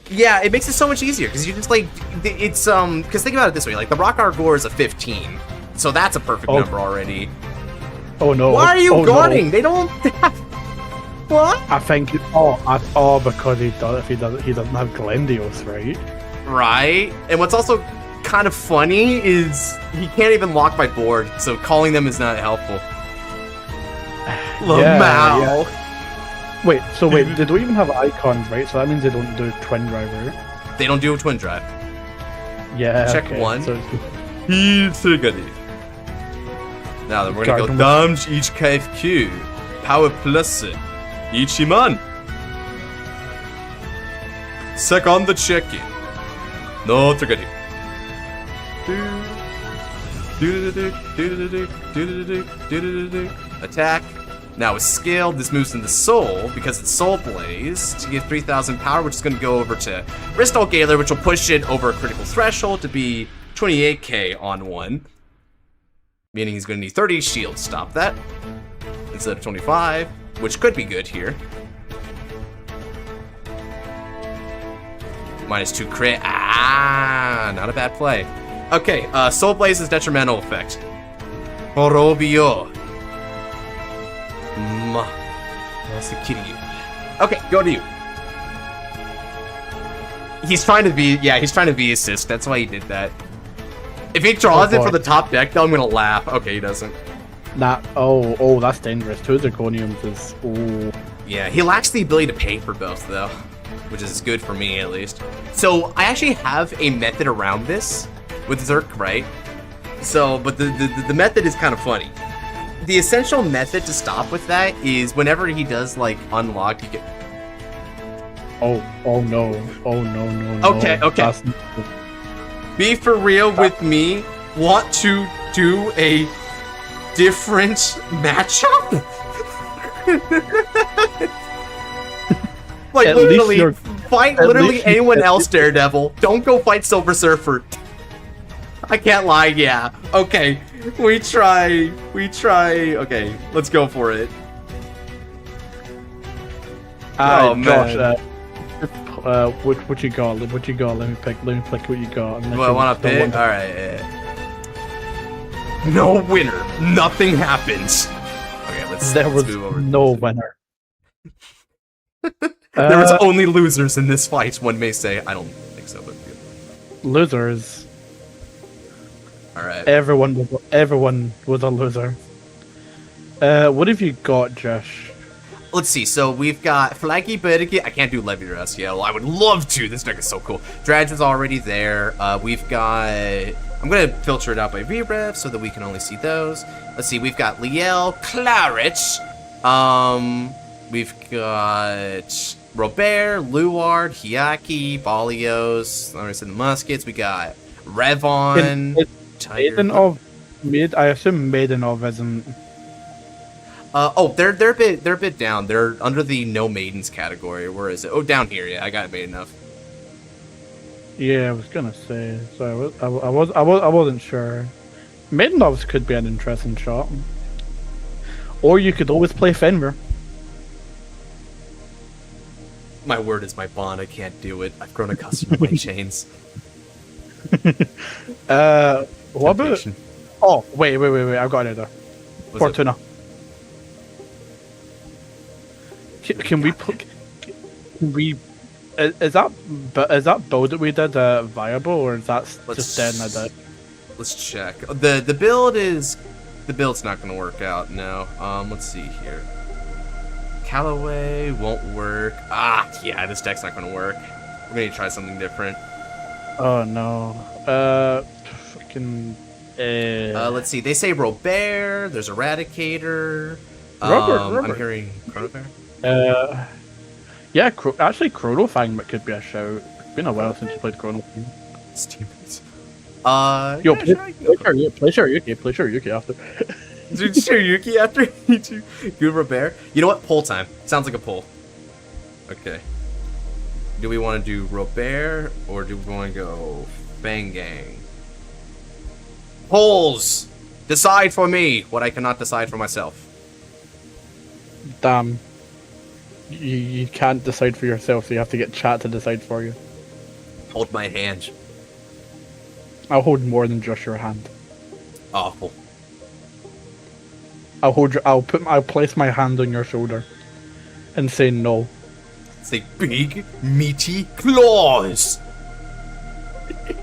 Yeah, it makes it so much easier because you just like it's because think about it this way, like the Rock Argor is a 15, so that's a perfect number already. Oh no! Why are you guarding? No. They don't. What? I think because he doesn't have Glendios, right? Right. And what's also kind of funny is he can't even lock my board, so calling them is not helpful. Lamau. Yeah. Wait, they don't even have icons, right? So that means they don't do twin drive, right? They don't do a twin drive. Yeah. Check okay, one. So now then, we're gonna go damage each KFQ. Power plus it. Ichiman. Second the check-in. No trigger. Attack. Now with skill, this moves into Soul because it's Soul Blaze to give 3,000 power, which is going to go over to Ristal Galar, which will push it over a critical threshold to be 28k on 1. Meaning he's going to need 30 shield to stop that instead of 25, which could be good here. -2 crit. Ah, not a bad play. Okay, Soul Blaze's detrimental effect. Horobio. That's the kitty. Okay, go to you. He's trying to be assist. That's why he did that. If he draws it for the top deck, though, I'm gonna laugh. Okay, he doesn't. Oh, that's dangerous. 2 Zirconiums is. Ooh. Yeah, he lacks the ability to pay for both, though, which is good for me at least. So I actually have a method around this with Zerk, right? So, but the method is kind of funny. The essential method to stop with that is whenever he does like unlock, you get. Oh no! Okay. Be for real with me. Want to do a different matchup? Like, literally, fight literally anyone else, Daredevil. Don't go fight Silver Surfer. I can't lie, yeah. Okay, we try. Okay, let's go for it. Oh, man. Josh, what you got? What you got? Let me pick what you got. Do I want to pick? Alright, yeah. No winner. Nothing happens. Okay, let's move over. No winner. There was only losers in this fight, one may say. I don't think so, but losers. Alright. Everyone was a loser. What have you got, Josh? Let's see, so we've got Flaggy Bergi. I can't do Leviras yet. Well, I would love to. This deck is so cool. Dredge is already there. We've got... I'm going to filter it out by VREV so that we can only see those. Let's see, we've got Liael, Claret. We've got Robert, Luard, Hyaki, Balios. I said the Muskets. We got Revon. I assume Maidenov isn't. They're a bit down. They're under the no maidens category. Where is it? Oh, down here. Yeah, I got Maidenov. Yeah, I was gonna say. So I wasn't sure. Maidenovs could be an interesting shot. Or you could always play Fenrir. My word is my bond. I can't do it. I've grown accustomed to my chains. What about? Oh, wait! I've got it there. Fortuna. Can we put? Is that build that we did viable, or is that just dead in a deck? Let's check. The build's not going to work out. No. Let's see here. Callaway won't work. Yeah, this deck's not going to work. We're going to try something different. Oh no. Let's see. They say Robert. There's Eradicator. Robert. I'm hearing Chronobear. Yeah, actually Chronofang could be a shout. It's been a while since you played Chronofang. Stevens. Play Shiryuki after. Dude, Shiryuki after? Good Robert. You know what? Pull time. Sounds like a pull. Okay. Do we want to do Robert or do we want to go Fangang? Polls! Decide for me what I cannot decide for myself. Damn. You can't decide for yourself, so you have to get chat to decide for you. Hold my hand. I'll hold more than just your hand. Awful. I'll place my hand on your shoulder and say no. Say big, meaty claws!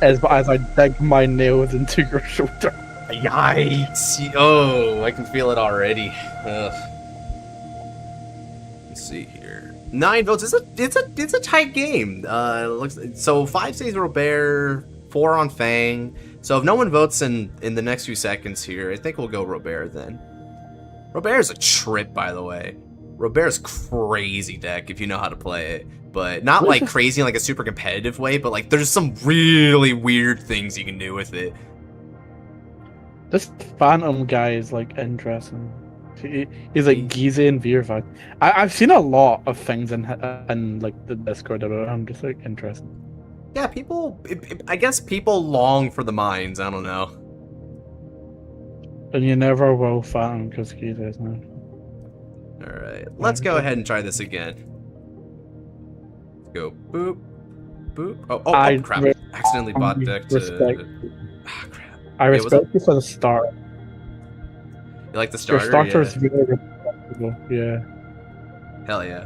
As I dig my nails into your shoulder. Yikes! Oh, I can feel it already. Ugh. Let's see here. 9 votes. It's a tight game. Looks so 5 says Robert, 4 on Fang. So if no one votes in the next few seconds here, I think we'll go Robert then. Robert's a trip, by the way. Robert's crazy deck if you know how to play it. But not like crazy in like a super competitive way, but like there's some really weird things you can do with it. This Phantom guy is like interesting. He's like Gize and Virvad. I've seen a lot of things in like the Discord about him. Just like interesting. Yeah, I guess people long for the mines. I don't know. And you never will Phantom because Gize is not. All right, let's go ahead and try this again. Go boop, boop. Oh crap! Accidentally bought deck to. Ah, crap. I respect you for the start. You like the starter? Your starter is Yeah. very respectable. Yeah. Hell yeah.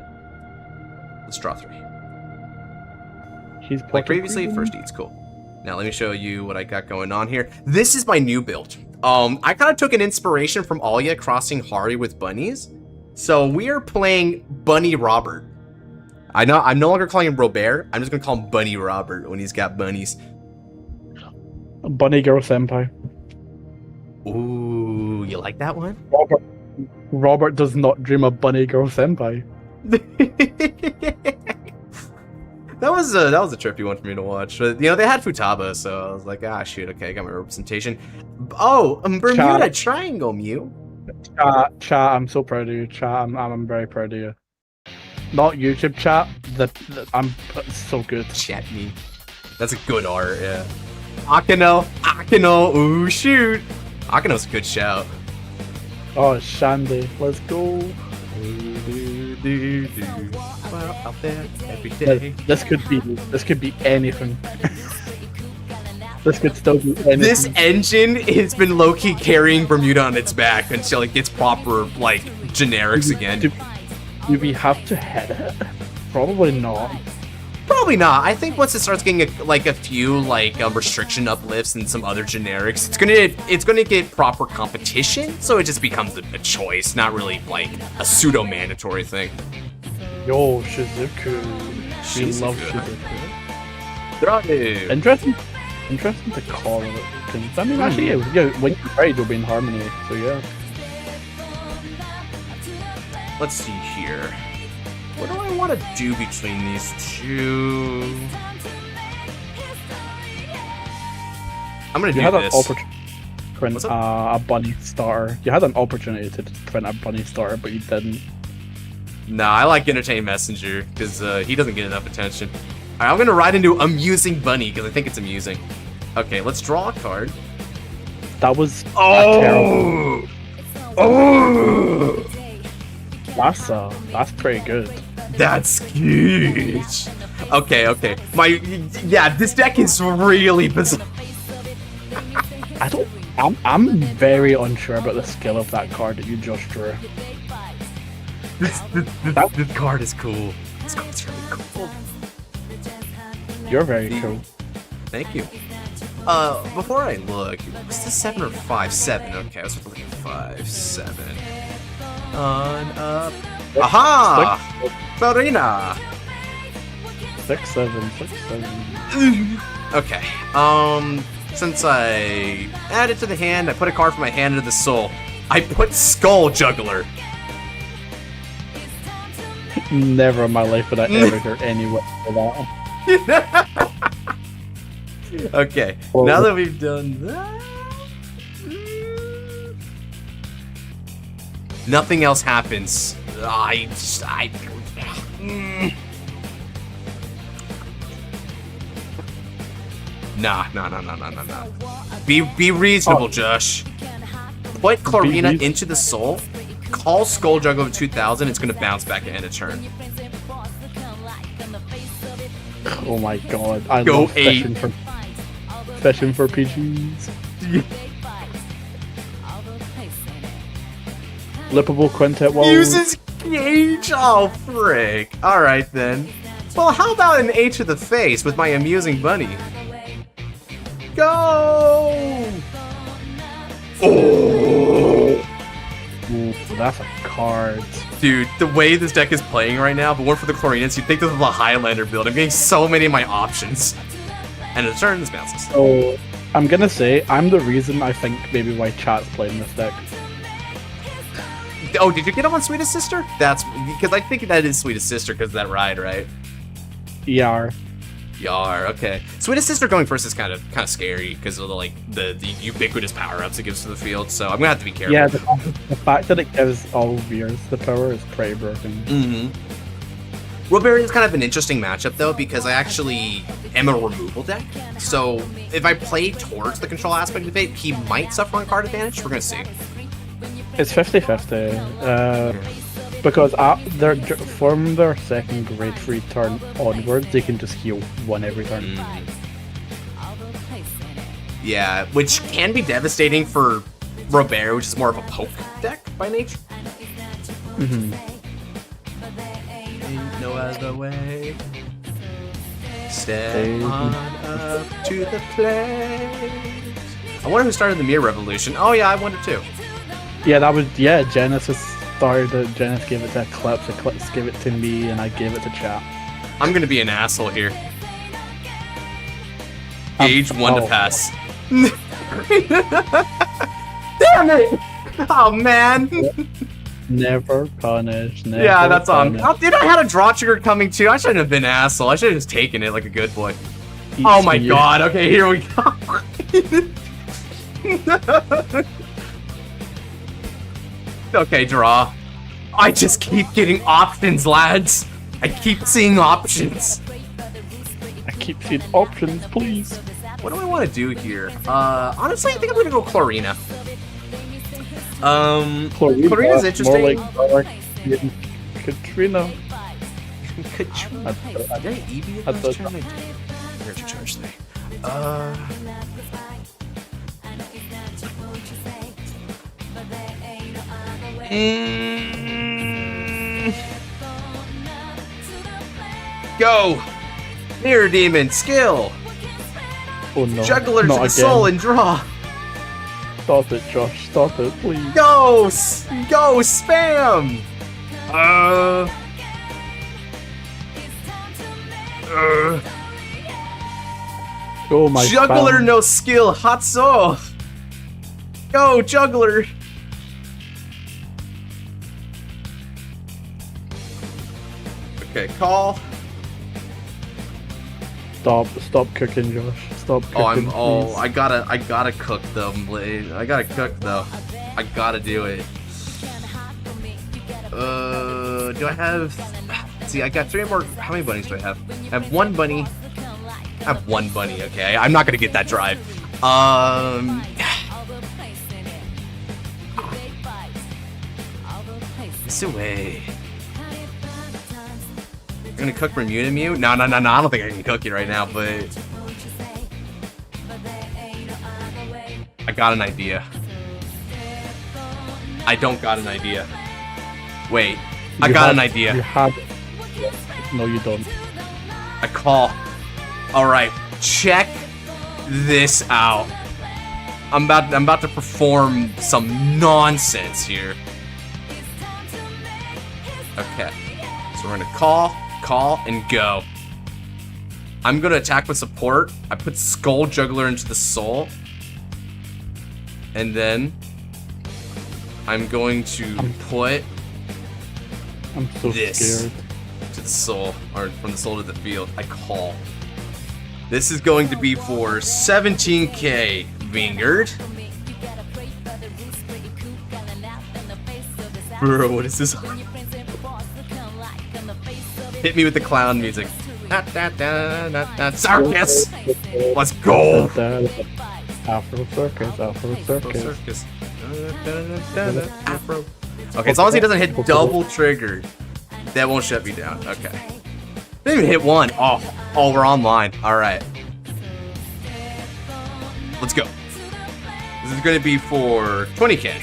Let's draw 3. He's Like previously, first eats cool. Now let me show you what I got going on here. This is my new build. I kind of took an inspiration from Alia crossing Hari with bunnies. So we are playing Bunny Robert. I'm no longer calling him Robert. I'm just gonna call him Bunny Robert when he's got bunnies. Bunny Girl Senpai. Ooh, you like that one? Robert does not dream of Bunny Girl Senpai. That was a trippy one for me to watch. But, you know, they had Futaba, so I was like, ah, shoot, okay, I got my representation. Oh, Bermuda Triangle, Mew. Chat, I'm so proud of you. Chat, I'm very proud of you. Not YouTube chat. I'm so good. Chat me. That's a good art, yeah. Akino, ooh shoot. Akino's a good shout. Oh, Shandy, let's go. Well, out there every day. This could be anything. This could still be anything. This engine has been low-key carrying Bermuda on its back until it gets proper, like, generics again. Do we have to hit it? Probably not. Probably not. I think once it starts getting a few restriction uplifts and some other generics, it's gonna get proper competition. So it just becomes a choice, not really like a pseudo mandatory thing. Yo, Shizuku. She loves Shizuku. Interesting to call it. I mean, actually, yeah, when you're right, you'll be in harmony. So yeah. Let's see here. What do I want to do between these two? I'm gonna do this. Print a bunny starter. You had an opportunity to print a bunny starter, but you didn't. Nah, I like Entertain Messenger because he doesn't get enough attention. Alright, I'm gonna ride into Amusing Bunny because I think it's amusing. Okay, let's draw a card. That was terrible. Oh! That's pretty good. That's huge. Okay. This deck is really bizarre. I'm very unsure about the skill of that card that you just drew. This card is cool. This card's really cool. You're very cool. Thank you. Before I look, is this 7 or 5? 7. Okay, I was looking at 5, 7. On up. Aha! Farina! 6, 7. Okay. Since I added to the hand, I put a card from my hand into the soul. I put Skull Juggler. Never in my life would I ever hear anyone for that. Okay, now that we've done that... Nothing else Nah. Be reasonable, Josh. Put Clarina into the soul. Call Skull Juggler with 2000. It's gonna bounce back at end of turn. Oh my god! I Go love 8. fishing for PGs. Flippable quintet walls. Uses Gauge. Oh frick! All right then. Well, how about an H to the face with my amusing bunny? Go! Oh! Ooh, that's a card. Dude, the way this deck is playing right now, if it weren't for the Chlorinas, you'd think this was a Highlander build. I'm getting so many of my options. And in turn, this bounces. So, I'm gonna say, I'm the reason I think maybe why chat's playing this deck. Oh, did you get him on Sweetest Sister? That's because I think that is Sweetest Sister because of that ride, right? ER. Yar, okay. Sweetest Sister going first is kind of scary because of the ubiquitous power-ups it gives to the field, so I'm gonna have to be careful. Yeah, the fact that it gives all Veers the power is pretty broken. Mm-hmm. Robert is kind of an interesting matchup though because I actually am a removal deck, so if I play towards the control aspect of it, he might suffer on card advantage. We're gonna see. It's 50-50. Because from their second Great Free turn onwards, they can just heal one every turn. Yeah, which can be devastating for Robert, which is more of a poke deck by nature. Mm-hmm. Ain't no other way. Step on up to the plate. I wonder who started the Mirror Revolution. Oh yeah, I wonder too. Yeah, Genesis started it. Genesis gave it to Eclipse, Eclipse gave it to me, and I gave it to chat. I'm gonna be an asshole here. Age 1 to pass. Damn it! Oh man! Never punish, never Yeah, that's on. punish. Oh, dude, I had a draw trigger coming too. I shouldn't have been an asshole. I should have just taken it like a good boy. Oh my god, okay, here we go. Okay, draw. I just keep getting options, lads. I keep seeing options. I keep seeing options, please. What do I want to do here? Honestly, I think I'm gonna go Clarina. Clarina's interesting. More like Katrina. Katrina. Did I EV it last turn? Here's your charge thing. Go! Mirror Demon, skill! Oh no. Juggler to not the again. soul and draw! Stop it, Josh. Stop it, please. Go! Go! Spam! Oh my Juggler, spam. no skill, Hatso! Go, Juggler! Okay, call. Stop cooking, Josh. Stop cooking. Please. I gotta cook them. I gotta cook though. I gotta do it. Do I have? See, I got 3 more. How many bunnies do I have? I have 1 bunny. I have 1 bunny. Okay, I'm not gonna get that drive. This away. You're gonna cook Bermuda Mew? No. I don't think I can cook you right now, but I got an idea. I don't got an idea. Wait, I got an idea. You have. No, you don't. I call. Alright, check this out. I'm about to perform some nonsense here. Okay. So we're gonna call, and go. I'm gonna attack with support. I put Skull Juggler into the soul. And then I'm going to put I'm so this scared. to the soul, or from the soul to the field. I call. This is going to be for 17k, Vanguard. Bro, what is this? Hit me with the clown music. Circus! Let's go! Afro circus, Afro circus. Afro. Okay, as long as he doesn't hit double trigger, that won't shut me down. Okay. Didn't even hit one. Oh, we're online. All right. Let's go. This is going to be for 20k.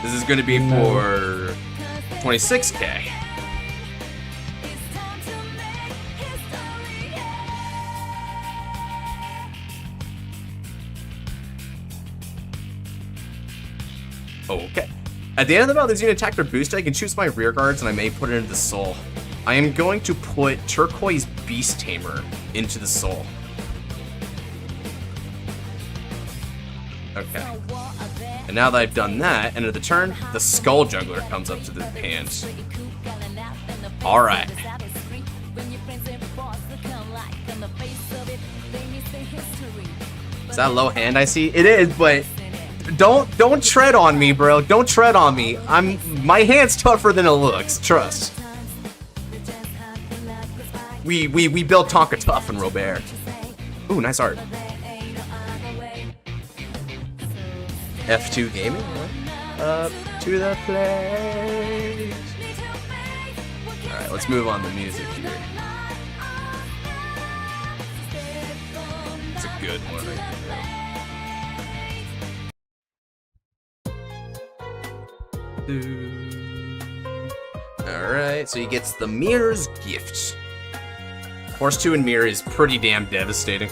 This is going to be for 26k. Okay. At the end of the battle, there's an attack or boost. I can choose my rear guards, and I may put it into the soul. I am going to put Turquoise Beast Tamer into the soul. Okay. And now that I've done that, end of the turn, the Skull Juggler comes up to the hand. Alright. Is that a low hand I see? It is, but don't tread on me, bro. Don't tread on me. My hand's tougher than it looks. Trust. We built Tonka tough in Robert. Ooh, nice art. F2 Gaming. Up to the place. All right, let's move on to music here. It's a good one. Alright, so he gets the Mirror's Gift. Horse 2 and Mirror is pretty damn devastating.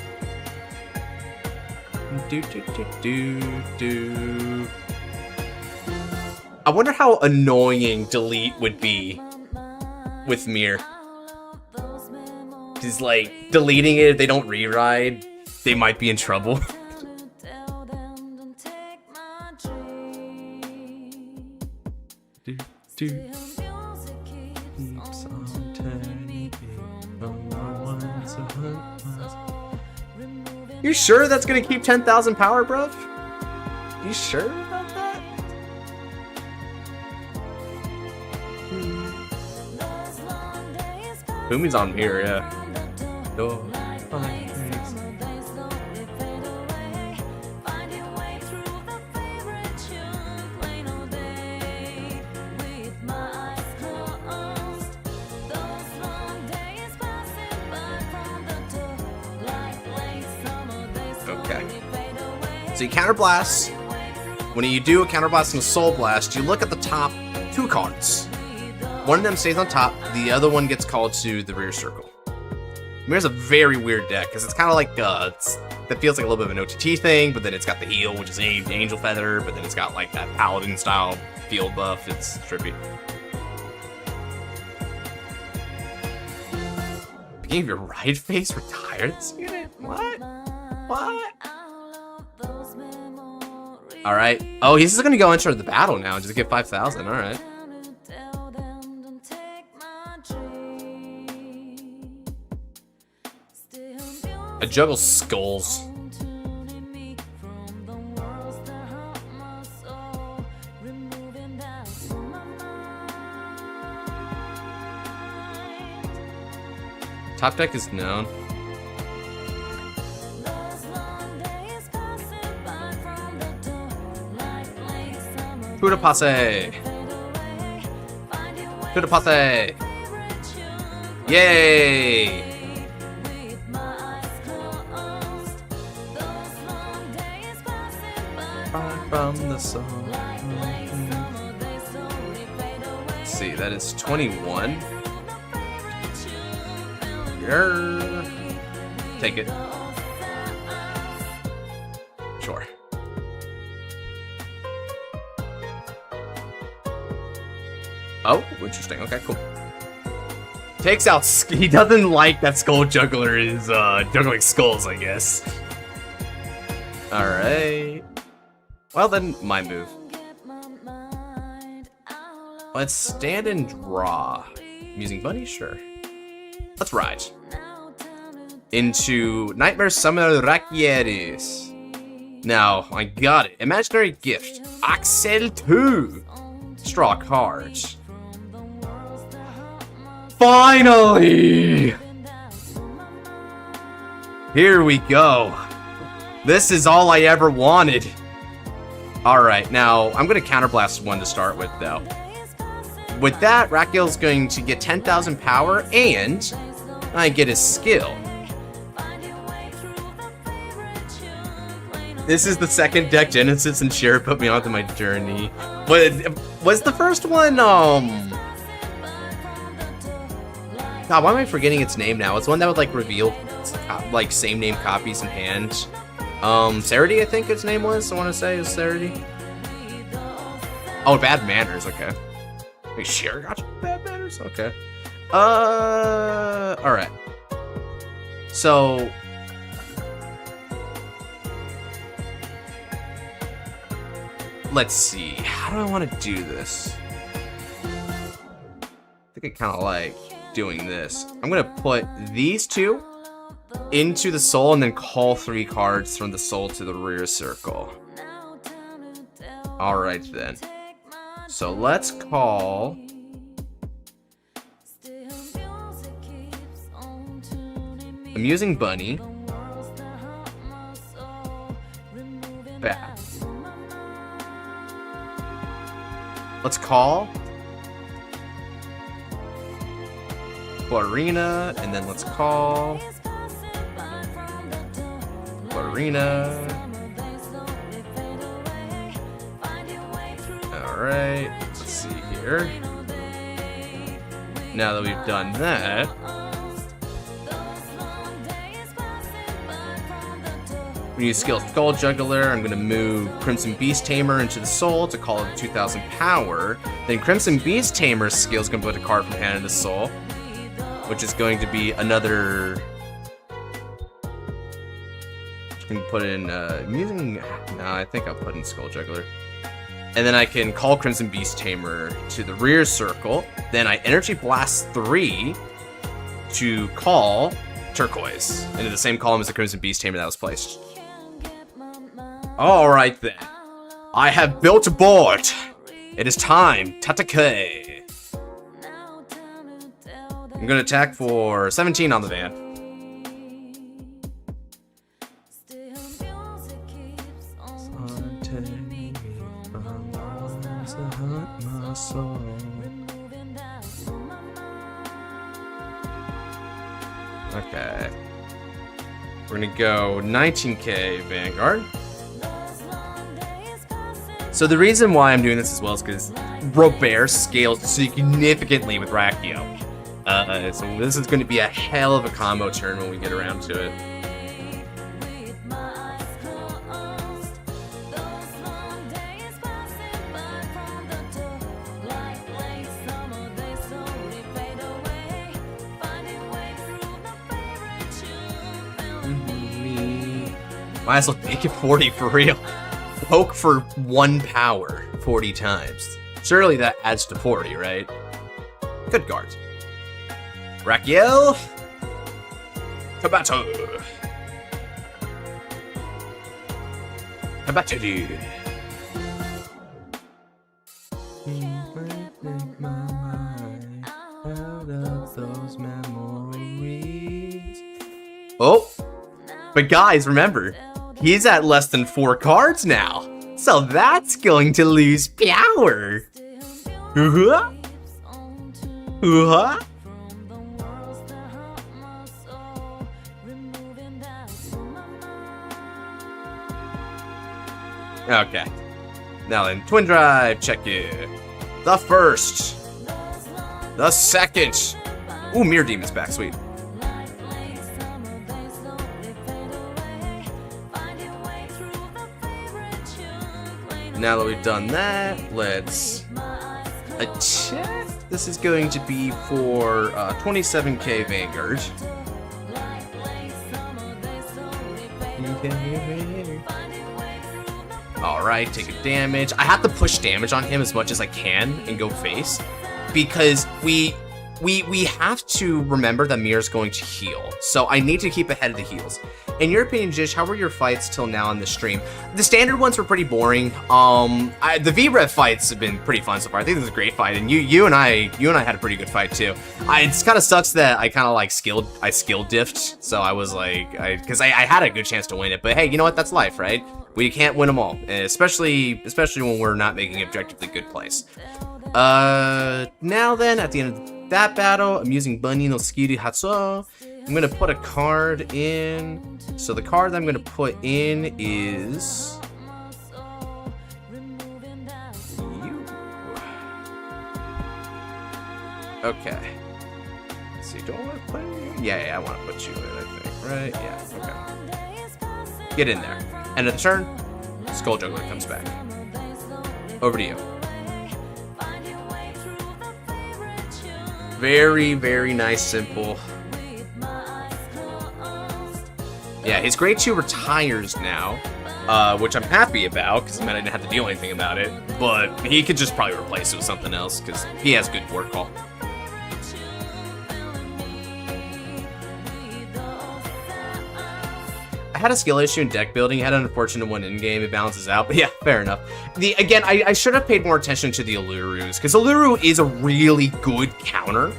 I wonder how annoying Delete would be with Mirror. Because, like, deleting it if they don't reride, they might be in trouble. You sure that's gonna keep 10,000 power, bruv? You sure about that? Fumi's on here, yeah. So you counterblast. When you do a counterblast and a soul blast, you look at the top 2 cards. One of them stays on top, the other one gets called to the rear circle. Mirror's a very weird deck, because it's kind of like, that feels like a little bit of an OTT thing, but then it's got the heal, which is Angel Feather, but then it's got like that Paladin style field buff. It's trippy. Beginning of your right face, retire this unit? What? What? Alright. Oh, he's just gonna go enter the battle now and just get 5,000. Alright. I juggle skulls. Top deck is known. To the passe. To the passe. Yay! From the sun. Let's see, that is 21. Take it. Sure. Oh, interesting. Okay, cool. Takes out. He doesn't like that Skull Juggler is juggling skulls, I guess. All right. Well then, my move. Let's stand and draw. I'm using Bunny, sure. Let's ride. Into Nightmare Summoner Rakieris. Now, I got it. Imaginary Gift. Axel 2. Straw cards. Finally! Here we go. This is all I ever wanted. Alright, now I'm going to counterblast one to start with, though. With that, Rakiel's going to get 10,000 power, and I get his skill. This is the second deck Genesis and Share put me onto my journey. Was the first one, God, why am I forgetting its name now? It's one that would, like, reveal, like, same name copies in hand. Sarity, I think its name was, I want to say, is Sarity. Oh, Bad Manners, okay. Wait, Share got you Bad Manners? Okay. Alright. So... let's see. How do I want to do this? I think I kind of like doing this. I'm going to put these two into the soul and then call 3 cards from the soul to the rear circle. Alright then. So let's call... Amusing Bunny. Bat. Let's call Arena, and then let's call Arena. Alright, let's see here. Now that we've done that, we use skill Skull Juggler. I'm going to move Crimson Beast Tamer into the soul to call it 2,000 power. Then Crimson Beast Tamer's skill is going to put a card from hand into soul, which is going to be another... I'm going to put in... using... No, I think I'll put in Skull Juggler. And then I can call Crimson Beast Tamer to the rear circle. Then I Energy Blast 3 to call Turquoise into the same column as the Crimson Beast Tamer that was placed. Alright then. I have built a board. It is time. Tatake. I'm going to attack for 17 on the van. Okay. We're going to go 19k Vanguard. So the reason why I'm doing this as well is because Robert scales significantly with Yugioh. So this is going to be a hell of a combo turn when we get around to it. Might as well make it 40 for real. Poke for 1 power 40 times. Surely that adds to 40, right? Good guards. Rakiel. Kabato. Kabato dude. Oh! But guys, remember, he's at less than 4 cards now. So that's going to lose power. Uh-huh. Uh-huh. Okay. Now then, Twin Drive, check it. The first. The second. Ooh, Mirror Demon's back, sweet. Now that we've done that, let's attack. This is going to be for 27k Vanguard. Alright, take a damage. I have to push damage on him as much as I can and go face. Because we we have to remember that Mir's going to heal, so I need to keep ahead of the heals. In your opinion, Jish, how were your fights till now on the stream? The standard ones were pretty boring. The V-Rev fights have been pretty fun so far. I think this is a great fight, and you and I had a pretty good fight too. It kind of sucks that I kind of like skill diffed, so I was like, because I had a good chance to win it, but hey, you know what? That's life, right? We can't win them all, especially when we're not making objectively good plays. Now then, at the end of that battle, I'm using Bunny no Skiri Hatsuo. I'm gonna put a card in. So the card that I'm gonna put in is you. Okay. Let's see, do I want to put you? Yeah, I want to put you in, I think, right? Yeah, okay. Get in there. End of the turn, Skull Juggler comes back. Over to you. Very, very nice, simple. Yeah, his grade 2 retires now, which I'm happy about, because it meant I didn't have to deal anything about it, but he could just probably replace it with something else, because he has good board call. I had a skill issue in deck building. I had an unfortunate one in-game. It balances out, but yeah, fair enough. Again, I should have paid more attention to the Alurus, because Aluru is a really good counter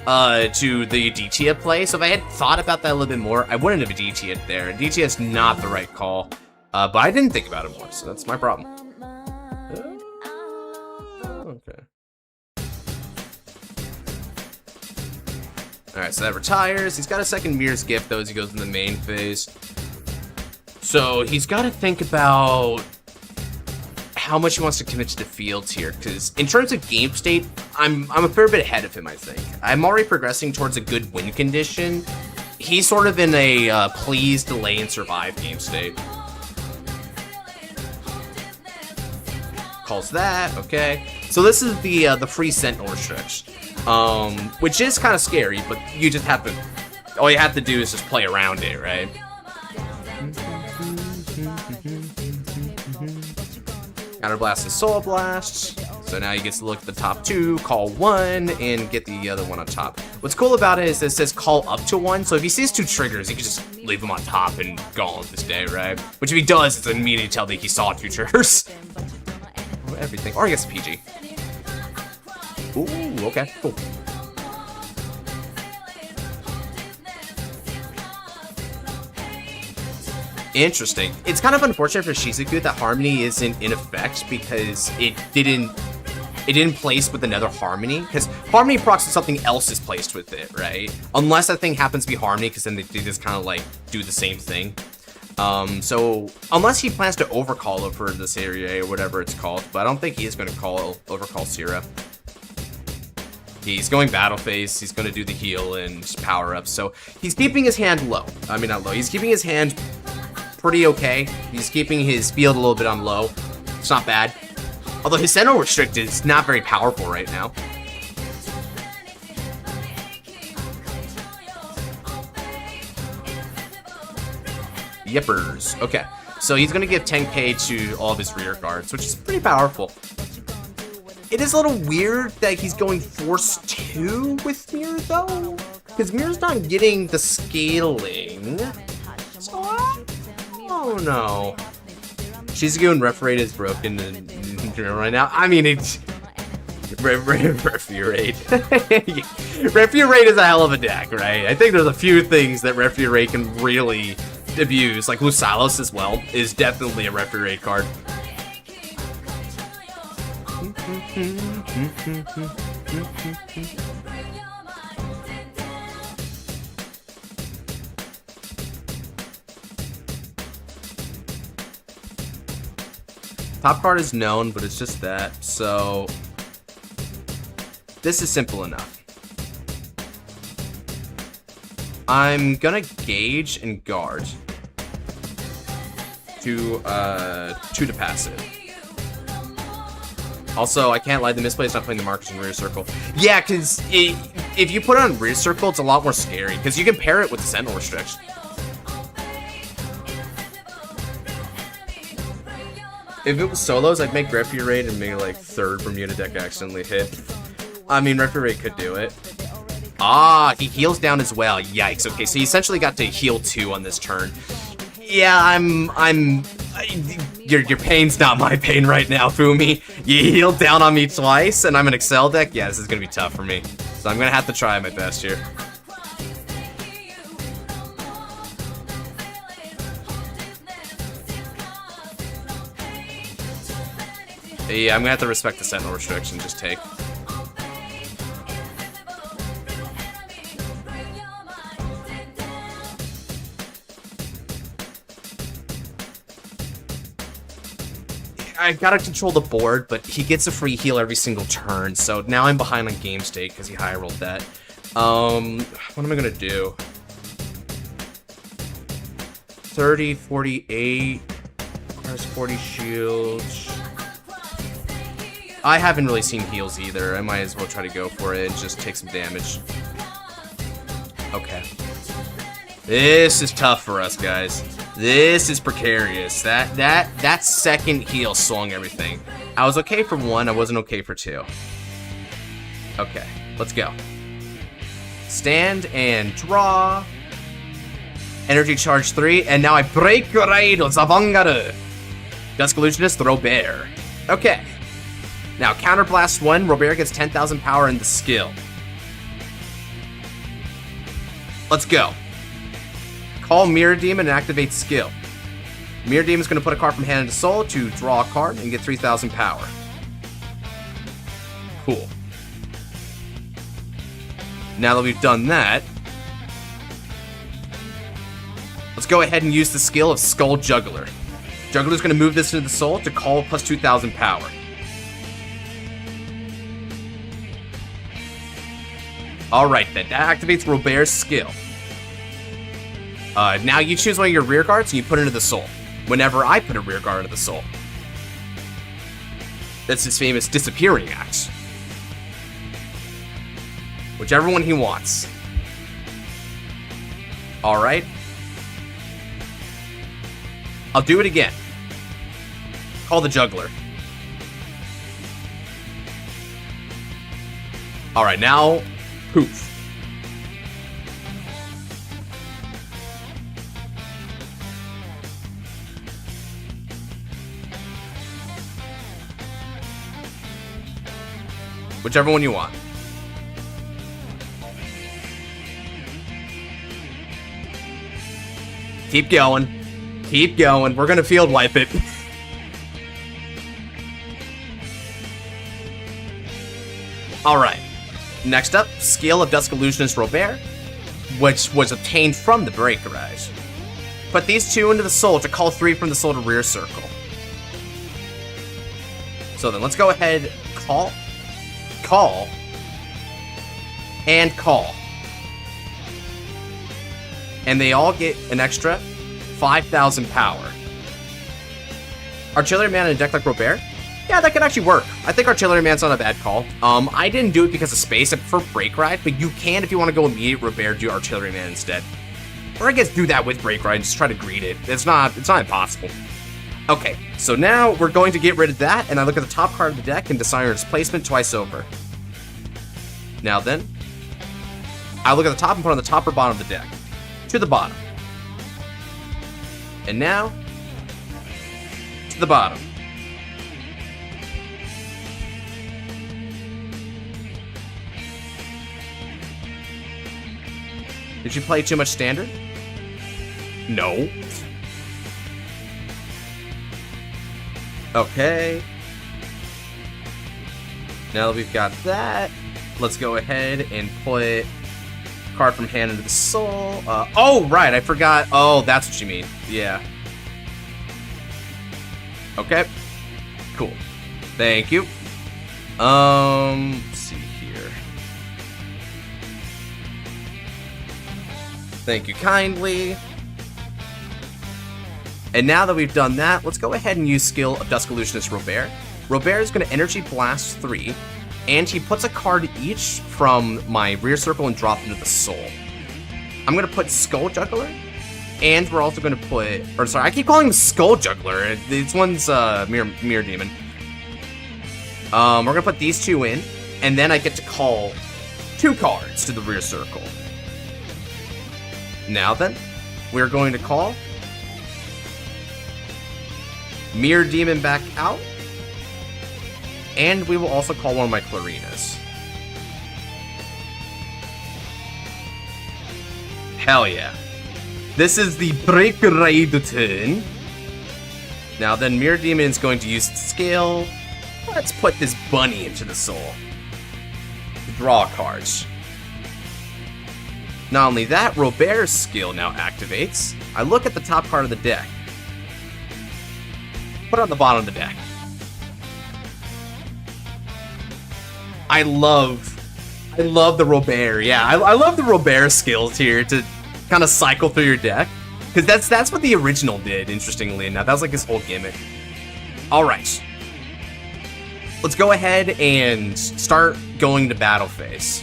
to the Aditya play, so if I had thought about that a little bit more, I wouldn't have Aditya there. Aditya is not the right call, but I didn't think about it more, so that's my problem. Okay. Alright, so that retires. He's got a second Mirror's Gift, though, as he goes in the main phase. So he's got to think about how much he wants to commit to the fields here, because in terms of game state, I'm a fair bit ahead of him, I think. I'm already progressing towards a good win condition. He's sort of in a please, delay, and survive game state. Calls that, okay. So this is the free Sentinel stretch, which is kind of scary, but you just have to, all you have to do is just play around it, right? Counter Blast and Soul Blast. So now he gets to look at the top two, call one, and get the other one on top. What's cool about it is it says call up to one, so if he sees two triggers, he can just leave them on top and go on this day, right? Which if he does, it's an immediate tell that he saw two triggers. Everything. Or I guess a PG. Ooh, okay, cool. Interesting. It's kind of unfortunate for Shizuku that Harmony isn't in effect because it didn't place with another Harmony, because Harmony procs if something else is placed with it, right? Unless that thing happens to be Harmony, because then they just kind of like do the same thing. So unless he plans to overcall over this area or whatever it's called, but I don't think he is going to overcall Sierra. He's going battle phase, he's going to do the heal and power up, so he's keeping his hand low. I mean, not low, he's keeping his hand pretty okay. He's keeping his field a little bit on low. It's not bad. Although his Sentinel Restricted is not very powerful right now. Yippers. Okay, so he's going to give 10k to all of his rear guards, which is pretty powerful. It is a little weird that he's going Force 2 with Mir, though, because Mir's not getting the scaling. So, oh no. Shizuku and Ref Rate is broken right now. I mean, it's... Refu Rate. Refu Rate is a hell of a deck, right? I think there's a few things that Refu Rate can really abuse, like Lusalos as well, is definitely a Refu Rate card. Top card is known, but it's just that, so this is simple enough. I'm gonna gauge and guard to pass it. Also, I can't lie, the misplay is not putting the markers in rear circle. Yeah, because if you put it on rear circle, it's a lot more scary, because you can pair it with the Sentinel Restriction. If it was solos, I'd make Refu Raid and make like third Bermuda deck accidentally hit. I mean, Referee could do it. Ah, he heals down as well. Yikes. Okay, so he essentially got to heal 2 on this turn. Yeah, your pain's not my pain right now, Fumi. You healed down on me twice, and I'm an Excel deck? Yeah, this is gonna be tough for me. So I'm gonna have to try my best here. Yeah, I'm gonna have to respect the Sentinel restriction, just take. I gotta control the board, but he gets a free heal every single turn, so now I'm behind on game state because he high rolled that. What am I gonna do? 30, 48, requires 40 shields. I haven't really seen heals either. I might as well try to go for it and just take some damage. Okay. This is tough for us, guys. This is precarious. That second heal swung everything. I was okay for 1, I wasn't okay for 2. Okay, let's go. Stand and draw. Energy charge 3, and now I break your idols, Vanguard. Dusk Illusionist, Robert. Okay. Now, Counterblast 1, Robert gets 10,000 power in the skill. Let's go. Call Mirror Demon and activate skill. Mirror Demon is going to put a card from hand into soul to draw a card and get 3,000 power. Cool. Now that we've done that, let's go ahead and use the skill of Skull Juggler. Juggler's going to move this into the soul to call plus 2,000 power. Alright then, that activates Robert's skill. Now you choose one of your rear guards and you put it into the soul. Whenever I put a rear guard into the soul. That's his famous disappearing axe. Whichever one he wants. Alright. I'll do it again. Call the Juggler. Alright, now, poof. Whichever one you want. Keep going. Keep going. We're gonna field wipe it. Alright. Next up, skill of Dusk Illusionist Robert, which was obtained from the Break Garage. Put these 2 into the soul to call 3 from the soul to rear circle. So then let's go ahead, call, and call. And they all get an extra 5,000 power. Artillery Man and a deck like Robert? Yeah, that could actually work. I think Artillery Man's not a bad call. I didn't do it because of space. I prefer Break Ride, but you can, if you want to go immediate Robert, do Artillery Man instead. Or I guess do that with Break Ride and just try to greet it. It's not impossible. Okay, so now we're going to get rid of that, and I look at the top card of the deck and decide its placement twice over. Now then, I look at the top and put on the top or bottom of the deck. To the bottom. And now, to the bottom. Did you play too much standard? No. Okay. Now that we've got that, let's go ahead and put card from hand into the soul. Oh, right, I forgot. Oh, that's what you mean. Yeah. Okay. Cool. Thank you. Let's see here. Thank you kindly. And now that we've done that, let's go ahead and use skill of Dusk Illusionist Robert. Robert is going to Energy Blast 3, and he puts a card each from my rear circle and drop into the soul. I'm going to put Skull Juggler, and we're also going to put, or sorry, I keep calling him Skull Juggler. This one's Mirror Demon. We're going to put these 2 in, And then I get to call 2 cards to the rear circle. Now then, we're going to call Mirror Demon back out. And we will also call one of my Clarinas. Hell yeah. This is the Break Raid turn. Now then, Mirror Demon is going to use its skill. Let's put this bunny into the soul. Draw cards. Not only that, Robert's skill now activates. I look at the top card of the deck. Put it on the bottom of the deck. I love the Robert. Yeah, I love the Robert skills here to kind of cycle through your deck. Because that's what the original did, interestingly enough. That was like his whole gimmick. Alright. Let's go ahead and start going to battle phase.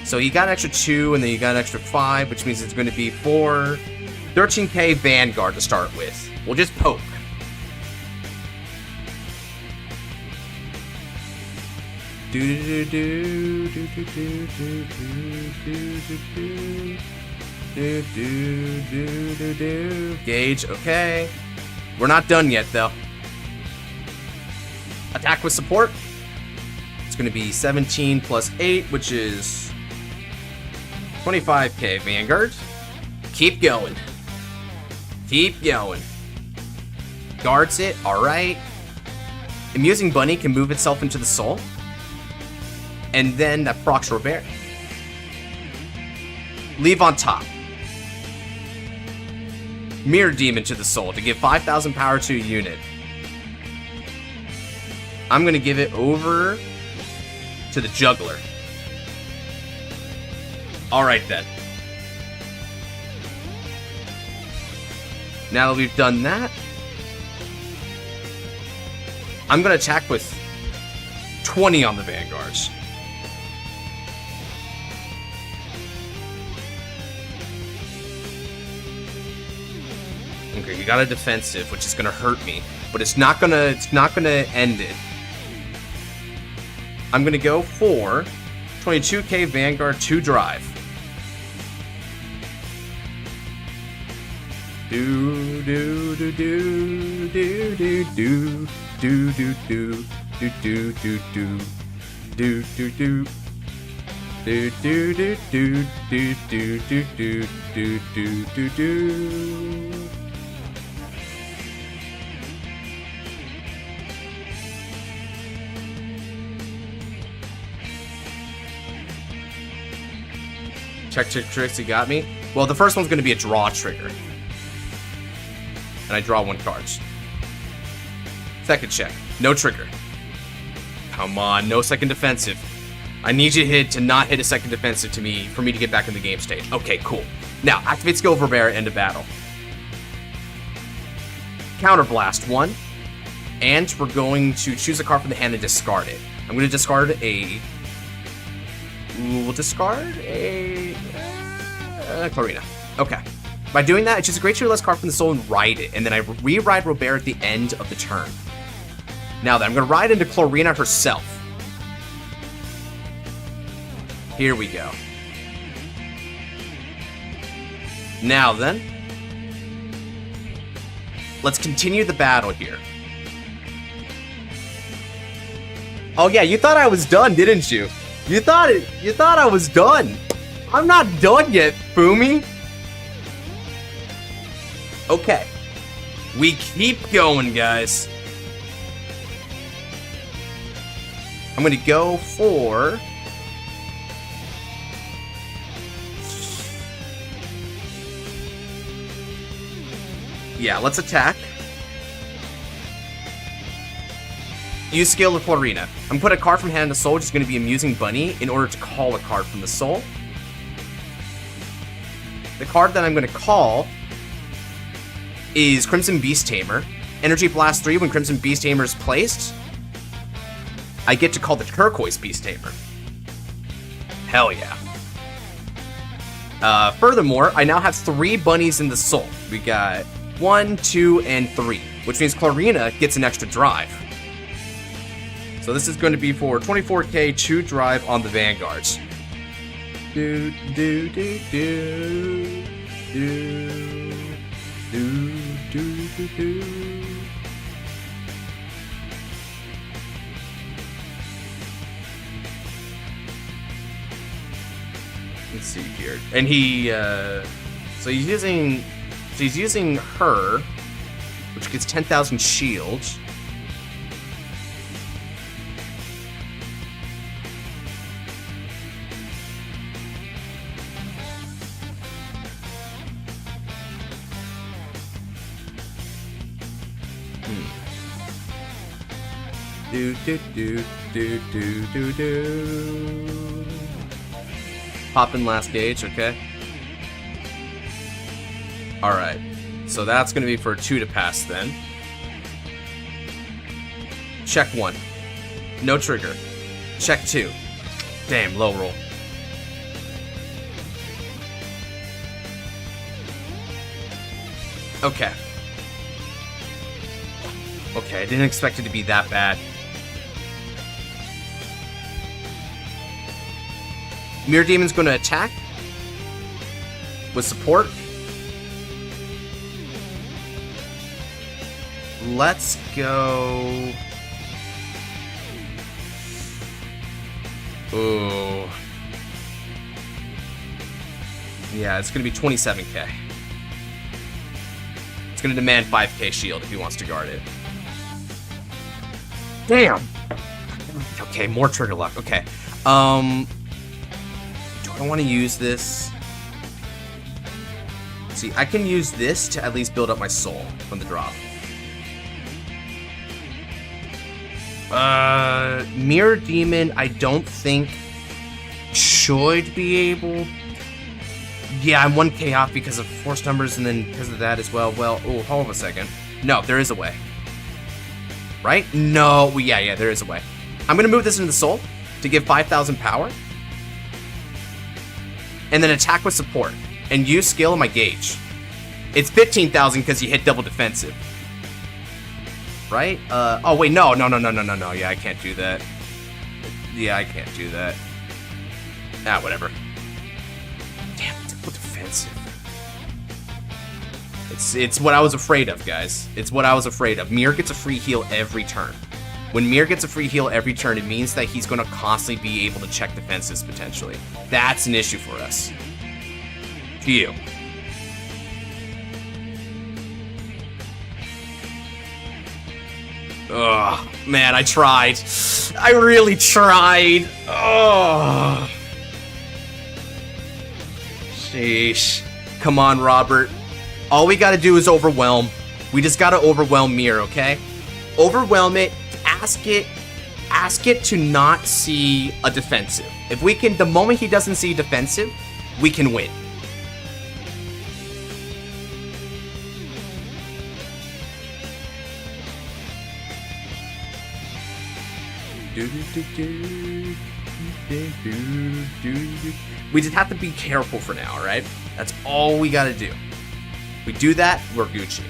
So you got an extra 2, and then you got an extra 5, which means it's going to be 4, 13k Vanguard to start with. We'll just poke. Gauge, okay. We're not done yet, though. Attack with support. It's going to be 17 plus 8, which is 25k Vanguard. Keep going. Keep going. Guards it, alright. Amusing Bunny can move itself into the soul. And then that procs Robert. Leave on top. Mirror Demon to the soul to give 5,000 power to a unit. I'm going to give it over to the Juggler. Alright then. Now that we've done that, I'm going to attack with 20 on the Vanguards. Okay, you got a defensive, which is gonna hurt me, but it's not gonna end it. I'm gonna go for 22k Vanguard 2 drive. Do do do do do do do do do do do do do do do do do. Do do do do do do do do do do do. Check tricks, you got me? Well, the first one's going to be a draw trigger. And I draw 1 card. Second check. No trigger. Come on, no second defensive. I need you to not hit a second defensive to me for me to get back in the game stage. Okay, cool. Now, activate skill of Robert, end of battle. Counterblast 1. And we're going to choose a card from the hand and discard it. I'm going to discard a... We'll discard a... Clarina. Okay. By doing that, I choose a Great Cheerless card from the soul and ride it. And then I re-ride Robert at the end of the turn. Now then, I'm going to ride into Clarina herself. Here we go. Now then, let's continue the battle here. Oh yeah, you thought I was done, didn't you? You thought I was done. I'm not done yet, Fumi. Okay. We keep going, guys. I'm gonna go for... Yeah, let's attack. Use skill of Clarina. I'm gonna put a card from hand to soul, which is gonna be Amusing Bunny, in order to call a card from the soul. The card that I'm gonna call is Crimson Beast Tamer. Energy Blast 3, when Crimson Beast Tamer is placed, I get to call the Turquoise Beast Tamer. Hell yeah. Furthermore, I now have 3 bunnies in the soul. We got 1, 2, and 3, which means Clarina gets an extra drive. So this is going to be for 24k 2 drive on the Vanguards. Do do do do do do do do do. Let's see here, and he so he's using her, which gets 10,000 shields. Do do do do do do do. Pop in last gauge, okay. Alright. So that's gonna be for a 2 to pass then. Check 1. No trigger. Check 2. Damn, low roll. Okay. Okay, I didn't expect it to be that bad. Mirror Demon's going to attack with support. Let's go. Ooh. Yeah, it's going to be 27k. It's going to demand 5k shield if he wants to guard it. Damn! Okay, more trigger luck. Okay. I want to use this. See, I can use this to at least build up my soul from the drop. Mirror Demon, I don't think should be able. Yeah, I'm 1k off because of force numbers and then because of that as well. Well, oh, hold on a second. No, there is a way. Right? No, well, yeah, there is a way. I'm gonna move this into the soul to give 5,000 power. And then attack with support. And use skill on my gauge. It's 15,000 because you hit double defensive. Right? Oh wait, no. Yeah, I can't do that. Yeah, I can't do that. Ah, whatever. Damn, double defensive. It's what I was afraid of, guys. It's what I was afraid of. Mir gets a free heal every turn. When Mir gets a free heal every turn, it means that he's going to constantly be able to check defenses, potentially. That's an issue for us. To you. Ugh, man, I tried. I really tried. Ugh. Sheesh. Come on, Robert. All we gotta do is overwhelm. We just gotta overwhelm Mir, okay? Overwhelm it. Ask it to not see a defensive. If we can, the moment he doesn't see defensive, we can win. We just have to be careful for now, right? That's all we gotta do. We do that, we're Gucci.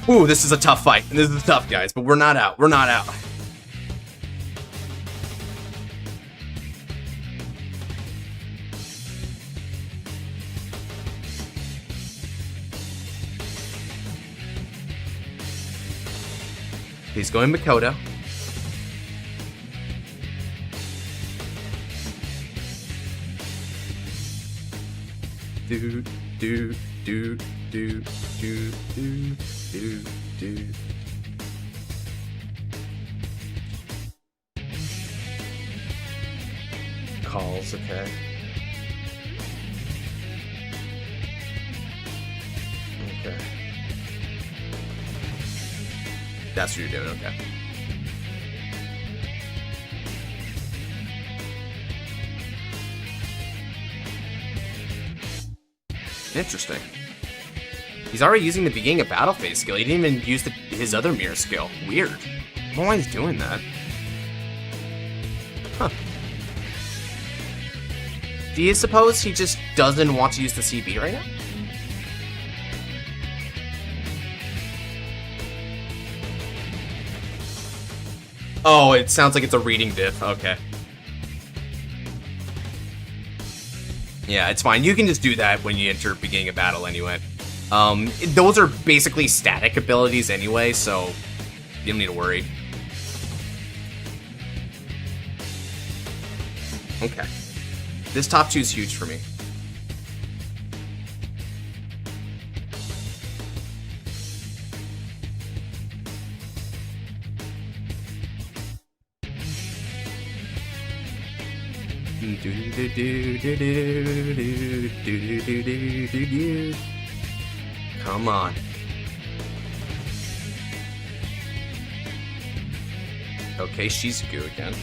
Ooh, this is a tough fight. This is tough, guys, but we're not out. We're not out. He's going Makoto. Do, do, do, do, do, do, do, do. Calls, okay. Okay. That's what you're doing, okay. Interesting. He's already using the beginning of battle phase skill. He didn't even use his other mirror skill. Weird. I don't know why he's doing that. Huh. Do you suppose he just doesn't want to use the CB right now? Oh, it sounds like it's a reading diff. Okay. Yeah, it's fine. You can just do that when you enter beginning of battle anyway. Those are basically static abilities anyway, so you don't need to worry. Okay. This top 2 is huge for me. Come on. Okay, she's good again.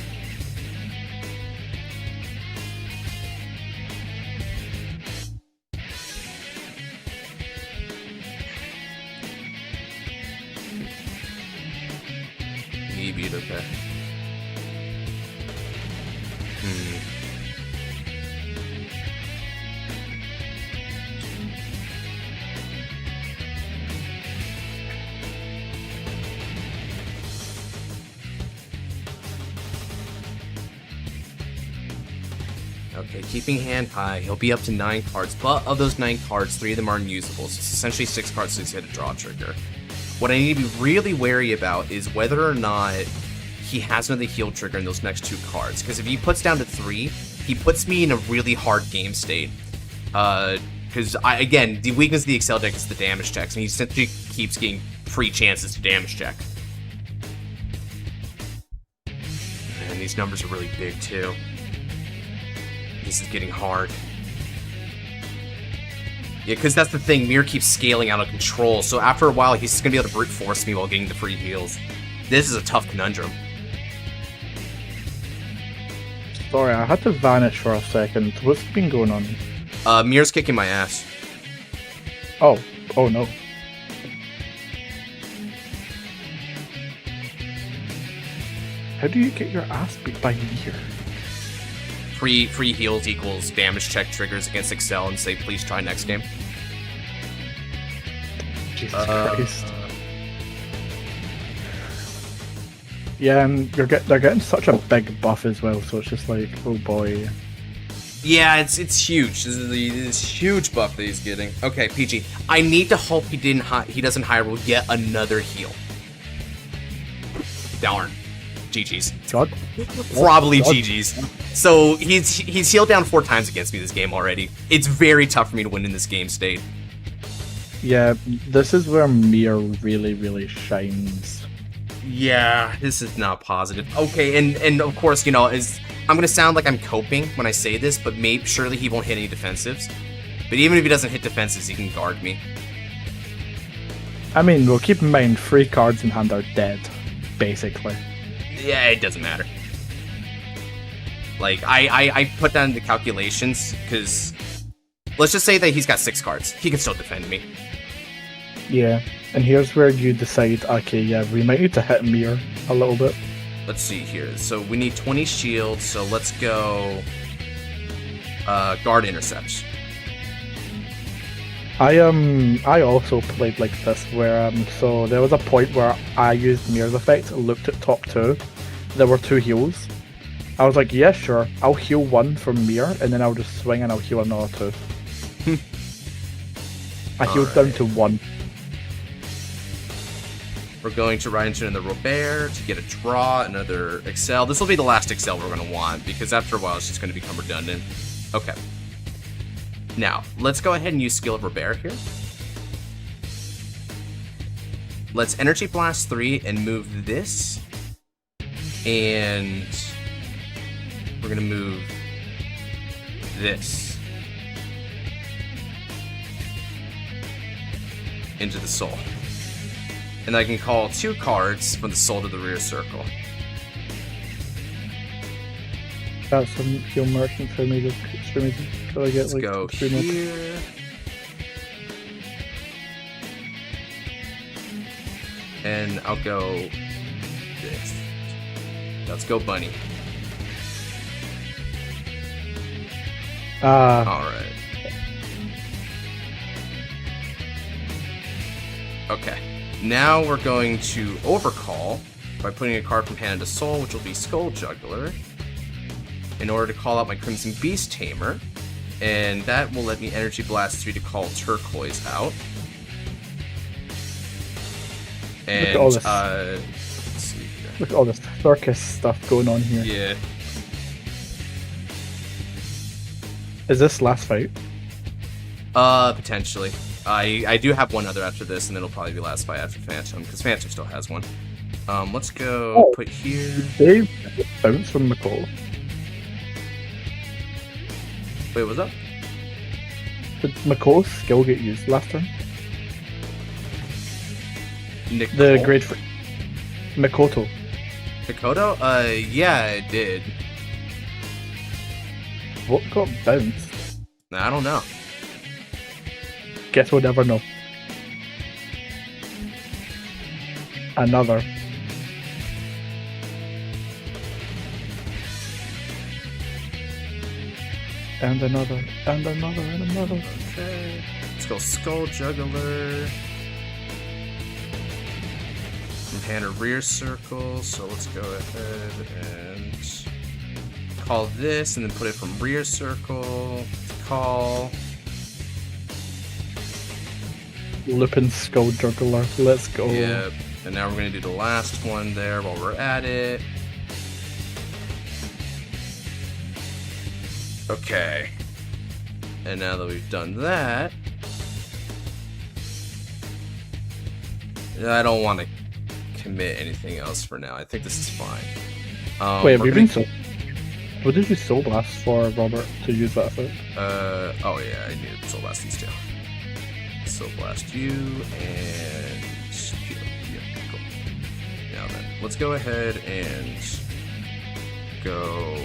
Maybe it's okay. Okay, keeping hand high, he'll be up to 9 cards, but of those 9 cards, 3 of them are unusable, so it's essentially 6 cards to hit a draw trigger. What I need to be really wary about is whether or not he has another heal trigger in those next 2 cards, because if he puts down to 3, he puts me in a really hard game state. Because, again, the weakness of the Excel deck is the damage checks, and he essentially keeps getting free chances to damage check. And these numbers are really big, too. This is getting hard. Yeah, because that's the thing. Mir keeps scaling out of control, so after a while, he's just going to be able to brute force me while getting the free heals. This is a tough conundrum. Sorry, I had to vanish for a second. What's been going on? Mir's kicking my ass. Oh no. How do you get your ass beat by Mir? Free heals equals damage check triggers against Excel and say, please try next game. Jesus Christ. Yeah, and they're getting such a big buff as well, so it's just like, oh boy. Yeah, it's huge. This is this huge buff that he's getting. Okay, PG. I need to hope he doesn't hire yet another heal. Darn. GG's. God. Probably God. GG's. So he's healed down 4 times against me this game already. It's very tough for me to win in this game state. Yeah, this is where Mir really, really shines. Yeah, this is not positive. Okay, and of course, you know, I'm gonna sound like I'm coping when I say this, but surely he won't hit any defensives. But even if he doesn't hit defensives, he can guard me. I mean, well, keep in mind, 3 cards in hand are dead, basically. Yeah, it doesn't matter. Like, I put that into calculations, because let's just say that he's got 6 cards. He can still defend me. Yeah, and here's where you decide, okay, yeah, we might need to hit Mir a little bit. Let's see here. So we need 20 shields, so let's go guard intercepts. I also played like this, where so there was a point where I used Mir's effect, looked at top 2, there were 2 heals. I was like, yeah, sure, I'll heal 1 from Mir, and then I'll just swing and I'll heal another 2. I healed down to 1. We're going to ride into the Robert to get a draw, another Excel. This will be the last Excel we're going to want, because after a while it's just going to become redundant. Okay. Now, let's go ahead and use skill of Robert here. Let's Energy Blast 3 and move this. And we're going to move this into the soul. And I can call 2 cards from the soul to the rear circle. Got some heal merchant for me to get. Let's like go 3 more. here. And I'll go this. Let's go bunny. Alright. Okay. Now we're going to overcall by putting a card from hand into soul, which will be Skull Juggler, in order to call out my Crimson Beast Tamer, and that will let me Energy Blast 3 to call Turquoise out. And, Look at all this. let's see here. Look at all this circus stuff going on here. Yeah. Is this last fight? Potentially. I do have one other after this, and then it'll probably be last fight after Phantom, because Phantom still has one. Let's go put here. Dave bounce from McCall. Wait, what's up? Did McCall's skill get used last turn? Nicole? The grade 3. Mikoto. Mikoto? Yeah, it did. What got bounced? I don't know. Guess we'll never know. Another. And another, and another, and another. Okay. Let's go Skull Juggler. From hand or rear circle, so let's go ahead and call this, and then put it from rear circle. Call. Lupin Skull Juggler. Let's go. Yep. And now we're going to do the last one there while we're at it. Okay. And now that we've done that, I don't want to commit anything else for now. I think this is fine. Wait, have you been so? What did you Soul Blast for, Robert, to use that effect? Oh yeah, I need to Soul Blast these two. Soul Blast you and heal. Yeah, cool. Now then, let's go ahead and go.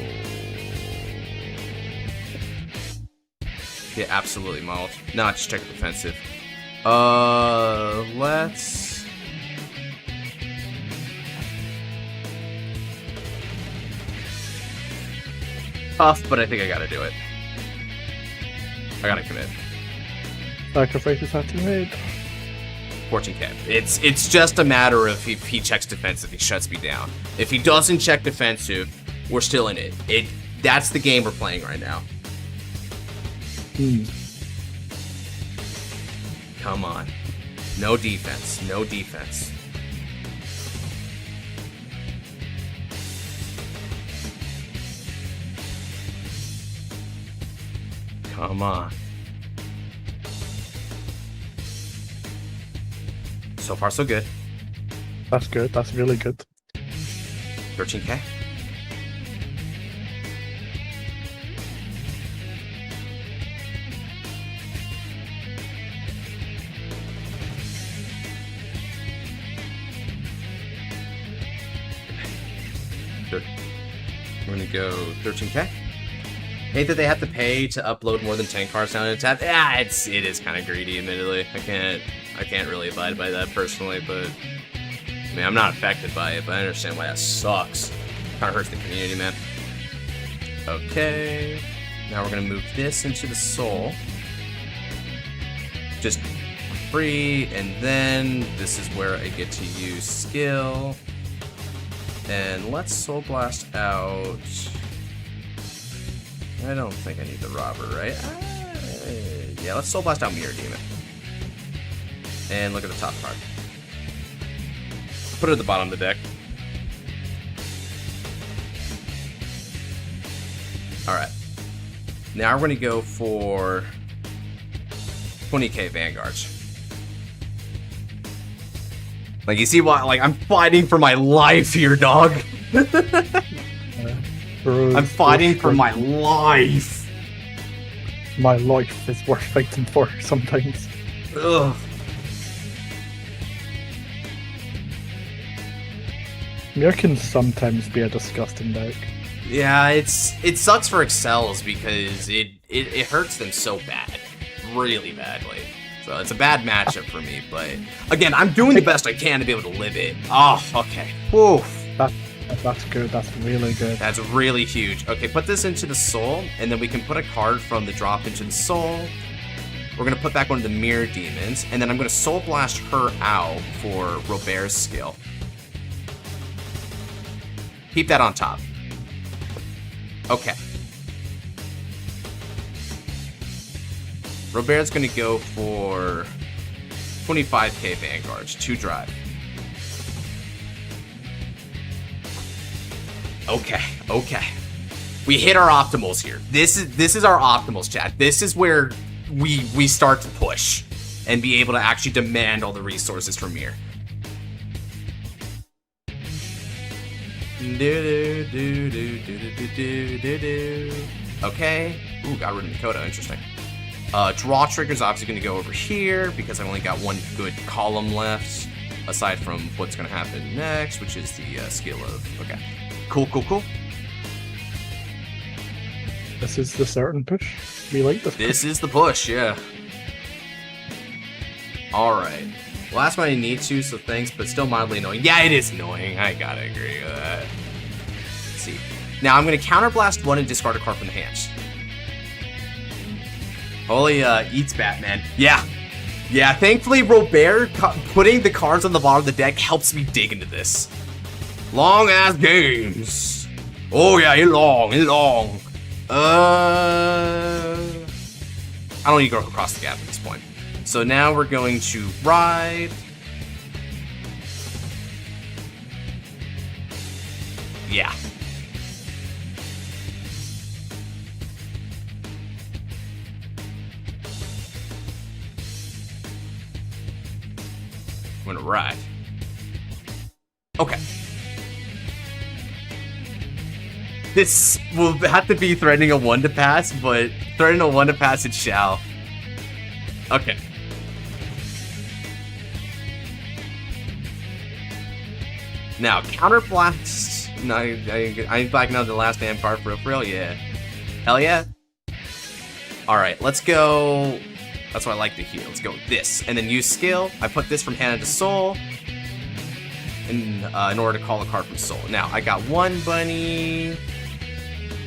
Yeah, absolutely, Mauled. Nah, just check the defensive. Let's. Tough, but I think I gotta do it. I gotta commit. Sacrifices have to be made. 14k. It's just a matter of if he checks defensive, he shuts me down. If he doesn't check defensive, we're still in it. That's the game we're playing right now. Come on. No defense. No defense. Come on. So far, so good. That's good. That's really good. 13k. Good. We're gonna go 13k. Hate that they have to pay to upload more than 10 cards down to tap. Yeah, it is kind of greedy, admittedly. I can't really abide by that personally, but I mean, I'm not affected by it, but I understand why that sucks. Kind of hurts the community, man. Okay, now we're gonna move this into the soul, just free, and then this is where I get to use skill. And let's Soul Blast out. I don't think I need the robber, right? Yeah, let's Soul Blast out Mirror Demon. And look at the top card. Put it at the bottom of the deck. Alright. Now we're going to go for 20k Vanguards. Like, you see why? Like, I'm fighting for my life here, dog. I'm fighting for my life. My life is worth fighting for sometimes. Ugh. Mirror can sometimes be a disgusting deck. Yeah, it sucks for Excels because it hurts them so bad. Really badly. So it's a bad matchup for me, but again, I'm doing the best I can to be able to live it. Oh, okay. Whew. That's good. That's really good. That's really huge. Okay, put this into the soul, and then we can put a card from the drop into the soul. We're gonna put back one of the mirror demons, and then I'm gonna Soul Blast her out for Robert's skill. Keep that on top. Okay. Robert's gonna go for 25k Vanguards, 2 drive. Okay, okay. We hit our optimals here. This is our optimals, chat. This is where we start to push and be able to actually demand all the resources from here. Okay. Ooh, got rid of Dakota. Interesting. Draw trigger's obviously going to go over here because I've only got 1 good column left, aside from what's going to happen next, which is the skill of... Okay. Cool, cool, cool. This is the certain push. We like this. This is the push, yeah. Alright. Last one I need to, so thanks, but still mildly annoying. Yeah, it is annoying. I gotta agree with that. Let's see. Now I'm gonna counterblast 1 and discard a card from the hands. Holy eats Batman. Yeah. Yeah, thankfully Robert putting the cards on the bottom of the deck helps me dig into this. Long ass games. Oh yeah, it's long, it's long. I don't need to go across the gap at this point. So now we're going to ride. Yeah. I'm gonna ride. Okay. This will have to be threatening a 1 to pass, but threatening a 1 to pass it shall. Okay. Now, counterblast. No, I ain't backing out the last damn card for real, yeah. Hell yeah. Alright, let's go. That's what I like to hear. Let's go with this. And then use skill. I put this from hand to soul. In order to call a card from soul. Now, I got 1 bunny.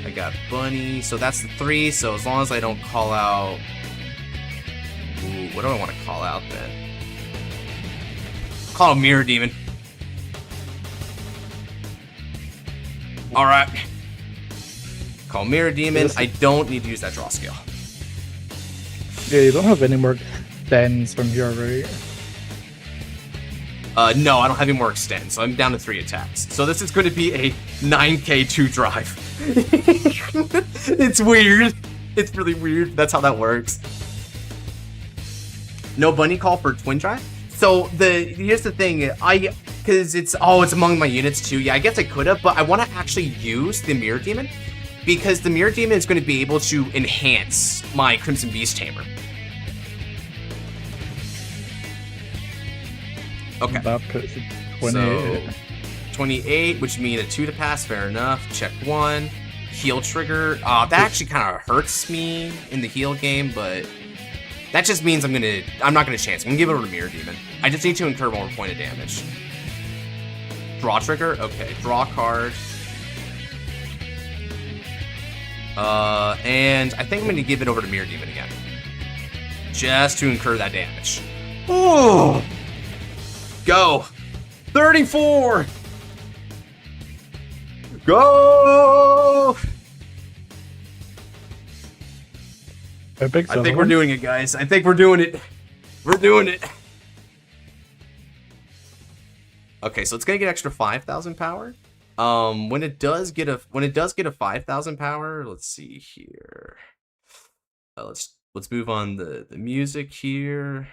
I got bunny. So that's the 3. So as long as I don't call out... Ooh, what do I want to call out then? Call a Mirror Demon. Alright. Call Mirror Demon. I don't need to use that draw skill. Yeah, you don't have any more dens from here, right? No, I don't have any more extend, so I'm down to 3 attacks. So this is going to be a 9k 2 drive. It's weird. It's really weird. That's how that works. No bunny call for twin drive? So here's the thing, because it's among my units too. Yeah, I guess I could have, but I want to actually use the Mirror Demon because the Mirror Demon is going to be able to enhance my Crimson Beast Tamer. Okay. That puts it 28. So 28, which means a 2 to pass. Fair enough. Check 1. Heal trigger. That actually kind of hurts me in the heal game, but that just means I'm not gonna chance. I'm gonna give it over to Mirror Demon. I just need to incur 1 point of damage. Draw trigger. Okay. Draw card. And I think I'm gonna give it over to Mirror Demon again, just to incur that damage. Oh. Go! 34! Go! I think we're doing it, guys. I think we're doing it. We're doing it. Okay, so it's gonna get extra 5,000 power. When it does get a 5,000 power, let's see here. Let's move on the music here.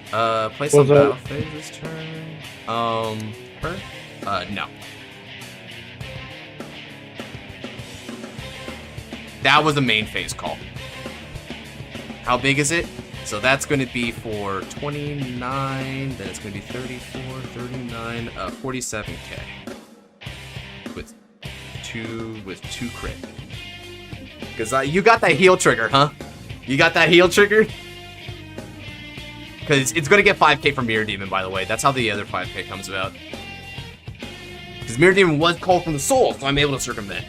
Place on battle phase this turn. Her? No. That was a main phase call. How big is it? So that's going to be for 29, then it's going to be 34, 39, 47k. With two crit. Because you got that heal trigger, huh? You got that heal trigger? Because it's going to get 5k from Mirror Demon, by the way. That's how the other 5k comes about. Because Mirror Demon was called from the soul, so I'm able to circumvent.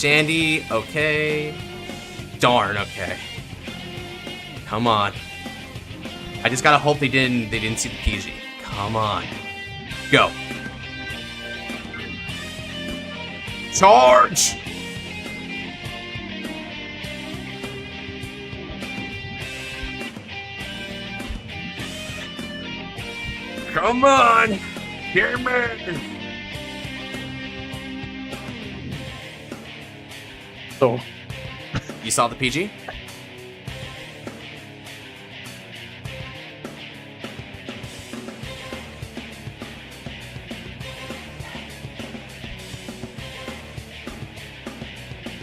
Shandy, okay. Darn, okay. Come on. I just gotta hope they didn't see the PG. Come on. Go. Charge! Come on! Hear me! So, You saw the PG?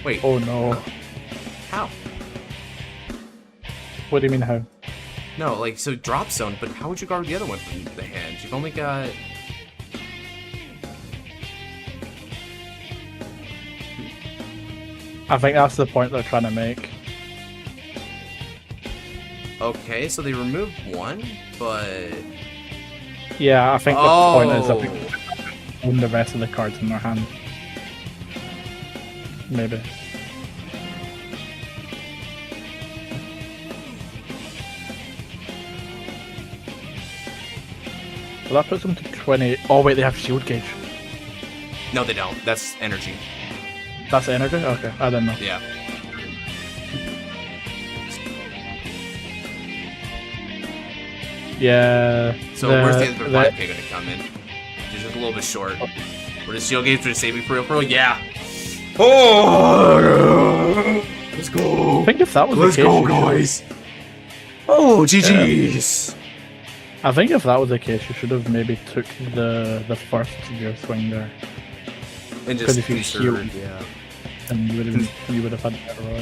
Wait, oh no. how? What do you mean how? No, like, so drop zone, but how would you guard the other one from the hand? You've only got... I think that's the point they're trying to make. Okay, so they removed one, but... Yeah, I think the point is that Oh. they own the rest of the cards in their hand. Maybe. Well, that puts them to 20. Oh wait, they have shield gauge. No, they don't. That's energy. That's energy? Okay, I don't know. Yeah. Yeah. So where's the other 5K gonna come in? They're just a little bit short. Where the shield gauge for the saving for real? Yeah. Oh, let's go. I think if that was Let's the case, go, you should- guys. Oh, GG's. I think if that was the case, you should have maybe took the first gear swing there, And Because just if you conserved, shield- yeah. and you would have had better roll.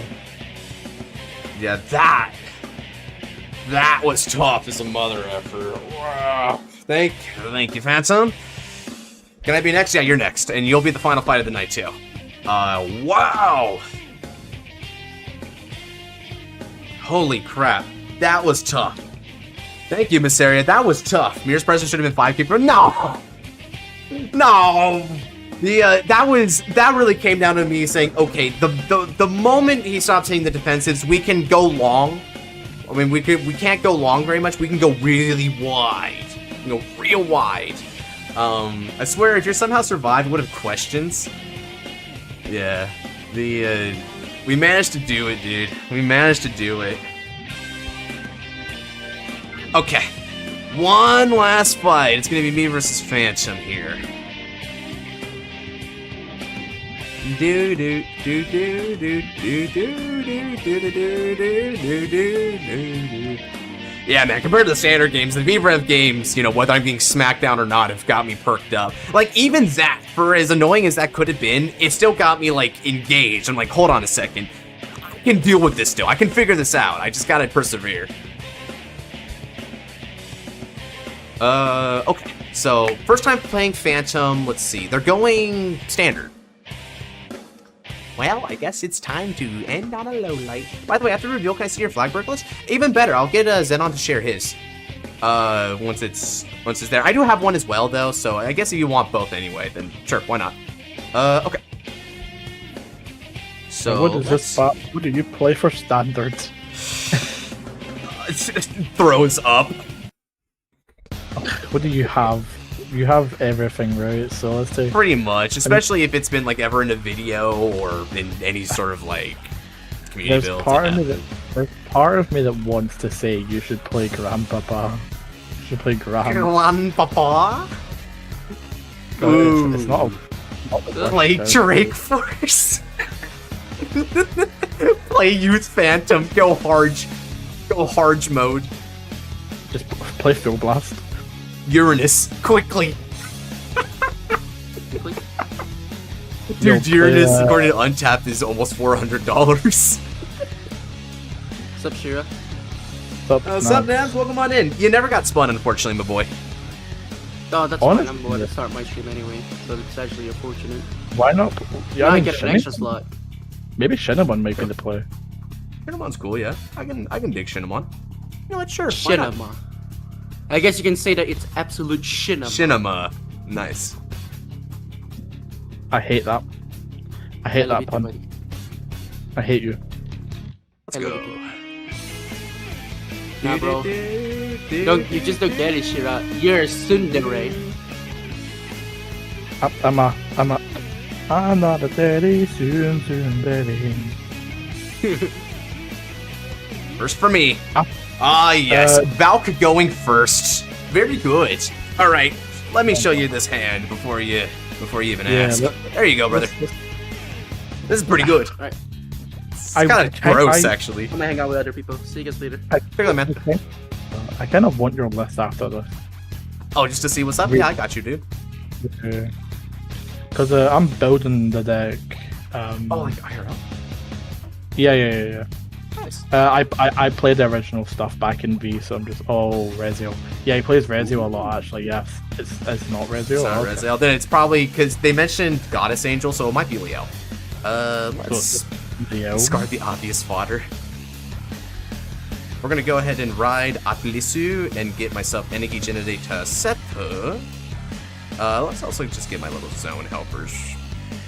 Yeah, that was tough as a mother effer. Wow. Thank you, Phantom. Can I be next? Yeah, you're next, and you'll be the final fight of the night too. Wow. Holy crap, that was tough. Thank you, Miss Aria. That was tough. Mirror's presence should have been 5K, but no. That really came down to me saying, okay, the moment he stops hitting the defensives, we can go long. I mean, we can't go long very much. We can go really wide. We can go real wide. I swear, if you're somehow survived, what have questions? Yeah, we managed to do it, dude. We managed to do it. Okay, one last fight. It's gonna be me versus Phantom here. Do do do do do do do do do do do do. Yeah, man, compared to the standard games, the V-Rev games, you know, whether I'm being smacked down or not, have got me perked up. Like, even that, for as annoying as that could have been, it still got me, like, engaged. I'm like, hold on a second. I can deal with this still. I can figure this out. I just gotta persevere. Okay. So, first time playing Phantom, let's see. They're going standard. Well, I guess it's time to end on a low light. By the way, after reveal, can I see your Flagburg list? Even better, I'll get Zenon to share his. Once it's there. I do have one as well, though, so I guess if you want both anyway, then sure, why not? Okay. So what is this? What do you play for standard? Throws up. What do you have? You have everything, right? So let's take. Pretty much, especially if it's been like ever in a video or in any sort of like community build. There's part of me that wants to say you should play Grandpapa. You should play Grandpapa? But it's not the worst Play choice. Drake first. Play Youth Phantom. Go hard mode. Just play Full Blast. Uranus, quickly. Dude, You'll Uranus, play, according to Untap, is almost $400. What's up, Shira? What's up, Nams? Welcome on in. You never got spun, unfortunately, my boy. Oh, that's Honestly, fine. I'm going to start my stream anyway, so it's actually unfortunate. Why not? Yeah, I get an extra slot. Maybe Cinnamon might be the play. Shinamon's cool, yeah. I can dig Shinamon. You know what? Sure. Why not? Shinama. I guess you can say that it's absolute Shinama. Shinama. Nice. I hate that. I hate love that you too, pun. buddy. I hate you. Let's go. Nah, bro. You just don't get it, Shira. You're a tsundere. I'm not a daddy, soon daddy. First for me. Yes. Valk going first. Very good. All right. Let me show you this hand before you even ask. There you go, brother. This is pretty good. All right. It's kind of gross, actually. I'm gonna hang out with other people. See you guys later. Man. I kind of want your list after this. Oh, just to see what's up? Yeah, I got you, dude. Because I'm building the deck. Like IRL? Yeah. Nice. I played the original stuff back in V, so I'm just Reziel. Yeah, he plays Reziel a lot actually. Yes, it's not Reziel. It's not Reziel. Then it's probably because they mentioned Goddess Angel, so it might be Liael. Let's discard the obvious fodder. We're gonna go ahead and ride Apilisu and get myself Energy Generator Seppa. Let's also just get my little zone helpers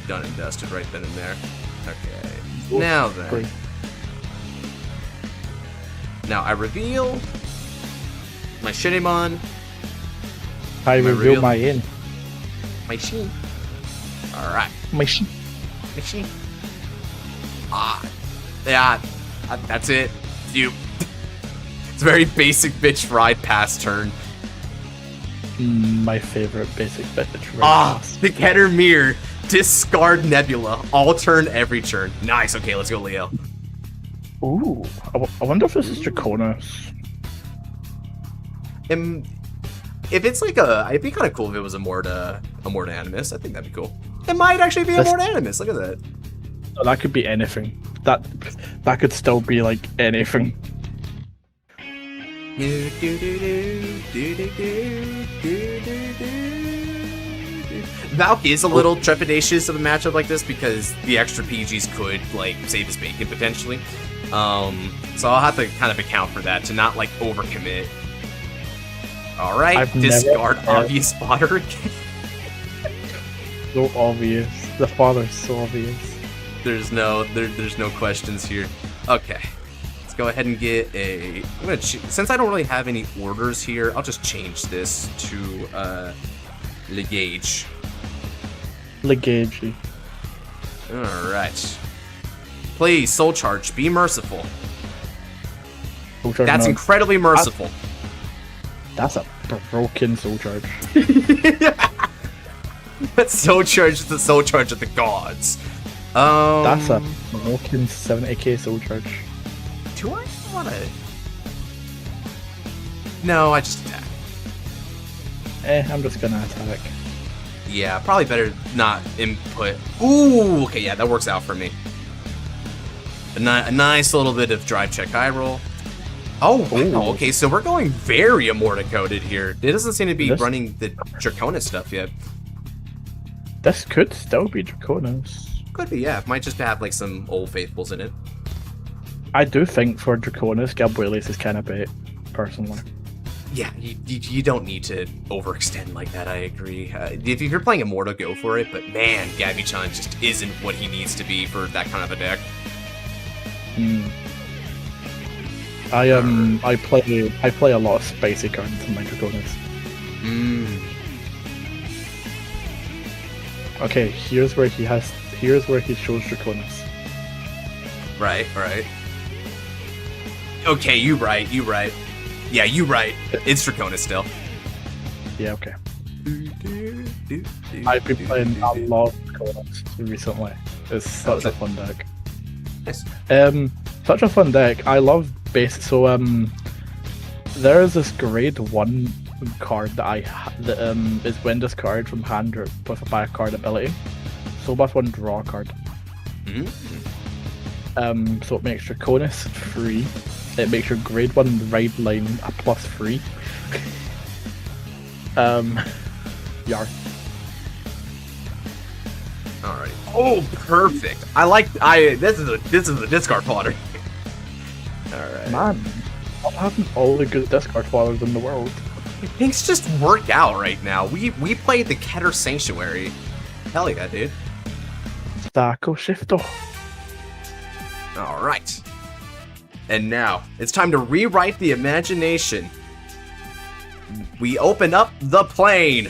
done and dusted right then and there. Okay. Now then. Great. Now I reveal my Shadowverse. I reveal my in. My Sheen. Alright. My Sheen. My Sheen. Yeah. That's it. You. It's a very basic bitch ride past turn. My favorite basic bitch ride. The Keter Mirror. Discard Nebula. All turn, every turn. Nice. Okay, let's go, Liael. Ooh, I wonder if this is Draconis. If it's like it'd be kind of cool if it was Amorta Animus. I think that'd be cool. It might actually be Amorta Animus. Look at that. Oh, that could be anything. That could still be like anything. Valk is a little trepidatious of a matchup like this because the extra PGs could like save his bacon potentially. So I'll have to kind of account for that to not like overcommit. All right, discard obvious fodder again. So obvious. The father's so obvious. There's no questions here. Okay, let's go ahead and get a. I'm gonna since I don't really have any orders here, I'll just change this to Legage. Legage. All right. Please, Soul Charge, be merciful. That's incredibly merciful. That's a broken Soul Charge. That's Soul Charge, the Soul Charge of the gods. That's a broken 70k Soul Charge. Do I want to? No, I just attack. I'm just gonna attack. Yeah, probably better not input. Ooh, okay, yeah, that works out for me. A nice little bit of drive check eye roll. Oh, wow, okay, so we're going very Amorta coded here. It doesn't seem to be running the Draconis stuff yet. This could still be Draconis. Could be, yeah. It might just have like some Old Faithfuls in it. I do think for Draconis, Gabrielius is kind of bait, personally. Yeah, you don't need to overextend like that, I agree. If you're playing Amorta, go for it, but man, Gabby-chan just isn't what he needs to be for that kind of a deck. I play a lot of spicy cards in my Draconis. Okay, here's where he shows Draconis. Right. Okay, you right. Yeah, you right. It's Draconis still. Yeah, okay. I've been playing a lot of Draconis recently. It's such a fun deck. Nice. Such a fun deck. I love base. So there is this grade 1 card that is when discarded from hand or by a card ability. So buff 1 draw card. So it makes Draconis free. It makes your grade 1 ride line a +3. Yar. Alright. Oh, perfect. This is a discard fodder. Alright. Man, I'm having all the good discard fodders in the world. Things just work out right now. We played the Keter Sanctuary. Hell yeah, dude. Stacko Shifto. Alright. And now, it's time to rewrite the imagination. We open up the plane.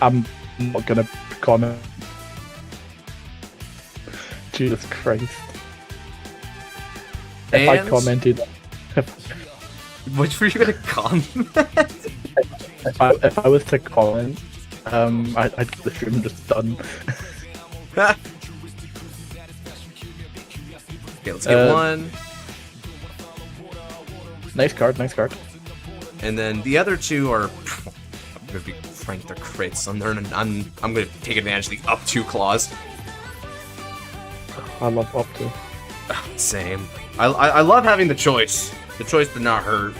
I'm not gonna comment. Jesus Christ. If I commented... What were you gonna comment? if I was to comment, I'd get the stream just done. Okay, let's get one. Nice card, nice card. And then the other two are... I'm gonna be frank, they're crits. I'm gonna take advantage of the up 2 clause. I love up 2. Same. I love having the choice. The choice to not hurt.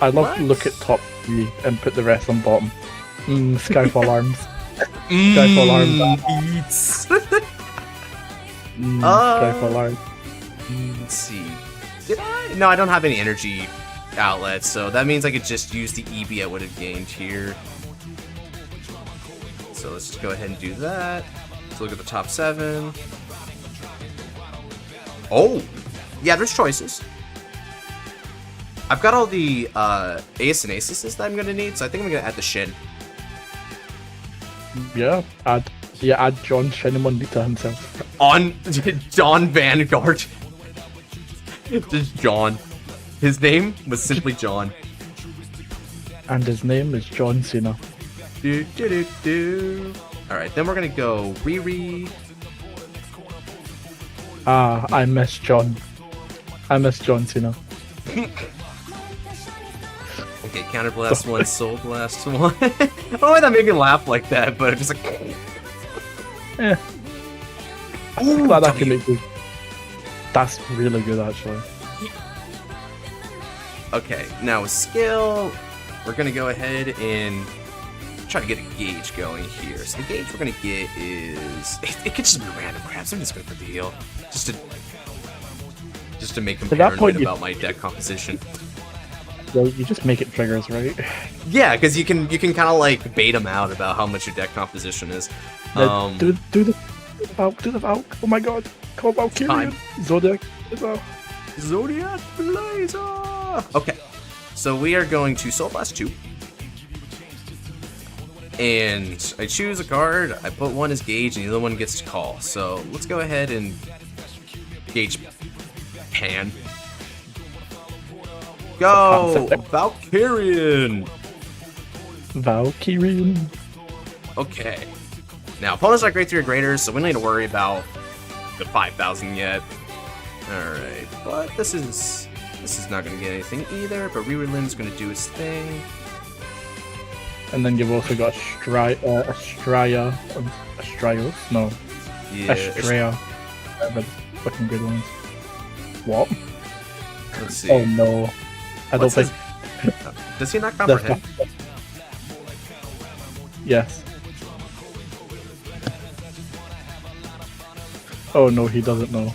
I love to look at top 3 and put the rest on bottom. Skyfall arms. Skyfall arms. Eats. Skyfall arms. Let's see. Did I? No, I don't have any energy outlets, so that means I could just use the EB I would have gained here. So let's just go ahead and do that. Let's look at the top 7. Oh! Yeah, there's choices. I've got all the Ace and Aces that I'm gonna need, so I think I'm gonna add the Shin. Yeah, add John Shinamon himself. On John Vanguard. Just John. His name was simply John. And his name is John Cena. Alright, then we're gonna go Riri. I miss John. I miss John Cena. Okay, Counterblast 1, Soul Blast 1. I don't know why that made me laugh like that, but just like... Eh. I'm glad I can make this. That's really good, actually. Okay, now with skill, we're gonna go ahead and try to get a gauge going here. So the gauge we're gonna get is... It could just be random crap, so I'm just gonna put the heal. Just to make them paranoid about my deck composition. Well, you just make it triggers, right? Yeah, because you can kind of like bait them out about how much your deck composition is. Do the Valk. Oh my god. Call Valkyrian. Zodiac Blazer. Zodiac Blazer. Okay, so we are going to Soul Blast 2. And I choose a card, I put one as Gauge, and the other one gets to call. So let's go ahead and Gauge Pan. Go! Valkyrian! Valkyrian. Okay. Now, opponents are grade 3 or greater, so we don't need to worry about the 5,000 yet. Alright, but this is not going to get anything either, but Ririlim's going to do his thing. And then you've also got Astraya. Astraios? No. Yeah. Astraea. The fucking good ones. What? Let's see. Oh no. I don't think. Does he not comprehend? Yes. Oh no, he doesn't know.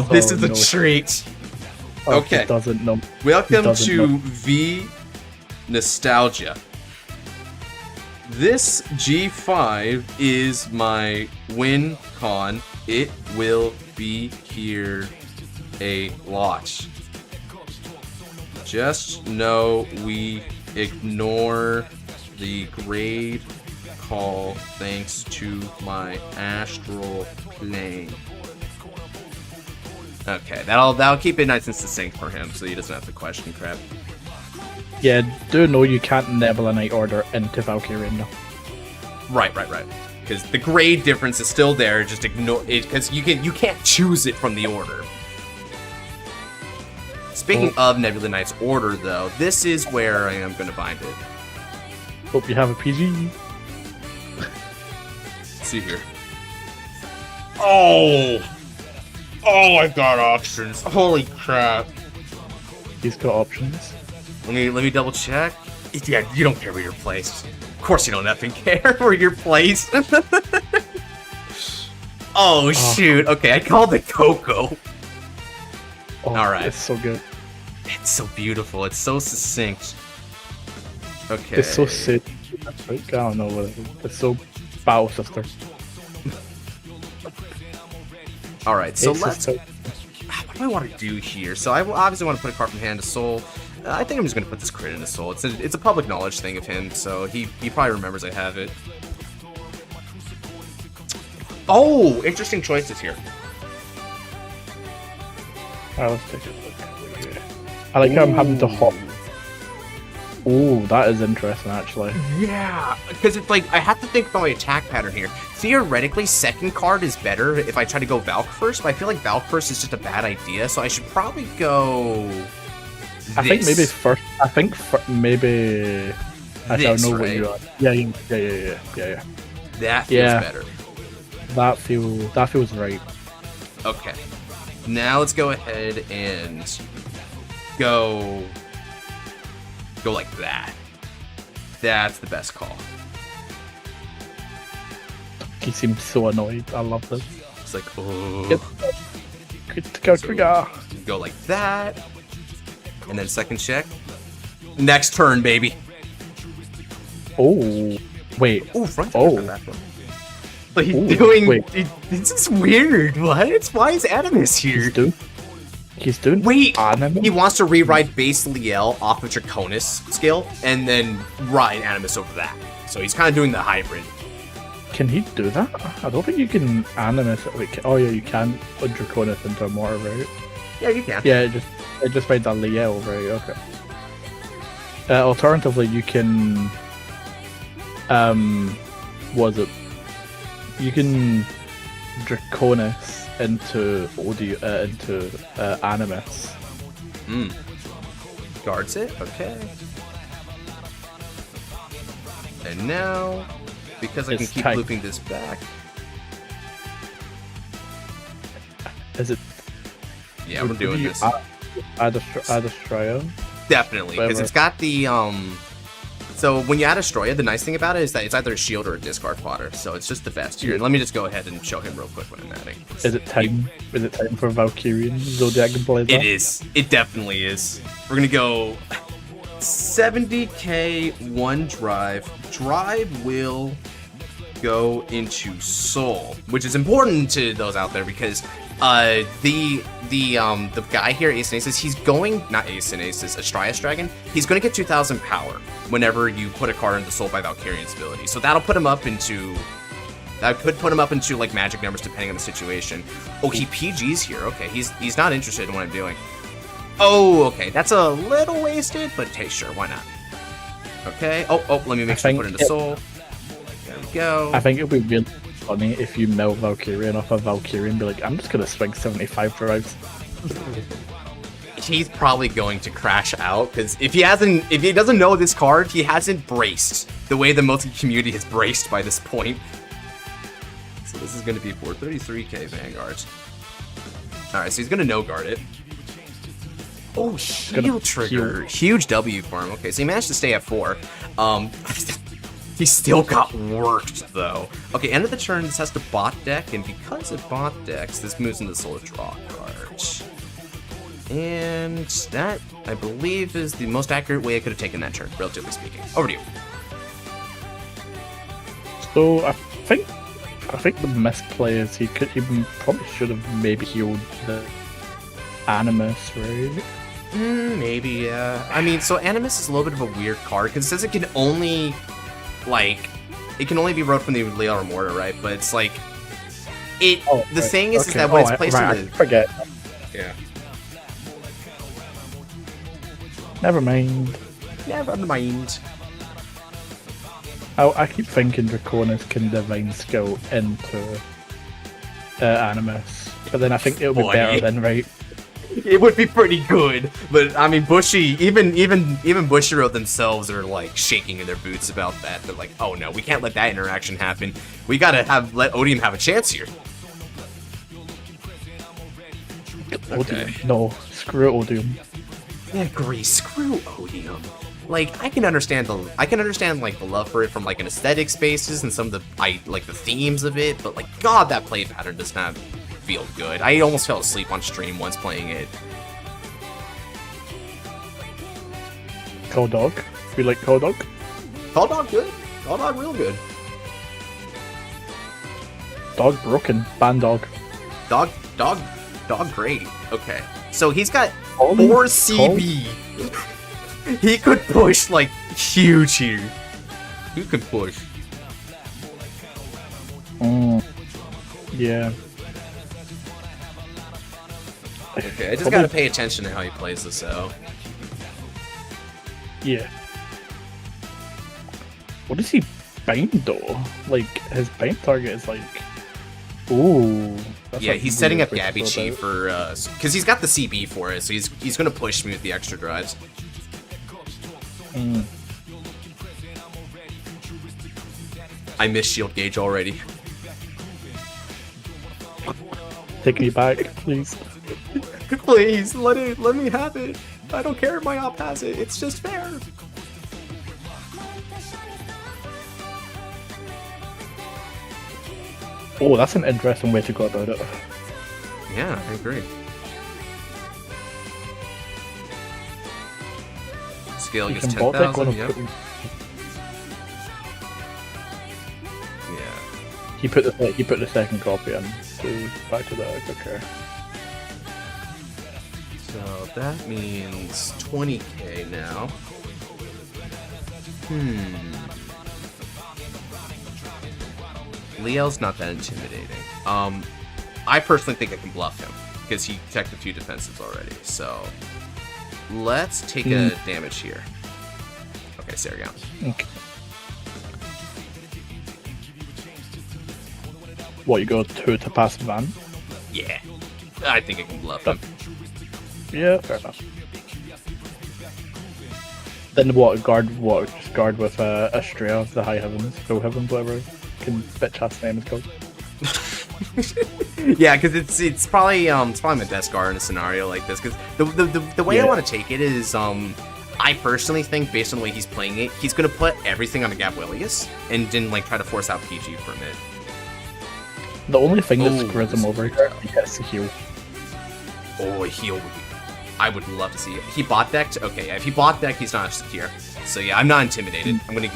This is a treat. Okay. He doesn't know. Welcome to V Nostalgia. This G5 is my win con. It will be here a lot. Just know we ignore the grade call thanks to my astral plane. Okay, that'll keep it nice and succinct for him, so he doesn't have to question crap. Yeah, do know you can't Nebula Knight order into Valkyrian now. Right. Because the grade difference is still there. Just ignore it, because you can't choose it from the order. Speaking of Nebula Knight's order, though, this is where I am going to bind it. Hope you have a PG. Let's see here. Oh, I got options. Holy crap! He's got options. Let me double check. Yeah, you don't care where you're placed. Of course you don't effing care where you're placed. Oh shoot! Okay, I called it Coco. Oh, alright. It's so good. It's so beautiful. It's so succinct. Okay. It's so sick. I don't know what it is. It's so Battle Sister. Alright, so let's... What do I want to do here? So I obviously want to put a card from hand to soul. I think I'm just going to put this crit into soul. It's a public knowledge thing of him, so he probably remembers I have it. Oh! Interesting choices here. Let's take a look. I like how I'm having to hop. Ooh, that is interesting, actually. Yeah, because it's like, I have to think about my attack pattern here. Theoretically, second card is better if I try to go Valk first, but I feel like Valk first is just a bad idea, so I should probably go... I think maybe first. I think maybe. I don't know what you are. Yeah. That feels better. That feels right. Okay. Now let's go ahead and go like that. That's the best call. He seems so annoyed. I love this. It's like, oh. Yep. Critical trigger. Go like that. And then second check. Next turn, baby. Oh. Wait. Oh, front. Oh. But he's doing... Wait. This is weird. What? Why is Animus here? He's doing... Wait! Animus? He wants to rewrite base Liael off of Draconis skill, and then ride Animus over that. So he's kind of doing the hybrid. Can he do that? I don't think you can Animus... Wait, oh yeah, you can put Draconis into Amorta, right? Yeah, you can. Yeah, it just made that Liael, right? Okay. Alternatively, you can... Was it... You can Draconis into Animus. Guards it, okay. And now, because I can keep looping this back. Is it? Yeah, we're doing this. Add Destroyer? Definitely, because it's got the So when you add Astroya, the nice thing about it is that it's either a shield or a discard fodder, so it's just the best here. And let me just go ahead and show him real quick what I'm adding. Is it time? Is it time for Valkyrian Zodiac and Blazer? It is. It definitely is. We're gonna go 70k, 1 drive. Drive will go into Soul, which is important to those out there because the guy here, Ace and Aces, he's going, not Ace and Aces, Astrias Dragon, he's going to get 2000 power whenever you put a card into Soul by Valkyrian's ability. So that'll put him up into, that could put him up into like magic numbers depending on the situation. Oh, he PG's here. Okay, he's not interested in what I'm doing. Oh, okay, that's a little wasted, but hey, sure, why not? Okay, oh, let me make sure I put it into Soul. There we go. I think it would be really funny if you mill Valkyrian off a Valkyrian and be like, I'm just gonna swing 75 drives. He's probably going to crash out because if he doesn't know this card, he hasn't braced the way the multi-community has braced by this point. So this is going to be 433k Vanguard. Alright, so he's going to no-guard it. Oh, shield trigger. Huge W for him. Okay, so he managed to stay at 4. He still got worked, though. Okay, end of the turn, this has to bot deck, and because it bot decks, this moves into Soul Draw card. And that, I believe, is the most accurate way I could have taken that turn, relatively speaking. Over to you. So, I think the misplay is he probably should have maybe healed the Animus, right? Maybe, yeah. I mean, so Animus is a little bit of a weird card, because it says it can only, like, it can only be wrote from the Liael Amorta, right? But it's like, the thing is that when it's placed in the... I forget. Yeah. Never mind. Never mind. I keep thinking Draconis can Divine Skill into Animus, but then I think it'll be better than, right? It would be pretty good, but I mean, Bushy, even Bushiroad themselves are like shaking in their boots about that. They're like, oh no, we can't let that interaction happen. We gotta let Odium have a chance here. Odium. No, screw Odium. Yeah, agree. Screw Odium. Like, I can understand like the love for it from like an aesthetic basis and some of the themes of it, but like, God, that play pattern does not feel good. I almost fell asleep on stream once playing it. Call Dog. We like Call Dog. Call Dog good. Call Dog real good. Dog broken. Ban Dog. Dog Dog great. Okay. So he's got Holy 4 CB. He could push like huge here. He could push. Yeah. Okay, I just gotta pay attention to how he plays this out. Yeah. What does he bind though? Like his bind target is like. Ooh. Yeah, he's setting up Gabby Chi for because he's got the CB for it, so he's gonna push me with the extra drives. I miss shield gauge already. Take me back, please. Please, let me have it. I don't care if my op has it. It's just fair. Oh, that's an interesting way to go about it. Yeah, I agree. Scale gets 10,000, yep. Yeah. He put the second copy in, so back to that, okay. So that means 20k now. Liael's not that intimidating. I personally think I can bluff him because he checked a few defensives already. So let's take a damage here. Okay, Sarion. Okay. What, you go 2 to pass Van? Yeah, I think I can bluff him. Yeah, fair enough. Then what? Just guard with Astrea of the High Heavens, Low Heavens, whatever. Can bitch ass name is called. Yeah, because it's probably my best guard in a scenario like this. Because the way I want to take it is I personally think based on the way he's playing it, he's gonna put everything on the Gabrielius and then like try to force out PG for a minute. The only thing that screws him over here is the heal. Oh, a heal would be. I would love to see it. He bot decked? Okay, if he bot decked, he's not secure. So yeah, I'm not intimidated. I'm gonna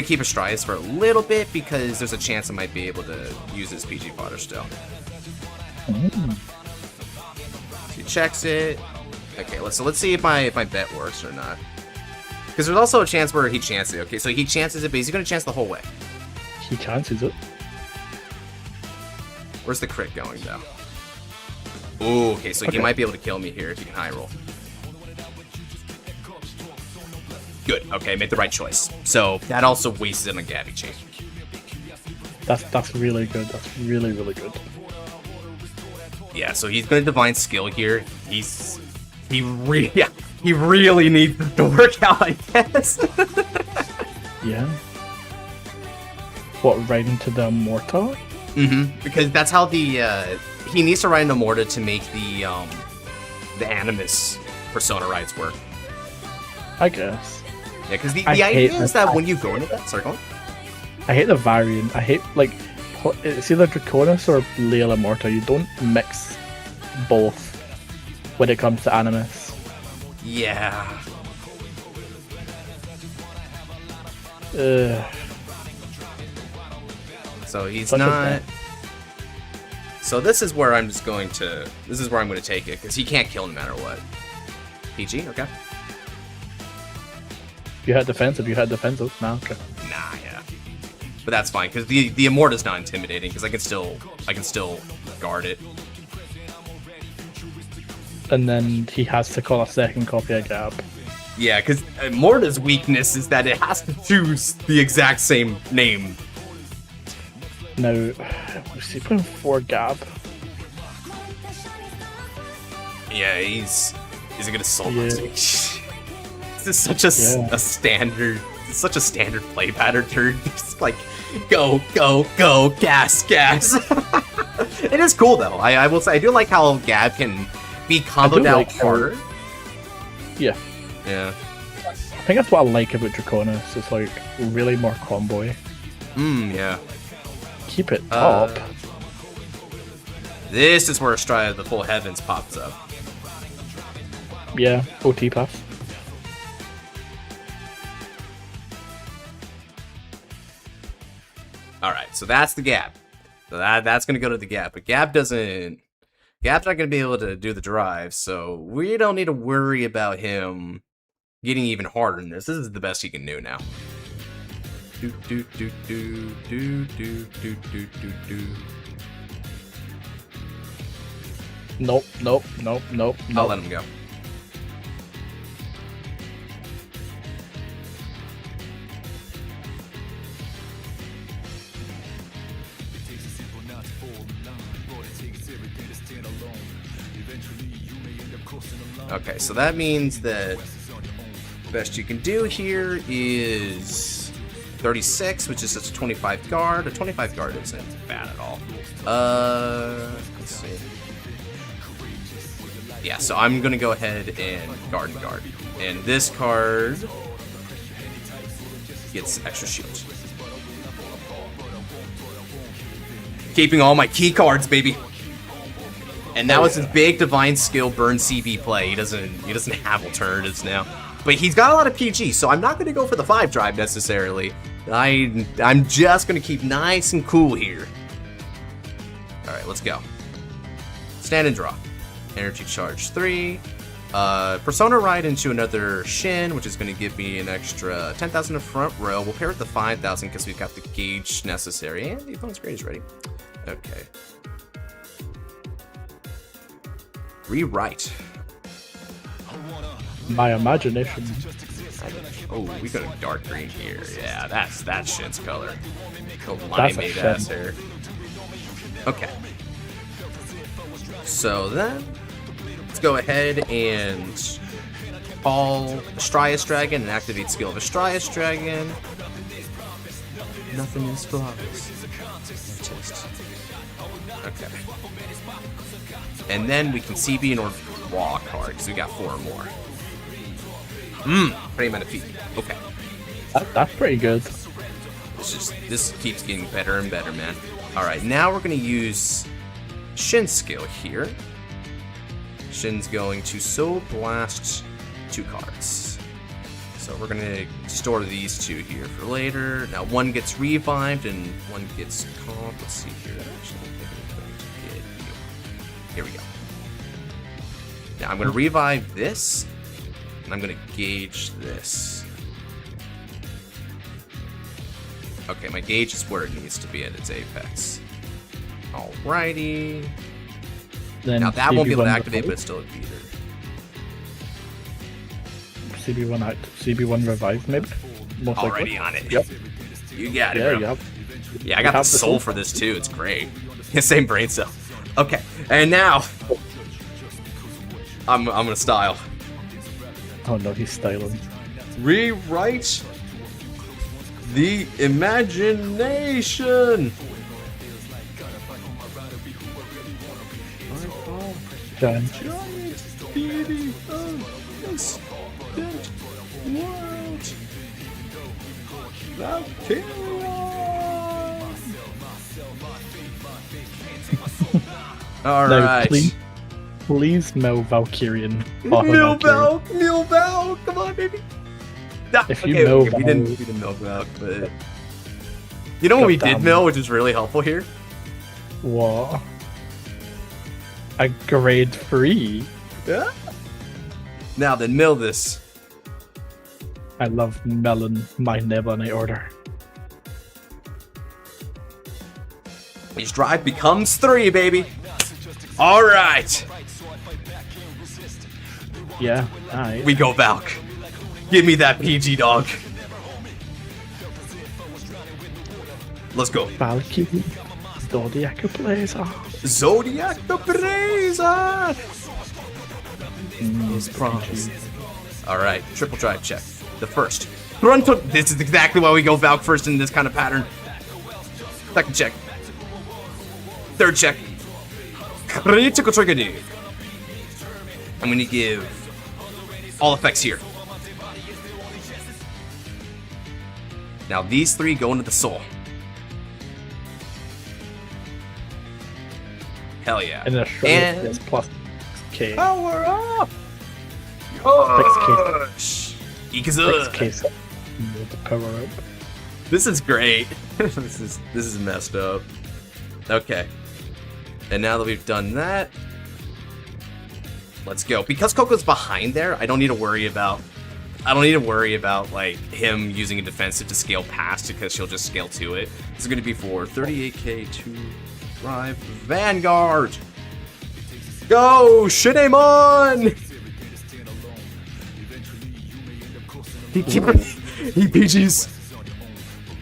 keep Astrias for a little bit because there's a chance I might be able to use his PG fodder still. He checks it. Okay, let's see if my bet works or not. Because there's also a chance where he chances it. Okay, so he chances it, but he's gonna chance the whole way. He chances it. Where's the crit going though? Ooh, okay, so he might be able to kill me here if he can high roll. Good. Okay, made the right choice. So that also wastes it on Gabby Chain. That's really good. That's really good. Yeah, so he's gonna divine skill here. He really needs to work out, I guess. Yeah. What, right into the Amorta? Because that's how the he needs to ride an Amorta to make the Animus persona rides work. I guess. Yeah, because the idea is that when you go into that, sorry, go on. I hate the variant. I hate, like, it's either Draconis or Liael Amorta. You don't mix both when it comes to Animus. Yeah. So he's not. So this is where I'm going to take it because he can't kill no matter what. PG, okay. If you had defensive, Nah, okay. Nah, yeah. But that's fine because the Amorta's not intimidating because I can still guard it. And then he has to call a second copy of Gab. Yeah, because Amorta's weakness is that it has to choose the exact same name. Now, is he putting 4 Gab? Yeah, is he gonna soul Yeah. This is such a standard. It's such a standard play pattern, dude. It's like, go, gas. It is cool though. I will say I do like how Gab can be comboed out like harder. Yeah. Yeah. I think that's what I like about Draconis. It's like really more combo-y. Yeah. Keep it up. This is where Stride of the Full Heavens pops up. Yeah, OT path. Alright, so that's the Gab. So that's gonna go to the Gap, but Gap's not gonna be able to do the drive, so we don't need to worry about him getting even harder than this. This is the best he can do now. Do do do do do do do do do do. Nope, nope, nope, nope, I'll nope. let him go. Okay, so that means that the best you can do here is 36, which is just a 25 guard. A 25 guard isn't bad at all. Let's see. Yeah, so I'm gonna go ahead and guard. And this card gets extra shield. Keeping all my key cards, baby. And that was his big divine skill burn CB play. He doesn't have alternatives now. But he's got a lot of PG, so I'm not gonna go for the 5 drive necessarily. I'm just gonna keep nice and cool here. Alright, let's go. Stand and draw. Energy charge 3. Persona ride into another Shin, which is going to give me an extra 10,000 in front row. We'll pair it to 5,000 because we've got the gauge necessary. And the opponent's grade is ready. Okay. Rewrite. My imagination. Oh, we got a dark green here. Yeah, that's Shin's color. Oh, That's a limeade Shin. ass hair. Okay. So then, let's go ahead and call Astraeus Dragon and activate skill of Astraeus Dragon. Nothing is flawless. Okay. And then we can CB and or draw a card, because we got 4 more. Pretty amount of feet. Okay. That's pretty good. This keeps getting better and better, man. Alright, now we're gonna use Shin's skill here. Shin's going to Soul Blast 2 cards. So we're gonna store these 2 here for later. Now one gets revived and one gets called. Let's see here. Actually, I think I'm going to get you. Here we go. Now I'm gonna revive this, and I'm gonna gauge this. Okay, my gauge is where it needs to be at its apex. Alrighty. Then Now that won't be able to CB1 activate, but revive. it's still a beater. CB1 revive, maybe? Most likely. Already on it. Yep. You got it, Yeah, bro. yep. Yeah, I got the have the soul soul. for this too. It's great. Same brain cell. Okay, and now I'm gonna style. Oh no, he's styling. Rewrite the imagination. Done. All Now, right. please mill Valkyrian. Milvalk, come on, baby. Nah, If you okay, mill we didn't mill Valk, but you know what we did mill, which is really helpful here. What? A grade 3? Yeah. Now then, mill this. I love melon my Nebulite order. His drive becomes 3, baby. All right, Yeah, alright. we go Valk. Give me that PG dog. Let's go. Valkyrie, Zodiac Blazer. Zodiac the Brazer is promised. All right, triple drive check. The first. Frontal. This is exactly why we go Valk first in this kind of pattern. Second check. Third check. Critical trigger dude. I'm gonna give all effects here. Now these 3 go into the soul. Hell yeah. And a shred And- is plus K. Power up! 6K. Gosh. Ikazu. 6K the power up. This is great. this is messed up. Okay. And now that we've done that, let's go. Because Coco's behind there, I don't need to worry about like him using a defensive to scale past it, because she'll just scale to it. This is going to be for 38k to drive Vanguard. Go, Shadowverse! He PGs.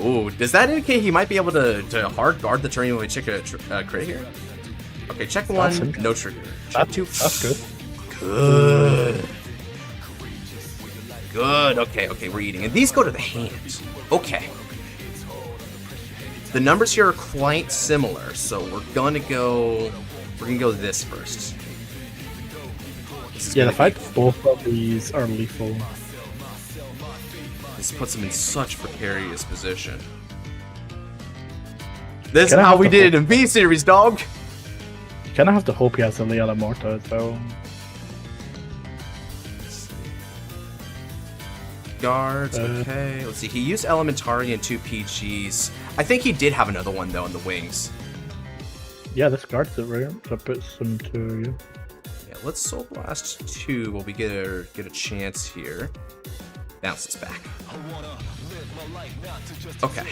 Oh, does that indicate he might be able to hard guard the turn when we check a crit here? Okay, check one, no trigger. Check two. That's good. Good. Good. Okay, we're eating. And these go to the hands. Okay. The numbers here are quite similar, so we're gonna go this first. Yeah, the fact both of these are lethal. This puts him in such a precarious position. This is how we did it in V-Series, dog! You kinda have to hope he has a Liael Amorta as well. Guards, okay. Let's see, he used Elementary and 2 PGs. I think he did have another one, though, on the wings. Yeah, this guards it right. That puts him to you. Yeah, let's Soul Blast 2 while we get a chance here. Bounce this back. Okay.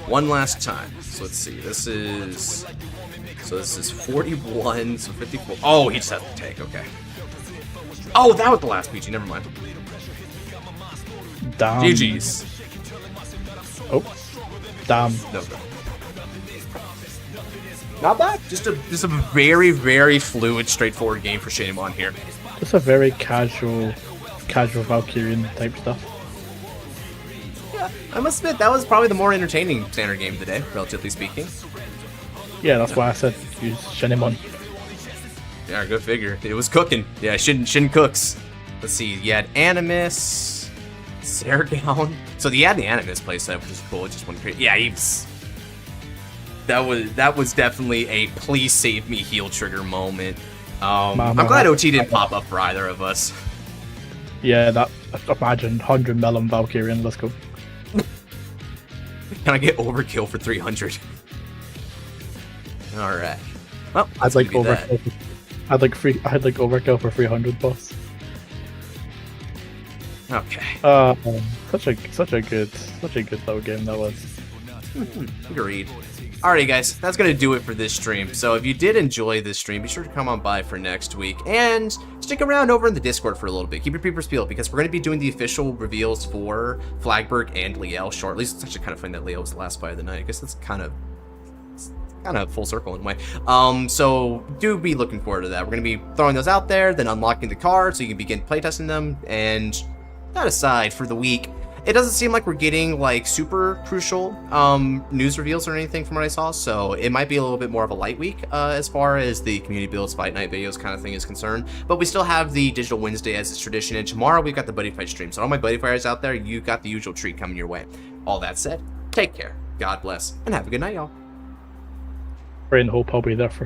One last time. So let's see. This is 41, so 54. Oh, he just has to take. Okay. Oh, that was the last PG. Never mind. Damn. GG's. Oh. Damn. No. Not bad. Just a very, very fluid, straightforward game for Shadowverse here. Just a very casual Valkyrian type stuff. Yeah, I must admit, that was probably the more entertaining standard game of the day, relatively speaking. Yeah, that's why I said use Shenimon. Yeah, go figure. It was cooking. Yeah, Shin cooks. Let's see, you had Animus, Sargown. So you had the Animus playset, which is cool. It just went crazy. Yeah, that was definitely a please save me heal trigger moment. I'm glad OT didn't pop up for either of us. Yeah, that imagine 100 melon Valkyrian. Let's go. Can I get overkill for 300? All right. Well, I'd like overkill. I'd like overkill for 300, boss. Okay. Such a good little game that was. Agreed. Alrighty guys, that's going to do it for this stream. So if you did enjoy this stream, be sure to come on by for next week. And stick around over in the Discord for a little bit. Keep your peepers peeled, because we're going to be doing the official reveals for Flagburg and Liael shortly. It's actually kind of funny that Liael was the last fight of the night. I guess that's kind of full circle in a way. So do be looking forward to that. We're going to be throwing those out there, then unlocking the cards so you can begin playtesting them. And that aside, for the week, it doesn't seem like we're getting like super crucial news reveals or anything from what I saw, so it might be a little bit more of a light week as far as the community builds, fight night videos kind of thing is concerned. But we still have the Digital Wednesday as its tradition, and tomorrow we've got the Buddy Fight stream. So all my Buddy Fighters out there, you got the usual treat coming your way. All that said, take care, God bless, and have a good night, y'all. Pray and hope I'll be there for